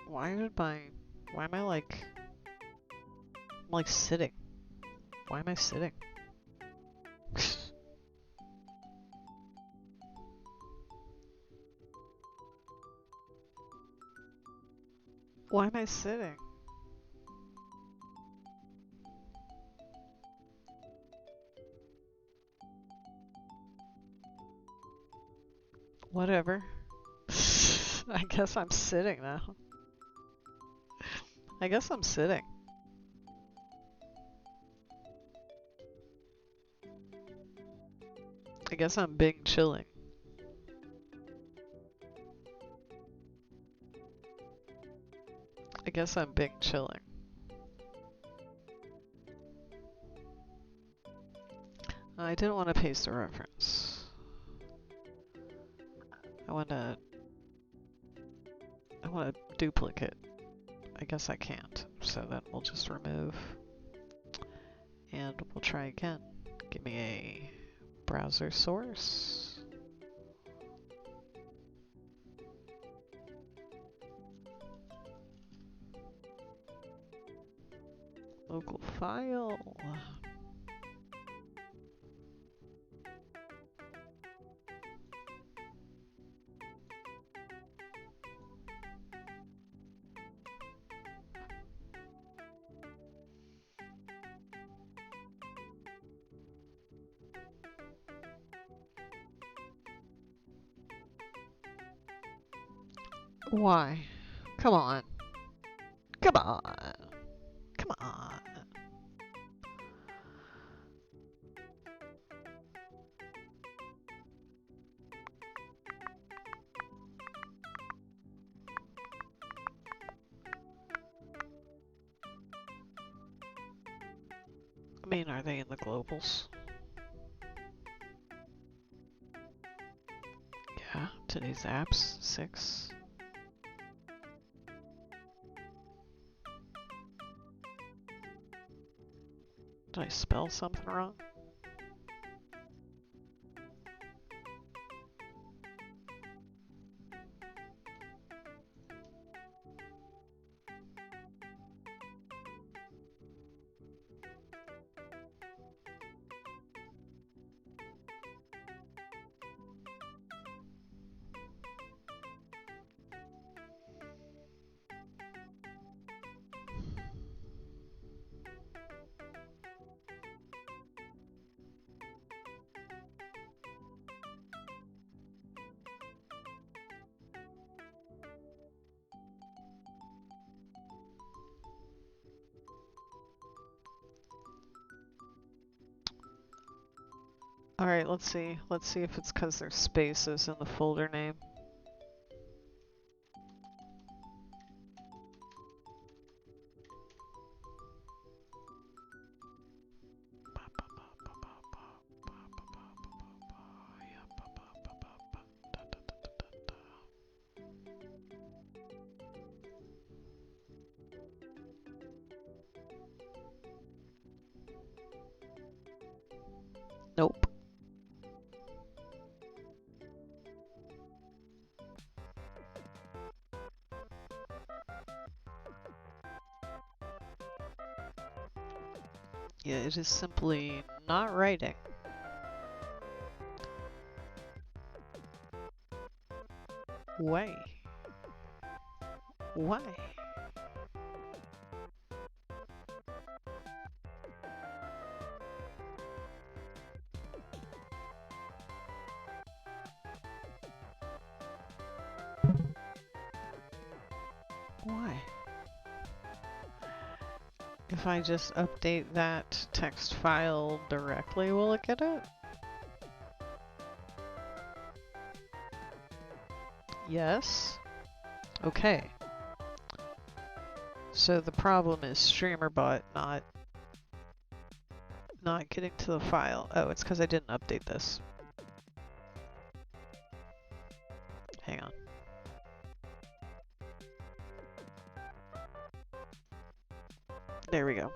Why am I like, I'm like sitting. Why am I sitting? Why am I sitting? Whatever. I guess I'm sitting now. I guess I'm sitting. I guess I'm big chilling. I guess I'm big chilling. I didn't want to paste a reference. I want to duplicate. I guess I can't. So then we'll just remove. And we'll try again. Give me a browser source. Local file. Why? Come on. Come on. Come on. I mean, are they in the globals? Yeah, today's apps, 6. Did I spell something wrong? Alright, let's see. Let's see if it's because there's spaces in the folder name. Nope. Yeah, it is simply not writing. Why? Why? Why? If I just update that text file directly, will it get it? Yes. Okay. So the problem is StreamerBot not getting to the file. Oh, it's because I didn't update this. Hang on. There we go.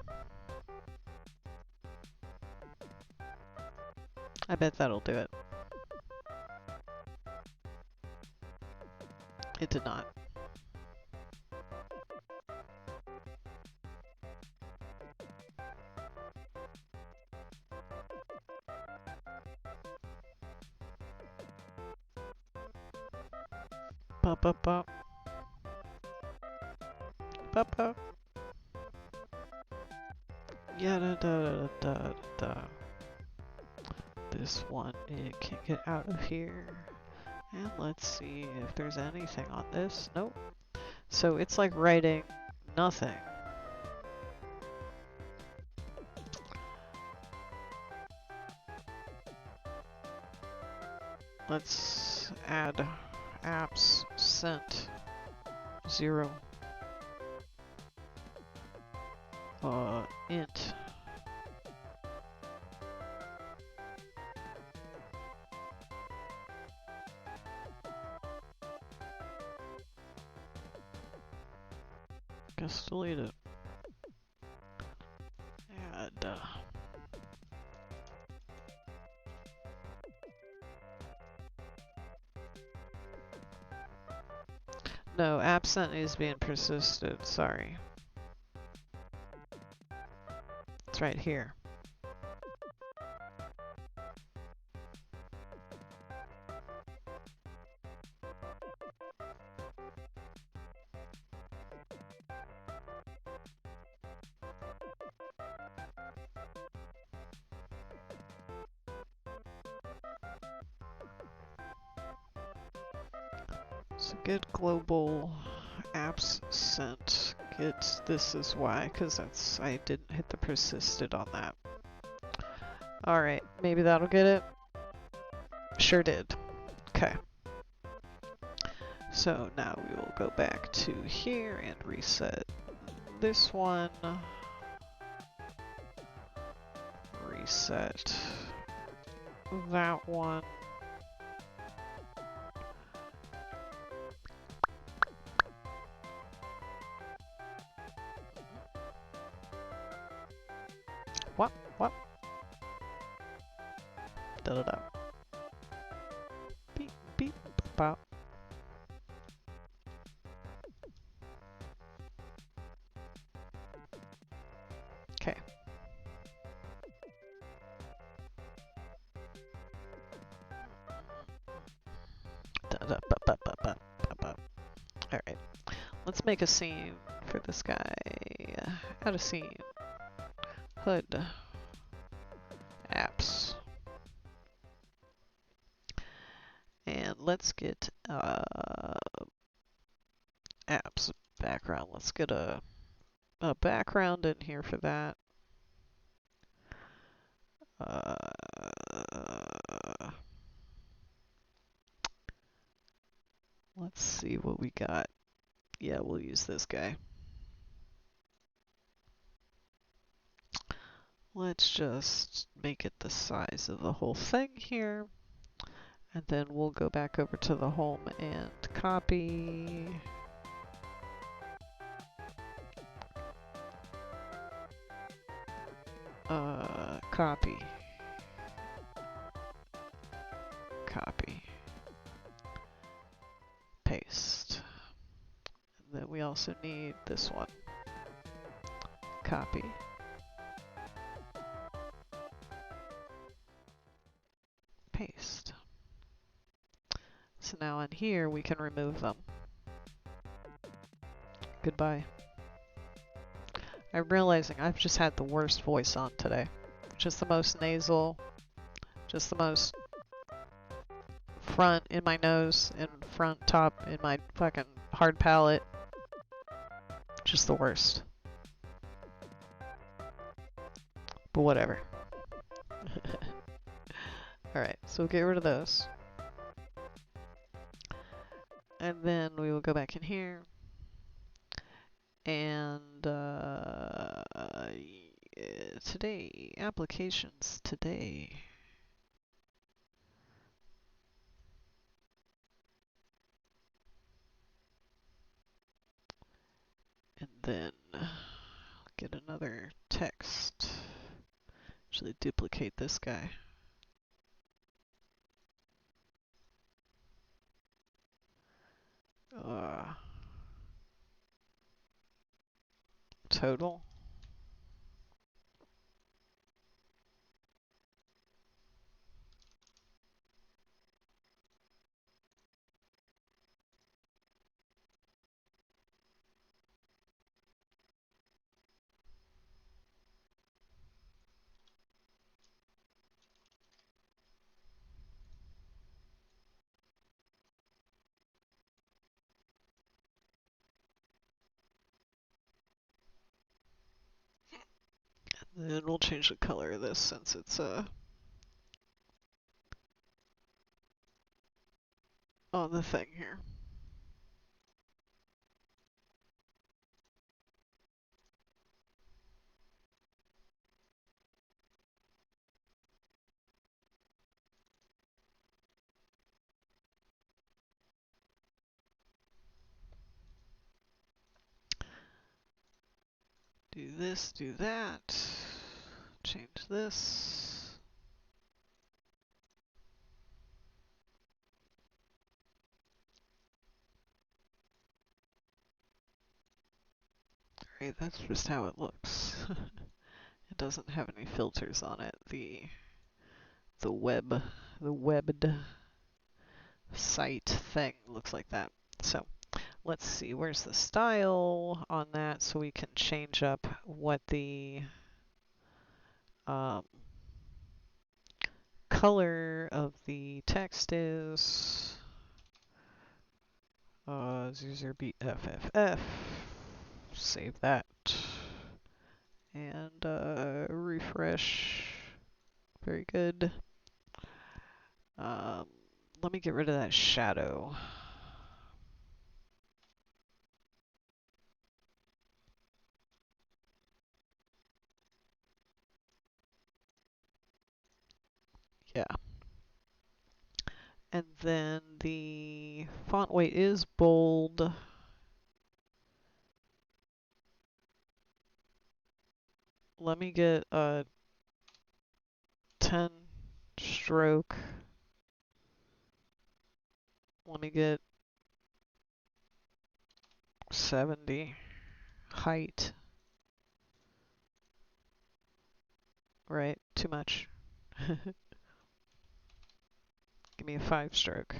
I bet that'll do it. It did not. Bop, bop, bop. Bop, bop. Yeah, da, da, da, da, da. This one, it can't get out of here. And let's see if there's anything on this. Nope. So it's like writing nothing. Let's add apps sent 0. Int. Guess delete it. Add. No, absent is being persisted, sorry. It's right here. So get global apps sent. Get this is why, because that's I didn't hit the persisted on that. Alright, maybe that'll get it. Sure did. Okay. So now we will go back to here and reset this one. Reset that one. What? Da da da. Beep beep pop. Okay. Da da ba ba ba ba ba ba. All right. Let's make a scene for this guy. Add a scene. Hood. Apps. And let's get apps background. Let's get a background in here for that. Let's see what we got. Yeah, we'll use this guy. Let's just make it the size of the whole thing here. And then we'll go back over to the home and copy. Copy. Copy. Paste. And then we also need this one. Copy. Paste. So now in here we can remove them. Goodbye. I'm realizing I've just had the worst voice on today. Just the most nasal, just the most front in my nose and front top in my fucking hard palate. Just the worst. But whatever. Alright, so we'll get rid of those. And then we will go back in here. And today, applications today. And then get another text. Actually duplicate this guy. Total. And then we'll change the color of this since it's on the thing here. Do this, do that. Change this. Alright, that's just how it looks. It doesn't have any filters on it. The webbed site thing looks like that. So let's see, where's the style on that so we can change up what the color of the text is. User beat FFF. Save that. And refresh. Very good. Let me get rid of that shadow. Yeah. And then the font weight is bold. Let me get a 10 stroke. Let me get 70 height. Right, too much. Give me a 5 stroke.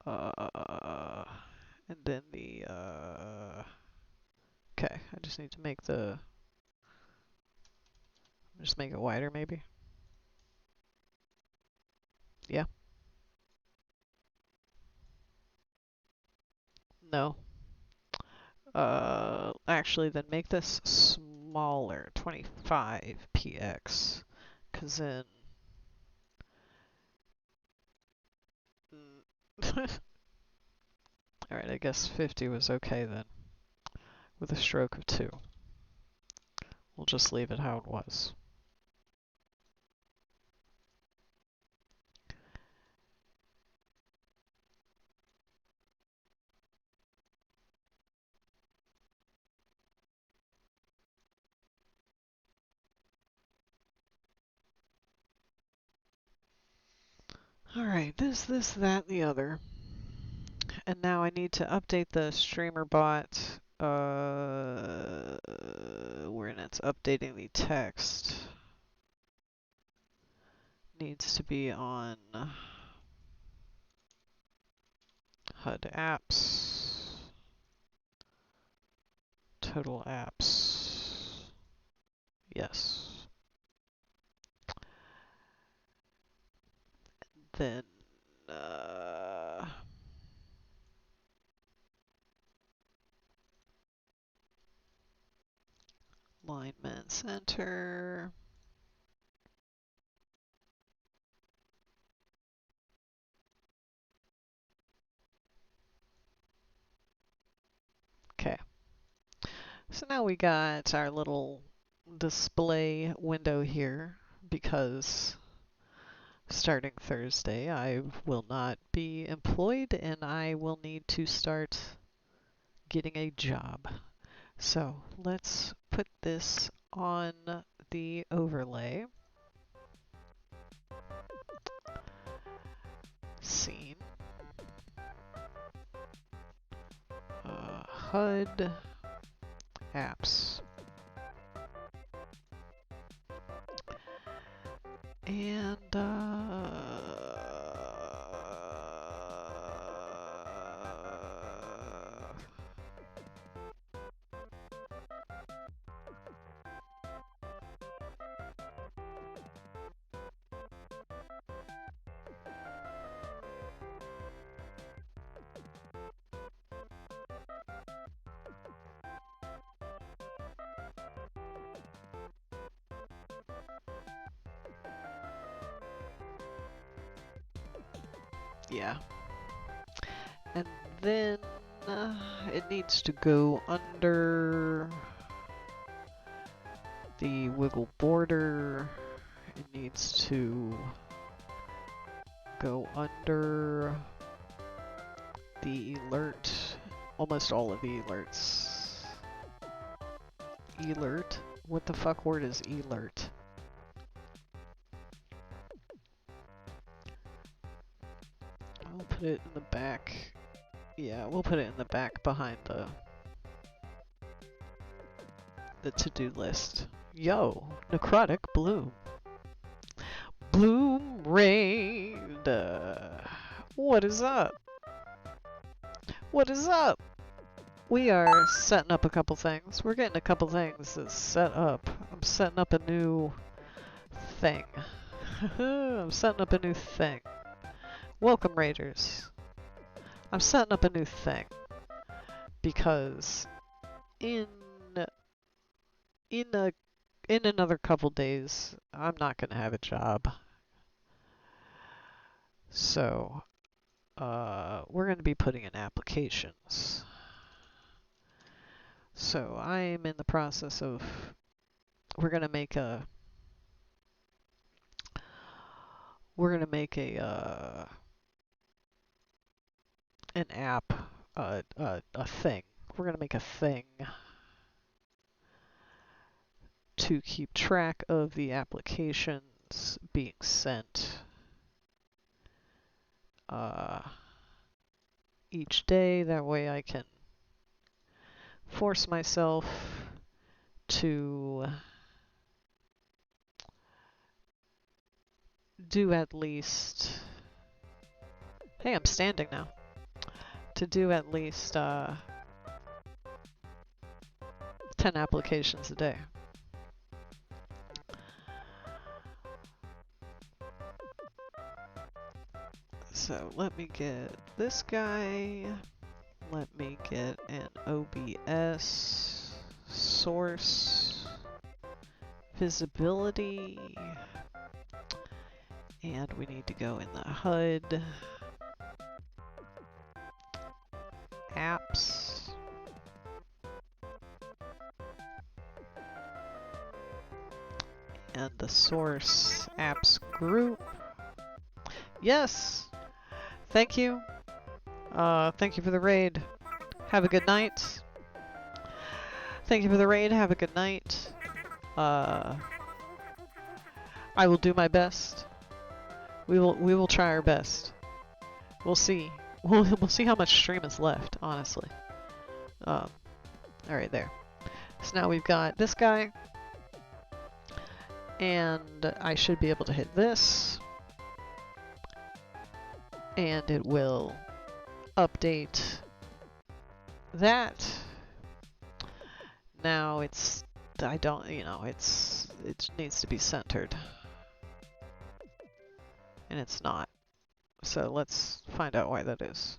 And then the, okay, I just need to make the, just make it wider maybe. Yeah. No. Actually then make this smaller, 25 px, cause then, alright, I guess 50 was okay then, with a stroke of 2. We'll just leave it how it was. Alright, this, that, the other. And now I need to update the streamer bot wherein it's updating the text. Needs to be on HUD apps, total apps, yes. Then Alignment center. Okay. So now we got our little display window here because starting Thursday I will not be employed and I will need to start getting a job. So let's put this on the overlay. Scene. HUD. Apps. And yeah. And then it needs to go under the wiggle border. It needs to go under the alert, almost all of the alerts. Alert? What the fuck word is alert? I'll put it in the back. Yeah, we'll put it in the back behind the to-do list. Yo, necrotic bloom. Bloom raid. What is up? What is up? We are setting up a couple things. We're getting a couple things set up. I'm setting up a new thing. I'm setting up a new thing. Welcome, Raiders. I'm setting up a new thing because in another couple days I'm not gonna have a job. So we're gonna be putting in applications. So I'm in the process of we're gonna make a an app, a thing. We're gonna make a thing to keep track of the applications being sent each day. That way I can force myself to do at least, hey, I'm standing now, to do at least 10 applications a day. So let me get this guy, let me get an OBS source visibility, and we need to go in the HUD apps. And the source apps group. Yes! Thank you. Thank you for the raid. Have a good night. Thank you for the raid. Have a good night. I will do my best. We will try our best. We'll see. We'll see how much stream is left, honestly. Alright, there. So now we've got this guy. And I should be able to hit this. And it will update that. Now it's, I don't, you know, it needs to be centered. And it's not. So let's find out why that is.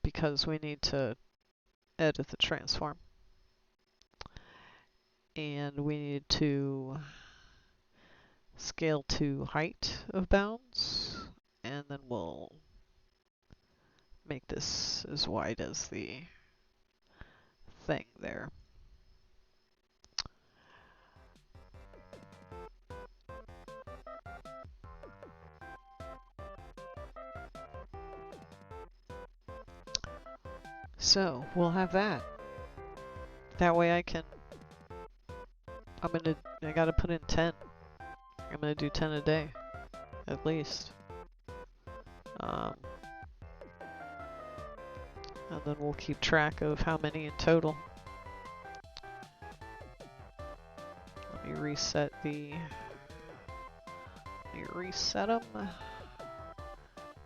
Because we need to edit the transform. And we need to scale to height of bounds, and then we'll make this as wide as the thing there. So we'll have that. That way I gotta put in 10. I'm gonna do 10 a day, at least. And then we'll keep track of how many in total. Let me reset them.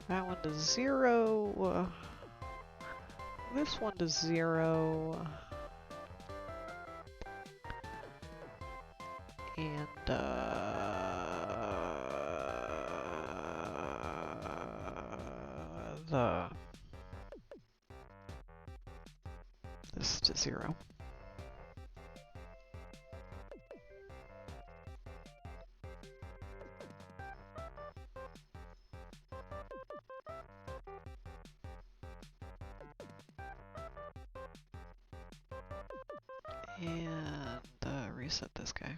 That one to 0. This one to 0. And this to 0. And reset this guy.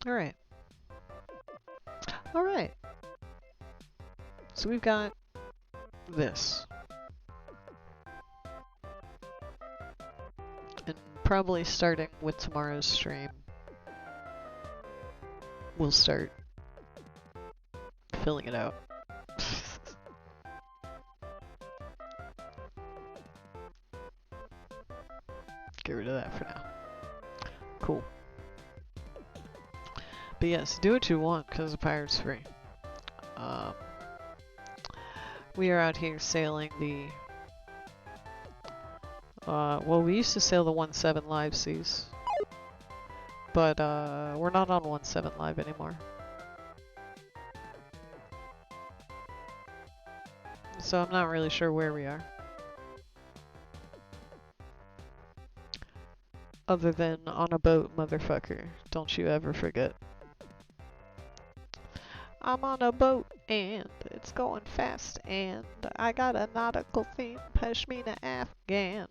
Alright. Alright. So we've got this. And probably starting with tomorrow's stream, we'll start filling it out. Get rid of that for now. Cool. But yes, do what you want because the pirate's free. We are out here sailing the... well, we used to sail the 1.7 live seas. But we're not on 1.7 live anymore. So I'm not really sure where we are. Other than on a boat, motherfucker. Don't you ever forget. I'm on a boat and it's going fast and I got a nautical theme, Pashmina Afghan.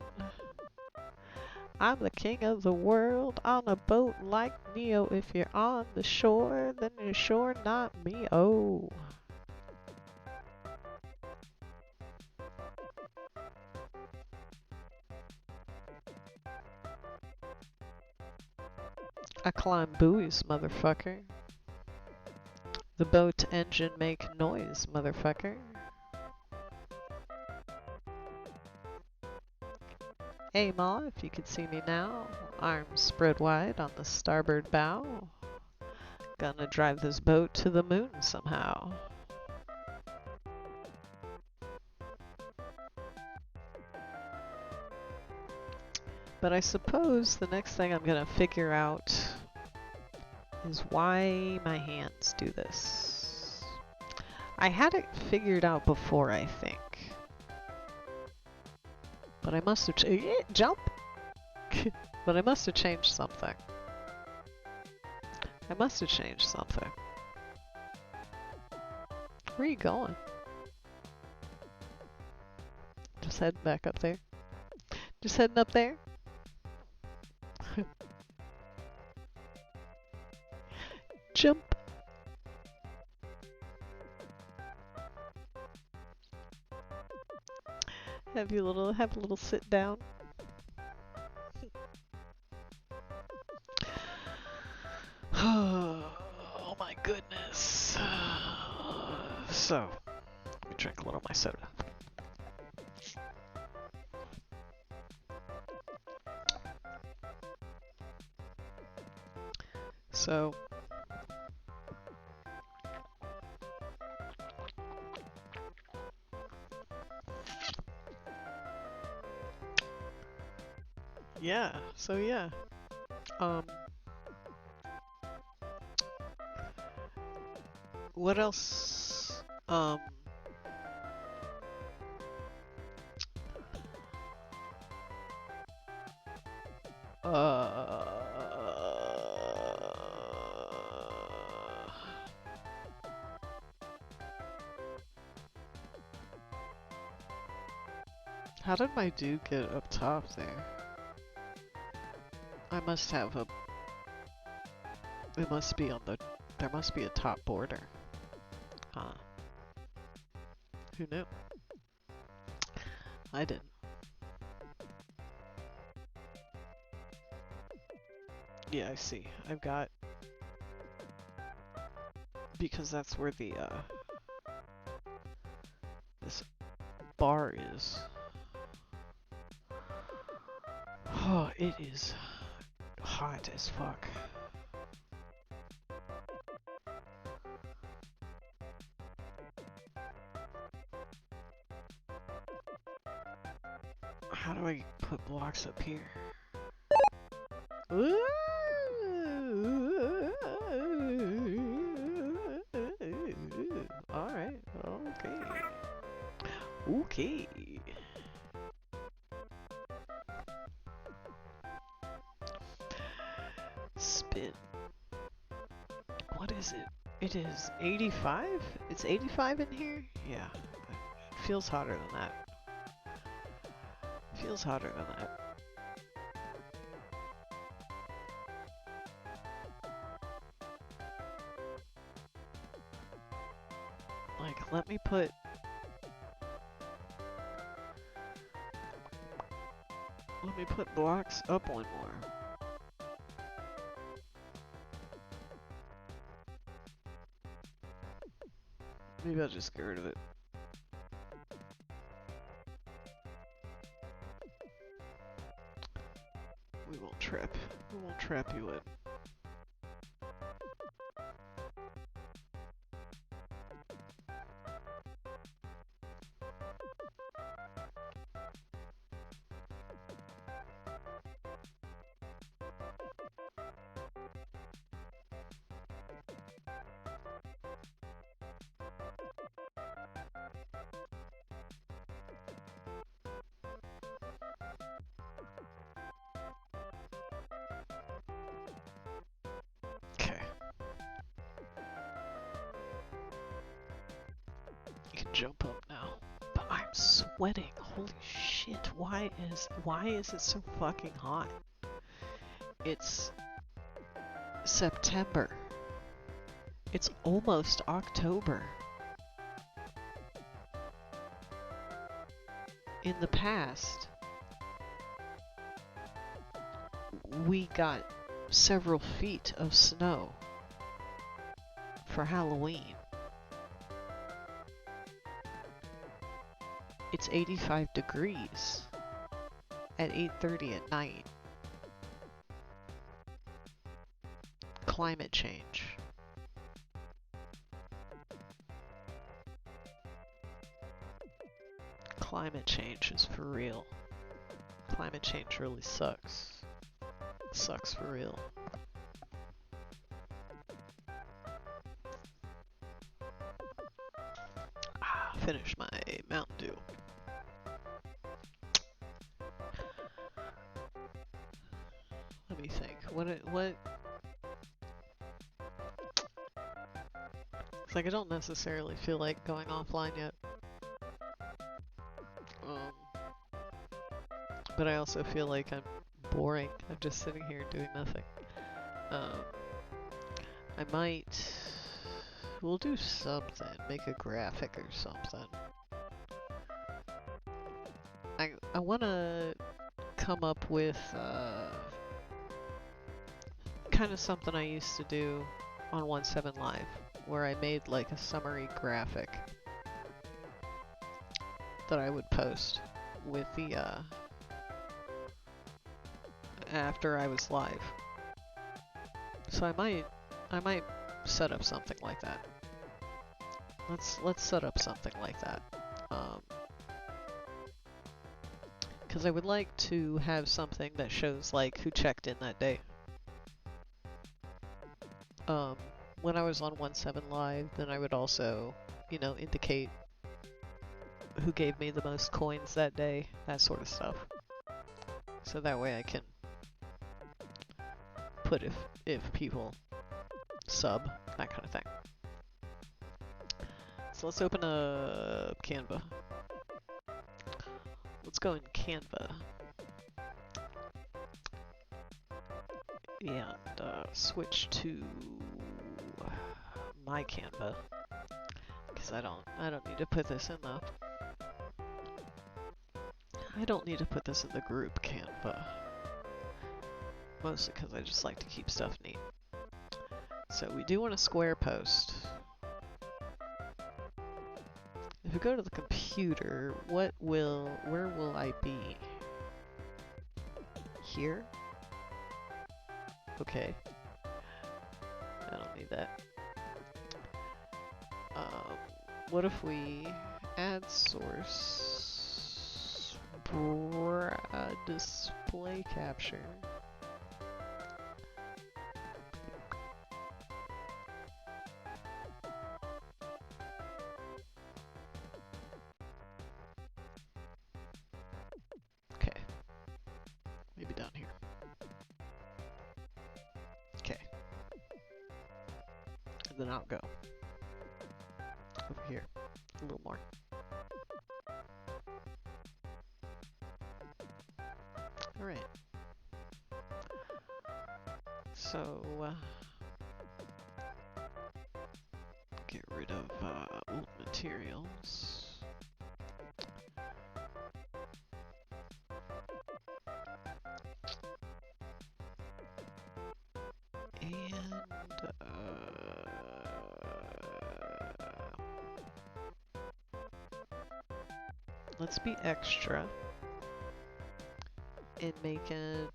I'm the king of the world on a boat like Neo. If you're on the shore, then you're sure not me. Oh. I climb buoys, motherfucker. The boat engine make noise, motherfucker. Hey ma, if you could see me now, arms spread wide on the starboard bow. Gonna drive this boat to the moon somehow. But I suppose the next thing I'm gonna figure out is why my hands do this. I had it figured out before, I think. But I must have jump! But I must have changed something. I must have changed something. Where are you going? Just heading back up there. Just heading up there. Jump. Have a little sit down. Oh my goodness. So, let me drink a little of my soda. So, yeah, what else, How did my dude get up top there? I must have a... It must be on the... There must be a top border. Huh. Who knew? I didn't. Yeah, I see. I've got... Because that's where the, this bar is. Oh, it is hot as fuck. How do I put blocks up here? Alright, okay. Okay. Spin. What is it? It is 85? It's 85 in here? Yeah. It feels hotter than that. Feels hotter than that. Like, let me put... Let me put blocks up one more. Maybe I'll just get rid of it. We won't trap. We won't trap you in. Okay. You can jump up now. But I'm sweating. Holy shit. Why is it so fucking hot? It's September. It's almost October. In the past, we got several feet of snow for Halloween. It's 85 degrees at 8:30 at night. Climate change. Climate change is for real. Climate change really sucks. Sucks for real. Finish my Mountain Dew. Let me think. What? It's like I don't necessarily feel like going offline yet. But I also feel like I'm boring. I'm just sitting here doing nothing. I might... We'll do something. Make a graphic or something. I want to come up with kind of something I used to do on 1/7 Live, where I made like a summary graphic that I would post with the after I was live. So I might set up something like that. Let's set up something like that. Because I would like to have something that shows like who checked in that day. When I was on 1/7 Live, then I would also, you know, indicate who gave me the most coins that day, that sort of stuff. So that way I can output if people sub, that kind of thing. So let's open a Canva. Let's go in Canva. And switch to my Canva. Because I don't need to put this in the group Canva. Mostly because I just like to keep stuff neat. So we do want a square post. If we go to the computer, where will I be? Here? Okay. I don't need that. What if we add source, display capture? Okay. Maybe down here. Okay. And then I'll go over here a little more. All right. So get rid of old materials. And let's be extra and make an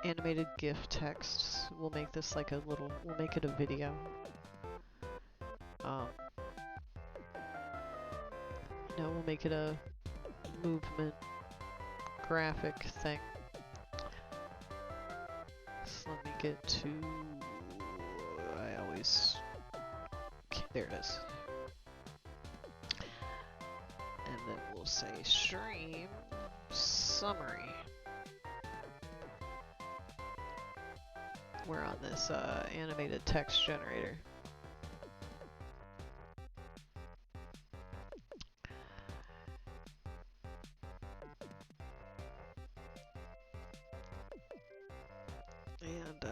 animated GIF text. We'll make this like we'll make it a video. We'll make it a movement graphic thing. So let me get to, okay, there it is. And then we'll say stream summary. We're on this animated text generator. And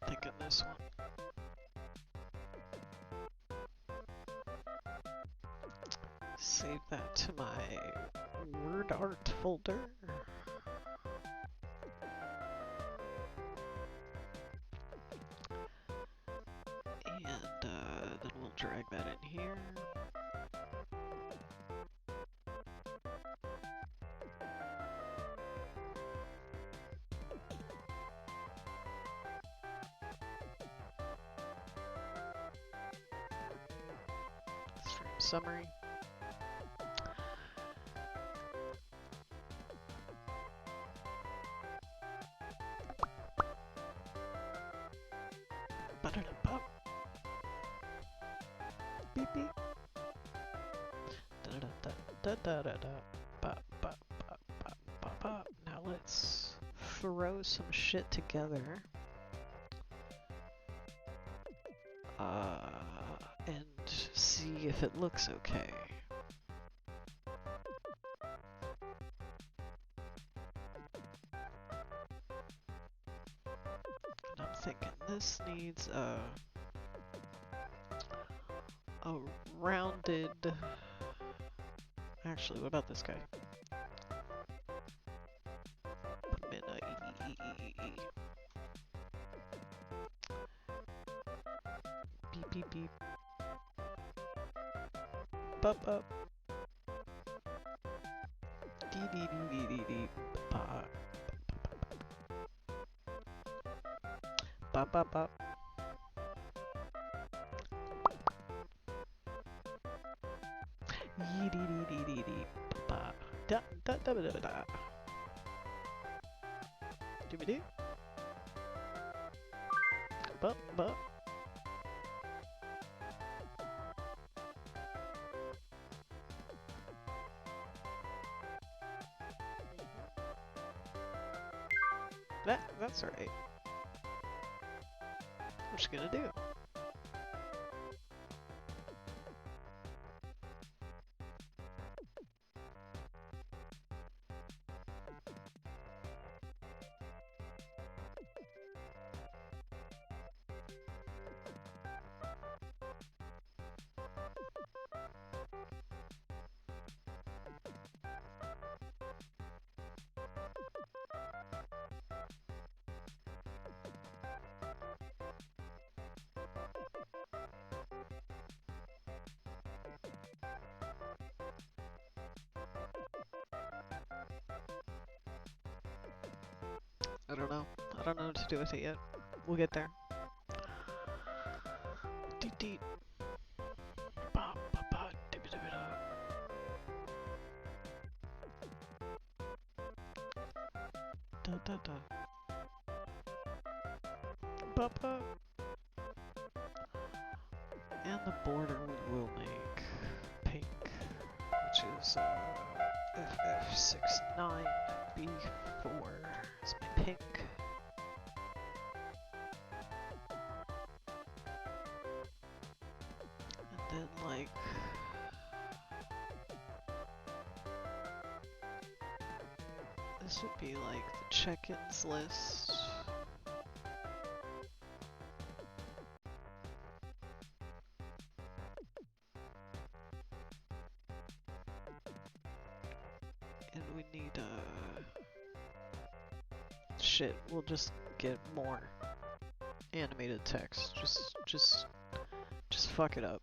thinking this one. Save that to my word art folder. And then we'll drag that in here. Stream summary. Beep beep. Da da da da da da. Ba ba ba ba ba ba. Now let's throw some shit together. And see if it looks okay. And I'm thinking this needs a rounded. Actually, what about this guy? Put him in a E. Beep beep beep. Bup bup. Dee dee dee dee dee dee. Ba ba ba ba. Yee-dee-dee-dee-dee-dee. Ba-ba. Da-da-da-da-da-da. Dee-dee. Ba-ba. That's alright. What you gonna do? I don't know. I don't know what to do with it yet. We'll get there. Deet deet. Ba ba ba. Dibba-dibba-da. Da da da. Ba ba. And the border we will make pink, which is FF69B4 is my pink. And then like this would be like the check-ins list. And we need shit, we'll just get more animated text. Just fuck it up.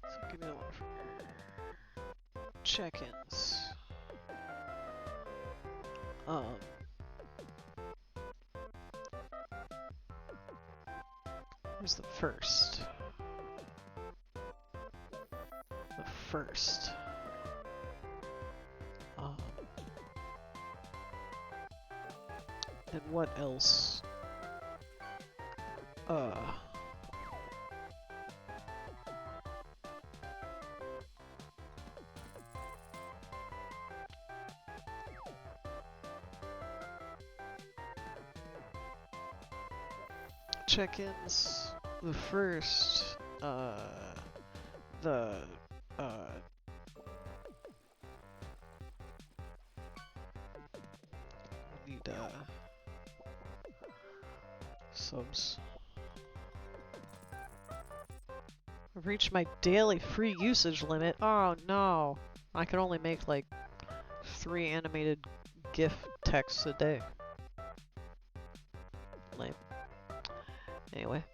So give me the one for check-ins. Where's the first? The first. And what else? Check-ins. The first, the, we need, subs. I've reached my daily free usage limit. Oh no! I can only make like 3 animated GIF texts a day. Lame. Anyway.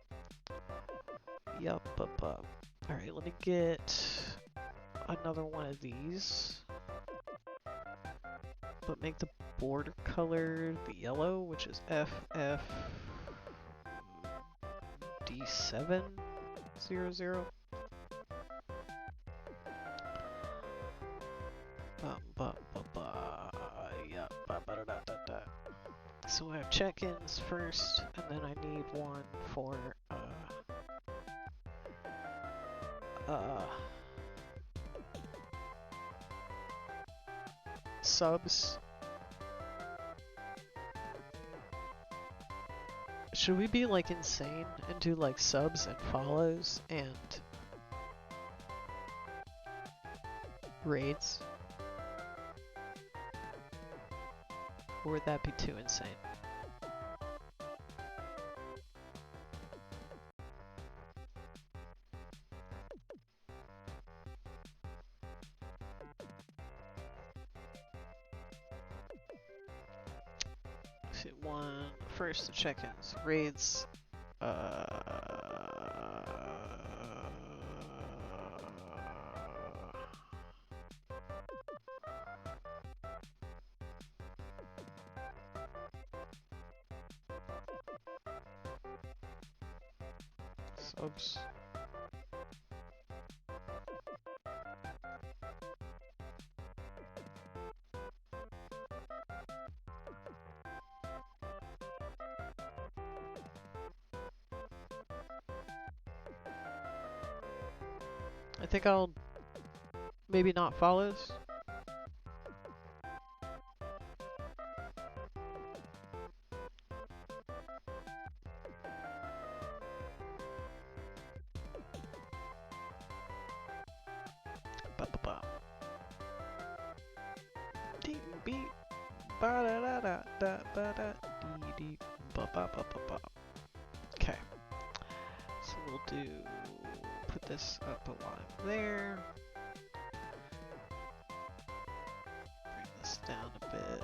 Yup, up, up. Alright, let me get another one of these. But make the border color the yellow, which is FFD700. Yup, ba-ba-da-da-da-da. So I have check-ins first, and then I need one for subs. Should we be like insane and do like subs and follows and raids? Or would that be too insane? One first the check-ins, raids. Subs. I think I'll maybe not follows. Ba-ba-ba. Deep beep. Ba-da-da-da-da-ba-da. Dee-dee. Ba-ba-ba-ba-ba. Okay. So we'll do, put this up a line there. Bring this down a bit.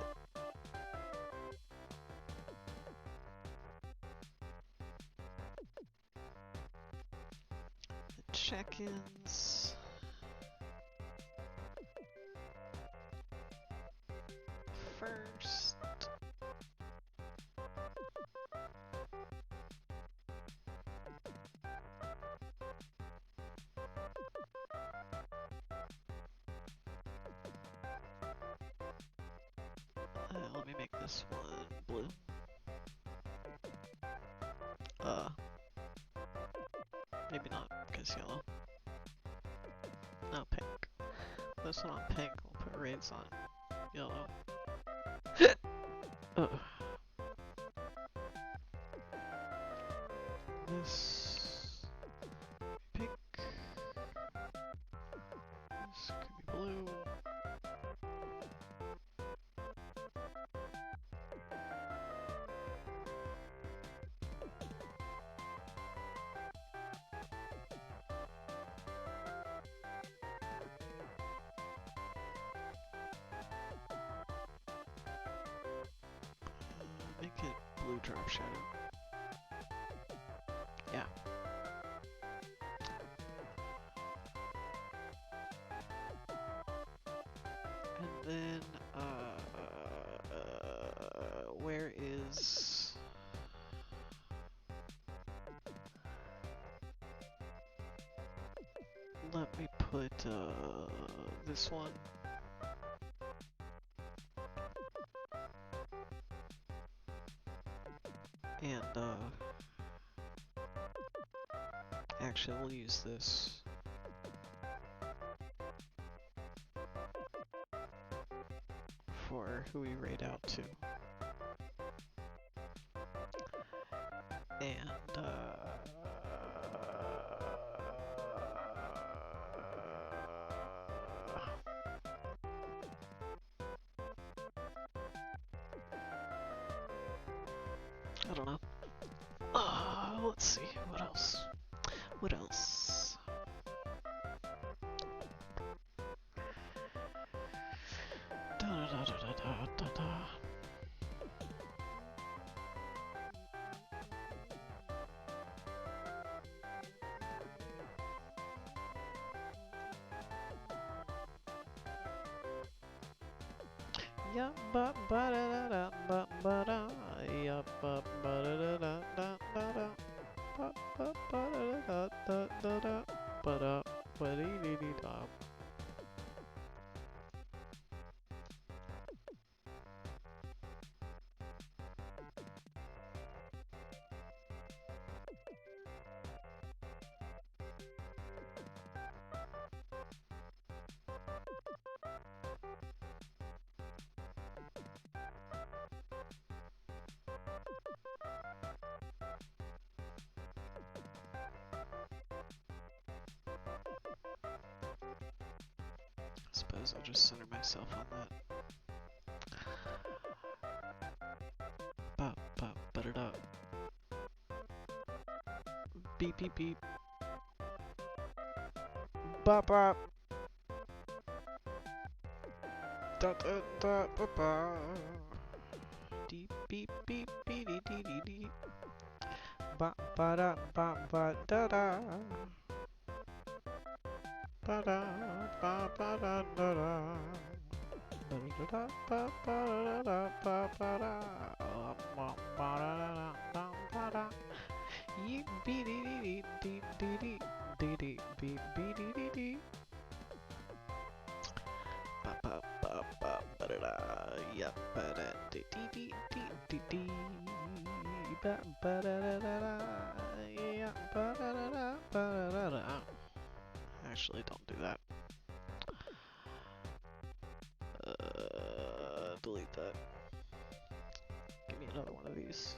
The check-ins. First. Let me make this one blue. Maybe not, because yellow. No, pink. This one on pink, we'll put raids on yellow. This pink. This could be blue. Make it blue drop shadow. Yeah. And then, where is... Let me put, this one. And, actually we'll use this. For who we raid out to. And, I don't know. Let's see, what else? What else? Da da da da da da da. Ya ba ba da da da ba ba da. Ya ba ba da da da da da da. Ba ba ba da da da da da. Ba da ba dee dee dee da. I suppose I'll just center myself on that. Ba ba ba da da. Beep beep beep. Ba ba. Da da da ba ba. Deep beep beep. ba da ba ba da da. Ba da ba ba da da da. Ba da da ba ba da da ba ba da. Ba ba da da ba da. Yee bee dee dee dee dee dee dee dee bee bee dee dee dee. Ba ba ba ba ba da da. Yeah ba da dee dee dee dee dee dee. Ba ba da da da da. Yeah ba da da da ba da da da. Actually, don't do that. Delete that. Give me another one of these.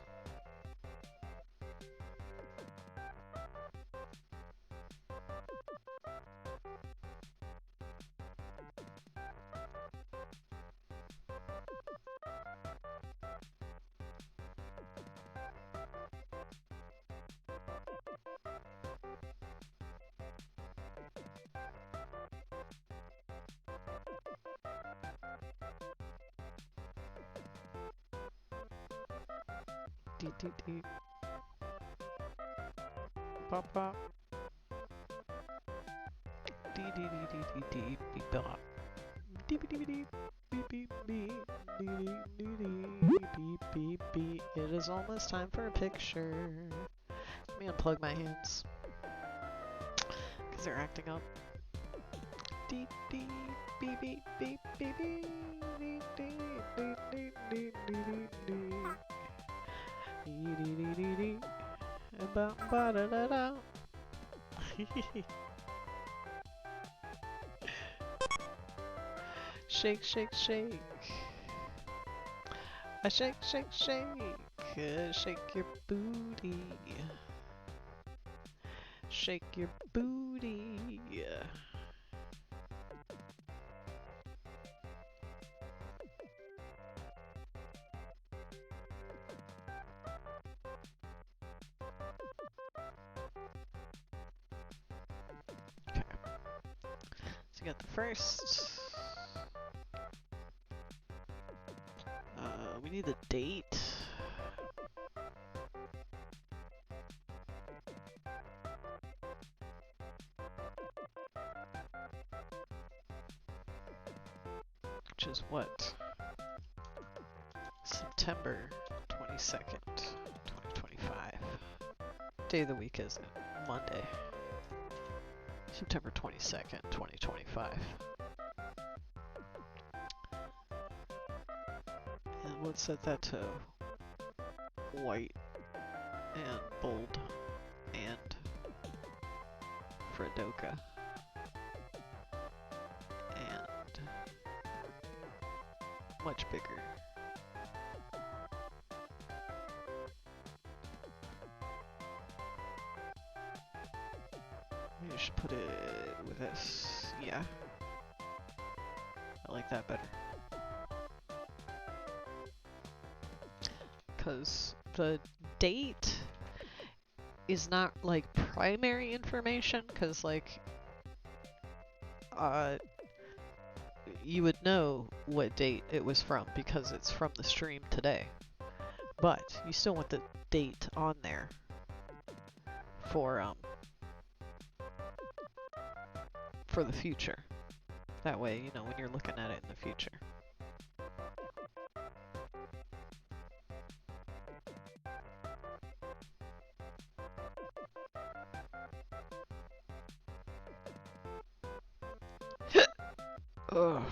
Dee dee dee. Pop pop. Dee dee dee dee dee dee beep bop. Dee dee dee dee beep beep beep. Dee dee dee dee beep beep beep. It is almost time for a picture. Let me unplug my hands. Cause they're acting up. Dee dee beep beep beep beep beep. Dee dee dee dee dee dee dee. Dee dee dee dee dee. Ba ba da da da. Shake, shake, shake. A shake, shake, shake. Shake your booty. Shake your booty. Okay. So you got the first. We need the date. Which is what? September 22nd, 2025. Day of the week is it? Monday. September 22nd, 2025. And let's set that to white and bold and Fredoka. And much bigger. Maybe I should put it with this. Yeah. I like that better. Because the date is not like primary information, because like you would know what date it was from because it's from the stream today, but you still want the date on there for the future. That way, you know, when you're looking at it in the future. Ugh.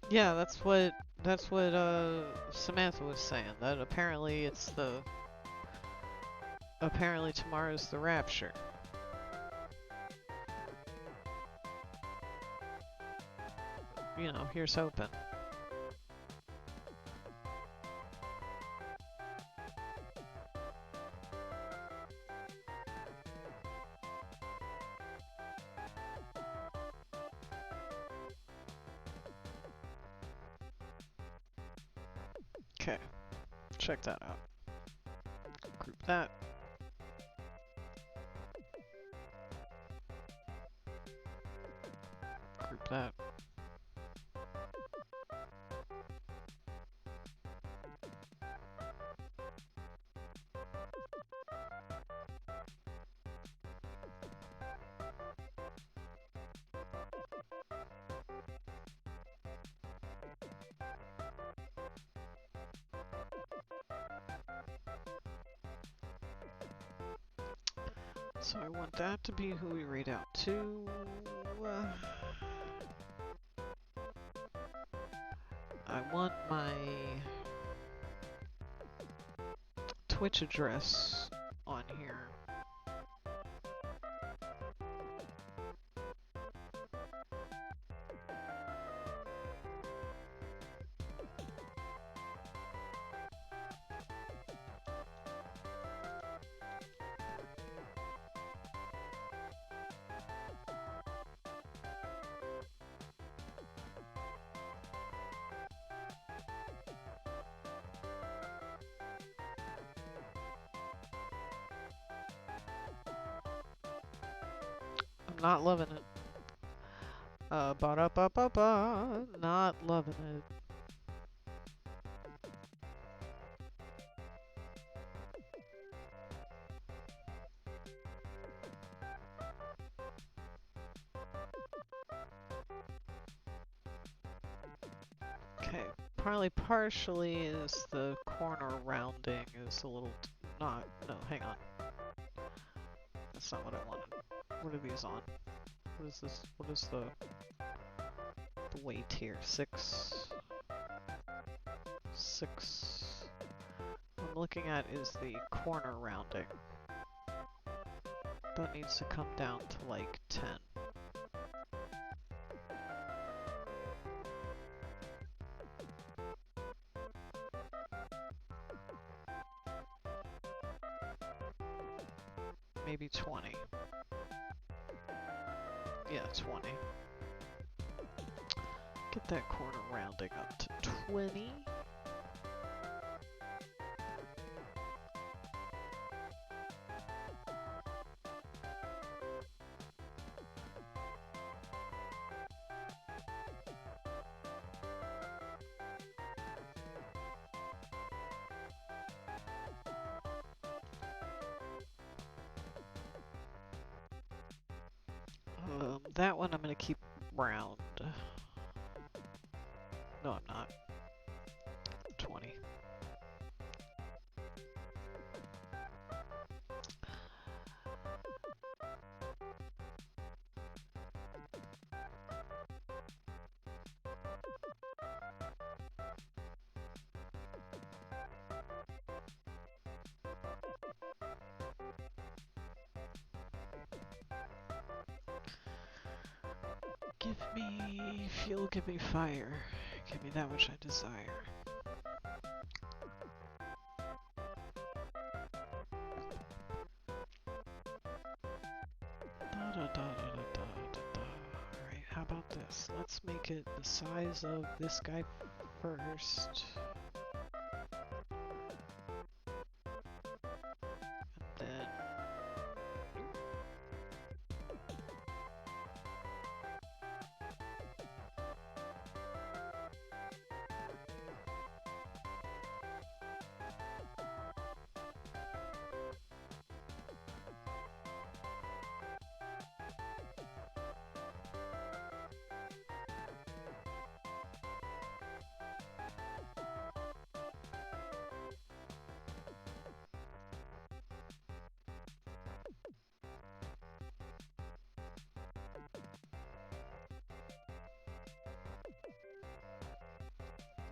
Yeah, that's what Samantha was saying. That apparently tomorrow's the rapture. You know, here's hoping. Okay, check that out. Group that. Group that. So I want that to be who we read out to. I want my Twitch address on here. I'm not loving it. Ba-da-ba-ba-ba. Not loving it. Okay, probably partially is the corner rounding is a little not. No, hang on. That's not what I wanted. What are these on? What is this? What is the weight here? 6. 6. What I'm looking at is the corner rounding. That needs to come down to like 10. Maybe 20. Yeah, 20. Get that corner rounding up to 20. That one I'm gonna keep round. No, I'm not. 20. Give me fuel, give me fire. Give me that which I desire. Alright, how about this? Let's make it the size of this guy first. And then...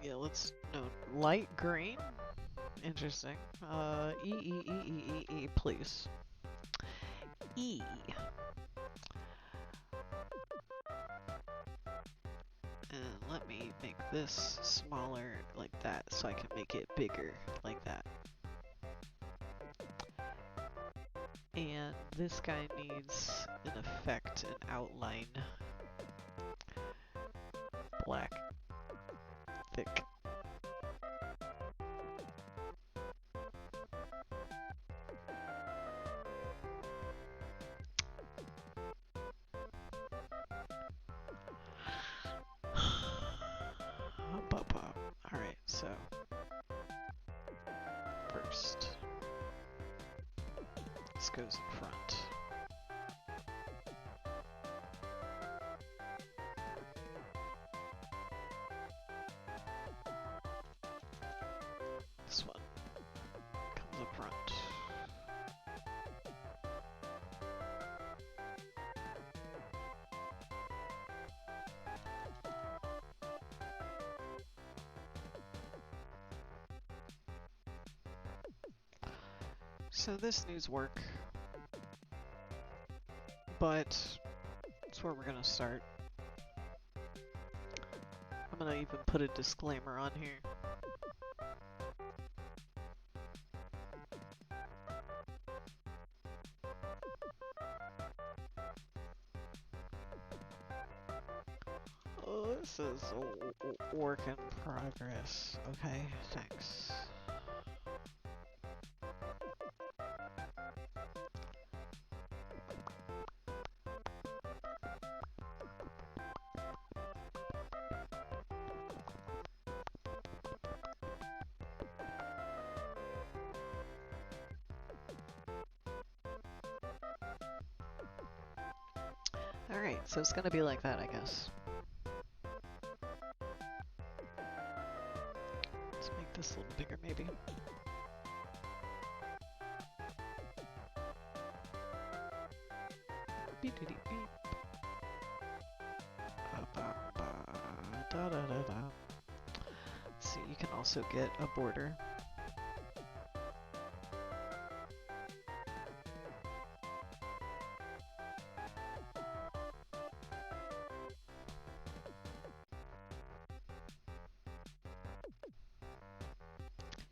yeah, let's... no, light green? Interesting. E, please. E. And let me make this smaller like that so I can make it bigger like that. And this guy needs an effect, an outline. Black. Thick. this goes in front. This one comes up front. So this needs work, but that's where we're gonna start. I'm gonna even put a disclaimer on here. Oh, this is a work in progress. Okay, thanks. Alright, so it's gonna be like that, I guess. Let's make this a little bigger, maybe. Beep-de-dee-beep. Da-da-da-da. Let's see, you can also get a border.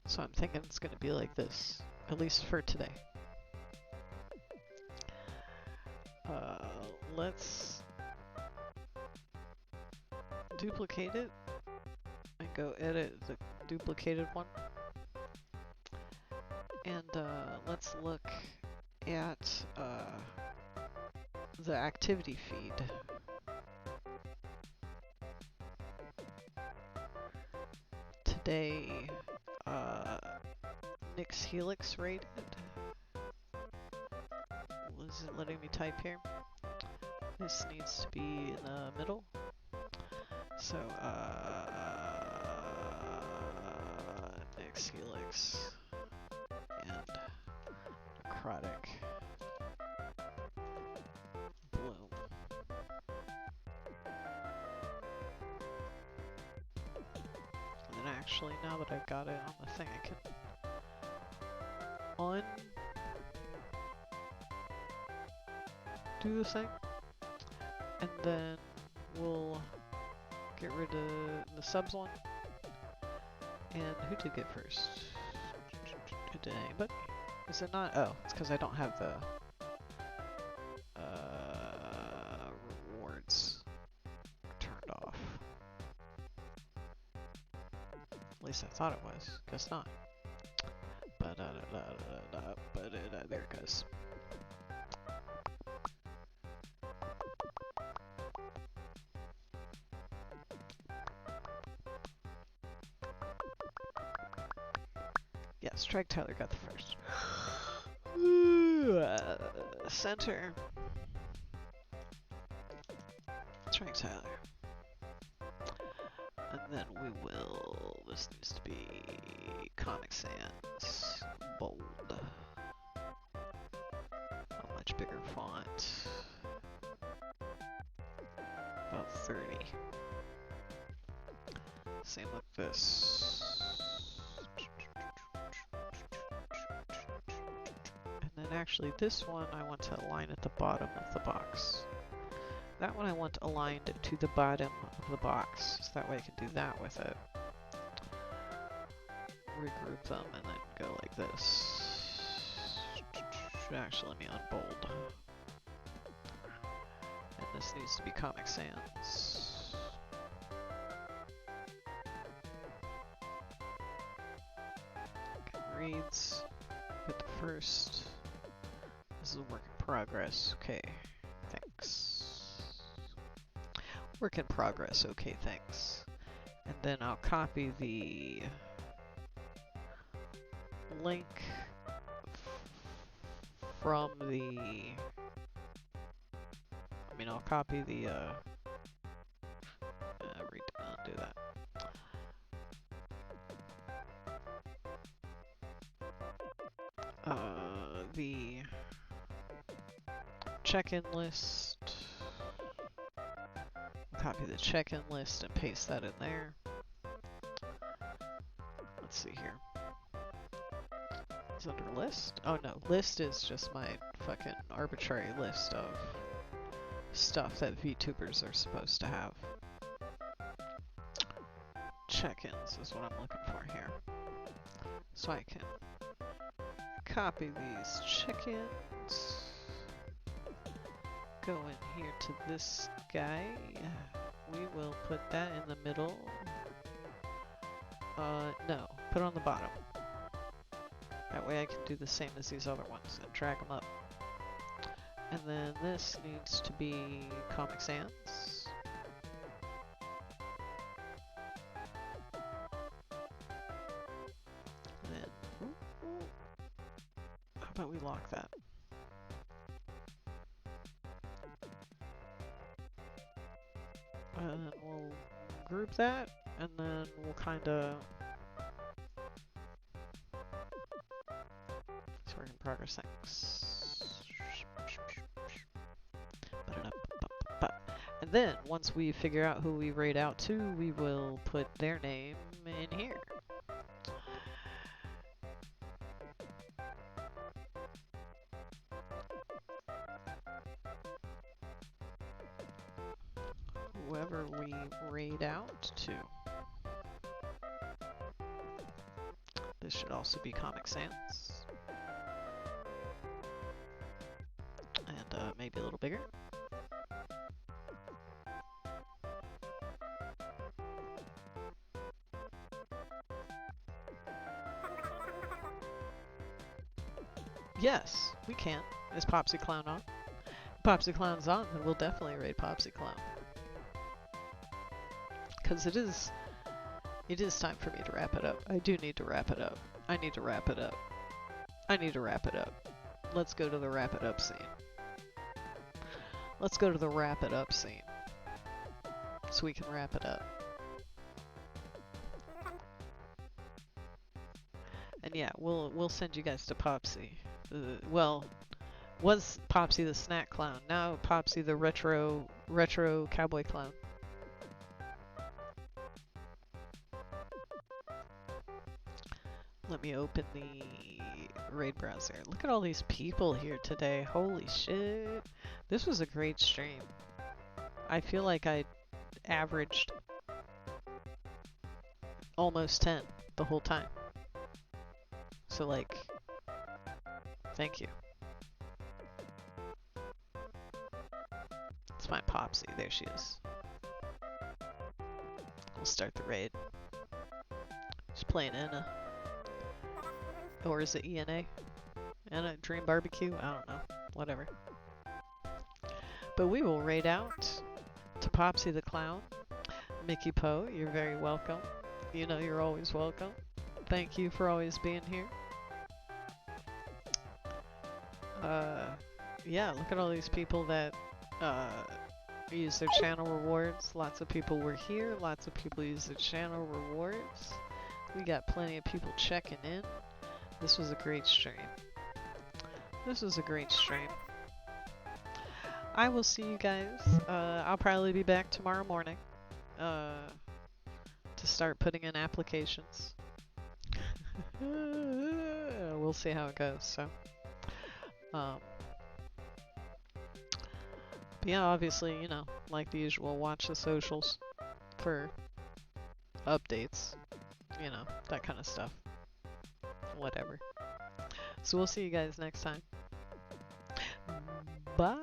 So I'm thinking it's going to be like this, at least for today. Let's duplicate it and go edit the duplicated one. And let's look at the activity feed. Today, Nick's Helix rated. Is it letting me type here? This needs to be in the middle. So, Nick's Helix and necrotic bloom. And then actually, now that I've got it on the thing, I can do the thing, and then we'll get rid of the subs one. And who did get first? Did anybody? Is it not? Oh, it's because I don't have the rewards turned off. At least I thought it was. Guess not. There it goes. Yeah, Strike Tyler got the first. Center. Strike Tyler. And then we will, this needs to be Comic Sans, bold. A much bigger font. About 30. Same with this. And then actually this one I want to align at the bottom of the box. That one I want aligned to the bottom of the box, so that way I can do that with it. Regroup them and then go like this. Actually, let me unbold. And this needs to be Comic Sans. Okay, reads. Get the first. This is a work in progress. Okay, thanks. Work in progress, okay, thanks. And then I'll copy the from the... I mean, I'll copy the, undo that. The check-in list. Copy the check-in list and paste that in there. Let's see here. Is it under list? Oh no, list is just my fucking arbitrary list of stuff that VTubers are supposed to have. Check-ins is what I'm looking for here. So I can copy these check-ins. Go in here to this guy. We will put that in the middle. No, put it on the bottom. That way I can do the same as these other ones and drag them up. And then this needs to be Comic Sans. And then, how about we lock that? And we'll group that, and then we'll kind of... It's work in progress, thanks. And then, once we figure out who we raid out to, we will put their name in here. Whoever we raid out to. This should also be Comic Sans. And maybe a little bigger. Yes, we can. Is Popsy Clown on? If Popsy Clown's on, then we'll definitely raid Popsy Clown. Because it is time for me to wrap it up. I do need to wrap it up. I need to wrap it up. I need to wrap it up. Let's go to the wrap it up scene. Let's go to the wrap it up scene. So we can wrap it up. And yeah, we'll send you guys to Popsy. Well, was Popsy the snack clown, now Popsy the retro cowboy clown. Let me open the raid browser. Look at all these people here today. Holy shit. This was a great stream. I feel like I averaged almost 10 the whole time. So like, thank you. Let's find Popsy. There she is. We'll start the raid. Just playing Anna. Or is it ENA? Anna Dream Barbecue? I don't know. Whatever. But we will raid out to Popsy the Clown. Mickey Poe, you're very welcome. You know you're always welcome. Thank you for always being here. Yeah, look at all these people that use their channel rewards. Lots of people were here. Lots of people use their channel rewards. We got plenty of people checking in. This was a great stream. This was a great stream. I will see you guys. I'll probably be back tomorrow morning to start putting in applications. We'll see how it goes. So, but yeah, obviously, you know, like the usual, watch the socials for updates. You know, that kind of stuff. Whatever. So we'll see you guys next time. Bye.